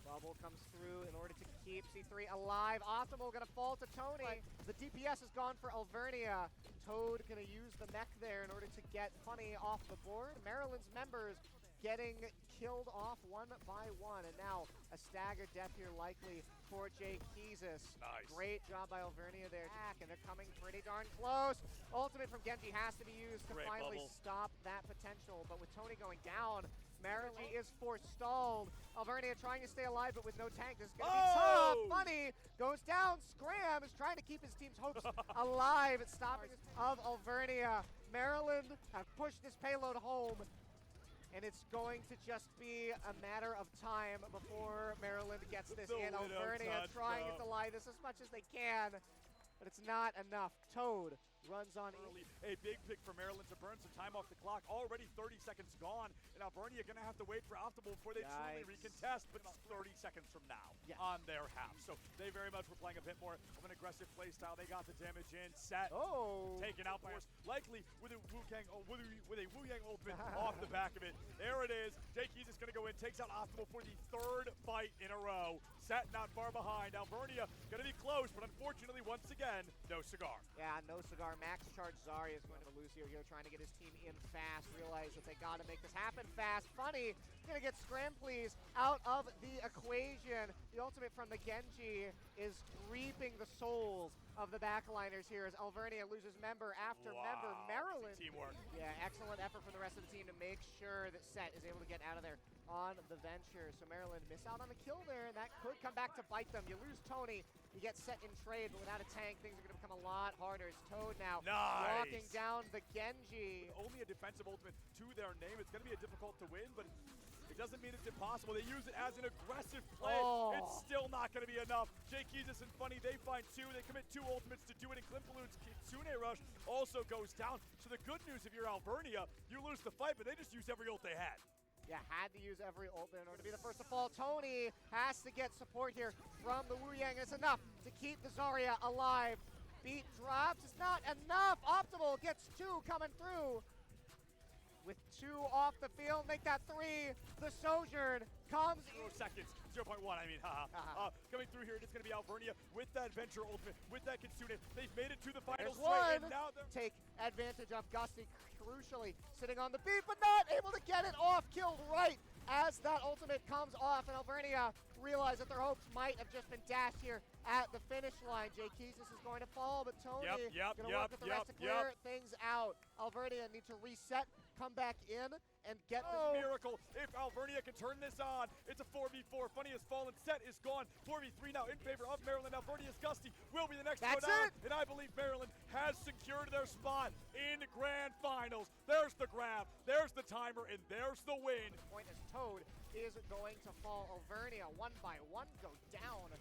A: Bubble comes through in order to keep C3 alive. Optimal gonna fall to Tony. The DPS is gone for Alvernia. Toad gonna use the mech there in order to get Funny off the board. Maryland's members getting killed off 1 by 1, and now a staggered death here likely for Jay Keezus.
B: Nice.
A: Great job by Alvernia there. And they're coming pretty darn close. Ultimate from Genji has to be used to finally stop that potential, but with Tony going down, Maryland is forestalled. Alvernia trying to stay alive, but with no tank. This is going to be tough. Funny goes down. Scram is trying to keep his team's hopes alive at stopping of Alvernia. Maryland have pushed this payload home, and it's going to just be a matter of time before Maryland gets this in. Alvernia trying to delay this as much as they can, but it's not enough. Toad runs on
B: early. A big pick for Maryland to burn some time off the clock. Already 30 seconds gone, and Alvernia going to have to wait for Optimal before they truly recontest, but it's 30 seconds from now on their half. So they very much were playing a bit more of an aggressive play style. They got the damage in. Set taken out by us, likely with a Wu Yang ultimate off the back of it. There it is. Jay Keys is going to go in, takes out Optimal for the 3rd fight in a row. Set not far behind. Alvernia going to be close, but unfortunately, once again, no cigar.
A: Yeah, no cigar. Max charge Zarya is going to lose here, trying to get his team in fast. Realize that they got to make this happen fast. Funny Gonna get Scramplies out of the equation. The ultimate from the Genji is reaping the souls of the backliners here as Alvernia loses member after member. Maryland.
B: Teamwork.
A: Yeah, excellent effort from the rest of the team to make sure that Set is able to get out of there on the venture. So Maryland miss out on the kill there, and that could come back to bite them. You lose Tony, you get Set in trade, but without a tank, things are going to become a lot harder. It's Toad now walking down the Genji.
B: Only a defensive ultimate to their name. It's going to be difficult to win, but it doesn't mean it's impossible. They use it as an aggressive play. It's still not going to be enough. Jake Keezus and Funny, they find two. They commit two ultimates to do it, and Klimpaloon's Kitsune Rush also goes down. So the good news, if you're Alvernia, you lose the fight, but they just used every ult they had.
A: Yeah, had to use every ult in order to be the first to fall. Tony has to get support here from the Wu Yang. It's enough to keep the Zarya alive. Beat drops. It's not enough. Optimal gets two coming through. With two off the field, make that three. The Sojourn comes
B: 0 seconds, 0.1, I mean, haha. Coming through here, it's going to be Alvernia with that Venture ultimate, with that Kitsune. They've made it to the finals.
A: There's one.
B: Now
A: Take advantage of Gusty, crucially sitting on the beat, but not able to get it off. Killed right as that ultimate comes off, and Alvernia realize that their hopes might have just been dashed here at the finish line. Jay Keezus is going to fall, but Tony going to work with the rest to clear things out. Alvernia need to reset, come back in, and get
B: this miracle. If Alvernia can turn this on, it's a 4v4. Funny has fallen, Set is gone. 4v3 now in favor of Maryland. Alvernia's Gusty will be the next to go down. And I believe Maryland has secured their spot in grand finals. There's the grab, there's the timer, and there's the win.
A: Point as Toad is going to fall. Alvernia one by one go down.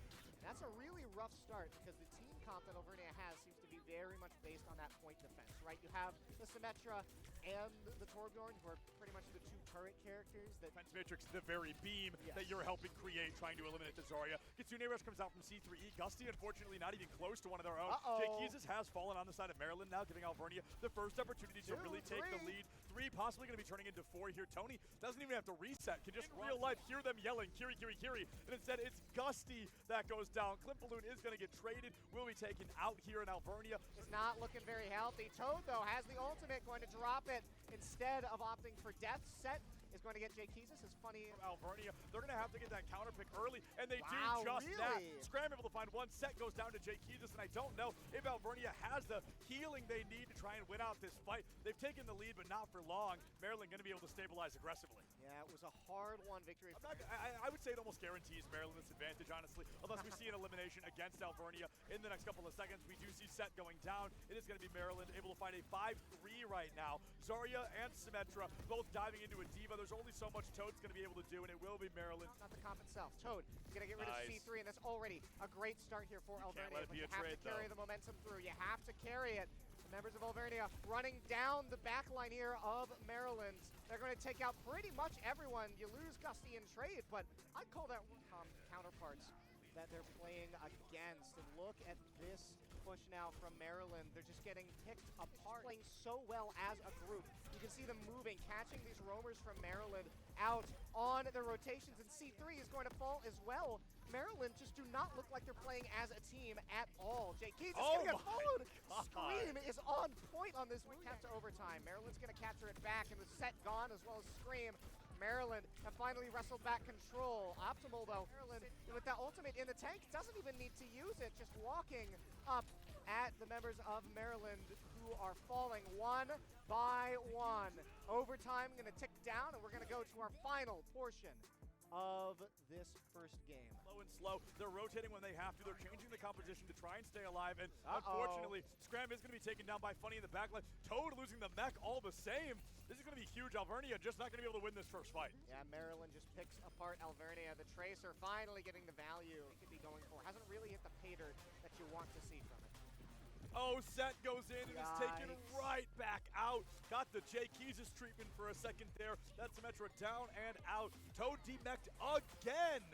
A: That's a really rough start because the team comp that Alvernia has seems to be very much based on that point defense, right? You have the Symmetra and the Torbjorn, who are pretty much the two turret characters. That
B: Defense Matrix, the very beam that you're helping create, trying to eliminate the Zarya. Kitsune Rush comes out from C3E. Gusty, unfortunately, not even close to one of their own. Jake Keezus has fallen on the side of Maryland now, giving Alvernia the first opportunity to really take the lead. 3 possibly going to be turning into 4 here. Tony doesn't even have to reset, can just real life hear them yelling, Kiri, Kiri, Kiri. And instead, it's Gusty that goes down. Klimpaloon is going to get traded, will be taken out here in Alvernia.
A: It's not looking very healthy. Toad, though, has the ultimate, going to drop it instead of opting for death. Set is going to get Jay Keezus. It's Funny.
B: Alvernia, they're going to have to get that counter pick early, and they do just that. Scram able to find one. Set goes down to Jay Keezus, and I don't know if Alvernia has the healing they need to try and win out this fight. They've taken the lead, but not for long. Maryland going to be able to stabilize aggressively.
A: Yeah, it was a hard-won victory.
B: I would say it almost guarantees Maryland this advantage, honestly, unless we see an elimination against Alvernia in the next couple of seconds. We do see Set going down. It is going to be Maryland able to find a 5-3 right now. Zarya and Symmetra both diving into a diva. There's only so much Toad's going to be able to do, and it will be Maryland.
A: Not the comp itself. Toad is going to get rid of C3, and that's already a great start here for Alvernia.
B: But you
A: have to carry the momentum through. You have to carry it. The members of Alvernia running down the back line here of Maryland. They're going to take out pretty much everyone. You lose Gusty in trade, but I'd call that counterparts that they're playing against. And look at this push now from Maryland. They're just getting picked apart, playing so well as a group. You can see them moving, catching these roamers from Maryland out on their rotations, and C3 is going to fall as well. Maryland just do not look like they're playing as a team at all. Jake Keezus is going to get followed. Scream is on point on this. We cap to overtime. Maryland's going to capture it back, and the Set gone as well as Scream. Maryland have finally wrestled back control. Optimal, though, Maryland, with that ultimate in the tank, doesn't even need to use it, just walking up at the members of Maryland who are falling one by one. Overtime going to tick down, and we're going to go to our final portion of this first game.
B: Low and slow. They're rotating when they have to. They're changing the composition to try and stay alive. And unfortunately, Scram is going to be taken down by Funny in the backline. Toad losing the mech all the same. This is going to be huge. Alvernia just not going to be able to win this first fight.
A: Yeah, Maryland just picks apart Alvernia. The Tracer finally getting the value it could be going for. Hasn't really hit the pay dirt that you want to see from it.
B: Oh, Set goes in and is taken right back out. Got the Jay Keezus treatment for a second there. That's Symmetra down and out. Toad demeched again.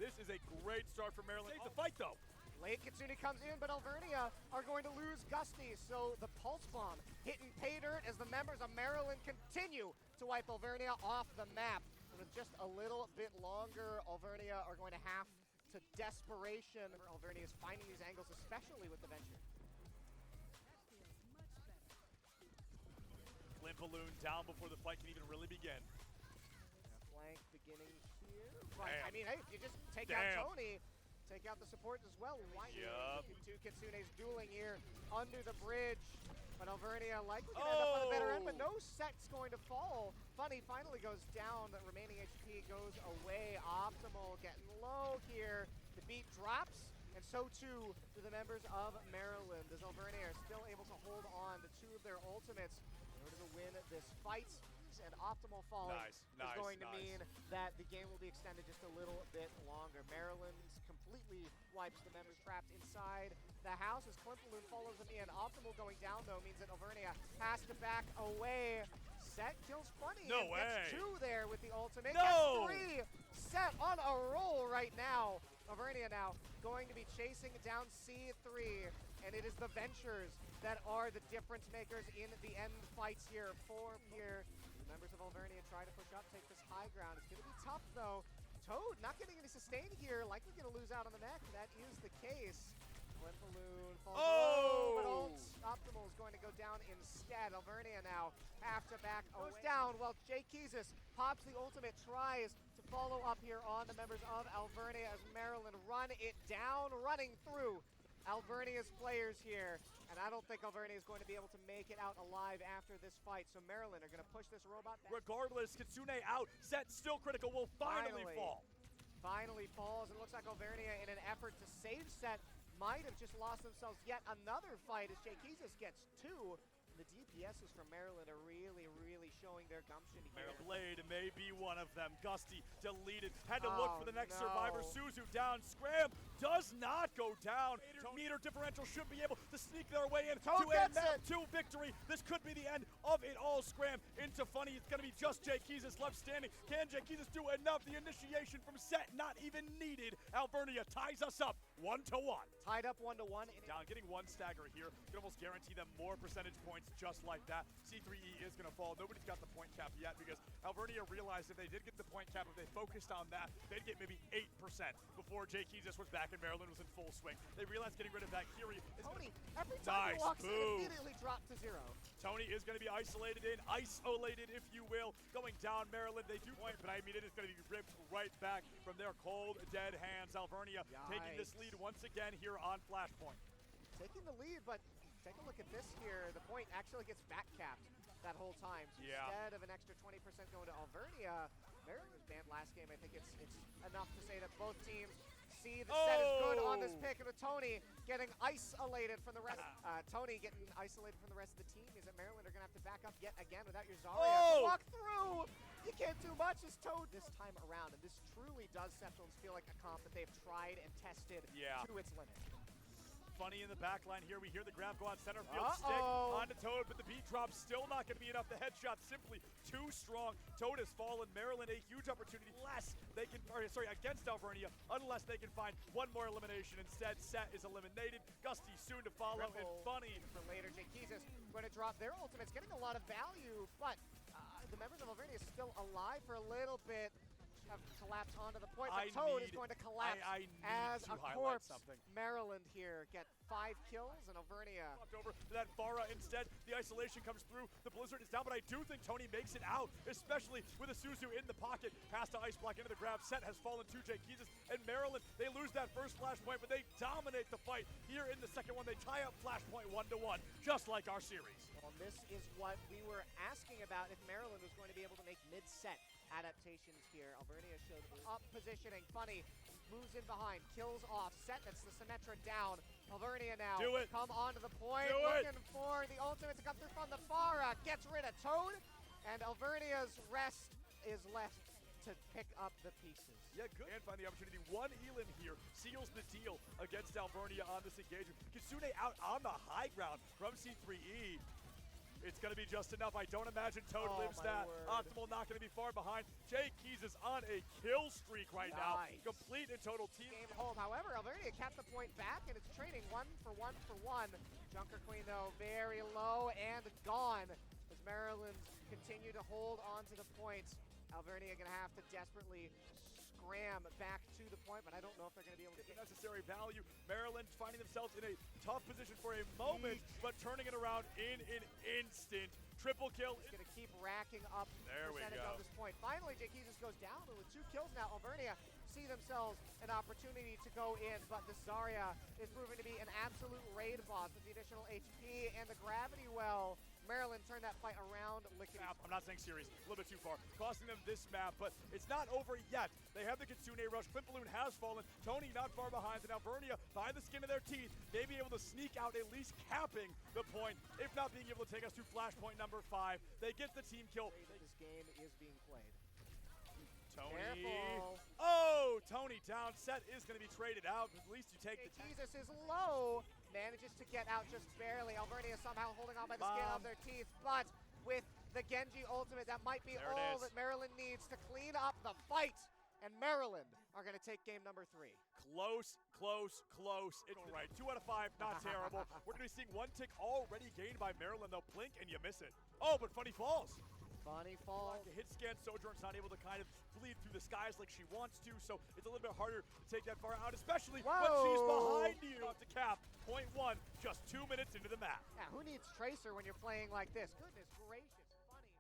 B: This is a great start for Maryland. Save the fight, though.
A: Late Kitsune comes in, but Alvernia are going to lose Gusty. So the Pulse Bomb hitting pay dirt as the members of Maryland continue to wipe Alvernia off the map. And with just a little bit longer, Alvernia are going to have to desperation. Alvernia is finding these angles, especially with the Venture.
B: Klimpaloon down before the fight can even really begin.
A: Flank beginning here. But,
B: Damn.
A: I mean, hey, if you just take
B: Damn.
A: out Tony, take out the support as well. Why
B: Yup.
A: two Kitsunes dueling here under the bridge. But Alvernia likely going to end up on the better end, but no set's going to fall. Funny finally goes down. The remaining HP goes away. Optimal getting low here. The beat drops, and so too do the members of Maryland, as Alvernia are still able to hold on to two of their ultimates in order to win this fight. And Optimal falling is going to mean that the game will be extended just a little bit longer. Maryland completely wipes the members trapped inside the house as Klimpaloon follows them in. Optimal going down, though, means that Alvernia has to back away. Set kills Funny.
B: No
A: and
B: way.
A: Gets 2 there with the ultimate.
B: No!
A: Gets 3. Set on a roll right now. Alvernia now going to be chasing down C3, and it is the Ventures that are the difference makers in the end fights here. 4 here. The members of Alvernia try to push up, take this high ground. It's going to be tough, though. Toad not getting any sustain here, likely going to lose out on the mech. That is the case. Klimpaloon falls low, but Optimal is going to go down instead. Alvernia now have to back goes down while Jay Keezus pops the ultimate, tries to follow up here on the members of Alvernia as Maryland run it down, running through Alvernia's players here, and I don't think Alvernia is going to be able to make it out alive after this fight, so Maryland are going to push this robot back.
B: Regardless, Kitsune out, Set still critical, will finally fall.
A: Finally falls, and it looks like Alvernia, in an effort to save Set, might have just lost themselves yet another fight as Jay Keezus gets 2. The DPSs from Maryland are really, really showing their gumption here.
B: Blade may be one of them. Gusty deleted. Had to look for the next survivor. Suzu down. Scram does not go down. Meter differential should be able to sneak their way in to a map 2 victory. This could be the end of it all. Scram into Funny. It's going to be just Jay Keezus left standing. Can Jay Keezus do enough? The initiation from Set not even needed. Alvernia ties us up 1-1.
A: Tied up 1-1.
B: Down, getting 1 stagger here. Can almost guarantee them more percentage points just like that. C3E is going to fall. Nobody's got the point cap yet because Alvernia realized if they did get the point cap, if they focused on that, they'd get maybe 8% before Jay Keezus was back and Maryland was in full swing. They realized getting rid of that Kiri is
A: Tony, every time he walks in, immediately dropped to 0.
B: Tony is going to be isolated if you will. Going down Maryland, they do point, but I mean it is going to be ripped right back from their cold, dead hands. Alvernia taking this lead once again here on Flashpoint.
A: Taking the lead, but take a look at this here. The point actually gets back capped that whole time. So instead of an extra 20% going to Alvernia, Maryland was banned last game. I think it's enough to say that both teams see the set is good on this pick. And with Tony getting isolated from the rest, Tony getting isolated from the rest of the team means that Maryland are going to have to back up yet again without your Zarya. Walk through! You can't do much as Toad this time around. And this truly does Septons feel like a comp that they've tried and tested to its limit.
B: Funny in the back line here. We hear the grab go on center field. Stick onto Toad, but the beat drop still not going to be enough. The headshot simply too strong. Toad has fallen. Maryland a huge opportunity against Alvernia unless they can find one more elimination. Instead, Set is eliminated. Gusty soon to follow, and Funny
A: for later. Jay Keezus going to drop their ultimates, getting a lot of value, but the members of Alvernia is still alive for a little bit. Have collapsed onto the point, but Toad is going to collapse as a corpse. Maryland here get 5 kills, and Alvernia
B: walked over to that Farah instead. The isolation comes through. The blizzard is down, but I do think Tony makes it out, especially with a Suzu in the pocket. Past the ice block into the grab. Set has fallen to Jay Keezus, and Maryland, they lose that first flashpoint, but they dominate the fight here in the second one. They tie up flashpoint 1-1, just like our series.
A: Well, this is what we were asking about if Maryland was going to be able to make mid-set adaptations here. Alvernia showed up positioning. Funny moves in behind, kills off. Set, that's the Symmetra down. Alvernia now come onto the point, looking for the ultimate to come through from the Farah. Gets rid of Toad, and Alvernia's rest is left to pick up the pieces.
B: Yeah, good. And find the opportunity. One Elin here seals the deal against Alvernia on this engagement. Kitsune out on the high ground from C3E. It's going to be just enough. I don't imagine Toad lives that. Optimal not going to be far behind. Jay Keezus is on a kill streak right now. Complete and total team
A: game home. However, Alvernia kept the point back, and it's trading 1 for 1 for 1. Junker Queen, though, very low and gone as Maryland continue to hold on to the points. Alvernia going to have to desperately Graham back to the point, but I don't know if they're going to be able to
B: The
A: get
B: necessary value. Maryland finding themselves in a tough position for a moment, but turning it around in an instant. Triple kill.
A: He's going to keep racking up
B: There we
A: percentage
B: go.
A: on this point. Finally, Jake Jesus goes down, but with 2 kills now, Alvernia see themselves an opportunity to go in, but the Zarya is proving to be an absolute raid boss with the additional HP and the gravity well. Maryland turned that fight around lickety.
B: I'm not saying series, a little bit too far, costing them this map, but it's not over yet. They have the Kitsune rush. Flint Balloon has fallen. Tony not far behind, and Alvernia, by the skin of their teeth, may be able to sneak out, at least capping the point, if not being able to take us to flashpoint number 5. They get the team kill.
A: This game is being played.
B: Tony.
A: Careful.
B: Oh, Tony down. Set is going to be traded out. At least you take the
A: Jesus is low. Manages to get out just barely. Alvernia somehow holding on by the skin of their teeth, but with the Genji ultimate, that might be all that Maryland needs to clean up the fight. And Maryland are going to take game number 3.
B: Close, close, close. It's right. 2 out of 5, not terrible. We're going to be seeing 1 tick already gained by Maryland. They'll blink and you miss it. Oh, but funny falls.
A: Funny fall.
B: Like a hit scan, Sojourn's not able to kind of bleed through the skies like she wants to, so it's a little bit harder to take that far out, especially when she's behind you. Off to cap, point 1, just 2 minutes into the map.
A: Yeah, who needs Tracer when you're playing like this? Goodness gracious, funny.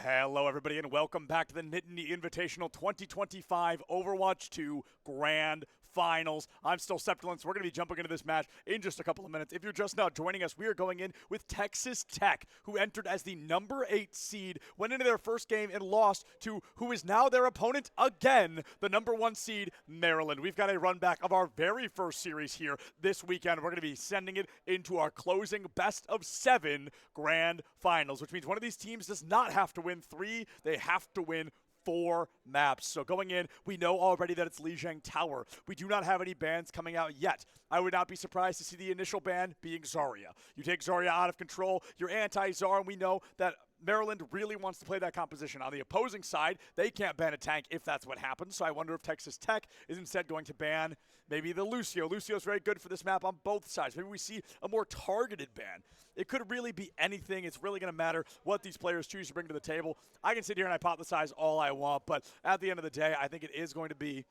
B: Hello, everybody, and welcome back to the Nittany Invitational 2025 Overwatch 2 Grand Finals. I'm still Septilence. We're going to be jumping into this match in just a couple of minutes. If you're just now joining us, we are going in with Texas Tech, who entered as the number 8 seed, went into their first game and lost to who is now their opponent again, the number 1 seed, Maryland. We've got a run back of our very first series here this weekend. We're going to be sending it into our closing best of 7 Grand Finals, which means one of these teams does not have to win 3, they have to win 4 maps. So going in, we know already that it's Lijiang Tower. We do not have any bans coming out yet. I would not be surprised to see the initial ban being Zarya. You take Zarya out of control, you're anti-Zar, and we know that Maryland really wants to play that composition. On the opposing side, they can't ban a tank if that's what happens, so I wonder if Texas Tech is instead going to ban maybe the Lucio. Lucio's very good for this map on both sides. Maybe we see a more targeted ban. It could really be anything. It's really going to matter what these players choose to bring to the table. I can sit here and hypothesize all I want, but at the end of the day, I think it is going to be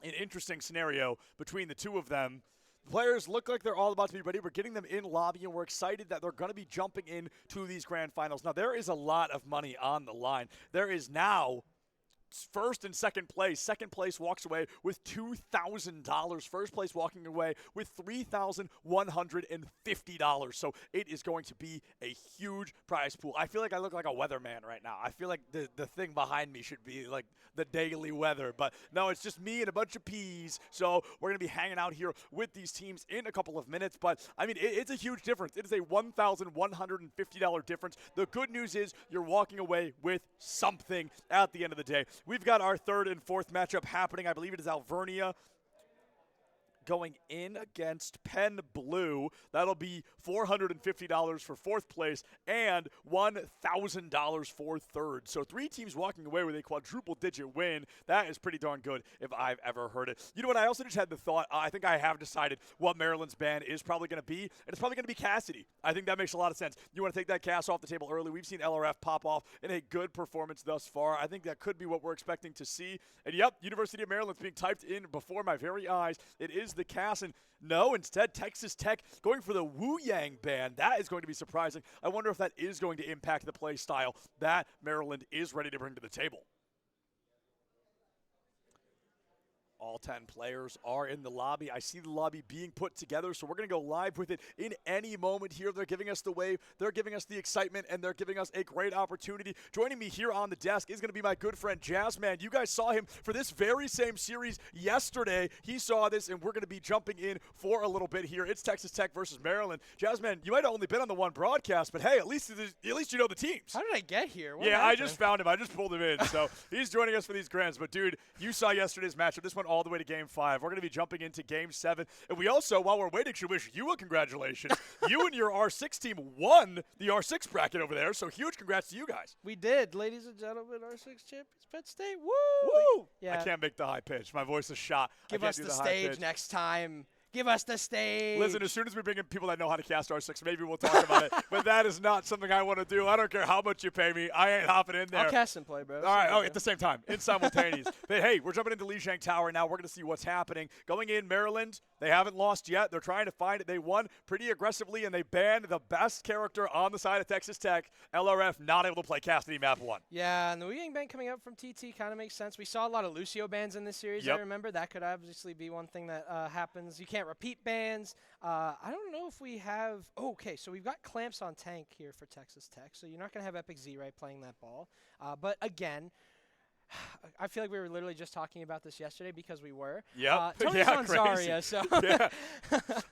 B: an interesting scenario between the two of them. The players look like they're all about to be ready. We're getting them in lobby, and we're excited that they're going to be jumping into these grand finals. Now, there is a lot of money on the line. There is now first and second place. Second place walks away with $2,000. First place walking away with $3,150. So it is going to be a huge prize pool. I feel like I look like a weatherman right now. I feel like the thing behind me should be like the daily weather. But no, it's just me and a bunch of peas. So we're going to be hanging out here with these teams in a couple of minutes. But, I mean, it's a huge difference. It is a $1,150 difference. The good news is you're walking away with something at the end of the day. We've got our third and fourth matchup happening. I believe it is Alvernia going in against Penn Blue. That'll be $450 for fourth place and $1,000 for third. So 3 teams walking away with a quadruple-digit win. That is pretty darn good if I've ever heard it. You know what? I also just had the thought, I think I have decided what Maryland's ban is probably going to be, and it's probably going to be Cassidy. I think that makes a lot of sense. You want to take that Cass off the table early. We've seen LRF pop off in a good performance thus far. I think that could be what we're expecting to see. And yep, University of Maryland's being typed in before my very eyes. It is the Cass, and no, instead Texas Tech going for the Wu Yang ban. That is going to be surprising. I wonder if that is going to impact the play style that Maryland is ready to bring to the table. All 10 players are in the lobby. I see the lobby being put together, so we're going to go live with it in any moment here. They're giving us the wave, they're giving us the excitement, and they're giving us a great opportunity. Joining me here on the desk is going to be my good friend Jazzman. You guys saw him for this very same series yesterday. He saw this, and we're going to be jumping in for a little bit here. It's Texas Tech versus Maryland. Jazzman, you might have only been on the one broadcast, but hey, at least you know the teams.
F: How did I get here? What
B: yeah,
F: happened?
B: I just found him. I just pulled him in, so he's joining us for these grands. But, dude, you saw yesterday's matchup. This one going all the way to Game 5. We're going to be jumping into Game 7. And we also, while we're waiting, should wish you a congratulations. You and your R6 team won the R6 bracket over there, so huge congrats to you guys.
F: We did, ladies and gentlemen, R6 champions, Penn State. Woo!
B: Woo!
F: Yeah.
B: I can't make the high pitch. My voice is shot.
F: Give
B: I
F: us
B: can't
F: the
B: do high
F: stage
B: pitch.
F: next time. Give us the stage.
B: Listen, as soon as we bring in people that know how to cast R6, maybe we'll talk about it. But that is not something I want to do. I don't care how much you pay me. I ain't hopping in there.
F: I'll cast and play, bro.
B: All right. Oh, at the same time, in simultaneous. But hey, we're jumping into Lijiang Tower now. We're going to see what's happening. Going in, Maryland, they haven't lost yet. They're trying to find it. They won pretty aggressively, and they banned the best character on the side of Texas Tech. LRF not able to play Cassidy Map 1.
F: Yeah, and the Wu Yang ban coming up from TT kind of makes sense. We saw a lot of Lucio bans in this series,
B: Yep.
F: I remember. That could obviously be one thing that happens. You can't repeat bans. I don't know if we have – okay, so we've got clamps on tank here for Texas Tech, so you're not going to have Epic Z-Ray playing that ball. But again – I feel like we were literally just talking about this yesterday because we were.
B: Yeah.
F: Tony's on
B: crazy.
F: Zarya, so.
B: Yeah.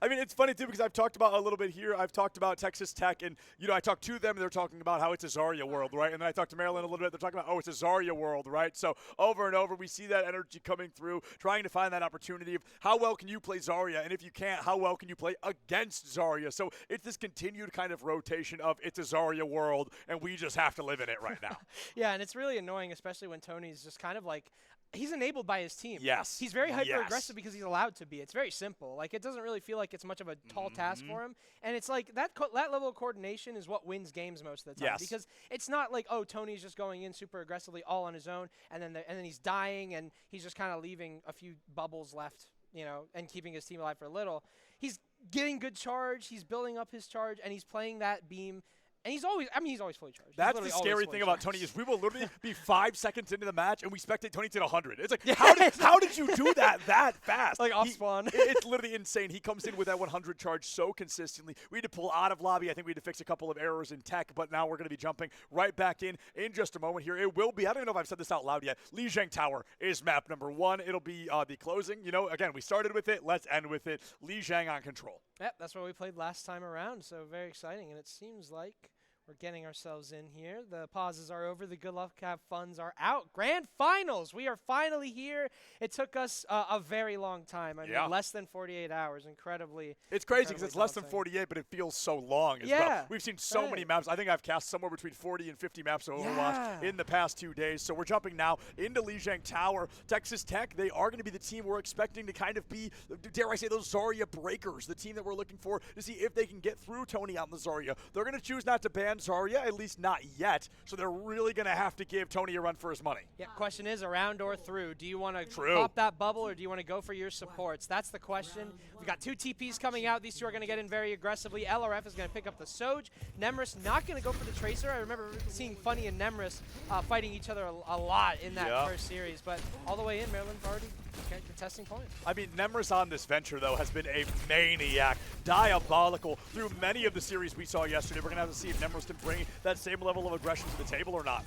B: I mean, it's funny, too, because I've talked about a little bit here. I've talked about Texas Tech, and, you know, I talked to them, and they're talking about how it's a Zarya world, right? And then I talked to Maryland a little bit. They're talking about, oh, it's a Zarya world, right? So over and over, we see that energy coming through, trying to find that opportunity of how well can you play Zarya, and if you can't, how well can you play against Zarya? So it's this continued kind of rotation of it's a Zarya world, and we just have to live in it right now.
F: Yeah, and it's really annoying, especially when Tony's just kind of like, he's enabled by his team.
B: Yes.
F: He's very hyper-aggressive
B: Yes.
F: because he's allowed to be. It's very simple. Like, it doesn't really feel like it's much of a tall task for him. And it's like that level of coordination is what wins games most of the time.
B: Yes.
F: Because it's not like, oh, Tony's just going in super aggressively all on his own, and then he's dying, and he's just kind of leaving a few bubbles left, you know, and keeping his team alive for a little. He's getting good charge. He's building up his charge, and he's playing that beam. And he's always fully charged. He's
B: That's the
F: literally
B: scary
F: always
B: thing
F: fully
B: about
F: charged.
B: Tony is we will literally be 5 seconds into the match and we spectate Tony to 100. It's like,
F: Yeah,
B: how did you do that fast?
F: Like off spawn.
B: It's literally insane. He comes in with that 100 charge so consistently. We had to pull out of lobby. I think we had to fix a couple of errors in tech, but now we're going to be jumping right back in just a moment here. It will be, I don't even know if I've said this out loud yet, Lijiang Tower is map number 1. It'll be the closing. You know, again, we started with it. Let's end with it. Lijiang on control.
F: Yep, that's what we played last time around, so very exciting. And it seems like we're getting ourselves in here. The pauses are over. The good luck have funds are out. Grand finals. We are finally here. It took us a very long time. I mean, less than 48 hours. Incredibly.
B: It's crazy because it's less than
F: daunting.
B: 48, but it feels so long as
F: Yeah,
B: well. We've seen so many maps. I think I've cast somewhere between 40 and 50 maps of Overwatch in the past 2 days. So we're jumping now into Lijiang Tower. Texas Tech, they are going to be the team we're expecting to kind of be, dare I say, those Zarya breakers, the team that we're looking for to see if they can get through Tony on the Zarya. They're going to choose not to ban Zarya, at least not yet. So they're really going to have to give Tony a run for his money.
F: Yeah, question is around or through. Do you want to
B: True.
F: pop that bubble or do you want to go for your supports? That's the question. We've got 2 TPs coming out. These two are going to get in very aggressively. LRF is going to pick up the Soj. Nemris not going to go for the Tracer. I remember seeing Funny and Nemris fighting each other a lot in that first series. But all the way in, Maryland's already contesting points.
B: I mean, Nemris on this venture, though, has been a maniac, diabolical through many of the series we saw yesterday. We're going to have to see if Nemris can bring that same level of aggression to the table or not.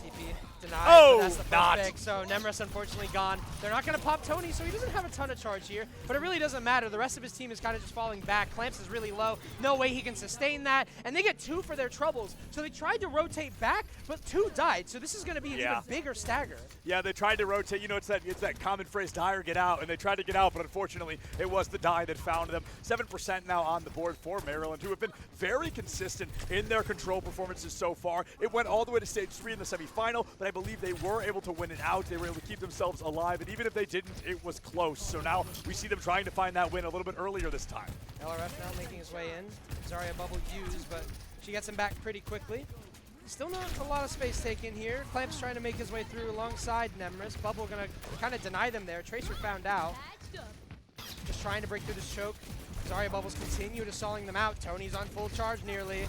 F: TP denied.
B: Oh,
F: But that's the
B: not.
F: first pick. So Nemris unfortunately gone. They're not going to pop Tony, so he doesn't have a ton of charge here. But it really doesn't matter. The rest of his team is kind of just falling back. Clamps is really low. No way he can sustain that. And they get 2 for their troubles. So they tried to rotate back, but 2 died. So this is going to be an even bigger stagger.
B: Yeah, they tried to rotate. You know, it's that common phrase, die or get out. And they tried to get out, but unfortunately, it was the die that found them. 7% now on the board for Maryland, who have been very consistent in their control performances so far. It went all the way to stage 3 in the semifinal, but I believe they were able to win it out. They were able to keep themselves alive, and even if they didn't, it was close. So now we see them trying to find that win a little bit earlier this time.
F: LRF now making his way in. Zarya bubble used, but she gets him back pretty quickly. Still not a lot of space taken here. Clamp's trying to make his way through alongside Nemris. Bubble gonna kind of deny them there. Tracer found out. Just trying to break through this choke. Zarya bubbles continue to stalling them out. Tony's on full charge nearly.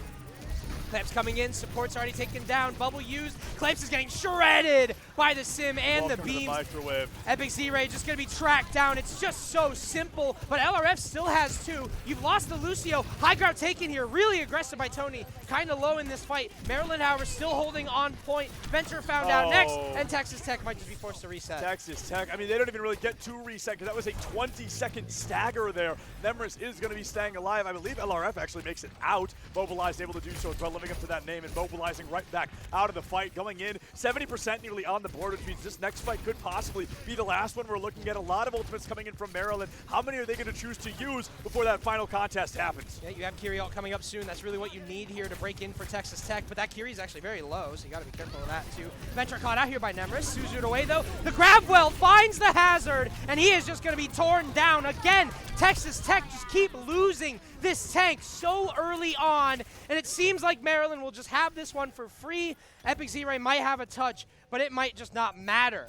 F: Clamps coming in, support's already taken down. Bubble used. Clamps is getting shredded by the sim and
B: Welcome
F: the
B: to
F: beams.
B: microwave.
F: Epic Z-Ray just going to be tracked down. It's just so simple, but LRF still has 2. You've lost the Lucio. High ground taken here. Really aggressive by Tony. Kind of low in this fight. Maryland, however, still holding on point. Venture found out next, and Texas Tech might just be forced to reset.
B: Texas Tech, I mean, they don't even really get to reset because that was a 20-second stagger there. Nemris is going to be staying alive. I believe LRF actually makes it out. Mobilized able to do so as well, living up to that name and mobilizing right back out of the fight. Going in, 70% nearly on on the board, which means this next fight could possibly be the last one. We're looking at a lot of ultimates coming in from Maryland. How many are they going to choose to use before that final contest happens?
F: Yeah, you have Kiri ult coming up soon. That's really what you need here to break in for Texas Tech, but that Kiri is actually very low, so you got to be careful of that too. Venture caught out here by Nemris. Suzu'd away though. The Grabwell finds the hazard, and he is just going to be torn down again. Texas Tech just keep losing this tank so early on, and it seems like Maryland will just have this one for free. Epic Z-Ray might have a touch, but it might just not matter.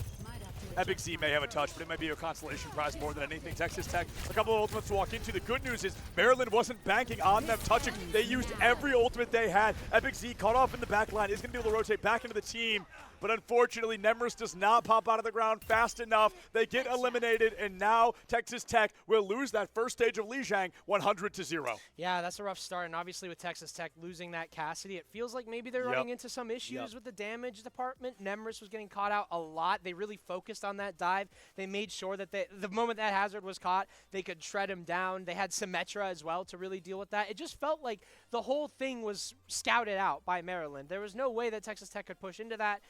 B: Epic Z may have a touch, but it might be a consolation prize more than anything. Texas Tech, a couple of ultimates to walk into. The good news is Maryland wasn't banking on them touching. They used every ultimate they had. Epic Z caught off in the back line, is going to be able to rotate back into the team. But unfortunately, Nemris does not pop out of the ground fast enough. They get eliminated, and now Texas Tech will lose that first stage of Lijiang 100-0.
F: Yeah, that's a rough start, and obviously with Texas Tech losing that Cassidy, it feels like maybe they're running into some issues with the damage department. Nemris was getting caught out a lot. They really focused on that dive. They made sure that the moment that hazard was caught, they could tread him down. They had Symmetra as well to really deal with that. It just felt like the whole thing was scouted out by Maryland. There was no way that Texas Tech could push into that.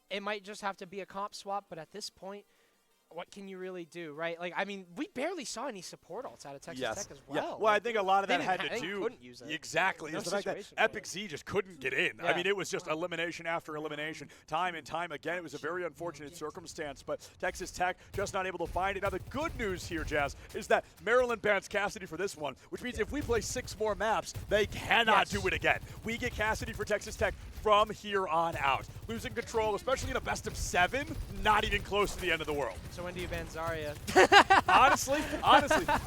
F: It might just have to be a comp swap, but at this point, what can you really do, right? Like, I mean, we barely saw any support ults out of Texas Tech as well.
B: Yeah. Well, I think a lot of that had to
F: they
B: do
F: couldn't use it.
B: exactly
F: No
B: is the fact that
F: situation.
B: Epic Z just couldn't get in. I mean, it was just elimination after elimination, time and time again. It was a very unfortunate circumstance, but Texas Tech just not able to find it. Now, the good news here, Jazz, is that Maryland bans Cassidy for this one, which means if we play 6 more maps, they cannot do it again. We get Cassidy for Texas Tech from here on out. Losing control, especially in a best of 7, not even close to the end of the world.
F: So when do you ban Zarya?
B: honestly,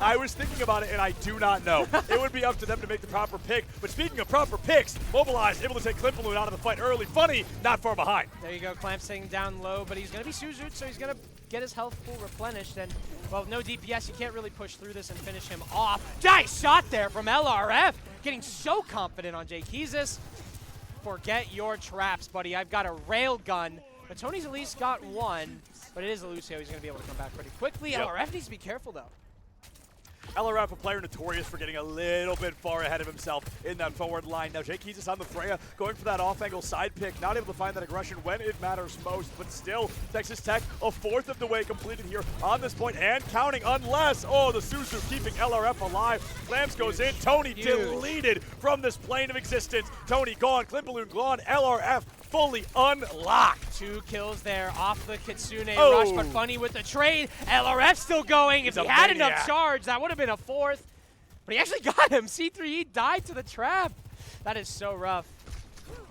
B: I was thinking about it, and I do not know. It would be up to them to make the proper pick. But speaking of proper picks, Mobilize able to take Klimpaloon out of the fight early. Funny, not far behind.
F: There you go, Clamps taking down low, but he's going to be Suzu'd, so he's going to get his health pool replenished. And, well, no DPS, you can't really push through this and finish him off. Nice shot there from LRF, getting so confident on Jaykeezus. Forget your traps, buddy. I've got a rail gun, but Tony's at least got one. But it is a Lucio. He's going to be able to come back pretty quickly. LRF needs to be careful, though.
B: LRF, a player notorious for getting a little bit far ahead of himself in that forward line. Now, Jaykeezus on the Freya, going for that off-angle side pick, not able to find that aggression when it matters most, but still, Texas Tech, a fourth of the way completed here on this point, and counting, unless, the Suzu keeping LRF alive. Lambs goes in, Tony deleted from this plane of existence. Tony gone, Klimpaloon gone, LRF fully unlocked.
F: 2 kills there off the Kitsune rush, but Funny with the trade. LRF still going. If he had enough charge, that would have been a 4th. But he actually got him. C3E died to the trap. That is so rough.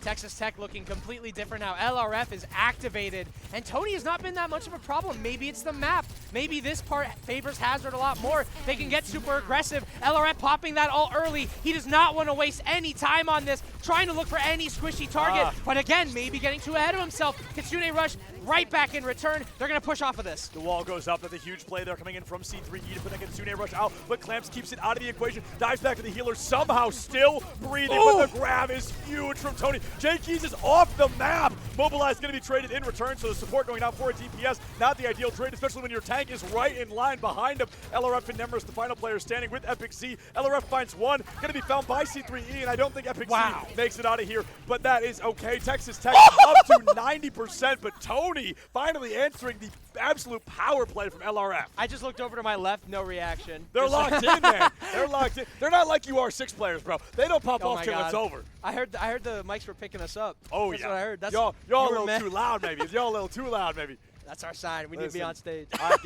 F: Texas Tech looking completely different now. LRF is activated, and Tony has not been that much of a problem. Maybe it's the map. Maybe this part favors Hazard a lot more. They can get super aggressive. LRF popping that all early. He does not want to waste any time on this, trying to look for any squishy target. But again, maybe getting too ahead of himself. Kitsune rush right back in return. They're going to push off of this.
B: The wall goes up. That's a huge play there coming in from C3E to put that Kitsune rush out, but Clamps keeps it out of the equation. Dives back to the healer, somehow still breathing, but the grab is huge from Tony. Jaykeezus is off the map. Mobilize going to be traded in return, so the support going out for a DPS. Not the ideal trade, especially when your tank is right in line behind him. LRF and Nemris, the final player, standing with Epic Z. LRF finds one, going to be found by C3E, and I don't think Epic Z makes it out of here, but that is okay. Texas Tech up to 90%, but Tony finally answering the absolute power play from LRF.
F: I just looked over to my left, no reaction.
B: They're locked in, man. They're locked in. They're not like you are 6 players, bro. They don't pop off till it's over.
F: I heard the mics were picking us up.
B: Oh,
F: That's
B: yeah.
F: what I heard. That's
B: y'all a little too loud, maybe. Y'all a little too loud, maybe.
F: That's our sign. We need to be on stage.
B: I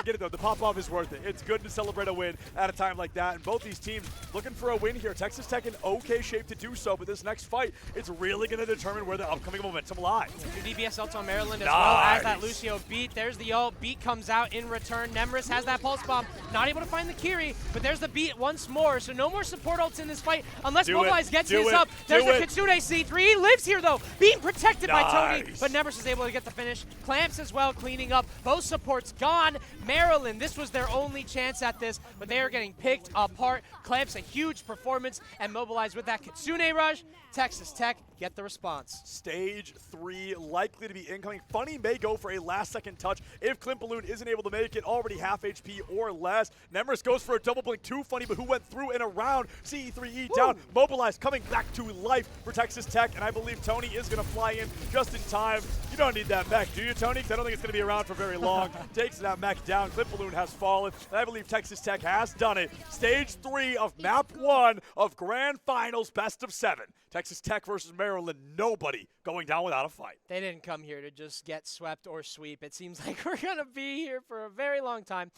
B: get it, though. The pop-off is worth it. It's good to celebrate a win at a time like that. And both these teams looking for a win here. Texas Tech in okay shape to do so, but this next fight, it's really going to determine where the upcoming momentum lies.
F: 2 DPS ults on Maryland as well as that Lucio beat. There's the ult. Beat comes out in return. Nemris has that pulse bomb. Not able to find the Kiri, but there's the beat once more. So no more support ults in this fight unless Mobilize gets his up. There's the Kitsune C3. He lives here, though, being protected by Tony, but Nemris is able to get the finish. Clamps as well, cleaning up. Both supports gone. Maryland, this was their only chance at this, but they are getting picked apart. Clamps a huge performance and Mobilize with that Kitsune rush. Texas Tech get the response.
B: Stage 3 likely to be incoming. Funny may go for a last-second touch if Klimpaloon isn't able to make it, already half HP or less. Nemris goes for a double blink to Funny, but who went through and around. CE3E down, mobilized, coming back to life for Texas Tech, and I believe Tony is going to fly in just in time. You don't need that mech, do you, Tony? Because I don't think it's going to be around for very long. Takes that mech down. Klimpaloon has fallen, and I believe Texas Tech has done it. Stage 3 of map 1 of Grand Finals best of 7. Texas Tech versus Maryland. Nobody going down without a fight.
F: They didn't come here to just get swept or sweep. It seems like we're going to be here for a very long time.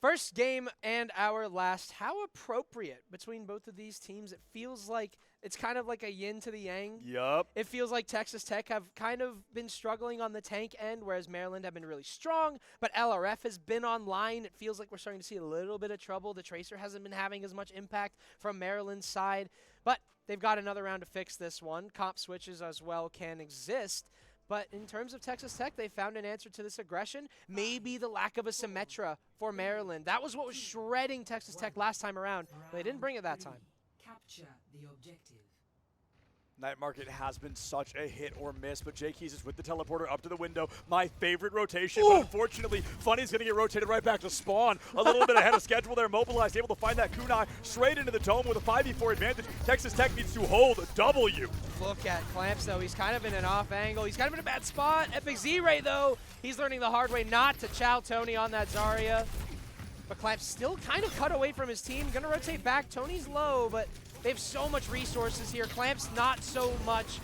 F: First game and our last. How appropriate between both of these teams. It feels like it's kind of like a yin to the yang.
B: Yup.
F: It feels like Texas Tech have kind of been struggling on the tank end, whereas Maryland have been really strong, but LRF has been online. It feels like we're starting to see a little bit of trouble. The Tracer hasn't been having as much impact from Maryland's side, but they've got another round to fix this one. Comp switches as well can exist. But in terms of Texas Tech, they found an answer to this aggression. Maybe the lack of a Symmetra for Maryland. That was what was shredding Texas Tech last time around. But they didn't bring it that time.
D: Capture the objective.
B: Night Market has been such a hit or miss, but Jake Keys is with the teleporter up to the window. My favorite rotation, but unfortunately, Funny's going to get rotated right back to spawn. A little bit ahead of schedule there. Mobilized, able to find that kunai straight into the dome with a 5v4 advantage. Texas Tech needs to hold a W.
F: Look at Clamps, though. He's kind of in an off angle. He's kind of in a bad spot. Epic Z-Ray, though, he's learning the hard way not to chow Tony on that Zarya. But Clamps still kind of cut away from his team. Going to rotate back. Tony's low, but they have so much resources here. Clamps not so much.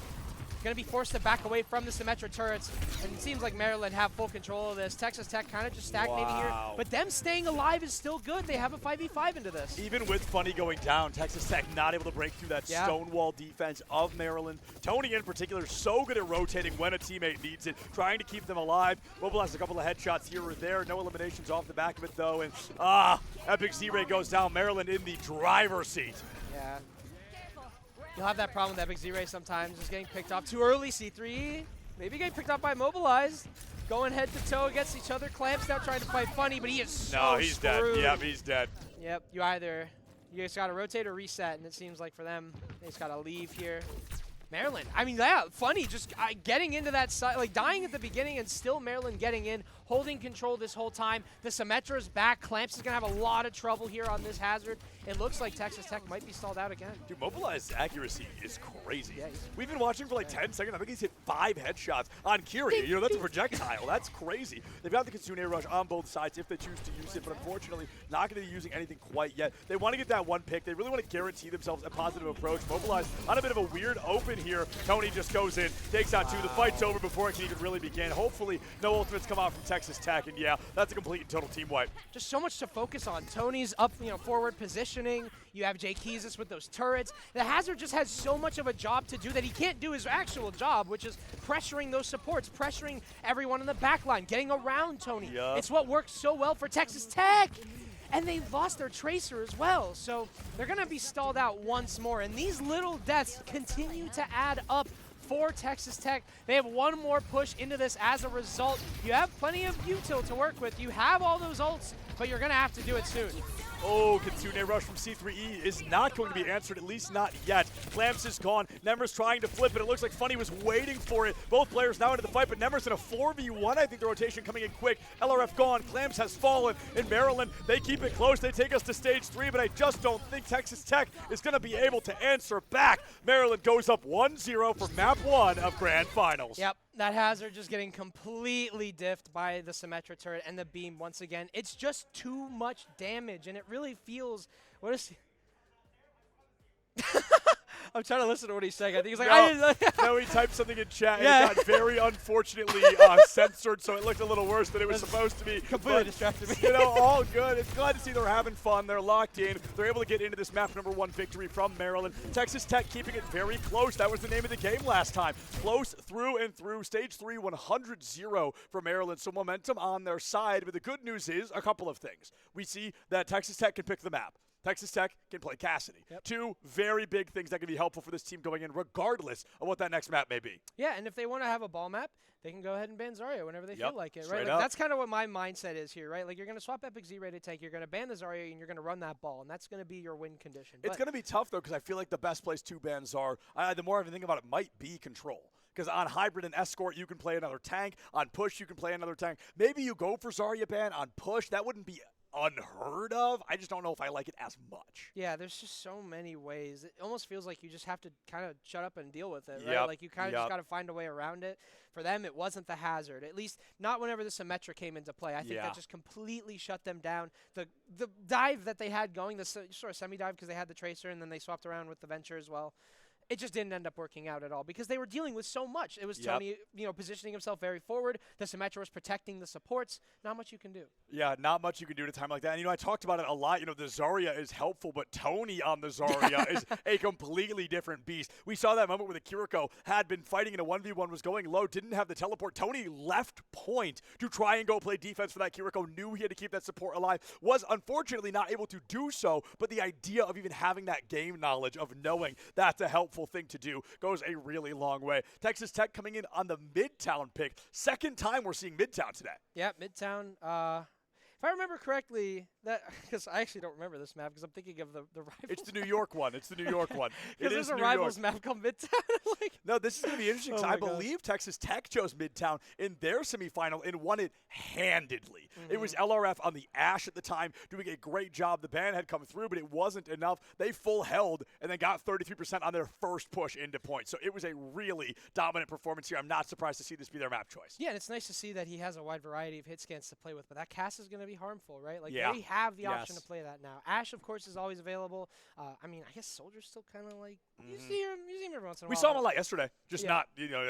F: Going to be forced to back away from the Symmetra turrets. And it seems like Maryland have full control of this. Texas Tech kind of just stagnating here. But them staying alive is still good. They have a 5v5 into this.
B: Even with Funny going down, Texas Tech not able to break through that stonewall defense of Maryland. Tony in particular so good at rotating when a teammate needs it, trying to keep them alive. Mobilized a couple of headshots here or there. No eliminations off the back of it, though. And Epic Z-Ray goes down. Maryland in the driver's seat.
F: Yeah. You'll have that problem with Epic Z-Ray sometimes, just getting picked off too early. C3, maybe getting picked off by Mobilized. Going head to toe against each other. Clamps now trying to fight Funny, but he is so
B: he's
F: screwed.
B: dead. Yep, he's dead.
F: Yep, you just got to rotate or reset, and it seems like for them, they just got to leave here. Maryland, I mean, yeah, Funny just getting into that side, like dying at the beginning and still Maryland getting in, holding control this whole time. The Symmetra's back. Clamps is going to have a lot of trouble here on this hazard. It looks like Texas Tech might be stalled out again.
B: Dude, Mobilized accuracy is crazy.
F: Yeah,
B: we've been watching for like 10 seconds. I think he's hit 5 headshots on Kiri. You know, that's a projectile. That's crazy. They've got the Kitsune Rush on both sides if they choose to use it, but unfortunately not going to be using anything quite yet. They want to get that one pick. They really want to guarantee themselves a positive approach. Mobilized on a bit of a weird open here. Tony just goes in, takes out 2. The fight's over before it can even really begin. Hopefully no ultimates come out from Texas Tech, and yeah, that's a complete and total team wipe.
F: Just so much to focus on. Tony's up, forward positioning. You have Jay Keezus with those turrets. The Hazard just has so much of a job to do that he can't do his actual job, which is pressuring those supports, pressuring everyone in the back line, getting around Tony.
B: Yep.
F: It's what works so well for Texas Tech. And they've lost their Tracer as well, so they're going to be stalled out once more. And these little deaths continue to add up for Texas Tech. They have one more push into this as a result. You have plenty of util to work with. You have all those ults, but you're going to have to do it soon.
B: Oh, Kitsune Rush from C3E is not going to be answered, at least not yet. Clamps is gone. Nemers trying to flip it. It looks like Funny was waiting for it. Both players now into the fight, but Nemers in a 4v1. I think the rotation coming in quick. LRF gone. Clamps has fallen. In Maryland, they keep it close. They take us to stage 3, but I just don't think Texas Tech is going to be able to answer back. Maryland goes up 1-0 for map 1 of Grand Finals.
F: Yep. That Hazard just getting completely diffed by the Symmetra turret and the beam once again. It's just too much damage, and it really feels. What is? I'm trying to listen to what he's saying. I think he's like,
B: no, he typed something in chat, and it got very unfortunately censored, so it looked a little worse than it was supposed to be.
F: Completely distracted me.
B: All good. It's glad to see they're having fun. They're locked in. They're able to get into this map number 1 victory from Maryland. Texas Tech keeping it very close. That was the name of the game last time. Close through and through. Stage 3, 100-0 for Maryland, so momentum on their side. But the good news is a couple of things. We see that Texas Tech can pick the map. Texas Tech can play Cassidy.
F: Yep.
B: Two very big things that can be helpful for this team going in, regardless of what that next map may be.
F: Yeah, and if they want to have a ball map, they can go ahead and ban Zarya whenever they feel like it, right?
B: Straight
F: Like,
B: up.
F: that's kind of what my mindset is here, right? Like, you're going to swap Epic Z rated tank, you're going to ban the Zarya, and you're going to run that ball, and that's going to be your win condition.
B: It's going to be tough, though, because I feel like the best place to ban Zar, the more I think about it, might be Control. Because on Hybrid and Escort, you can play another tank. On Push, you can play another tank. Maybe you go for Zarya ban on Push. That wouldn't be unheard of. I just don't know if I like it as much.
F: Yeah, there's just so many ways. It almost feels like you just have to kind of shut up and deal with it, right?
B: Yep,
F: Like, you kind of just got to find a way around it. For them, it wasn't the hazard. At least not whenever the Symmetra came into play. I think that just completely shut them down. The dive that they had going, the sort of semi-dive because they had the Tracer and then they swapped around with the Venture as well. It just didn't end up working out at all because they were dealing with so much. It was Tony, positioning himself very forward. The Symmetra was protecting the supports. Not much you can do.
B: Yeah, not much you can do at a time like that. And, I talked about it a lot. The Zarya is helpful, but Tony on the Zarya is a completely different beast. We saw that moment where the Kiriko had been fighting in a 1v1, was going low, didn't have the teleport. Tony left point to try and go play defense for that Kiriko, knew he had to keep that support alive, was unfortunately not able to do so, but the idea of even having that game knowledge, of knowing that's a helpful thing to do, goes a really long way. Texas Tech coming in on the Midtown pick. Second time we're seeing Midtown today.
F: Yeah, Midtown. If I remember correctly, because I actually don't remember this map because I'm thinking of the Rivals.
B: It's the New York one. It's the New York one.
F: Because there's a Rivals map called Midtown.
B: No, this is going to be interesting because I believe Texas Tech chose Midtown in their semifinal and won it handedly. It was LRF on the Ash at the time doing a great job. The ban had come through, but it wasn't enough. They full held and then got 33% on their first push into points. So it was a really dominant performance here. I'm not surprised to see this be their map choice.
F: Yeah, and it's nice to see that he has a wide variety of hit scans to play with, but that cast is going to be harmful, right? Like, they have the option to play that now. Ash, of course, is always available. I guess Soldier's still kind of like, you see him every once in a while.
B: We saw him a lot yesterday. Just not,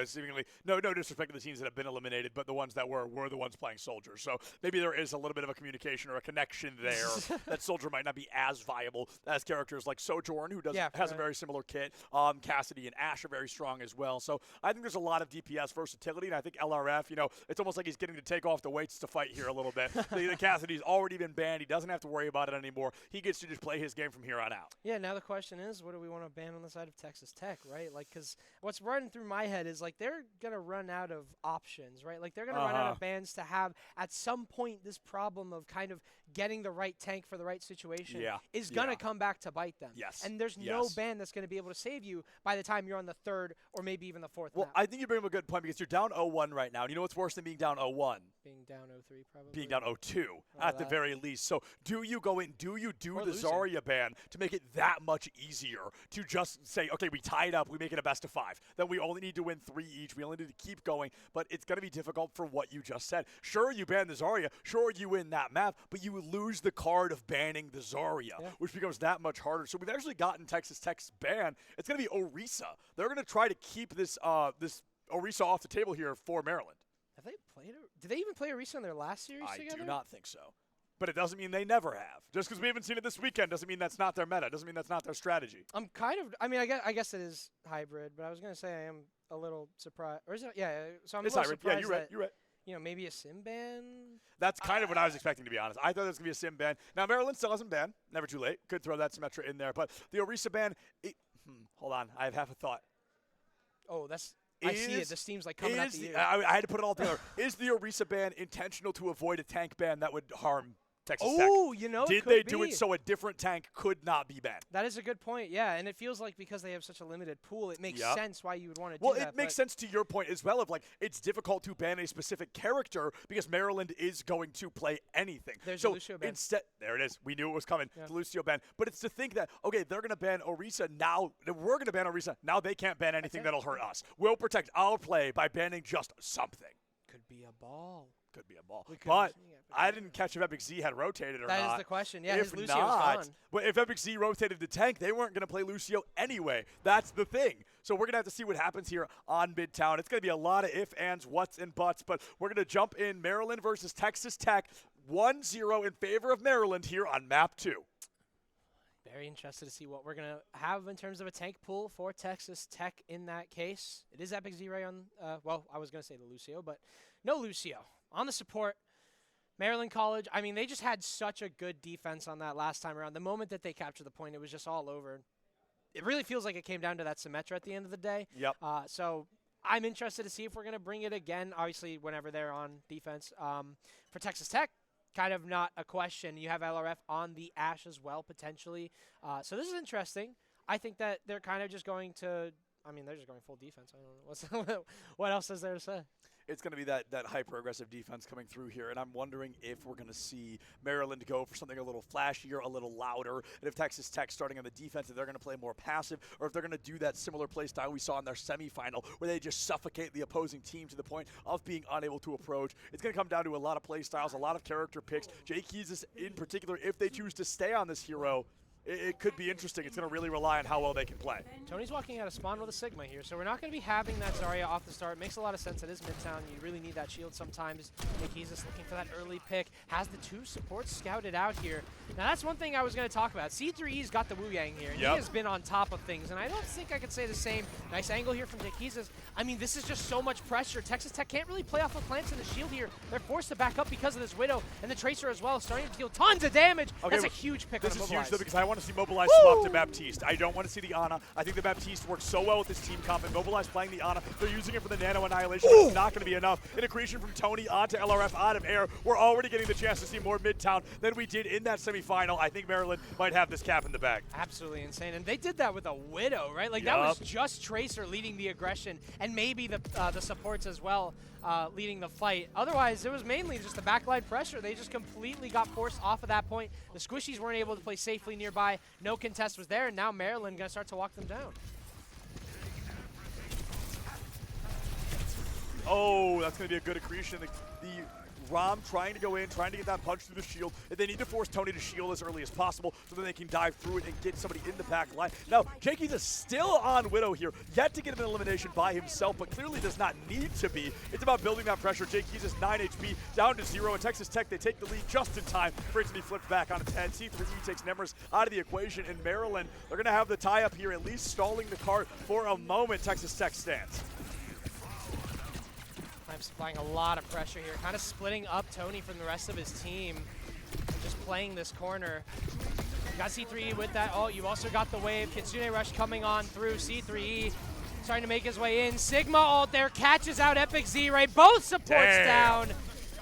B: seemingly, no disrespect to the teams that have been eliminated, but the ones that were the ones playing Soldier. So maybe there is a little bit of a communication or a connection there that Soldier might not be as viable as characters like Sojourn, who has a very similar kit. Cassidy and Ash are very strong as well. So I think there's a lot of DPS versatility, and I think LRF, it's almost like he's getting to take off the weights to fight here a little bit. the Cassidy's already been banned. He doesn't have to worry about it anymore. He gets to just play his game from here on out.
F: Yeah, now the question is, what do we want to ban on the side of Texas Tech, right? Like, because what's running through my head is, like, they're going to run out of options, right? Like, they're going to run out of bans to have, at some point, this problem of kind of getting the right tank for the right situation is going to come back to bite them.
B: Yes.
F: And there's no ban that's going to be able to save you by the time you're on the third or maybe even the fourth map.
B: I think you bring up a good point because you're down 0-1 right now. And you know what's worse than being down 0-1?
F: Being down 0-3, probably.
B: Being down 0-2 at the very least. So do you go in, do you do the Zarya ban to make it that much easier to just say, okay, we tied up, we make it a best of 5. Then we only need to win 3 each. We only need to keep going. But it's going to be difficult for what you just said. Sure, you ban the Zarya. Sure, you win that map. But you lose the card of banning the Zarya, which becomes that much harder. So we've actually gotten Texas Tech's ban. It's going to be Orisa. They're going to try to keep this Orisa off the table here for Maryland.
F: Have they played it? Did they even play Orisa in their last series together?
B: I do not think so. But it doesn't mean they never have. Just because we haven't seen it this weekend doesn't mean that's not their meta. Doesn't mean that's not their strategy.
F: I'm kind of. I mean, I guess it is hybrid, but I was going to say I am a little surprised. Or is it? Yeah. So I'm a little
B: hybrid.
F: surprised.
B: Yeah, you're right. You're right.
F: Maybe a sim ban.
B: That's kind of what I was expecting, to be honest. I thought it was going to be a sim ban. Now, Maryland still hasn't banned. Never too late. Could throw that Symmetra in there. But the Orisa ban, hold on. I have half a thought.
F: Oh, I see it. This team's like coming out the ear.
B: I had to put it all together. Is the Orisa ban intentional to avoid a tank ban that would harm Texas Tech?
F: Oh,
B: Did they do it so a different tank could not be banned?
F: That is a good point, yeah. And it feels like because they have such a limited pool, it makes sense why you would want to do that.
B: Well, it makes sense to your point as well of, like, it's difficult to ban a specific character because Maryland is going to play anything.
F: There's a Lucio ban.
B: Instead, there it is. We knew it was coming. The Lucio ban. But it's to think that, okay, they're going to ban Orisa now. We're going to ban Orisa. Now they can't ban anything that'll hurt us. We'll protect our play by banning just something.
F: Could be a ball.
B: Could be a ball. But I didn't catch if Epic Z had rotated or not.
F: That is the question. Yeah,
B: if
F: his Lucio's gone.
B: But if Epic Z rotated the tank, they weren't going to play Lucio anyway. That's the thing. So we're going to have to see what happens here on Midtown. It's going to be a lot of ifs, ands, whats, and buts. But we're going to jump in Maryland versus Texas Tech. 1-0 in favor of Maryland here on map 2.
F: Very interested to see what we're going to have in terms of a tank pool for Texas Tech in that case. It is Epic Z-Ray on, well, I was going to say the Lucio, but no Lucio. On the support, Maryland College, I mean, they just had such a good defense on that last time around. The moment that they captured the point, it was just all over. It really feels like it came down to that Symmetra at the end of the day.
B: Yep.
F: So I'm interested to see if we're going to bring it again, obviously, whenever they're on defense. For Texas Tech, kind of not a question. You have LRF on the Ash as well, potentially. So this is interesting. I think that they're kind of just going to, I mean, they're just going full defense. I don't know. What else is there to say?
B: It's going to be that hyper-aggressive defense coming through here, and I'm wondering if we're going to see Maryland go for something a little flashier, a little louder, and if Texas Tech starting on the defense, if they're going to play more passive, or if they're going to do that similar play style we saw in their semifinal, where they just suffocate the opposing team to the point of being unable to approach. It's going to come down to a lot of play styles, a lot of character picks. Jake Keys in particular, if they choose to stay on this hero, it could be interesting. It's going to really rely on how well they can play.
F: Tony's walking out of spawn with a Sigma here, so we're not going to be having that Zarya off the start. It makes a lot of sense. It is Midtown. You really need that shield sometimes. He's just looking for that early pick. Has the 2 supports scouted out here. Now, that's one thing I was going to talk about. C3E's got the Wu Yang here, and he has been on top of things, and I don't think I could say the same. Nice angle here from Jakeizas. I mean, this is just so much pressure. Texas Tech can't really play off of Clamps and the shield here. They're forced to back up because of this Widow and the Tracer as well, starting to deal tons of damage. Okay, that's a huge pick on Mobilize.
B: This is huge, though, because I want to see Mobilize swap to Baptiste. I don't want to see the Ana. I think the Baptiste works so well with this team comp, and Mobilize playing the Ana. They're using it for the Nano Annihilation, but it's not going to be enough. An accretion from Tony onto LRF out of air. We're already getting the chance to see more Midtown than we did in that semifinal. I think Maryland might have this cap in the bag.
F: Absolutely insane, and they did that with a Widow, right? Like, that was just Tracer leading the aggression, and maybe the supports as well leading the fight. Otherwise, it was mainly just the backline pressure. They just completely got forced off of that point. The Squishies weren't able to play safely nearby. No contest was there, and now Maryland going to start to walk them down.
B: Oh, that's going to be a good accretion. The Rom trying to go in, trying to get that punch through the shield. They need to force Tony to shield as early as possible so that they can dive through it and get somebody in the back line. Now, Jakey's is still on Widow here, yet to get an elimination by himself, but clearly does not need to be. It's about building that pressure. Jakey's is 9 HP, down to 0, and Texas Tech, they take the lead just in time for it to be flipped back on a 10. C3E takes Nemris out of the equation, and Maryland, they're going to have the tie-up here, at least stalling the cart for a moment. Texas Tech stands.
F: Clamps applying a lot of pressure here, kind of splitting up Tony from the rest of his team, just playing this corner. You got C3E with that ult. You've also got the wave. Kitsune Rush coming on through. C3E starting to make his way in. Sigma ult there, catches out Epic Z-Ray. Both supports down.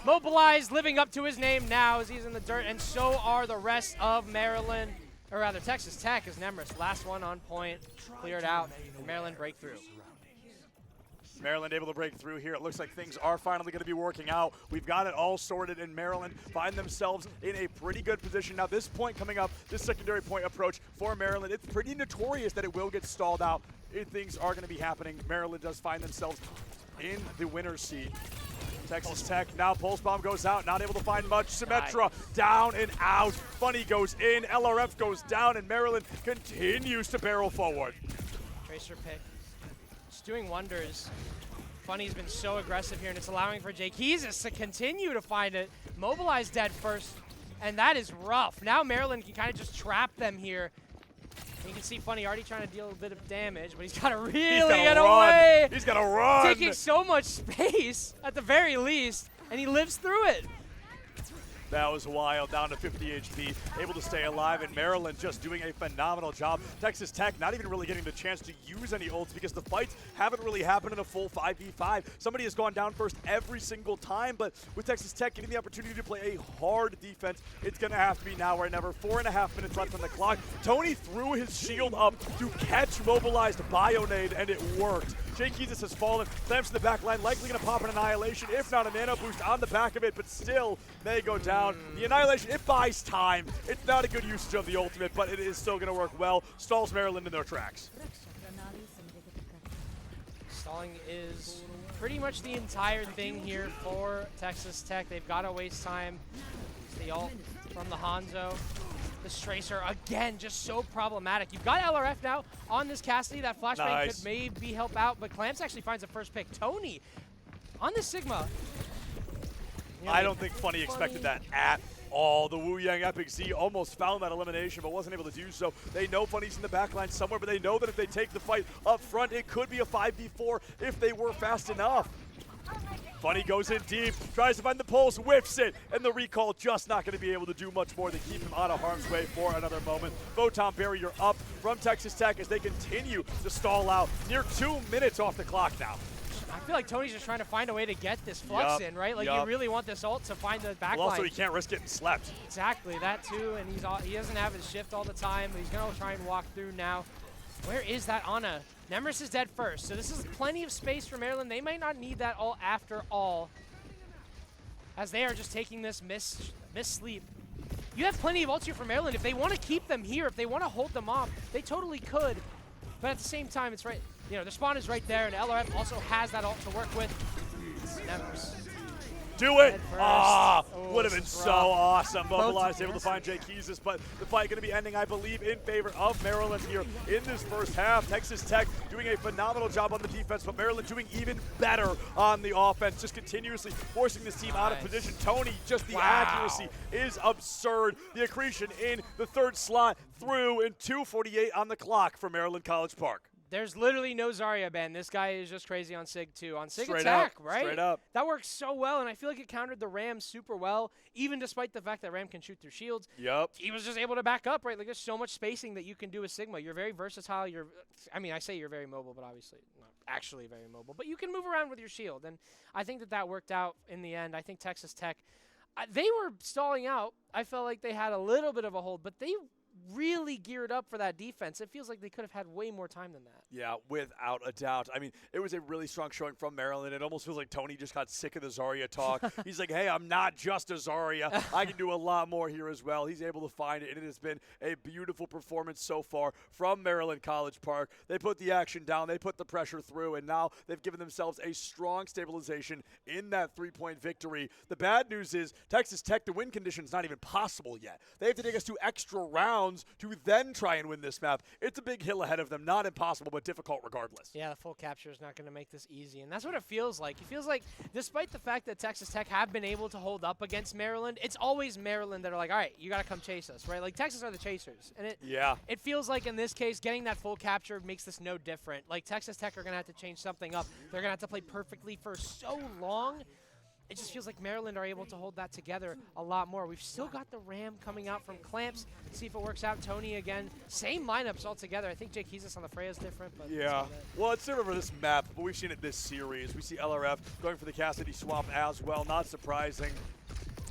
F: Mobilized, living up to his name now as he's in the dirt, and so are the rest of Maryland, or rather Texas Tech, as Nemris, last one on point, cleared out, and Maryland breakthrough.
B: Maryland able to break through here. It looks like things are finally going to be working out. We've got it all sorted, and Maryland find themselves in a pretty good position. Now, this point coming up, this secondary point approach for Maryland, it's pretty notorious that it will get stalled out. Things are going to be happening. Maryland does find themselves in the winner's seat. Texas Tech, now Pulse Bomb goes out, not able to find much. Symmetra down and out. Funny goes in, LRF goes down, and Maryland continues to barrel forward.
F: Tracer pick. Doing wonders. Funny's been so aggressive here, and it's allowing for Jakeizas to continue to find it. Mobilize dead first, and that is rough. Now Maryland can kind of just trap them here. And you can see Funny already trying to deal a bit of damage, but he's got to really get away.
B: He's got to run.
F: Taking so much space, at the very least, and he lives through it.
B: That was wild, down to 50 HP, able to stay alive, and Maryland just doing a phenomenal job. Texas Tech not even really getting the chance to use any ults because the fights haven't really happened in a full 5v5. Somebody has gone down first every single time, but with Texas Tech getting the opportunity to play a hard defense, it's going to have to be now or never. 4.5 minutes left on the clock. Tony threw his shield up to catch Mobilized Bionade, and it worked. Jakeizas has fallen, Clamps in the back line, likely going to pop an Annihilation, if not a Nano Boost on the back of it, but still may go down. The Annihilation, it buys time. It's not a good usage of the ultimate, but it is still going to work well. Stalls Maryland in their tracks.
F: Stalling is pretty much the entire thing here for Texas Tech. They've got to waste time. It's the ult from the Hanzo. This Tracer, again, just so problematic. You've got LRF now on this Cassidy. That flashbang could maybe help out, but Clamps actually finds the first pick. Tony on the Sigma.
B: I don't think Funny expected that at all. The Wu Yang Epic Z almost found that elimination, but wasn't able to do so. They know Funny's in the backline somewhere, but they know that if they take the fight up front, it could be a 5v4 if they were fast enough. Funny goes in deep, tries to find the pulse, whiffs it, and the recall just not going to be able to do much more than keep him out of harm's way for another moment. Photon barrier up from Texas Tech as they continue to stall out. Near 2 minutes off the clock now.
F: I feel like Tony's just trying to find a way to get this flux in, right? Like you really want this ult to find the backline.
B: Well, also he can't risk getting slept.
F: Exactly, that too, and he doesn't have his shift all the time, but he's going to try and walk through now. Where is that Ana? Nemris is dead first, so this is plenty of space for Maryland. They might not need that ult after all, as they are just taking this miss sleep. You have plenty of ults here for Maryland. If they want to keep them here, if they want to hold them off, they totally could. But at the same time, it's right. You know, the spawn is right there, and LRF also has that ult to work with. Nemris.
B: Do it! Ah,
F: Oh,
B: would have been
F: this is
B: so
F: rough.
B: awesome. Mobilized, able to find Jake Keezus, but the fight going to be ending, I believe, in favor of Maryland here in this first half. Texas Tech doing a phenomenal job on the defense, but Maryland doing even better on the offense, just continuously forcing this team out of position. Tony, just the accuracy is absurd. The accretion in the third slot through in 2:48 on the clock for Maryland College Park.
F: There's literally no Zarya ban. This guy is just crazy on Sig too. On Sig
B: Straight
F: attack,
B: up,
F: right?
B: straight up.
F: That works so well, and I feel like it countered the Ram super well, even despite the fact that Ram can shoot through shields.
B: Yep.
F: He was just able to back up, right? Like there's so much spacing that you can do with Sigma. You're very versatile. I mean, I say you're very mobile, but obviously not actually very mobile. But you can move around with your shield, and I think that worked out in the end. I think Texas Tech, they were stalling out. I felt like they had a little bit of a hold, but they really geared up for that defense. It feels like they could have had way more time than that.
B: Yeah, without a doubt. I mean, it was a really strong showing from Maryland. It almost feels like Tony just got sick of the Zarya talk. He's like, hey, I'm not just a Zarya. I can do a lot more here as well. He's able to find it, and it has been a beautiful performance so far from Maryland College Park. They put the action down. They put the pressure through, and now they've given themselves a strong stabilization in that three-point victory. The bad news is Texas Tech, the win condition's not even possible yet. They have to take us to extra rounds to then try and win this map. It's a big hill ahead of them. Not impossible, but difficult regardless.
F: Yeah, the full capture is not going to make this easy, and that's what it feels like. It feels like despite the fact that Texas Tech have been able to hold up against Maryland, it's always Maryland that are like, all right, you got to come chase us, right? Like Texas are the chasers, and it feels like in this case, getting that full capture makes this no different. Like Texas Tech are going to have to change something up. They're going to have to play perfectly for so long. It just feels like Maryland are able to hold that together a lot more. We've still got the Ram coming out from Clamps. See if it works out. Tony again. Same lineups altogether. I think Jake Keezus on the Freya is different. But
B: yeah. Well, it's different for this map, but we've seen it this series. We see LRF going for the Cassidy swamp as well. Not surprising.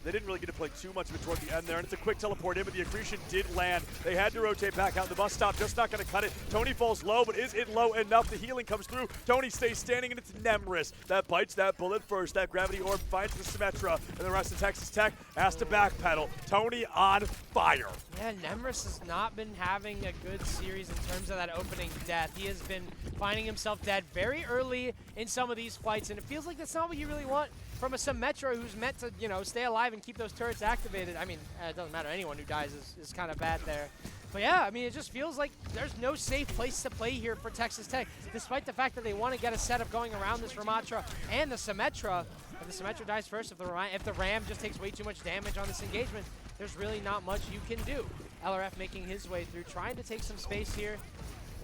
B: They didn't really get to play too much of it toward the end there, and it's a quick teleport in, but the accretion did land. They had to rotate back out. The bus stop just not going to cut it. Tony falls low, but is it low enough? The healing comes through. Tony stays standing, and it's Nemris that bites that bullet first. That gravity orb finds the Symmetra, and the rest of Texas Tech has to backpedal. Tony on fire.
F: Yeah, Nemris has not been having a good series in terms of that opening death. He has been finding himself dead very early in some of these fights, and it feels like that's not what you really want from a Symmetra who's meant to, you know, stay alive and keep those turrets activated. I mean, it doesn't matter. Anyone who dies is kind of bad there. But yeah, I mean, it just feels like there's no safe place to play here for Texas Tech, despite the fact that they want to get a setup going around this Ramatra and the Symmetra. If the Symmetra dies first, if the Ram just takes way too much damage on this engagement, there's really not much you can do. LRF making his way through, trying to take some space here.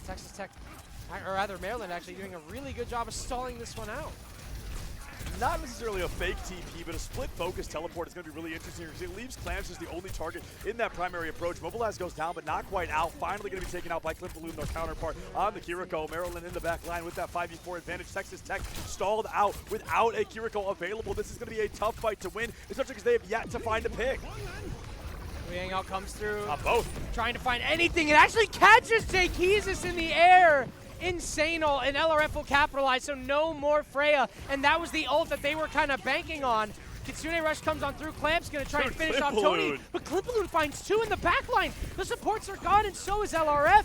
F: Texas Tech, or rather Maryland, actually doing a really good job of stalling this one out.
B: Not necessarily a fake TP, but a split focus teleport is going to be really interesting because it leaves Clamps as the only target in that primary approach. Mobilize goes down, but not quite out. Finally going to be taken out by Clip Balloon, their counterpart on the Kiriko. Maryland in the back line with that 5v4 advantage. Texas Tech stalled out without a Kiriko available. This is going to be a tough fight to win, especially because they have yet to find a pick.
F: Liang out comes through.
B: Both.
F: Trying to find anything. It actually catches Jake Keezus in the air. Insane ult, and LRF will capitalize, so no more Freya. And that was the ult that they were kind of banking on. Kitsune Rush comes on through. Clamp's going to try and finish off Tony, but Clip Balloon finds two in the back line. The supports are gone, and so is LRF.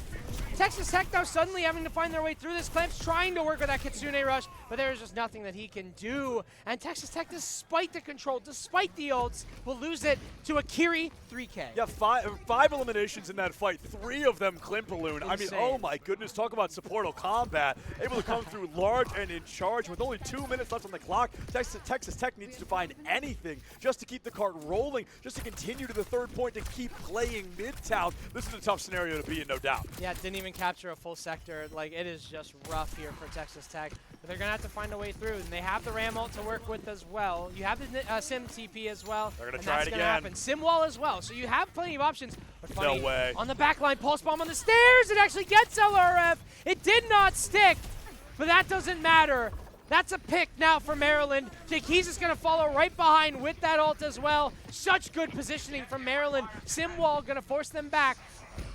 F: Texas Tech now suddenly having to find their way through this. Clamp's trying to work with that Kitsune Rush, but there's just nothing that he can do. And Texas Tech, despite the control, despite the ults, will lose it to Akiri 3K.
B: Yeah, five eliminations in that fight. 3 of them Clip Balloon. I mean, oh my goodness, talk about supportal combat. Able to come through large and in charge with only 2 minutes left on the clock. Texas Tech needs to find anything just to keep the cart rolling, just to continue to the third point, to keep playing Midtown. This is a tough scenario to be in, no doubt.
F: Yeah, didn't even capture a full sector. Like, it is just rough here for Texas Tech. but they're going to have to find a way through. And they have the Ram ult to work with as well. You have the Sim TP as well.
B: They're going to
F: and
B: try
F: that's
B: it
F: gonna
B: again.
F: happen. Sim wall as well. So you have plenty of options. But funny,
B: No way.
F: on the back line, pulse bomb on the stairs. It actually gets LRF. It did not stick, but that doesn't matter. That's a pick now for Maryland. He's just going to follow right behind with that ult as well. Such good positioning from Maryland. Sim wall going to force them back.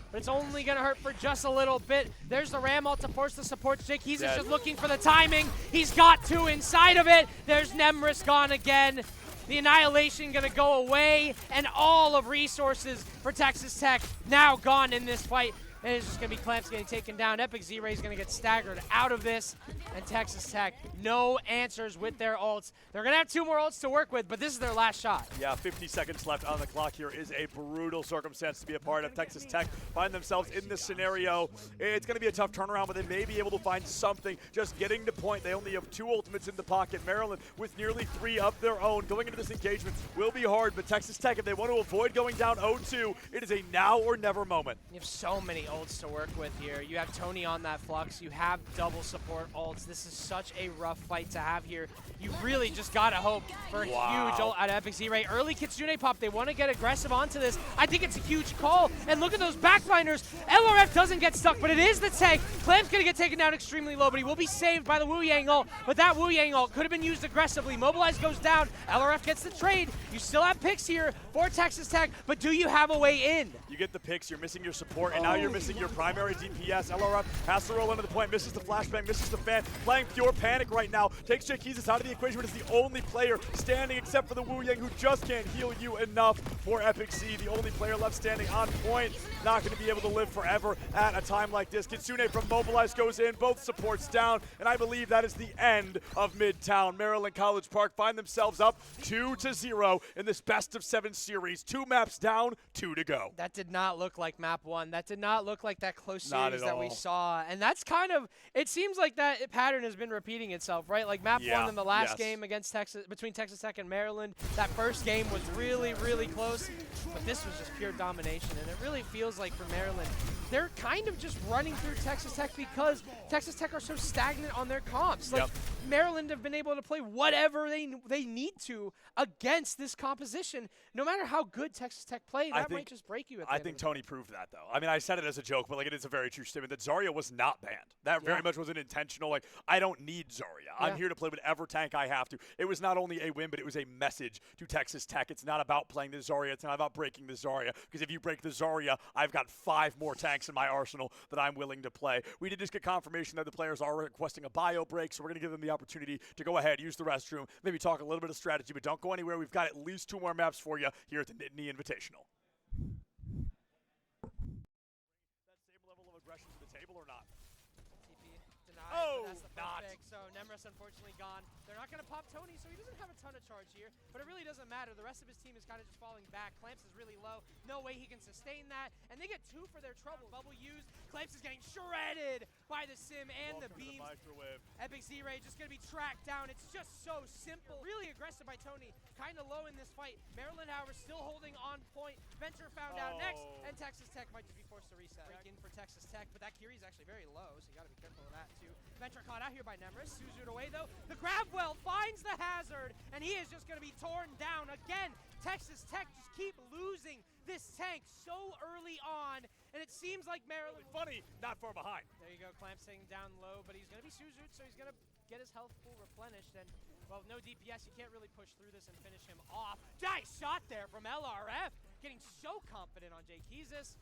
F: But it's only going to hurt for just a little bit. There's the Ram ult to force the supports. Jake He's just looking for the timing. He's got two inside of it. There's Nemris gone again. The Annihilation going to go away. And all of resources for Texas Tech now gone in this fight. And it's just going to be Clamps getting taken down. Epic Z-Ray is going to get staggered out of this. And Texas Tech, no answers with their ults. They're going to have two more ults to work with, but this is their last shot.
B: Yeah, 50 seconds left on the clock here is a brutal circumstance to be a part of. Texas Tech find themselves in this scenario. It's going to be a tough turnaround, but they may be able to find something. Just getting to point. They only have two ultimates in the pocket. Maryland with nearly 3 of their own. Going into this engagement will be hard, but Texas Tech, if they want to avoid going down 0-2, it is a now or never moment.
F: You have so many ults to work with here. You have Tony on that flux. You have double support ults. This is such a rough fight to have here. You really just gotta hope for a huge ult out of Epic Z-Ray. Early Kitsune pop. They want to get aggressive onto this. I think it's a huge call. And look at those backliners. LRF doesn't get stuck, but it is the tank. Clam's gonna get taken down extremely low, but he will be saved by the Wu Yang ult. But that Wu Yang ult could have been used aggressively. Mobilize goes down. LRF gets the trade. You still have picks here for Texas Tech, but do you have a way in?
B: You get the picks, you're missing your support, and now you're missing your primary DPS. LRF has to roll into the point, misses the flashbang, misses the fan, playing pure panic right now. Takes Jake He's out of the equation, but is the only player standing except for the Wu Yang, who just can't heal you enough for Epic Z. The only player left standing on point. Not going to be able to live forever at a time like this. Kitsune from Mobilize goes in, both supports down, and I believe that is the end of Midtown. Maryland College Park find themselves up 2-0 in this best-of-7 series. 2 maps down, 2 to go.
F: That did not look like map 1. That did not look like that close series that we
B: all.
F: saw. And that's kind of, it seems like that pattern has been repeating itself, right? Like map 1 in the last game against between Texas Tech and Maryland. That first game was really, really close. But this was just pure domination. And it really feels like for Maryland, they're kind of just running through Texas Tech because Texas Tech are so stagnant on their comps. Like Maryland have been able to play whatever they need to against this composition. No matter how good Texas Tech play, that might just break you at the
B: I
F: end
B: think
F: of the
B: Tony proved that, though. I mean, I said it as a joke, but like it is a very true statement that Zarya was not banned. That very much wasn't intentional. Like, I don't need Zarya. I'm here to play whatever tank I have to. It was not only a win, but it was a message to Texas Tech. It's not about playing the Zarya. It's not about breaking the Zarya. Because if you break the Zarya, I've got 5 more tanks in my arsenal that I'm willing to play. We did just get confirmation that the players are requesting a bio break, so we're going to give them the opportunity to go ahead, use the restroom, maybe talk a little bit of strategy, but don't go anywhere. We've got at least 2 more maps for you here at the Nittany Invitational. That same level of aggression to the table or not?
F: TP denied, but that's the first pick. So Nemris unfortunately gone. They're not going to pop Tony, so he doesn't have a ton of charge here, but it really doesn't matter. The rest of his team is kind of just falling back. Clamps is really low. No way he can sustain that, and they get 2 for their trouble. Bubble used. Clamps is getting shredded by the Sim and the beams. Epic Z-Ray just going to be tracked down. It's just so simple. Really aggressive by Tony. Kind of low in this fight. Maryland, however, still holding on point. Venture found out next, and Texas Tech might just be forced to reset. Break in for Texas Tech, but that Kiri's actually very low, so you got to be careful of that too. Venture caught out here by Nemris. Suzu'd away though. The grab well finds the hazard, and he is just going to be torn down again. Texas Tech just keep losing this tank so early on, and it seems like Maryland.
B: Funny, not far behind.
F: There you go, Clamp staying down low, but he's going to be Suzu'd, so he's going to get his health full replenished, and well, no DPS, you can't really push through this and finish him off. Nice shot there from LRF, getting so confident on Jake Hesus.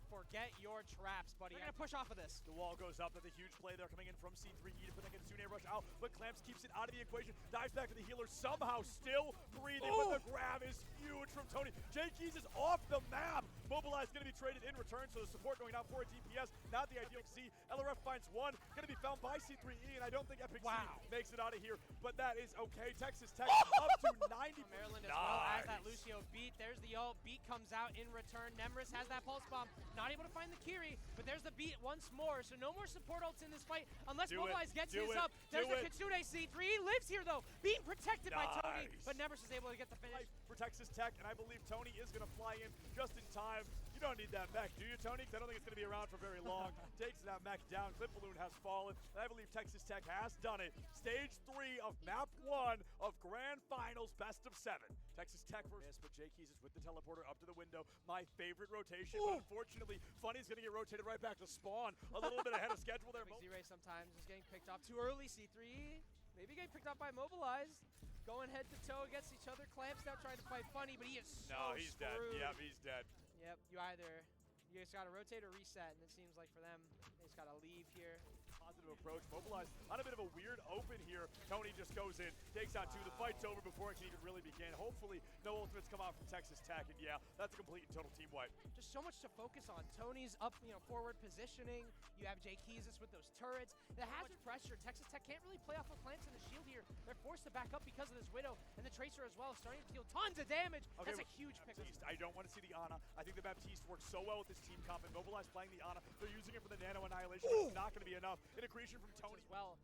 F: Forget your traps, buddy. They're going to push off of this.
B: The wall goes up. That's a huge play there coming in from C3E to put the Kitsune rush out, but Clamps keeps it out of the equation. Dives back to the healer, somehow still breathing, but the grab is huge from Tony. Jake He's is off the map. Mobilize going to be traded in return, so the support going out for a DPS. Not the ideal to see. LRF finds 1. Going to be found by C3E, and I don't think Epic Z makes it out of here, but that is okay. Texas Tech up to 90.
F: Maryland as well as that Lucio beat. There's the ult. Beat comes out in return. Nemris has that pulse bomb. Not able to find the Kiri, but there's the beat once more. So no more support ults in this fight unless Mobilize gets his up. There's the Kitsune. C3 lives here though, being protected by Tony, but Nemris is able to get the finish.
B: For Texas Tech, and I believe Tony is going to fly in just in time. You don't need that mech, do you, Tony? 'Cause I don't think it's going to be around for very long. Takes that mech down. Clip Balloon has fallen. And I believe Texas Tech has done it. Stage 3 of map 1 of Grand Finals best of 7. Texas Tech versus, but Jake Keys is with the teleporter up to the window. My favorite rotation, but unfortunately, Funny's going to get rotated right back to spawn. A little bit ahead of schedule there.
F: Z-Ray sometimes is getting picked off too early. C3 maybe getting picked up by Mobilized. Going head to toe against each other. Clamps now trying to fight Funny, but he is so
B: No, he's
F: screwed.
B: dead. Yep, he's dead.
F: Yep, you just got to rotate or reset, and it seems like for them, they just got to leave here.
B: Positive approach. Mobilized on a bit of a weird open here. Tony just goes in, takes out 2. The fight's over before it can even really begin. Hopefully, no ultimates come out from Texas Tech, and yeah, that's a complete and total team wipe.
F: Just so much to focus on. Tony's up, forward positioning. You have Jay Keys with those turrets. The hazard pressure. Texas Tech can't really play off of Clamps and the shield here. They're forced to back up because of this Widow and the Tracer as well, starting to deal tons of damage.
B: Okay,
F: that's a huge pick.
B: I don't want to see the Ana. I think the Baptiste works so well with this team comp, and Mobilized playing the Ana. They're using it for the Nano Annihilation. It's not going to be enough. An accretion from Tony
F: as well,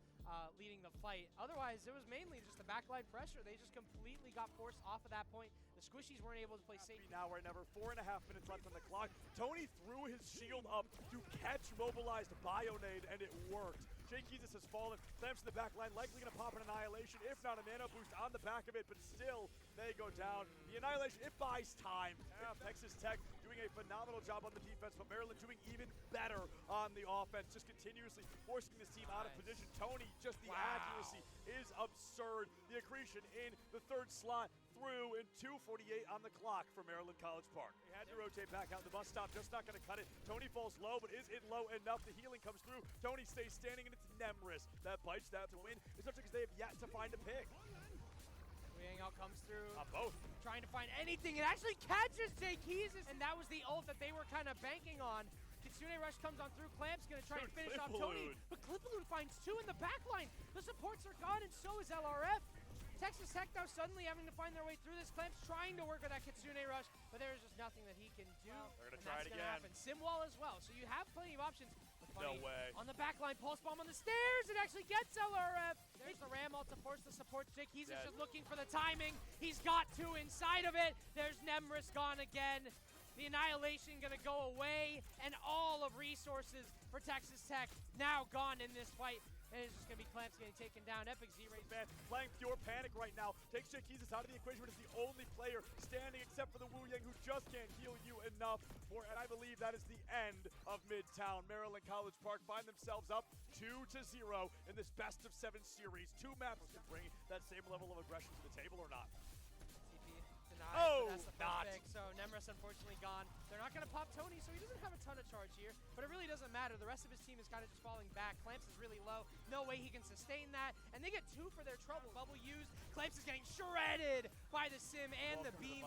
F: leading the fight. Otherwise, it was mainly just the backline pressure. They just completely got forced off of that point. The Squishies weren't able to play safe.
B: Now we're never 4.5 minutes left on the clock. Tony threw his shield up to catch Mobilized Bionade, and it worked. Jay Keys has fallen. Clamps in the back line, likely going to pop an Annihilation, if not a Nano Boost on the back of it, but still, they go down. The Annihilation, it buys time. Texas Tech doing a phenomenal job on the defense, but Maryland doing even better on the offense, just continuously forcing this team out of position. Tony, just the accuracy is absurd. The accretion in the 3rd slot through, and 2:48 on the clock for Maryland College Park. He had to rotate back out the bus stop, just not going to cut it. Tony falls low, but is it low enough? The healing comes through. Tony stays standing, and it's Nemris that bites that to win, especially because they have yet to find a pick.
F: Out comes through.
B: Both.
F: Trying to find anything. It actually catches Jay Keys, and that was the ult that they were kind of banking on. Kitsune Rush comes on through. Clamp's going to try and finish off Tony, but Clip Balloon finds 2 in the back line. The supports are gone, and so is LRF. Texas Tech now suddenly having to find their way through this. Clamps trying to work with that Kitsune Rush, but there's just nothing that he can do.
B: They're going to try it again.
F: Happen. Simwall as well, so you have plenty of options.
B: No way.
F: On the back line, Pulse Bomb on the stairs. It actually gets LRF. There's the Ram ult to force the support. Jake Keys is just looking for the timing. He's got 2 inside of it. There's Nemris gone again. The Annihilation going to go away, and all of resources for Texas Tech now gone in this fight. And it's just going to be Clamps getting taken down. Epic Z-Ray
B: playing pure panic right now. Takes Jake Keys out of the equation, but is the only player standing except for the Wu Yang, who just can't heal you enough for, and I believe that is the end of Midtown. Maryland College Park find themselves up 2-0 in this best of 7 series. 2 maps can bring that same level of aggression to the table or not.
F: Denied, that's the first pick. So Nemris unfortunately gone. They're not going to pop Tony, so he doesn't have a ton of charge here, but it really doesn't matter. The rest of his team is kind of just falling back. Clamps is really low. No way he can sustain that, and they get 2 for their trouble. Bubble used. Clamps is getting shredded by the Sim and the beams.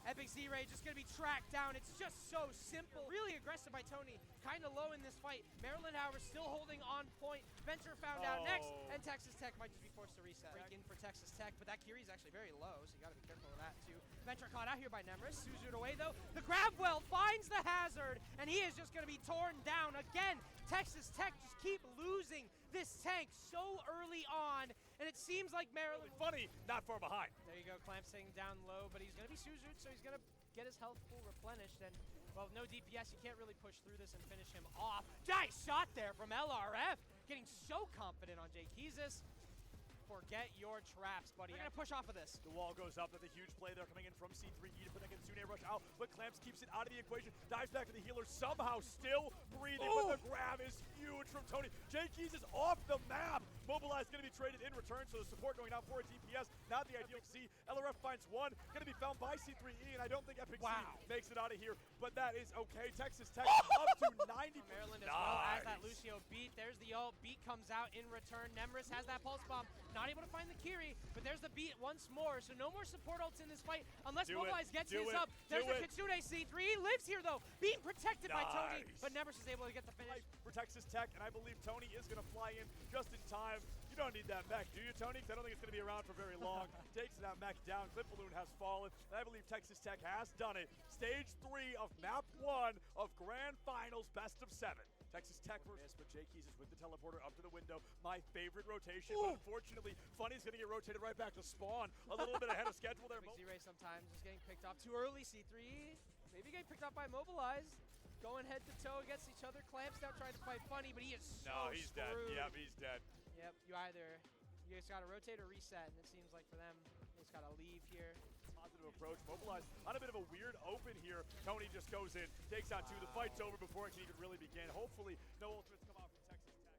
F: Epic Z-Ray just going to be tracked down. It's just so simple. Really aggressive by Tony. Kind of low in this fight. Maryland, however, still holding on point. Venture found out next, and Texas Tech might just be forced to reset. Break in for Texas Tech, but that Kiri's actually very low, so you got to be careful of that too. Venture caught out here by Nemris. Suzu'd away though. The grab well finds the hazard, and he is just going to be torn down again. Texas Tech just keep losing this tank so early on, and it seems like Maryland.
B: Funny, not far behind.
F: There you go. Clamp staying down low, but he's going to be Suzu'd, so he's going to get his health full replenished, and well, with no DPS, you can't really push through this and finish him off. Nice shot there from LRF, getting so confident on Jay Keys. Forget your traps, buddy. They're going to push off of this.
B: The wall goes up. That's a huge play there coming in from C3E to put that Kitsune Rush out, but Clamps keeps it out of the equation. Dives back to the healer, somehow still breathing, but the grab is huge from Tony. Jay Keys is off the map. Mobilized going to be traded in return, so the support going out for a DPS. Not the ideal C. LRF finds 1. Going to be found by C3E, and I don't think Epic Z makes it out of here, but that is okay. Texas Tech up to 90.
F: Maryland as well as that Lucio beat. There's the ult. Beat comes out in return. Nemris has that pulse bomb. Not able to find the Kiri, but there's the beat once more. So no more support ults in this fight unless Mobilized gets his up. There's the Kitsune C3. Lives here though, being protected by Tony, but Nemris is able to get the finish.
B: For Texas Tech, and I believe Tony is going to fly in just in time. You don't need that mech, do you, Tony? Because I don't think it's going to be around for very long. Takes that mech down. Clip Balloon has fallen, and I believe Texas Tech has done it. Stage 3 of map 1 of Grand Finals best of 7. Texas Tech versus, but Jay Keys is with the teleporter up to the window. My favorite rotation, but unfortunately, Funny's going to get rotated right back to spawn. A little bit ahead of schedule there.
F: Z-Ray sometimes just getting picked off too early. C3 Maybe get picked up by Mobilize. Going head to toe against each other. Clamps now trying to fight funny, but he is so
B: No, he's dead.
F: screwed.
B: Yep, he's dead.
F: Yep, you guys got to rotate or reset, and it seems like for them, they just got to leave here.
B: Positive approach. Mobilize on a bit of a weird open here. Tony just goes in, takes out 2. The fight's over before it can even really begin. Hopefully, no ultimates come out from Texas Tech.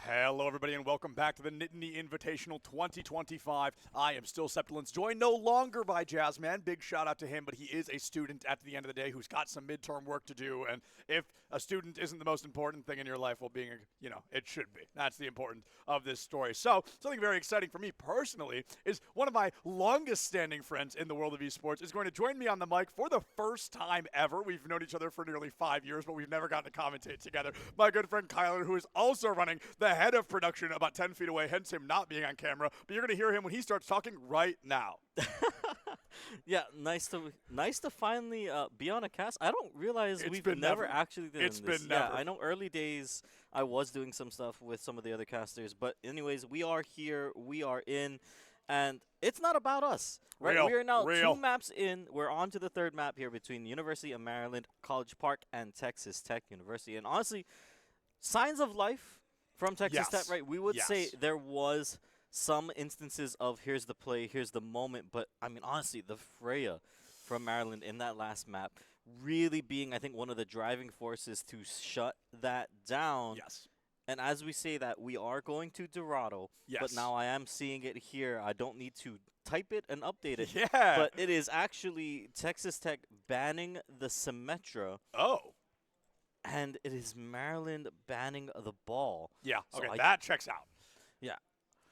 B: Hello, everybody, and welcome back to the Nittany Invitational 2025. I am still Septilence, joined no longer by Jazzman. Big shout out to him, but he is a student at the end of the day who's got some midterm work to do. And if a student isn't the most important thing in your life, well, it should be. That's the importance of this story. So, something very exciting for me personally is one of my longest standing friends in the world of esports is going to join me on the mic for the first time ever. We've known each other for nearly 5 years, but we've never gotten to commentate together. My good friend Kyler, who is also running the head of production about 10 feet away, hence him not being on camera. But you're going to hear him when he starts talking right now.
G: Yeah, nice to finally be on a cast. I don't realize we've never actually done this.
B: It's been never.
G: Yeah, I know early days I was doing some stuff with some of the other casters, but anyways, we are here, we are in, and it's not about us. Right? We are now 2 maps in. We're on to the 3rd map here between University of Maryland, College Park, and Texas Tech University. And honestly, signs of life from Texas Tech, right? We would say there was some instances of here's the play, here's the moment, but I mean, honestly, the Freya from Maryland in that last map really being, I think, one of the driving forces to shut that down.
B: Yes.
G: And as we say that, we are going to Dorado, but now I am seeing it here. I don't need to type it and update it.
B: Yeah.
G: But it is actually Texas Tech banning the Symmetra.
B: Oh.
G: And it is Maryland banning the ball.
B: Yeah,
G: so
B: okay, that checks out.
G: Yeah.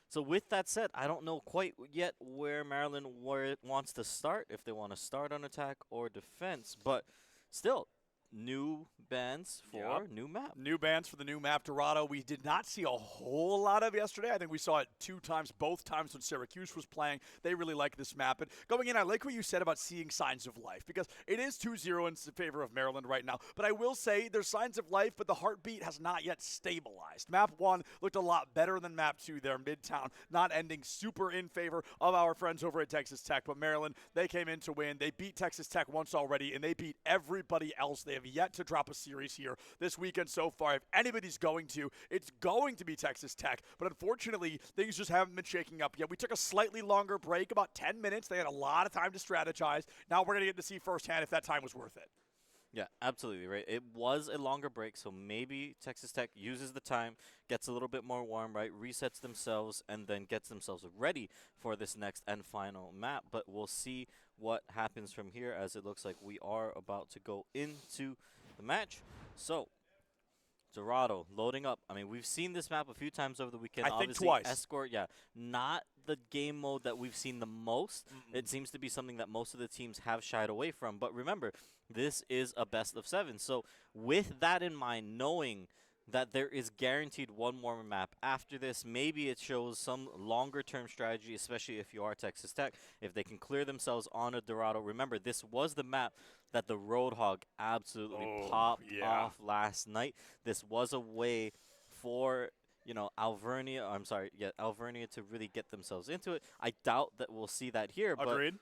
G: So with that said, I don't know quite yet where Maryland wants to start, if they want to start on attack or defense. But still, new bans for new map.
B: New bans for the new map, Dorado. We did not see a whole lot of yesterday. I think we saw it 2 times, both times when Syracuse was playing. They really like this map. And going in, I like what you said about seeing signs of life, because it is 2-0 in favor of Maryland right now. But I will say there's signs of life, but the heartbeat has not yet stabilized. Map 1 looked a lot better than map 2 there, Midtown, not ending super in favor of our friends over at Texas Tech. But Maryland, they came in to win. They beat Texas Tech once already, and they beat everybody else. They have yet to drop a series here this weekend so far. If anybody's going to, it's going to be Texas Tech. But unfortunately, things just haven't been shaking up yet. We took a slightly longer break, about 10 minutes. They had a lot of time to strategize. Now we're going to get to see firsthand if that time was worth it.
G: Yeah, absolutely, right? It was a longer break, so maybe Texas Tech uses the time, gets a little bit more warm, right, resets themselves, and then gets themselves ready for this next and final map. But we'll see what happens from here, as it looks like we are about to go into the match. So, Dorado loading up. I mean, we've seen this map a few times over the weekend.
B: I think
G: obviously,
B: twice.
G: Escort, not the game mode that we've seen the most. It seems to be something that most of the teams have shied away from. But remember, this is a best of 7. So with that in mind, knowing that there is guaranteed one more map after this, maybe it shows some longer-term strategy, especially if you are Texas Tech, if they can clear themselves on a Dorado. Remember, this was the map that the Roadhog absolutely popped off last night. This was a way for Alvernia to really get themselves into it. I doubt that we'll see that here,
B: Agreed.
G: But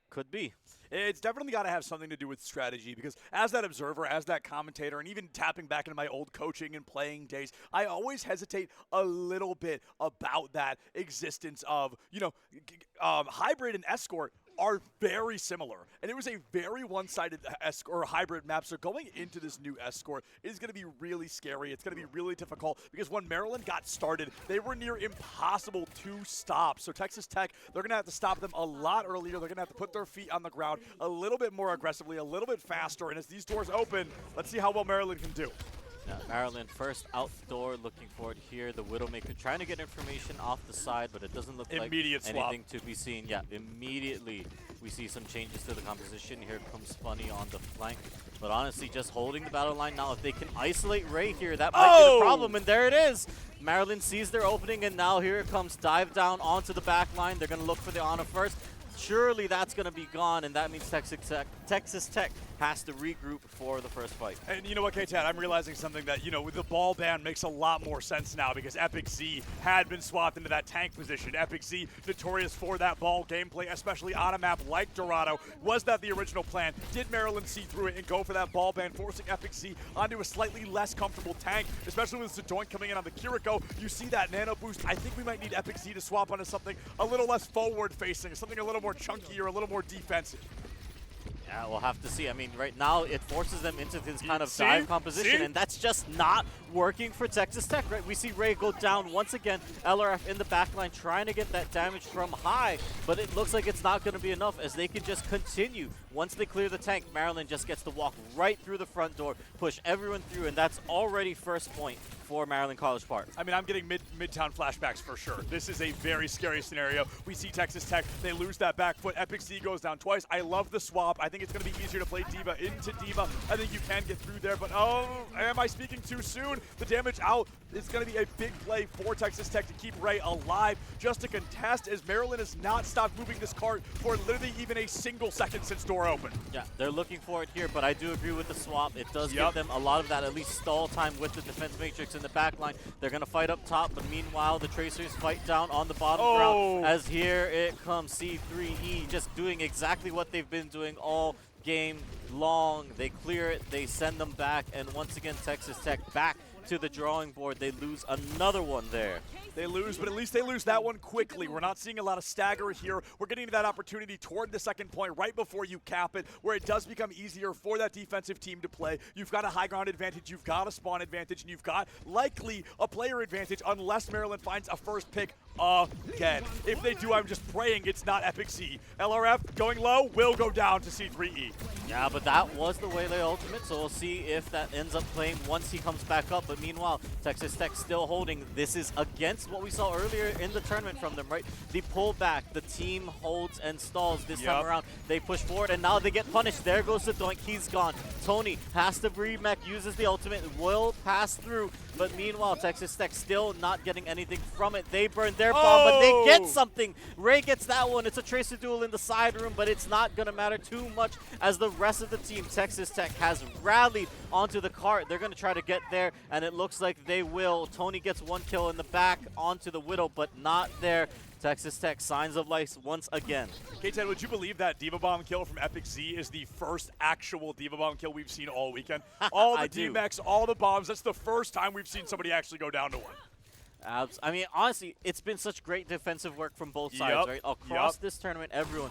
G: could be.
B: It's definitely got to have something to do with strategy, because as that observer, as that commentator, and even tapping back into my old coaching and playing days, I always hesitate a little bit about that existence of, hybrid and escort are very similar, and it was a very one-sided hybrid map. So going into this new escort is going to be really scary. It's going to be really difficult, because when Maryland got started, they were near impossible to stop. So Texas Tech, they're going to have to stop them a lot earlier. They're going to have to put their feet on the ground a little bit more aggressively, a little bit faster. And as these doors open, let's see how well Maryland can do.
G: Yeah, Maryland first outdoor, looking forward here. The Widowmaker trying to get information off the side, but it doesn't look like anything to be seen. Yeah, immediately we see some changes to the composition. Here comes Funny on the flank. But honestly, just holding the battle line now. If they can isolate Ray here, that might be the problem. And there it is. Maryland sees their opening, and now here it comes. Dive down onto the back line. They're going to look for the Ana first. surely that's going to be gone, and that means Texas Tech has to regroup for the first fight.
B: And you know what, K-Tad, I'm realizing something that, with the ball ban makes a lot more sense now because Epic Z had been swapped into that tank position. Epic Z, notorious for that ball gameplay, especially on a map like Dorado. Was that the original plan? Did Maryland see through it and go for that ball ban, forcing Epic Z onto a slightly less comfortable tank, especially with Zedoink coming in on the Kiriko? You see that nano boost. I think we might need Epic Z to swap onto something a little less forward-facing, something a little more chunky or a little more defensive.
G: Yeah, we'll have to see. I mean, right now it forces them into this kind of dive composition, and that's just not working for Texas Tech, right? We see Ray go down once again. LRF in the backline trying to get that damage from high, but it looks like it's not going to be enough as they can just continue. Once they clear the tank, Maryland just gets to walk right through the front door, push everyone through, and that's already first point for Maryland College Park.
B: I mean, I'm getting Midtown flashbacks for sure. This is a very scary scenario. We see Texas Tech, they lose that back foot. Epic Z goes down twice. I love the swap. I think it's going to be easier to play D.Va into D.Va. I think you can get through there, but oh, am I speaking too soon? The damage out is going to be a big play for Texas Tech to keep Ray alive, just to contest as Maryland has not stopped moving this cart for literally even a single second since door open.
G: Yeah, they're looking for it here, but I do agree with the swap. It does give them a lot of that, at least stall time with the defense matrix in the back line. They're going to fight up top, but meanwhile, the Tracers fight down on the bottom ground as here it comes. C3E just doing exactly what they've been doing all game long. They clear it, they send them back, and once again, Texas Tech back to the drawing board. They lose another one there.
B: They lose, but at least they lose that one quickly. We're not seeing a lot of stagger here. We're getting to that opportunity toward the second point right before you cap it, where it does become easier for that defensive team to play. You've got a high ground advantage, you've got a spawn advantage, and you've got likely a player advantage unless Maryland finds a first pick again. If they do, I'm just praying it's not Epic Z. LRF going low will go down to C3E.
G: Yeah, but that was the Waylay ultimate, so we'll see if that ends up playing once he comes back up. But meanwhile, Texas Tech still holding. This is against what we saw earlier in the tournament from them, right? The pullback, the team holds and stalls this time around. They push forward, and now they get punished. There goes the doink. He's gone. Tony has to breathe mech, uses the ultimate, will pass through. But meanwhile, Texas Tech still not getting anything from it. They burn their bomb, but they get something. Ray gets that one. It's a Tracer duel in the side room, but it's not going to matter too much as the rest of the team, Texas Tech, has rallied onto the cart. They're going to try to get there, and it looks like they will. Tony gets one kill in the back onto the Widow, but not there. Texas Tech, signs of life once again.
B: K-Ted, would you believe that D.Va Bomb kill from Epic Z is the first actual D.Va Bomb kill we've seen all weekend? All the D-Mechs, all the bombs, that's the first time we've seen somebody actually go down to one.
G: I mean, honestly, it's been such great defensive work from both sides, right? Across this tournament, everyone.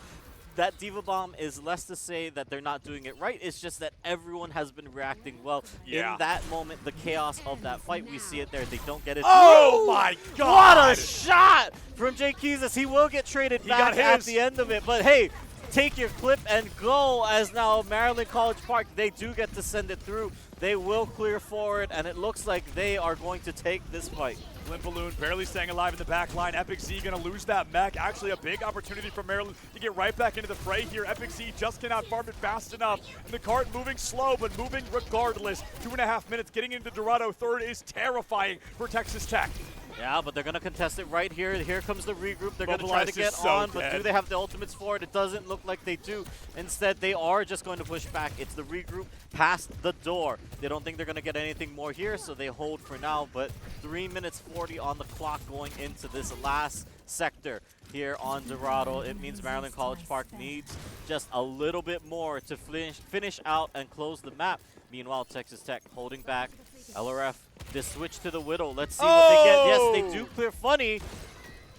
G: That D.Va Bomb is less to say that they're not doing it right. It's just that everyone has been reacting well. In that moment, the chaos of that fight, we see it there. They don't get it.
B: Oh, my God.
G: What a shot from Jay Keezus. He will get traded back at the end of it. But, hey, take your clip and go, as now Maryland College Park, they do get to send it through. They will clear forward, and it looks like they are going to take this fight.
B: Limp Balloon barely staying alive in the back line. Epic Z going to lose that mech. Actually, a big opportunity for Maryland to get right back into the fray here. Epic Z just cannot farm it fast enough. And the cart moving slow, but moving regardless. 2.5 minutes getting into Dorado third is terrifying for Texas Tech.
G: Yeah, but they're going to contest it right here. Here comes the regroup. They're going to try to get on, but do they have the ultimates for it? It doesn't look like they do. Instead, they are just going to push back. It's the regroup past the door. They don't think they're going to get anything more here, so they hold for now. But 3 minutes 40 on the clock going into this last sector here on Dorado. It means Maryland College Park needs just a little bit more to finish out and close the map. Meanwhile, Texas Tech holding back. LRF, this switch to the Widow. Let's see what they get. Yes, they do clear. Funny.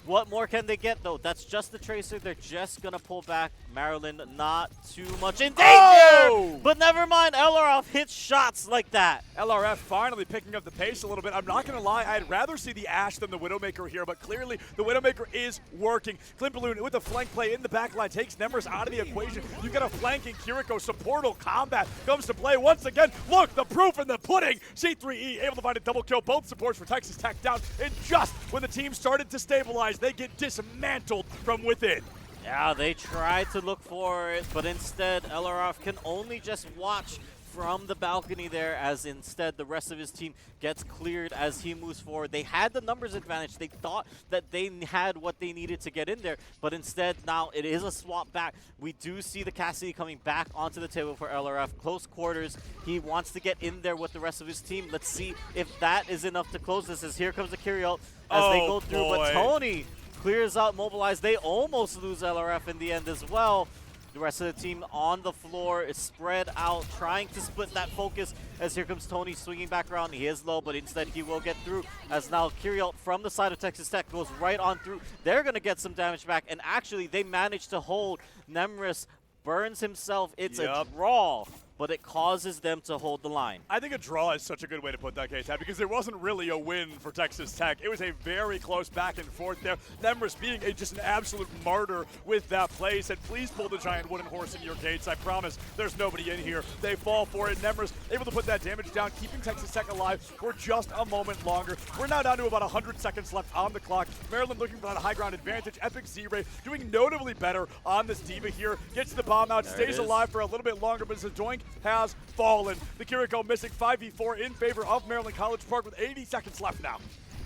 G: What more can they get, though? That's just the Tracer. They're just going to pull back. Maryland not too much in danger! But never mind, LRF hits shots like that.
B: LRF finally picking up the pace a little bit. I'm not going to lie, I'd rather see the Ashe than the Widowmaker here, but clearly the Widowmaker is working. Clint Balloon with the flank play in the back line takes Nemris out of the equation. You got a flanking Kiriko, so Portal Combat comes to play once again. Look, the proof in the pudding. C3E able to find a double kill. Both supports for Texas Tech down, and just when the team started to stabilize, they get dismantled from within.
G: Yeah, they tried to look for it, but instead LRF can only just watch from the balcony there, as instead the rest of his team gets cleared as he moves forward. They had the numbers advantage. They thought that they had what they needed to get in there, but instead now it is a swap back. We do see the Cassidy coming back onto the table for LRF. Close quarters. He wants to get in there with the rest of his team. Let's see if that is enough to close this, as here comes the Kyriel as they go through. But Tony clears out Mobilize. They almost lose LRF in the end as well. The rest of the team on the floor is spread out, trying to split that focus, as here comes Tony swinging back around. He is low, but instead he will get through, as now Kyriel from the side of Texas Tech goes right on through. They're going to get some damage back, and actually they managed to hold. Nemris burns himself. It's a draw, but it causes them to hold the line.
B: I think a draw is such a good way to put that, K-Tab, because there wasn't really a win for Texas Tech. It was a very close back and forth there. Nemris being just an absolute martyr with that play, said, please pull the giant wooden horse in your gates. I promise there's nobody in here. They fall for it. Nemris able to put that damage down, keeping Texas Tech alive for just a moment longer. We're now down to about 100 seconds left on the clock. Maryland looking for that high ground advantage. Epic Z-Ray doing notably better on this Diva here. Gets the bomb out, stays alive for a little bit longer, but Zadoink has fallen. The Kiriko missing 5v4 in favor of Maryland College Park with 80 seconds left now.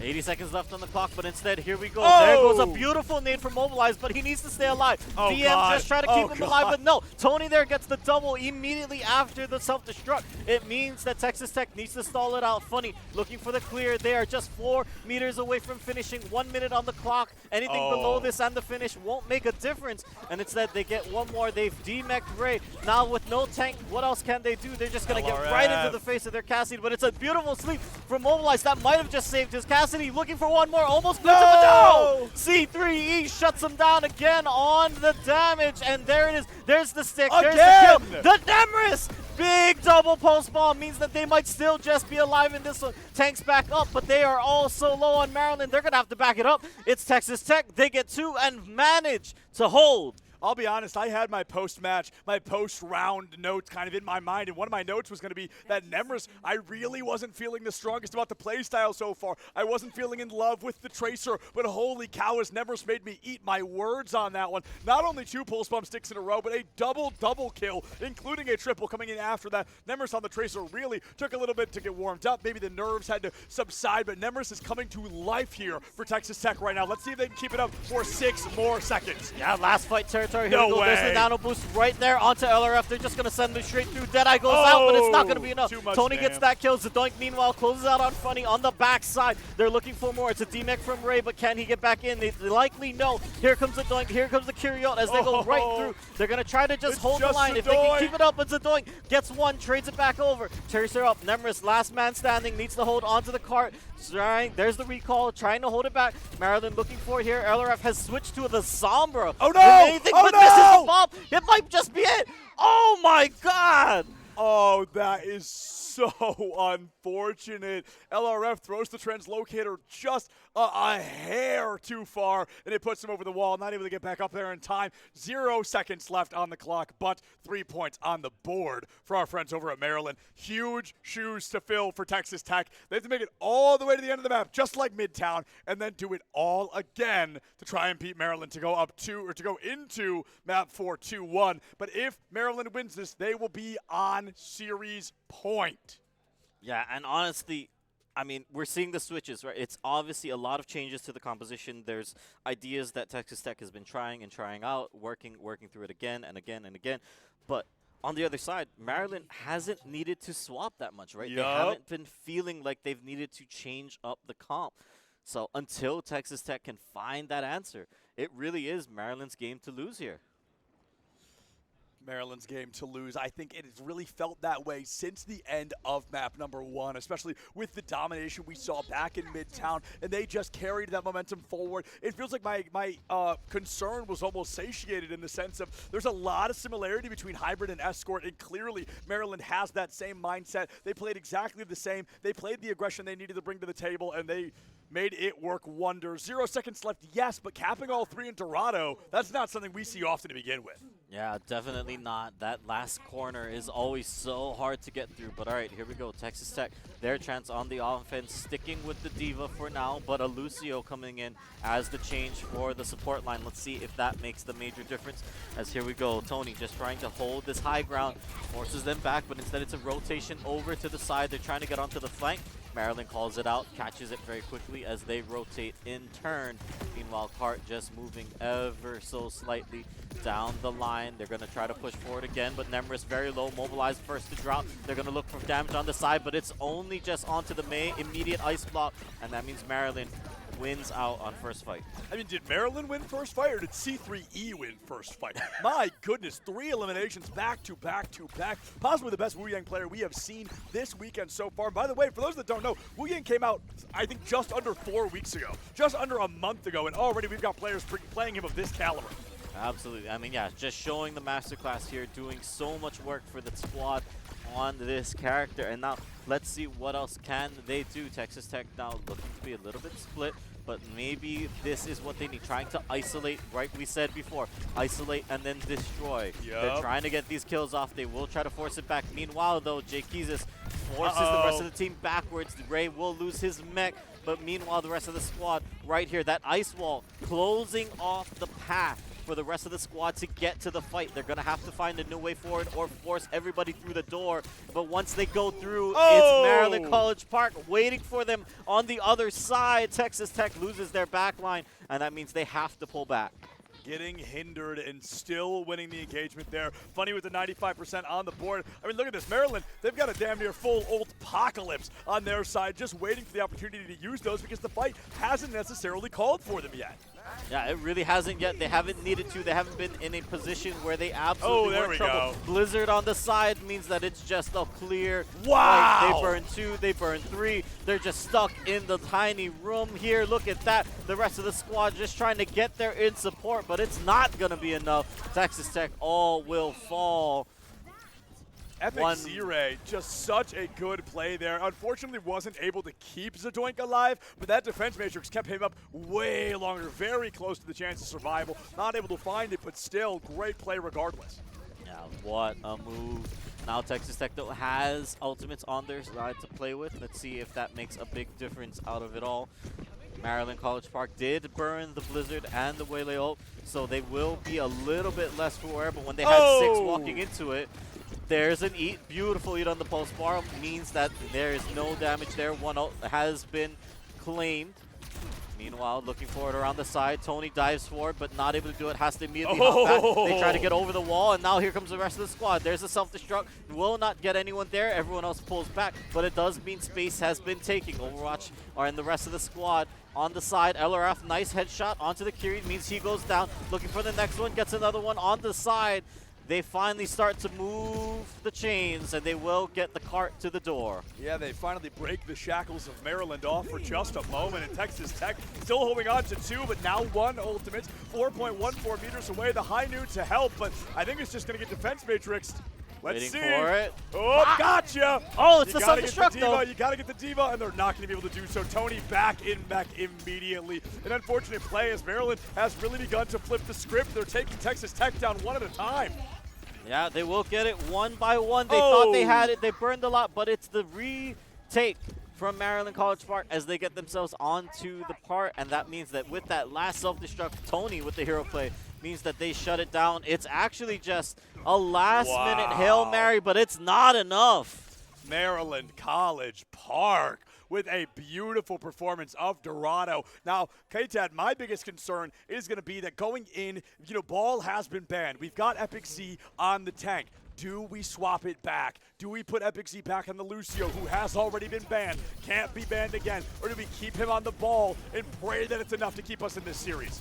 G: 80 seconds left on the clock, but instead, here we go. There goes a beautiful nade for Mobilize, but he needs to stay alive. VM just trying to keep him alive, but no. Tony there gets the double immediately after the self-destruct. It means that Texas Tech needs to stall it out. Funny, looking for the clear. They are just 4 meters away from finishing. 1 minute on the clock. Anything below this and the finish won't make a difference. And instead, they get one more. They've demeched Ray. Now with no tank, what else can they do? They're just going to get right into the face of their Cassidy, but it's a beautiful sleep from Mobilize. That might have just saved his Cassidy. Looking for one more, almost no! C3E shuts him down again on the damage, and there it is. There's the stick, there's the kill. The Nemris! Big double post bomb means that they might still just be alive in this one. Tanks back up, but they are all so low on Maryland. They're going to have to back it up. It's Texas Tech. They get 2 and manage to hold.
B: I'll be honest, I had my post-match, my post-round notes kind of in my mind, and one of my notes was going to be that Nemris, I really wasn't feeling the strongest about the play style so far. I wasn't feeling in love with the Tracer, but holy cow, has Nemris made me eat my words on that one. Not only 2 pulse bomb sticks in a row, but a double kill, including a triple coming in after that. Nemris on the Tracer really took a little bit to get warmed up. Maybe the nerves had to subside, but Nemris is coming to life here for Texas Tech right now. Let's see if they can keep it up for 6 more seconds.
G: Yeah, last fight territory. Here
B: No
G: we go.
B: way.
G: There's the nano boost right there onto LRF. They're just going to send them straight through. Deadeye goes out, but it's not going to be enough. Tony gets that kill. Zadoink, meanwhile, closes out on Funny on the backside. They're looking for more. It's a DMEC from Ray, but can he get back in? They likely no. Here comes Zadoink. Here comes the Kyriot as they go right through. They're going to try to just hold the line. If they can keep it up, but Zadoink gets one, trades it back over. Tears her up. Nemris, last man standing, needs to hold onto the cart. There's the recall, trying to hold it back. Maryland looking for it here. LRF has switched to the Sombra.
B: Oh no!
G: But this is a bomb. It might just be it. Oh my god!
B: Oh, that is so unfortunate. LRF throws the translocator just a hair too far, and it puts him over the wall. Not able to get back up there in time. 0 seconds left on the clock, but 3 points on the board for our friends over at Maryland. Huge shoes to fill for Texas Tech. They have to make it all the way to the end of the map, just like Midtown, and then do it all again to try and beat Maryland to go up 2 or to go into map 4 2-1. But if Maryland wins this, they will be on series point.
G: Yeah, and honestly, I mean, we're seeing the switches, right? It's obviously a lot of changes to the composition. There's ideas that Texas Tech has been trying and trying out, working through it again and again and again. But on the other side, Maryland hasn't needed to swap that much, right? They haven't been feeling like they've needed to change up the comp. So until Texas Tech can find that answer, it really is Maryland's game to lose here.
B: Maryland's game to lose. I think it has really felt that way since the end of map number 1, especially with the domination we saw back in Midtown, and they just carried that momentum forward. It feels like my concern was almost satiated in the sense of there's a lot of similarity between Hybrid and Escort, and clearly Maryland has that same mindset. They played exactly the same. They played the aggression they needed to bring to the table, and they made it work wonders. 0 seconds left, yes, but capping all 3 in Dorado, that's not something we see often to begin with.
G: Yeah, definitely not. That last corner is always so hard to get through. But all right, here we go. Texas Tech, their chance on the offense, sticking with the Diva for now, but a Lucio coming in as the change for the support line. Let's see if that makes the major difference. As here we go, Tony just trying to hold this high ground, forces them back, but instead it's a rotation over to the side. They're trying to get onto the flank. Maryland calls it out, catches it very quickly as they rotate in turn. Meanwhile, Cart just moving ever so slightly down the line. They're going to try to push forward again, but Nemris very low, mobilized first to drop. They're going to look for damage on the side, but it's only just onto the May immediate ice block, and that means Maryland wins out on first fight.
B: I mean, did Maryland win first fight, or did C3E win first fight? My goodness, 3 eliminations back to back to back. Possibly the best Wu Yang player we have seen this weekend so far. By the way, for those that don't know, Wu Yang came out, I think, just under 4 weeks ago. Just under a month ago, and already we've got players playing him of this caliber.
G: Absolutely. I mean, yeah, just showing the masterclass here, doing so much work for the squad on this character. And now let's see what else can they do. Texas Tech now looking to be a little bit split, but maybe this is what they need. Trying to isolate, right? We said before, isolate and then destroy.
B: Yep.
G: They're trying to get these kills off. They will try to force it back. Meanwhile, though, Jay Kizis forces the rest of the team backwards. Ray will lose his mech, but meanwhile, the rest of the squad right here, that ice wall closing off the path for the rest of the squad to get to the fight. They're going to have to find a new way forward or force everybody through the door. But once they go through, it's Maryland College Park waiting for them on the other side. Texas Tech loses their back line, and that means they have to pull back.
B: Getting hindered and still winning the engagement there. Funny with the 95% on the board. I mean, look at this. Maryland, they've got a damn near full old apocalypse on their side, just waiting for the opportunity to use those because the fight hasn't necessarily called for them yet.
G: Yeah, it really hasn't yet. They haven't needed to. They haven't been in a position where they absolutely were in trouble. Blizzard on the side means that it's just a clear fight. They burn 2, they burn 3. They're just stuck in the tiny room here. Look at that. The rest of the squad just trying to get there in support, but it's not going to be enough. Texas Tech all will fall.
B: Epic Z-Ray, just such a good play there. Unfortunately, wasn't able to keep Zadoink alive, but that defense matrix kept him up way longer, very close to the chance of survival. Not able to find it, but still, great play regardless.
G: Yeah, what a move. Now Texas Tech, though, has ultimates on their side to play with. Let's see if that makes a big difference out of it all. Maryland College Park did burn the Blizzard and the Waylay ult, so they will be a little bit less aware, but when they had 6 walking into it, there's an eat, beautiful eat on the pulse bar, means that there is no damage there. 1 ult has been claimed. Meanwhile, looking forward around the side, Tony dives forward, but not able to do it, has to immediately hop back. They try to get over the wall, and now here comes the rest of the squad. There's a self-destruct, will not get anyone there, everyone else pulls back, but it does mean space has been taken. Overwatch are in the rest of the squad. On the side, LRF, nice headshot onto the Kirin, means he goes down, looking for the next one, gets another one on the side. They finally start to move the chains, and they will get the cart to the door.
B: Yeah, they finally break the shackles of Maryland off for just a moment, and Texas Tech still holding on to 2, but now 1 ultimate, 4.14 meters away. The high noon to help, but I think it's just going to get defense matrixed. Let's see.
G: Waiting for it.
B: Oh, gotcha.
G: Oh, it's the self-destruct, though.
B: You got to get the Diva, and they're not going to be able to do so. Tony back in mech immediately. An unfortunate play as Maryland has really begun to flip the script. They're taking Texas Tech down 1 at a time.
G: Yeah, they will get it 1 by 1. They thought they had it. They burned a lot, but it's the retake from Maryland College Park as they get themselves onto the part, and that means that with that last self-destruct, Tony with the hero play means that they shut it down. It's actually just a last-minute Hail Mary, but it's not enough.
B: Maryland College Park with a beautiful performance of Dorado. Now, K-Tad, my biggest concern is going to be that going in, ball has been banned. We've got Epic Z on the tank. Do we swap it back? Do we put Epic Z back on the Lucio, who has already been banned, can't be banned again? Or do we keep him on the ball and pray that it's enough to keep us in this series?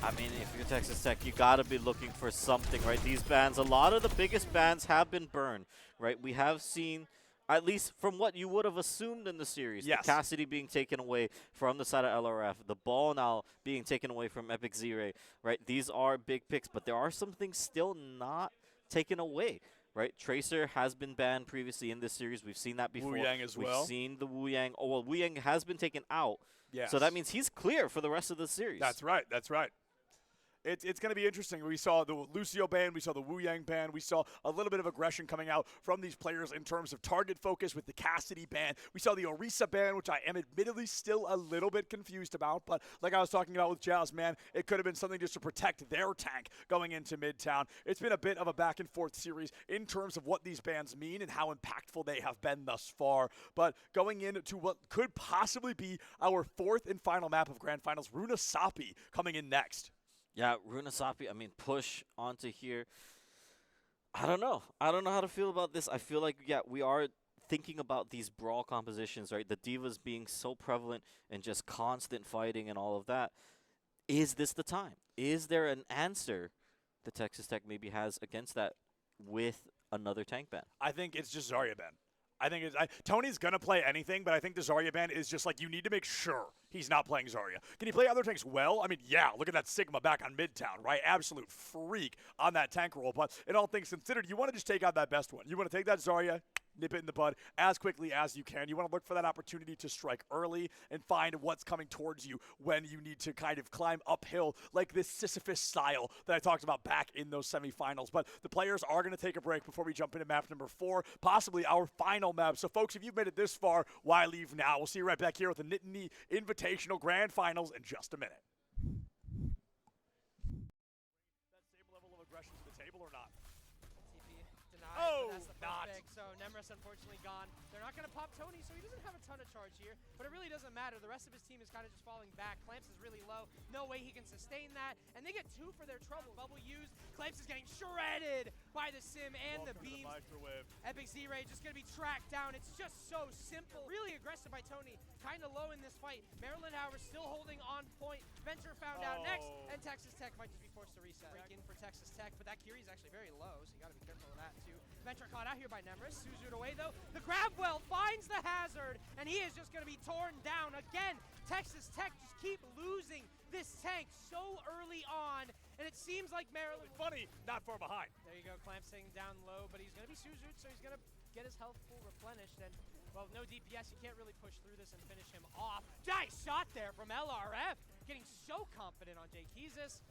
G: I mean, if you're Texas Tech, you got to be looking for something, right? These bans, a lot of the biggest bans have been burned, right? We have seen, at least from what you would have assumed in the series, the Cassidy being taken away from the side of LRF, the ball now being taken away from Epic Z-Ray, right? These are big picks, but there are some things still not taken away, right? Tracer has been banned previously in this series. We've seen that before.
B: Wu Yang as well.
G: We've seen the Wu Yang. Oh, well, Wu Yang has been taken out,
B: Yes.
G: So that means he's clear for the rest of the series.
B: That's right. That's right. It's going to be interesting. We saw the Lucio ban. We saw the Wu Yang ban. We saw a little bit of aggression coming out from these players in terms of target focus with the Cassidy ban. We saw the Orisa ban, which I am admittedly still a little bit confused about. But like I was talking about with Jazz, man, it could have been something just to protect their tank going into Midtown. It's been a bit of a back-and-forth series in terms of what these bans mean and how impactful they have been thus far. But going into what could possibly be our fourth and final map of Grand Finals, Runa Sapi coming in next.
G: Yeah, Runa Sapi, I mean, push onto here. I don't know. I don't know how to feel about this. I feel like, yeah, we are thinking about these brawl compositions, right? The divas being so prevalent and just constant fighting and all of that. Is this the time? Is there an answer that Texas Tech maybe has against that with another tank ban?
B: I think it's just Zarya ban. I think Tony's going to play anything, but I think the Zarya ban is just like you need to make sure he's not playing Zarya. Can he play other tanks well? I mean, yeah, look at that Sigma back on Midtown, right? Absolute freak on that tank roll. But in all things considered, you want to just take out that best one. You want to take that Zarya, nip it in the bud as quickly as you can. You want to look for that opportunity to strike early and find what's coming towards you when you need to kind of climb uphill like this Sisyphus style that I talked about back in those semifinals. But the players are going to take a break before we jump into map number 4, possibly our final map. So, folks, if you've made it this far, why leave now? We'll see you right back here with the Nittany Invitational Grand Finals in just a minute. That same level of aggression to the table or not?
F: Denied,
B: Oh,
F: but that's the first
B: not.
F: pick. So Nemris unfortunately gone. They're not going to pop Tony, so he doesn't have a ton of charge here. But it really doesn't matter. The rest of his team is kind of just falling back. Clamps is really low. No way he can sustain that. And they get 2 for their trouble. Bubble used. Clamps is getting shredded by the Sim and the beams. Epic Z-Ray just going to be tracked down. It's just so simple. Really aggressive by Tony. Kind of low in this fight. Maryland, however, still holding on point. Venture found out next. And Texas Tech might just be forced to reset. Break in for Texas Tech, but that Kiri is actually very low, so you got to be careful of that too. Venture caught out here by Nemris. Suzu'd away though. The grab well finds the hazard, and he is just going to be torn down again. Texas Tech just keep losing this tank so early on, and it seems like Maryland.
B: Funny, not far behind.
F: There you go, Clamp staying down low, but he's going to be Suzu'd, so he's going to get his health full replenished, and well, no DPS, you can't really push through this and finish him off. Nice shot there from LRF, getting so confident on Jay Keezus.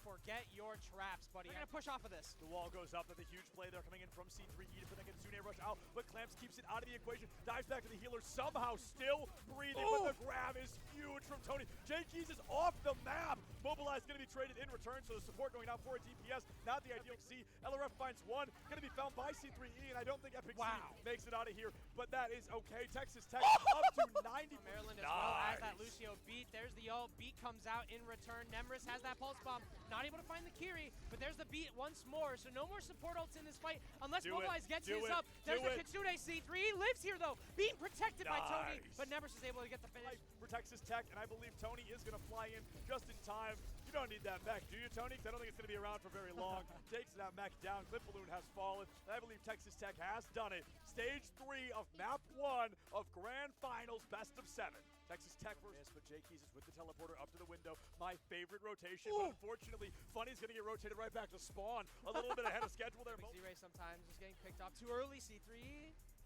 F: Forget your traps, buddy. We're going to push off of this.
B: The wall goes up. That's a huge play there coming in from C3E to put that Kitsune rush out, but Clamps keeps it out of the equation. Dives back to the healer, somehow still breathing, but the grab is huge from Tony. Jay Keys is off the map. Mobilize going to be traded in return, so the support going out for a DPS. Not the ideal C. LRF finds one. Going to be found by C3E, and I don't think Epic Z makes it out of here, but that is okay. Texas Tech up to 90.
F: Maryland as well as that Lucio beat. There's the ult. Beat comes out in return. Nemris has that pulse bomb. Not able to find the Kiri, but there's the beat once more. So no more support ults in this fight unless Mobilize gets his up. There's the Kitsune C3. He lives here though, being protected by Tony, but Nemris is able to get the finish.
B: For Texas Tech, and I believe Tony is going to fly in just in time. You don't need that mech, do you, Tony? Because I don't think it's going to be around for very long. Takes that mech down. Clip balloon has fallen, and I believe Texas Tech has done it. Stage 3 of map 1 of Grand Finals best of 7. Texas Tech versus, but Jay Keys is with the teleporter up to the window. My favorite rotation, but unfortunately, Funny's going to get rotated right back to spawn. A little bit ahead of schedule there.
F: Z-Ray sometimes just getting picked off too early. C3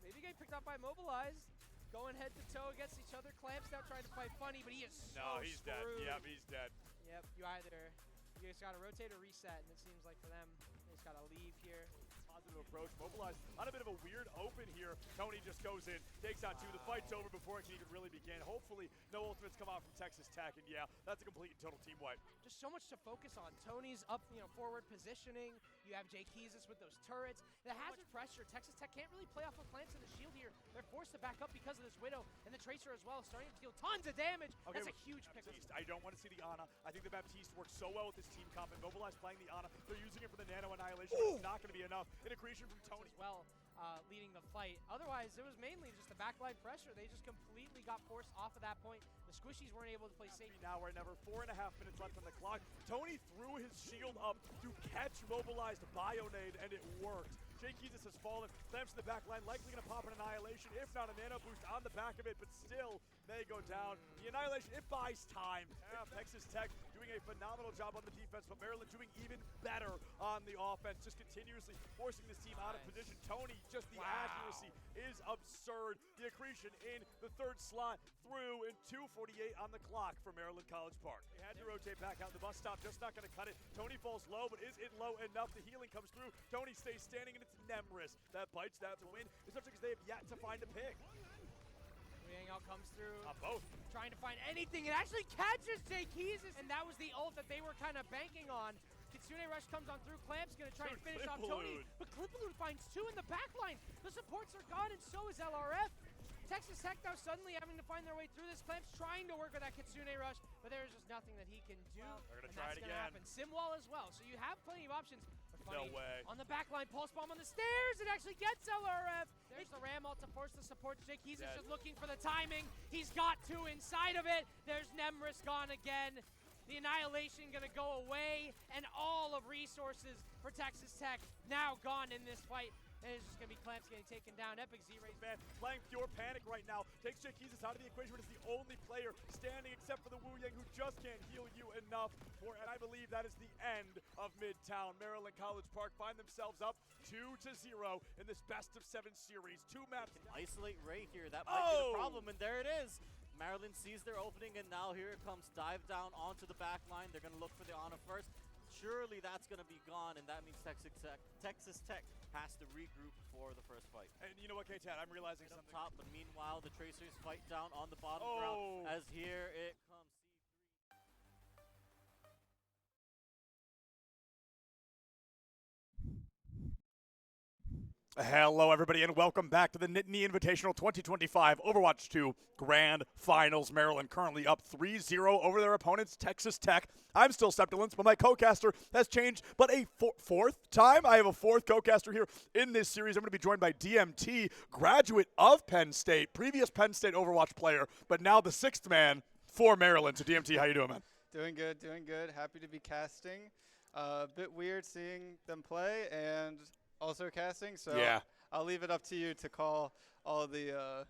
F: maybe getting picked off by Mobilize. Going head to toe against each other. Clamps now trying to fight Funny, but he is so
B: he's
F: screwed.
B: dead. Yep, he's dead.
F: Yep, you just got to rotate or reset, and it seems like for them, they just got to leave here.
B: Positive approach. Mobilize on a bit of a weird open here. Tony just goes in, takes out 2. The fight's over before it can even really begin. Hopefully, no ultimates come out from Texas Tech, and yeah, that's a complete and total team wipe.
F: Just so much to focus on. Tony's up, forward positioning. You have Jay Keezus with those turrets. The hazard pressure, Texas Tech can't really play off of Clamps in the shield here. They're forced to back up because of this Widow, and the Tracer as well, starting to deal tons of damage. Okay, that's a huge pick.
B: I don't want to see the Ana. I think the Baptiste works so well with this team comp, and Mobilize playing the Ana. They're using it for the Nano Annihilation. It's not going to be enough. In a creation from Tony
F: as well, leading the fight. Otherwise, it was mainly just the backline pressure. They just completely got forced off of that point. The Squishies weren't able to play safe.
B: Now we're never 4.5 minutes left on the clock. Tony threw his shield up to catch Mobilized Bionade, and it worked. Jake Keezus has fallen. Clamps in the back line, likely going to pop an Annihilation, if not a Nano Boost on the back of it, but still they go down. The Annihilation, it buys time. Texas Tech doing a phenomenal job on the defense, but Maryland doing even better on the offense, just continuously forcing this team out of position. Tony, just the accuracy is absurd. The accretion in the third slot through in 2:48 on the clock for Maryland College Park. They had to rotate back out. The bus stop just not going to cut it. Tony falls low, but is it low enough? The healing comes through. Tony stays standing, and it's Nemris that bites that to win, especially because they have yet to find a pick.
F: Out comes through.
B: Both.
F: Trying to find anything. It actually catches Jake Keezus, and that was the ult that they were kind of banking on. Kitsune Rush comes on through. Clamp's going to try and finish off Tony, but Clipaloon finds two in the back line. The supports are gone, and so is LRF. Texas Tech now suddenly having to find their way through this. Clamp's trying to work with that Kitsune Rush, but there's just nothing that he can do.
B: They're going to
F: and
B: try
F: that's
B: it
F: gonna
B: again.
F: happen. Simwall as well, so you have plenty of options.
B: No way.
F: On the back line, pulse bomb on the stairs. It actually gets LRF. There's the ram ult to force the support. Jake Keezus just looking for the timing. He's got two inside of it. There's Nemris gone again. The Annihilation going to go away, and all of resources for Texas Tech now gone in this fight. And it's just going to be Clamps getting taken down. Epic Z-Rays,
B: Man, playing pure panic right now. Takes Jake Keezus out of the equation, but is the only player standing except for the Wu Yang, who just can't heal you enough for, and I believe that is the end of Midtown. Maryland College Park find themselves up 2-0 in this best-of-7 series. Two maps.
G: Isolate Ray here. That might be the problem, and there it is. Maryland sees their opening, and now here it comes. Dive down onto the back line. They're going to look for the honor first. Surely that's going to be gone, and that means Texas Tech has to regroup for the first fight.
B: And you know what, K-Tad, I'm realizing
G: Right
B: something.
G: up top, but meanwhile, the Tracers fight down on the bottom ground as here it comes.
B: Hello, everybody, and welcome back to the Nittany Invitational 2025 Overwatch 2 Grand Finals. Maryland currently up 3-0 over their opponents, Texas Tech. I'm still Septilence, but my co-caster has changed, but a fourth time. I have a fourth co-caster here in this series. I'm going to be joined by DMT, graduate of Penn State, previous Penn State Overwatch player, but now the sixth man for Maryland. So, DMT, how you doing, man?
H: Doing good, doing good. Happy to be casting. A bit weird seeing them play and also casting, so
B: yeah.
H: I'll leave it up to you to call all the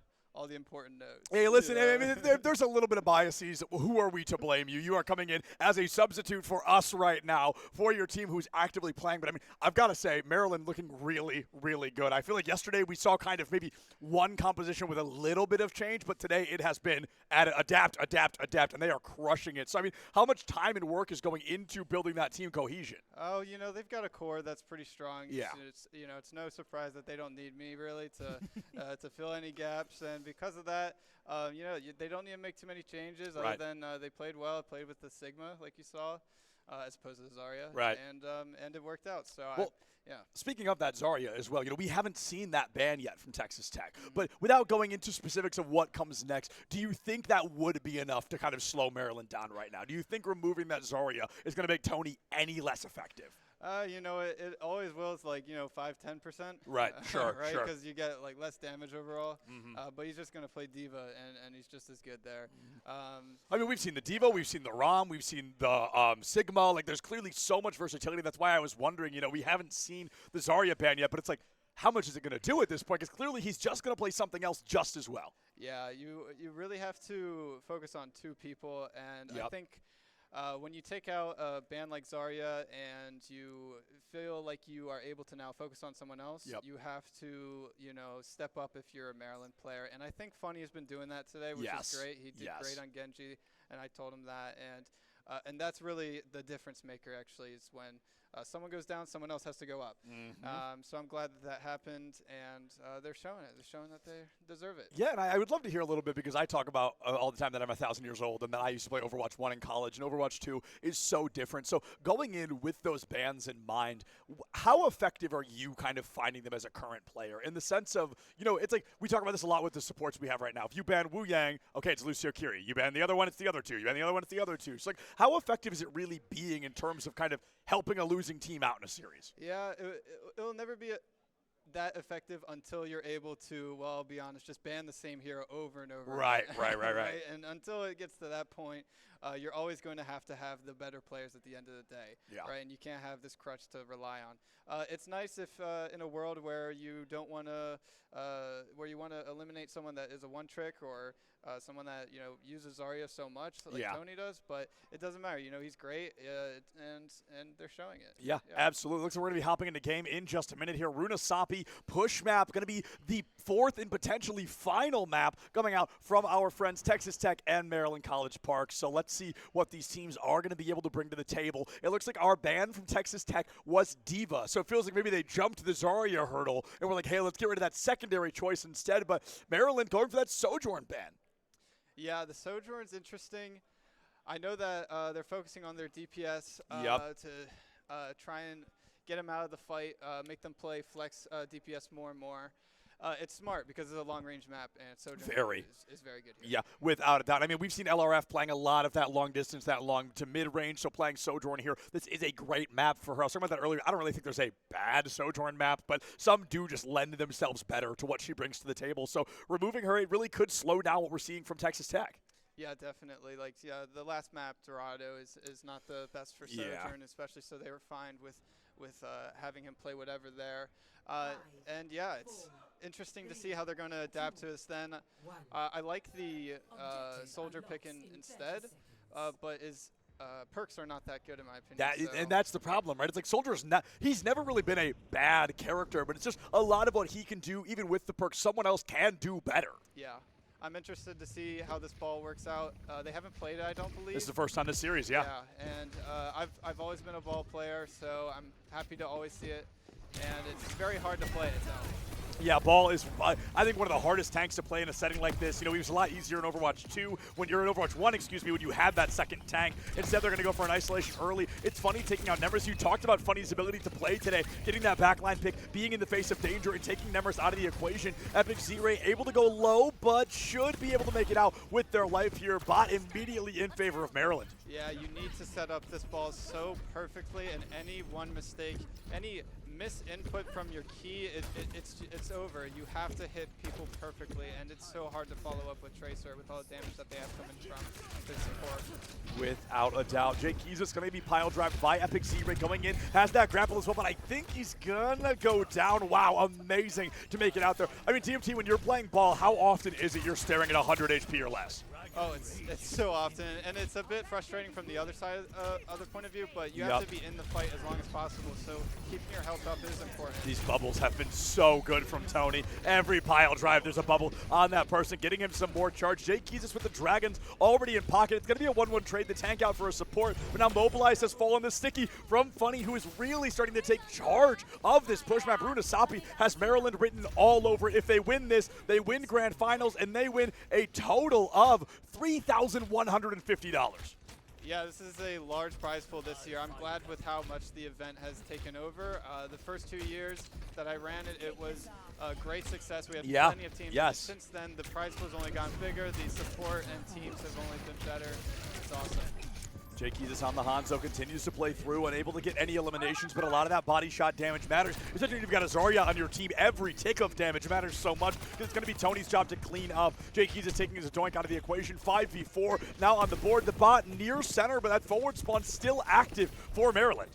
H: important notes.
B: Hey, listen, I mean, there's a little bit of biases. Who are we to blame you? You are coming in as a substitute for us right now for your team who's actively playing. But, I mean, I've got to say, Maryland looking really, really good. I feel like yesterday we saw kind of maybe one composition with a little bit of change, but today it has been adapt, and they are crushing it. So, I mean, how much time and work is going into building that team cohesion?
H: Oh, they've got a core that's pretty strong.
B: Yeah.
H: It's no surprise that they don't need me really to fill any gaps, and because of that, they don't need to make too many changes other than they played well, played with the Sigma like you saw, as opposed to Zarya.
B: Right.
H: And it worked out. So yeah.
B: Speaking of that Zarya as well, we haven't seen that ban yet from Texas Tech. But without going into specifics of what comes next, do you think that would be enough to kind of slow Maryland down right now? Do you think removing that Zarya is going to make Tony any less effective?
H: It always will. It's like 5-10%.
B: Right. Sure.
H: Right.
B: Sure.
H: Because you get like less damage overall. But he's just gonna play Diva, and he's just as good there.
B: I mean, we've seen the Diva, we've seen the Rom, we've seen the Sigma. Like, there's clearly so much versatility. That's why I was wondering. We haven't seen the Zarya ban yet, but it's like, how much is it going to do at this point? Because clearly he's just going to play something else just as well.
H: Yeah. You really have to focus on two people, and I think. When you take out a band like Zarya and you feel like you are able to now focus on someone else, you have to, step up if you're a Maryland player. And I think Funny has been doing that today, which is great. He did great on Genji, and I told him that. And that's really the difference maker, actually, is when someone goes down, someone else has to go up. So I'm glad that happened, and they're showing it. They're showing that they deserve it.
B: Yeah, and I would love to hear a little bit, because I talk about all the time that I'm 1,000 years old and that I used to play Overwatch 1 in college, and Overwatch 2 is so different. So going in with those bans in mind, how effective are you kind of finding them as a current player, in the sense of, it's like we talk about this a lot with the supports we have right now. If you ban Wu Yang, okay, it's Lucio Kiri. You ban the other one, it's the other two. You ban the other one, it's the other two. So, like, how effective is it really being in terms of kind of helping a losing team out in a series?
H: Yeah, it'll never be that effective until you're able to, well, I'll be honest, just ban the same hero over and over
B: Right,
H: again.
B: right.
H: And until it gets to that point, you're always going to have the better players at the end of the day, right? And you can't have this crutch to rely on. It's nice if in a world where you don't want to, where you want to eliminate someone that is a one trick or someone that uses Zarya so much like Tony does, but it doesn't matter. He's great, and they're showing it.
B: Yeah, absolutely. Looks like we're going to be hopping into game in just a minute here. Runa Sapi push map going to be the fourth and potentially final map coming out from our friends Texas Tech and Maryland College Park. So let's see what these teams are going to be able to bring to the table. It looks like our ban from Texas Tech was Diva, so it feels like maybe they jumped the Zarya hurdle and we're like, hey, let's get rid of that secondary choice instead. But Maryland going for that Sojourn ban.
H: Yeah, the Sojourn's interesting. I know that they're focusing on their DPS to try and get them out of the fight, make them play flex DPS more and more. It's smart because it's a long-range map, and Sojourn is very good here.
B: Yeah, without a doubt. I mean, we've seen LRF playing a lot of that long distance, that long to mid-range, so playing Sojourn here, this is a great map for her. I was talking about that earlier. I don't really think there's a bad Sojourn map, but some do just lend themselves better to what she brings to the table. So removing her, it really could slow down what we're seeing from Texas Tech.
H: Yeah, definitely. The last map, Dorado, is not the best for Sojourn, especially so they were fine with having him play whatever there. And yeah, it's interesting to see how they're going to adapt to this then. I like the soldier pick instead, but his perks are not that good in my opinion.
B: And that's the problem, right? It's like Soldier's he's never really been a bad character, but it's just a lot of what he can do, even with the perks, someone else can do better.
H: Yeah. I'm interested to see how this ball works out. They haven't played it, I don't believe.
B: This is the first time this series, yeah.
H: Yeah, and I've always been a ball player, so I'm happy to always see it. And it's very hard to play it, so.
B: Yeah, ball is, I think, one of the hardest tanks to play in a setting like this. It was a lot easier in Overwatch 2, when you're in Overwatch 1, when you had that second tank. Instead, they're going to go for an isolation early. It's Funny taking out Nemers. You talked about Funny's ability to play today, getting that backline pick, being in the face of danger, and taking Nemers out of the equation. Epic Z-Ray able to go low, but should be able to make it out with their life here. Bot immediately in favor of Maryland.
H: Yeah, you need to set up this ball so perfectly, and any one mistake, any misinput from your key, it's over. You have to hit people perfectly, and it's so hard to follow up with Tracer with all the damage that they have coming from the support.
B: Without a doubt. Jake Keyes going to be pile driven by Epic Z-Ray going in, has that grapple as well, but I think he's gonna go down. Wow, amazing to make it out there. I mean, TMT, when you're playing ball, how often is it you're staring at 100 HP or less?
H: Oh, it's so often, and it's a bit frustrating from the other side, other point of view, but you have to be in the fight as long as possible, so keeping your health up is important.
B: These bubbles have been so good from Tony. Every pile drive, there's a bubble on that person, getting him some more charge. Jake Keyes with the Dragons already in pocket. It's going to be a 1-1 trade, the tank out for a support, but now Mobilize has fallen the sticky from Funny, who is really starting to take charge of this push map. Runa Sapi has Maryland written all over it. If they win this, they win Grand Finals, and they win a total of $3,150.
H: Yeah, this is a large prize pool this year. I'm glad with how much the event has taken over. The first 2 years that I ran it, it was a great success. We had plenty of teams.
B: Yes.
H: Since then, the prize pool's only gotten bigger. The support and teams have only been better. It's awesome.
B: Jake Keyes on the Hanzo, continues to play through, unable to get any eliminations, but a lot of that body shot damage matters. Especially when you've got a Zarya on your team, every tick of damage matters so much, because it's going to be Tony's job to clean up. Jake Keyes is taking his doink out of the equation, 5v4, now on the board. The bot near center, but that forward spawn still active for Maryland.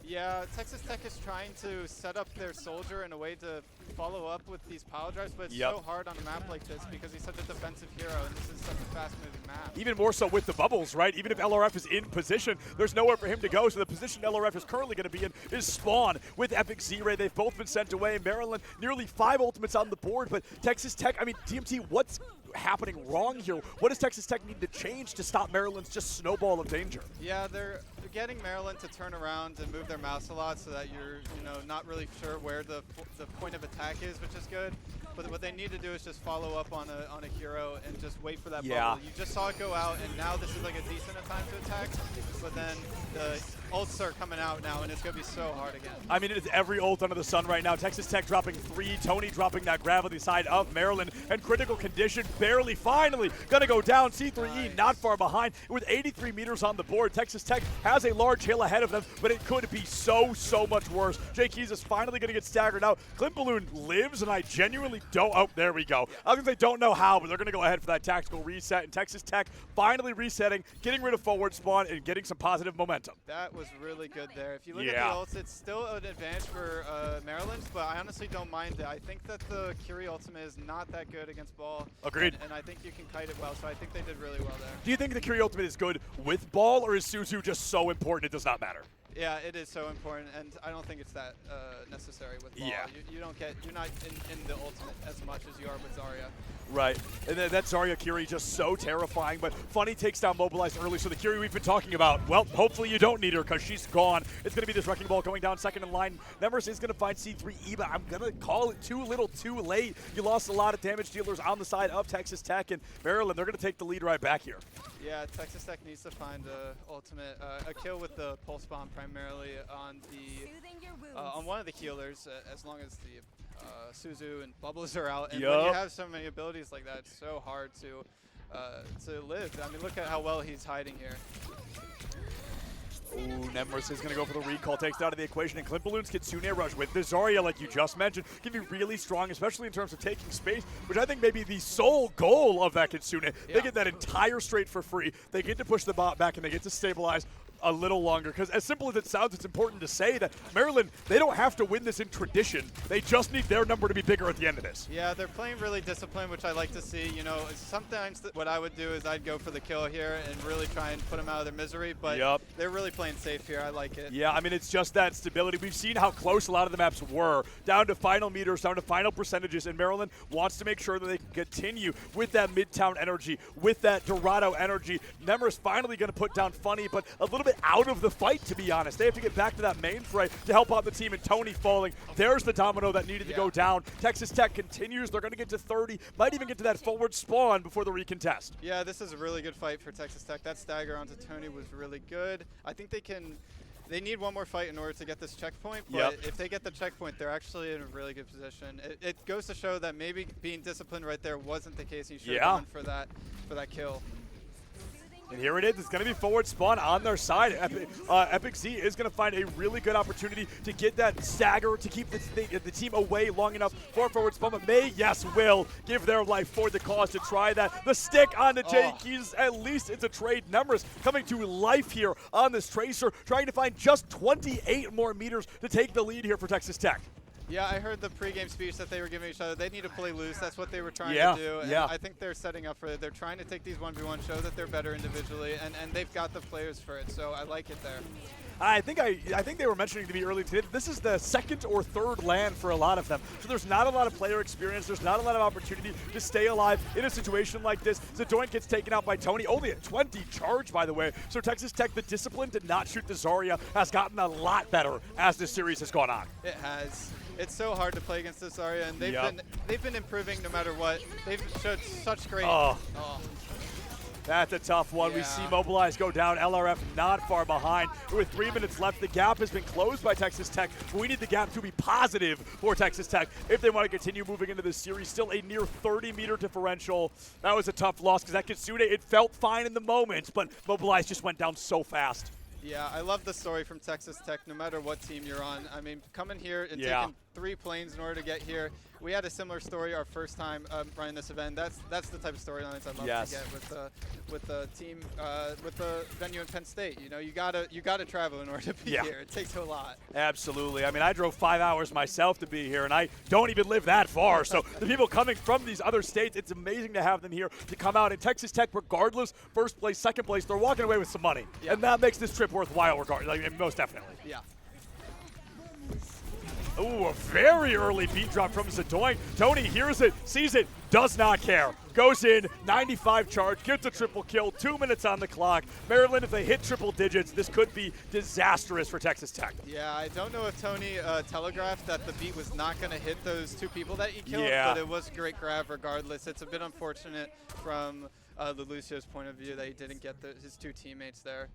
H: Yeah, Texas Tech is trying to set up their soldier in a way to follow up with these pile drives, but it's so hard on a map like this because he's such a defensive hero, and this is such a fast-moving map.
B: Even more so with the bubbles, right? Even if LRF is in position, there's nowhere for him to go, so the position LRF is currently going to be in is spawn with Epic Z-Ray. They've both been sent away. Maryland, nearly 5 ultimates on the board, but Texas Tech, I mean, TMT, what's happening wrong here? What does Texas Tech need to change to stop Maryland's just snowball of danger?
H: Yeah, they're getting Maryland to turn around and move their mouse a lot so that you're not really sure where the point of attack is, which is good. But what they need to do is just follow up on a hero and just wait for that bubble. You just saw it go out, and now this is like a decent time to attack, but then the ults are coming out now, and it's going to be so hard again.
B: I mean, it's every ult under the sun right now. Texas Tech dropping 3, Tony dropping that gravity side of Maryland, and critical condition barely, finally going to go down. C3E not far behind with 83 meters on the board. Texas Tech has a large hill ahead of them, but it could be so much worse. Jake Keyes is finally going to get staggered out. Clint Balloon lives, and I genuinely there we go. I was going to say don't know how, but they're going to go ahead for that tactical reset. And Texas Tech finally resetting, getting rid of forward spawn, and getting some positive momentum.
H: That was really good there. If you look at the ults, it's still an advantage for Maryland, but I honestly don't mind it. I think that the Curie ultimate is not that good against ball.
B: Agreed.
H: And I think you can kite it well, so I think they did really well there.
B: Do you think the Curie ultimate is good with ball, or is Suzu just so important it does not matter?
H: Yeah, it is so important, and I don't think it's that necessary with ball.
B: Yeah.
H: You're not in the ultimate as much as you are with Zarya.
B: Right, and then that Zarya Curie just so terrifying, but Funny takes down Mobilize early, so the Curie we've been talking about, well, hopefully you don't need her because she's gone. It's going to be this Wrecking Ball going down second in line. Nemeris is going to find C3 Eva. I'm going to call it too little too late. You lost a lot of damage dealers on the side of Texas Tech, and Maryland, they're going to take the lead right back here.
H: Yeah, Texas Tech needs to find a kill with the pulse bomb primarily on on one of the healers, as long as the Suzu and Bubbles are out. And when you have so many abilities like that, it's so hard to live. I mean, look at how well he's hiding here.
B: Ooh, Nemeris is going to go for the recall, takes it out of the equation, and Clint Balloon's Kitsune Rush with the Zarya, like you just mentioned, can be really strong, especially in terms of taking space, which I think may be the sole goal of that Kitsune. Yeah. They get that entire straight for free. They get to push the bot back, and they get to stabilize a little longer, because as simple as it sounds, it's important to say that Maryland, they don't have to win this in tradition. They just need their number to be bigger at the end of this.
H: Yeah, they're playing really disciplined, which I like to see. You know, sometimes what I would do is I'd go for the kill here and really try and put them out of their misery, but they're really playing safe here. I like it.
B: Yeah, I mean, it's just that stability. We've seen how close a lot of the maps were, down to final meters, down to final percentages, and Maryland wants to make sure that they can continue with that Midtown energy, with that Dorado energy. Nemeris finally going to put down Funny, but a little bit out of the fight, to be honest. They have to get back to that main fray to help out the team, and Tony falling. There's the domino that needed to go down. Texas Tech continues. They're going to get to 30, might even get to that forward spawn before the recontest.
H: Yeah, this is a really good fight for Texas Tech. That stagger onto Tony was really good. I think they need one more fight in order to get this checkpoint, but if they get the checkpoint, they're actually in a really good position. It goes to show that maybe being disciplined right there wasn't the case. You should have gone for that kill.
B: And here it is. It's going to be forward spawn on their side. Epic Z is going to find a really good opportunity to get that stagger to keep the team away long enough for forward spawn. But will give their life for the cause to try that. The stick on the J-Keys. At least it's a trade. Nemeris coming to life here on this Tracer, trying to find just 28 more meters to take the lead here for Texas Tech.
H: Yeah, I heard the pregame speech that they were giving each other. They need to play loose. That's what they were trying to do. And I think they're setting up for it. They're trying to take these 1v1, show that they're better individually, and they've got the players for it. So I like it there.
B: I think they were mentioning to me earlier today that this is the second or third LAN for a lot of them. So there's not a lot of player experience. There's not a lot of opportunity to stay alive in a situation like this. Zadoin gets taken out by Tony, only at 20 charge, by the way. So Texas Tech, the discipline to not shoot the Zarya has gotten a lot better as this series has gone on.
H: It has. It's so hard to play against this Zarya, and they've been improving no matter what. They've showed such great.
B: That's a tough one. We see Mobilize go down. LRF not far behind. With 3 minutes left, the gap has been closed by Texas Tech. We need the gap to be positive for Texas Tech if they want to continue moving into this series. Still a near 30-meter differential. That was a tough loss because that Kitsune, it felt fine in the moment, but Mobilize just went down so fast.
H: Yeah, I love the story from Texas Tech, no matter what team you're on. I mean, coming here and taking 3 planes in order to get here. We had a similar story our first time running this event. That's the type of storylines I love to get with the team, with the venue in Penn State. You know, you gotta travel in order to be here. It takes a lot.
B: Absolutely. I mean, I drove 5 hours myself to be here, and I don't even live that far. So the people coming from these other states, it's amazing to have them here to come out. And Texas Tech, regardless, first place, second place, they're walking away with some money, and that makes this trip worthwhile, regardless. I mean, most definitely.
H: Yeah.
B: Ooh, a very early beat drop from Zadoin. Tony hears it, sees it, does not care. Goes in, 95 charge, gets a triple kill, 2 minutes on the clock. Maryland, if they hit triple digits, this could be disastrous for Texas Tech.
H: Yeah, I don't know if Tony telegraphed that the beat was not going to hit those 2 people that he killed, but it was a great grab regardless. It's a bit unfortunate from Lelucio's point of view that he didn't get his 2 teammates there.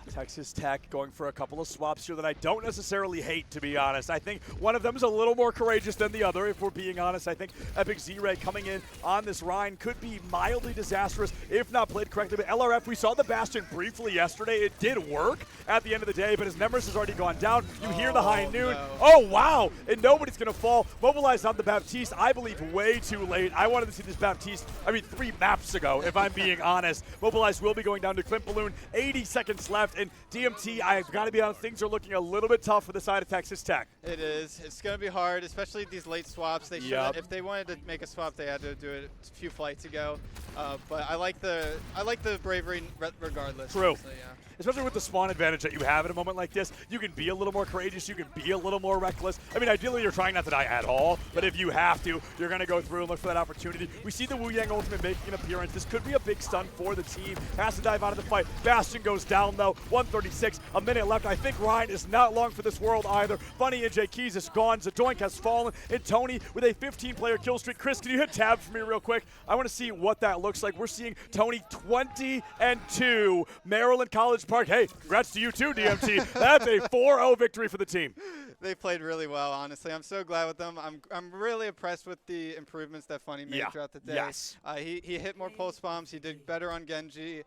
B: Texas Tech going for a couple of swaps here that I don't necessarily hate, to be honest. I think one of them is a little more courageous than the other, if we're being honest. I think Epic Z-Ray coming in on this Rhine could be mildly disastrous if not played correctly. But LRF, we saw the Bastion briefly yesterday. It did work at the end of the day, but his Nemesis has already gone down. You hear the high noon.
H: No.
B: Oh, wow. And nobody's going to fall. Mobilized on the Baptiste, I believe, way too late. I wanted to see this Baptiste, 3 maps ago, if I'm being honest. Mobilized will be going down to Clint Balloon. 80 seconds left. And DMT, I've got to be honest, things are looking a little bit tough for the side of Texas Tech.
H: It is. It's going to be hard, especially these late swaps. They should, if they wanted to make a swap, they had to do it a few flights ago. But I like the bravery regardless.
B: True.
H: So, yeah.
B: Especially with the spawn advantage that you have at a moment like this, you can be a little more courageous, you can be a little more reckless. I mean, ideally you're trying not to die at all, but if you have to, you're going to go through and look for that opportunity. We see the Wu Yang ultimate making an appearance. This could be a big stun for the team. Has to dive out of the fight. Bastion goes down though, 136, a minute left. I think Ryan is not long for this world either. Funny and Jay Keys is gone, Zadoink has fallen, and Tony with a 15-player kill streak. Chris, can you hit tab for me real quick? I want to see what that looks like. We're seeing Tony 20-2, Maryland College Park. Hey, congrats to you too, DMT. That's a 4-0 victory for the team.
H: They played really well, honestly. I'm so glad with them. I'm really impressed with the improvements that Funny made throughout the day.
B: Yes.
H: He hit more pulse bombs. He did better on Genji.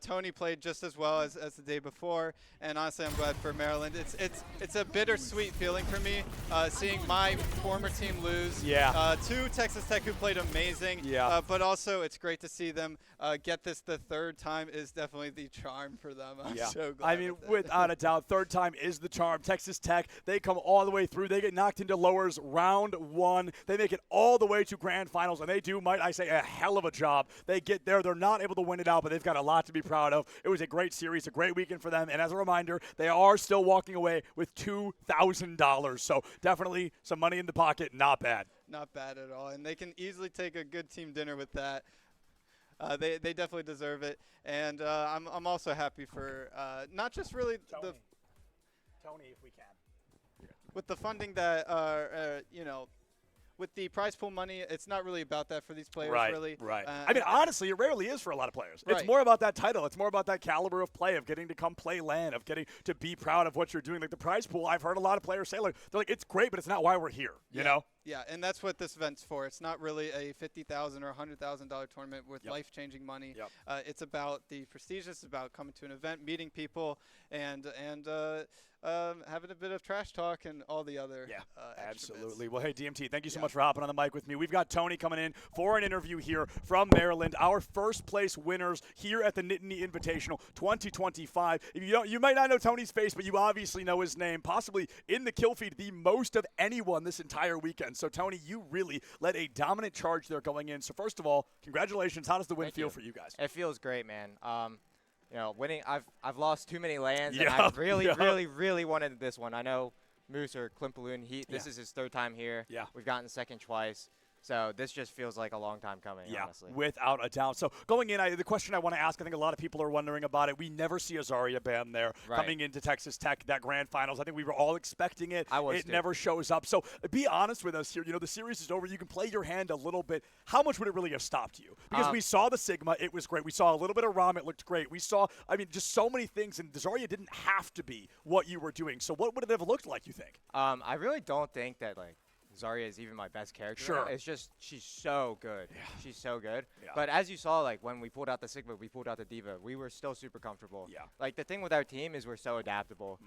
H: Tony played just as well as the day before, and honestly, I'm glad for Maryland. It's a bittersweet feeling for me seeing my former team lose.
B: Yeah.
H: To Texas Tech, who played amazing.
B: Yeah.
H: But also, it's great to see them get this the third time is definitely the charm for them. I'm so glad.
B: I mean, without a doubt, third time is the charm. Texas Tech, they come all the way through. They get knocked into lowers round 1. They make it all the way to grand finals, and they do, might I say, a hell of a job. They get there. They're not able to win it out, but they've got a lot to be proud of. It was a great series, a great weekend for them, and as a reminder, they are still walking away with $2,000. So definitely some money in the pocket, not bad.
H: Not bad at all, and they can easily take a good team dinner with that. They definitely deserve it, and I'm also happy for not just really
B: Tony, if we can.
H: with the funding that with the prize pool money, it's not really about that for these players, really.
B: Right. I mean, honestly, it rarely is for a lot of players.
H: Right.
B: It's more about that title. It's more about that caliber of play, of getting to come play LAN, of getting to be proud of what you're doing. Like the prize pool, I've heard a lot of players say, like, they're like, it's great, but it's not why we're here, you know?
H: Yeah, and that's what this event's for. It's not really a $50,000 or $100,000 tournament with life-changing money. It's about the prestige. It's about coming to an event, meeting people, and having a bit of trash talk and all the other
B: absolutely. Well, hey, DMT, thank you so much for hopping on the mic with me. We've got Tony coming in for an interview here from Maryland, our first-place winners here at the Nittany Invitational 2025. If you might not know Tony's face, but you obviously know his name, possibly in the kill feed the most of anyone this entire weekend. So, Tony, you really led a dominant charge there going in. So, first of all, congratulations. How does the win feel for you guys?
I: It feels great, man. Winning, I've lost too many lands, and I really wanted this one. I know Moose or Clint Balloon, this is his third time here.
B: Yeah.
I: We've gotten second twice. So this just feels like a long time coming, honestly.
B: Without a doubt. So going in, the question I want to ask, I think a lot of people are wondering about it. We never see a Zarya ban there coming into Texas Tech, that grand finals. I think we were all expecting it. It never shows up. So be honest with us here. You know, the series is over. You can play your hand a little bit. How much would it really have stopped you? Because we saw the Sigma. It was great. We saw a little bit of Rom. It looked great. We saw, just so many things. And Zarya didn't have to be what you were doing. So what would it have looked like, you think?
I: I really don't think that, Zarya is even my best character.
B: Sure.
I: It's just she's so good. Yeah. She's so good.
B: Yeah.
I: But as you saw, when we pulled out the Sigma, we pulled out the D.Va, we were still super comfortable.
B: Yeah.
I: The thing with our team is we're so adaptable.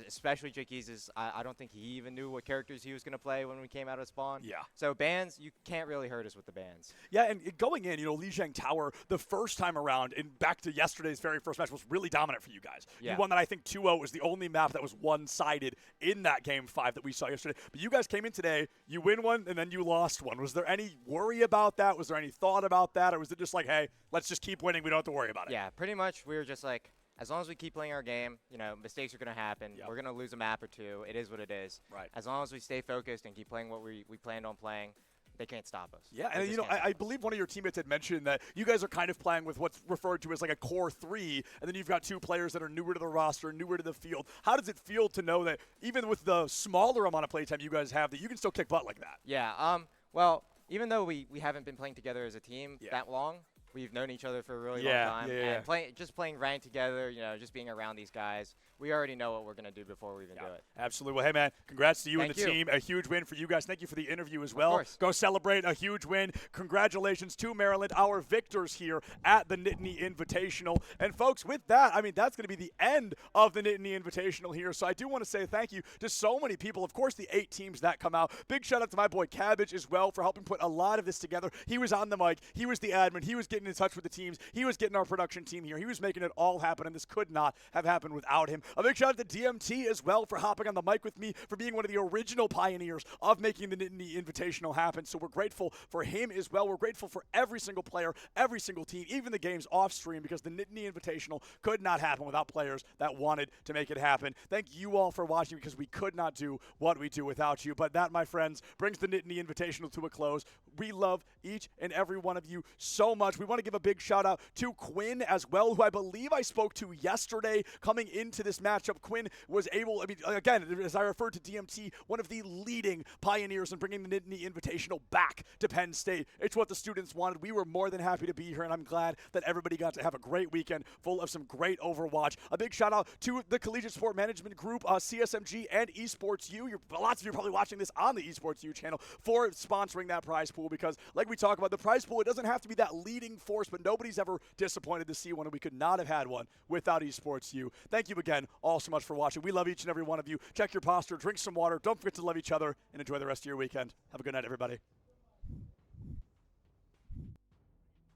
I: Especially Jakees I don't think he even knew what characters he was going to play when we came out of spawn.
B: Yeah.
I: So bans, you can't really hurt us with the bans.
B: Yeah, and going in, Li Zhang Tower, the first time around, and back to yesterday's very first match, was really dominant for you guys.
I: Yeah.
B: You won that, I think, 2-0. Was the only map that was one-sided in that Game 5 that we saw yesterday. But you guys came in today, you win one, and then you lost one. Was there any worry about that? Was there any thought about that? Or was it just like, hey, let's just keep winning. We don't have to worry about it?
I: Yeah, pretty much we were just like, as long as we keep playing our game, mistakes are going to happen.
B: Yep.
I: We're going to lose a map or two. It is what it is.
B: Right.
I: As long as we stay focused and keep playing what we planned on playing, they can't stop us.
B: Yeah, and I believe one of your teammates had mentioned that you guys are kind of playing with what's referred to as like a core 3, and then you've got 2 players that are newer to the roster, newer to the field. How does it feel to know that even with the smaller amount of playtime you guys have, that you can still kick butt like that?
I: Yeah, well, even though we haven't been playing together as a team that long, we've known each other for a really long time. And just playing ranked together, just being around these guys, we already know what we're going to do before we even do it.
B: Absolutely. Well, hey, man, congrats to you and the team. A huge win for you guys. Thank you for the interview as well. Go celebrate a huge win. Congratulations to Maryland, our victors here at the Nittany Invitational. And, folks, with that, I mean, that's going to be the end of the Nittany Invitational here. So I do want to say thank you to so many people. Of course, the 8 teams that come out. Big shout out to my boy Cabbage as well for helping put a lot of this together. He was on the mic. He was the admin. He was getting in touch with the teams. He was getting our production team here. He was making it all happen, and this could not have happened without him. A big shout out to DMT as well for hopping on the mic with me, for being one of the original pioneers of making the Nittany Invitational happen. So we're grateful for him as well. We're grateful for every single player, every single team, even the games off stream, because the Nittany Invitational could not happen without players that wanted to make it happen. Thank you all for watching, because we could not do what we do without you. But that, my friends, brings the Nittany Invitational to a close. We love each and every one of you so much. We want to give a big shout out to Quinn as well, who I believe I spoke to yesterday coming into this matchup. Quinn was able, I mean, again, as I referred to DMT, one of the leading pioneers in bringing the Nittany Invitational back to Penn State. It's what the students wanted. We were more than happy to be here, and I'm glad that everybody got to have a great weekend full of some great Overwatch. A big shout out to the Collegiate Sport Management Group, CSMG, and Esports U. Lots of you are probably watching this on the Esports U channel for sponsoring that prize pool, because like we talk about, the prize pool, it doesn't have to be that leading force, but nobody's ever disappointed to see one, and we could not have had one without Esports U. Thank you again all so much for watching. We love each and every one of you. Check your posture, drink some water, don't forget to love each other, and enjoy the rest of your weekend. Have a good night, everybody.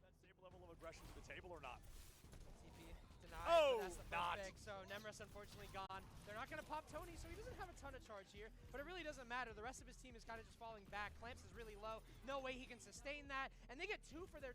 B: That same level of aggression to the table or not?
F: TP denied, but that's the first pick. So Nemris unfortunately gone. They're not going to pop Tony, so he doesn't have a ton of charge here, but it really doesn't matter. The rest of his team is kind of just falling back. Clamps is really low. No way he can sustain that, and they get 2 for their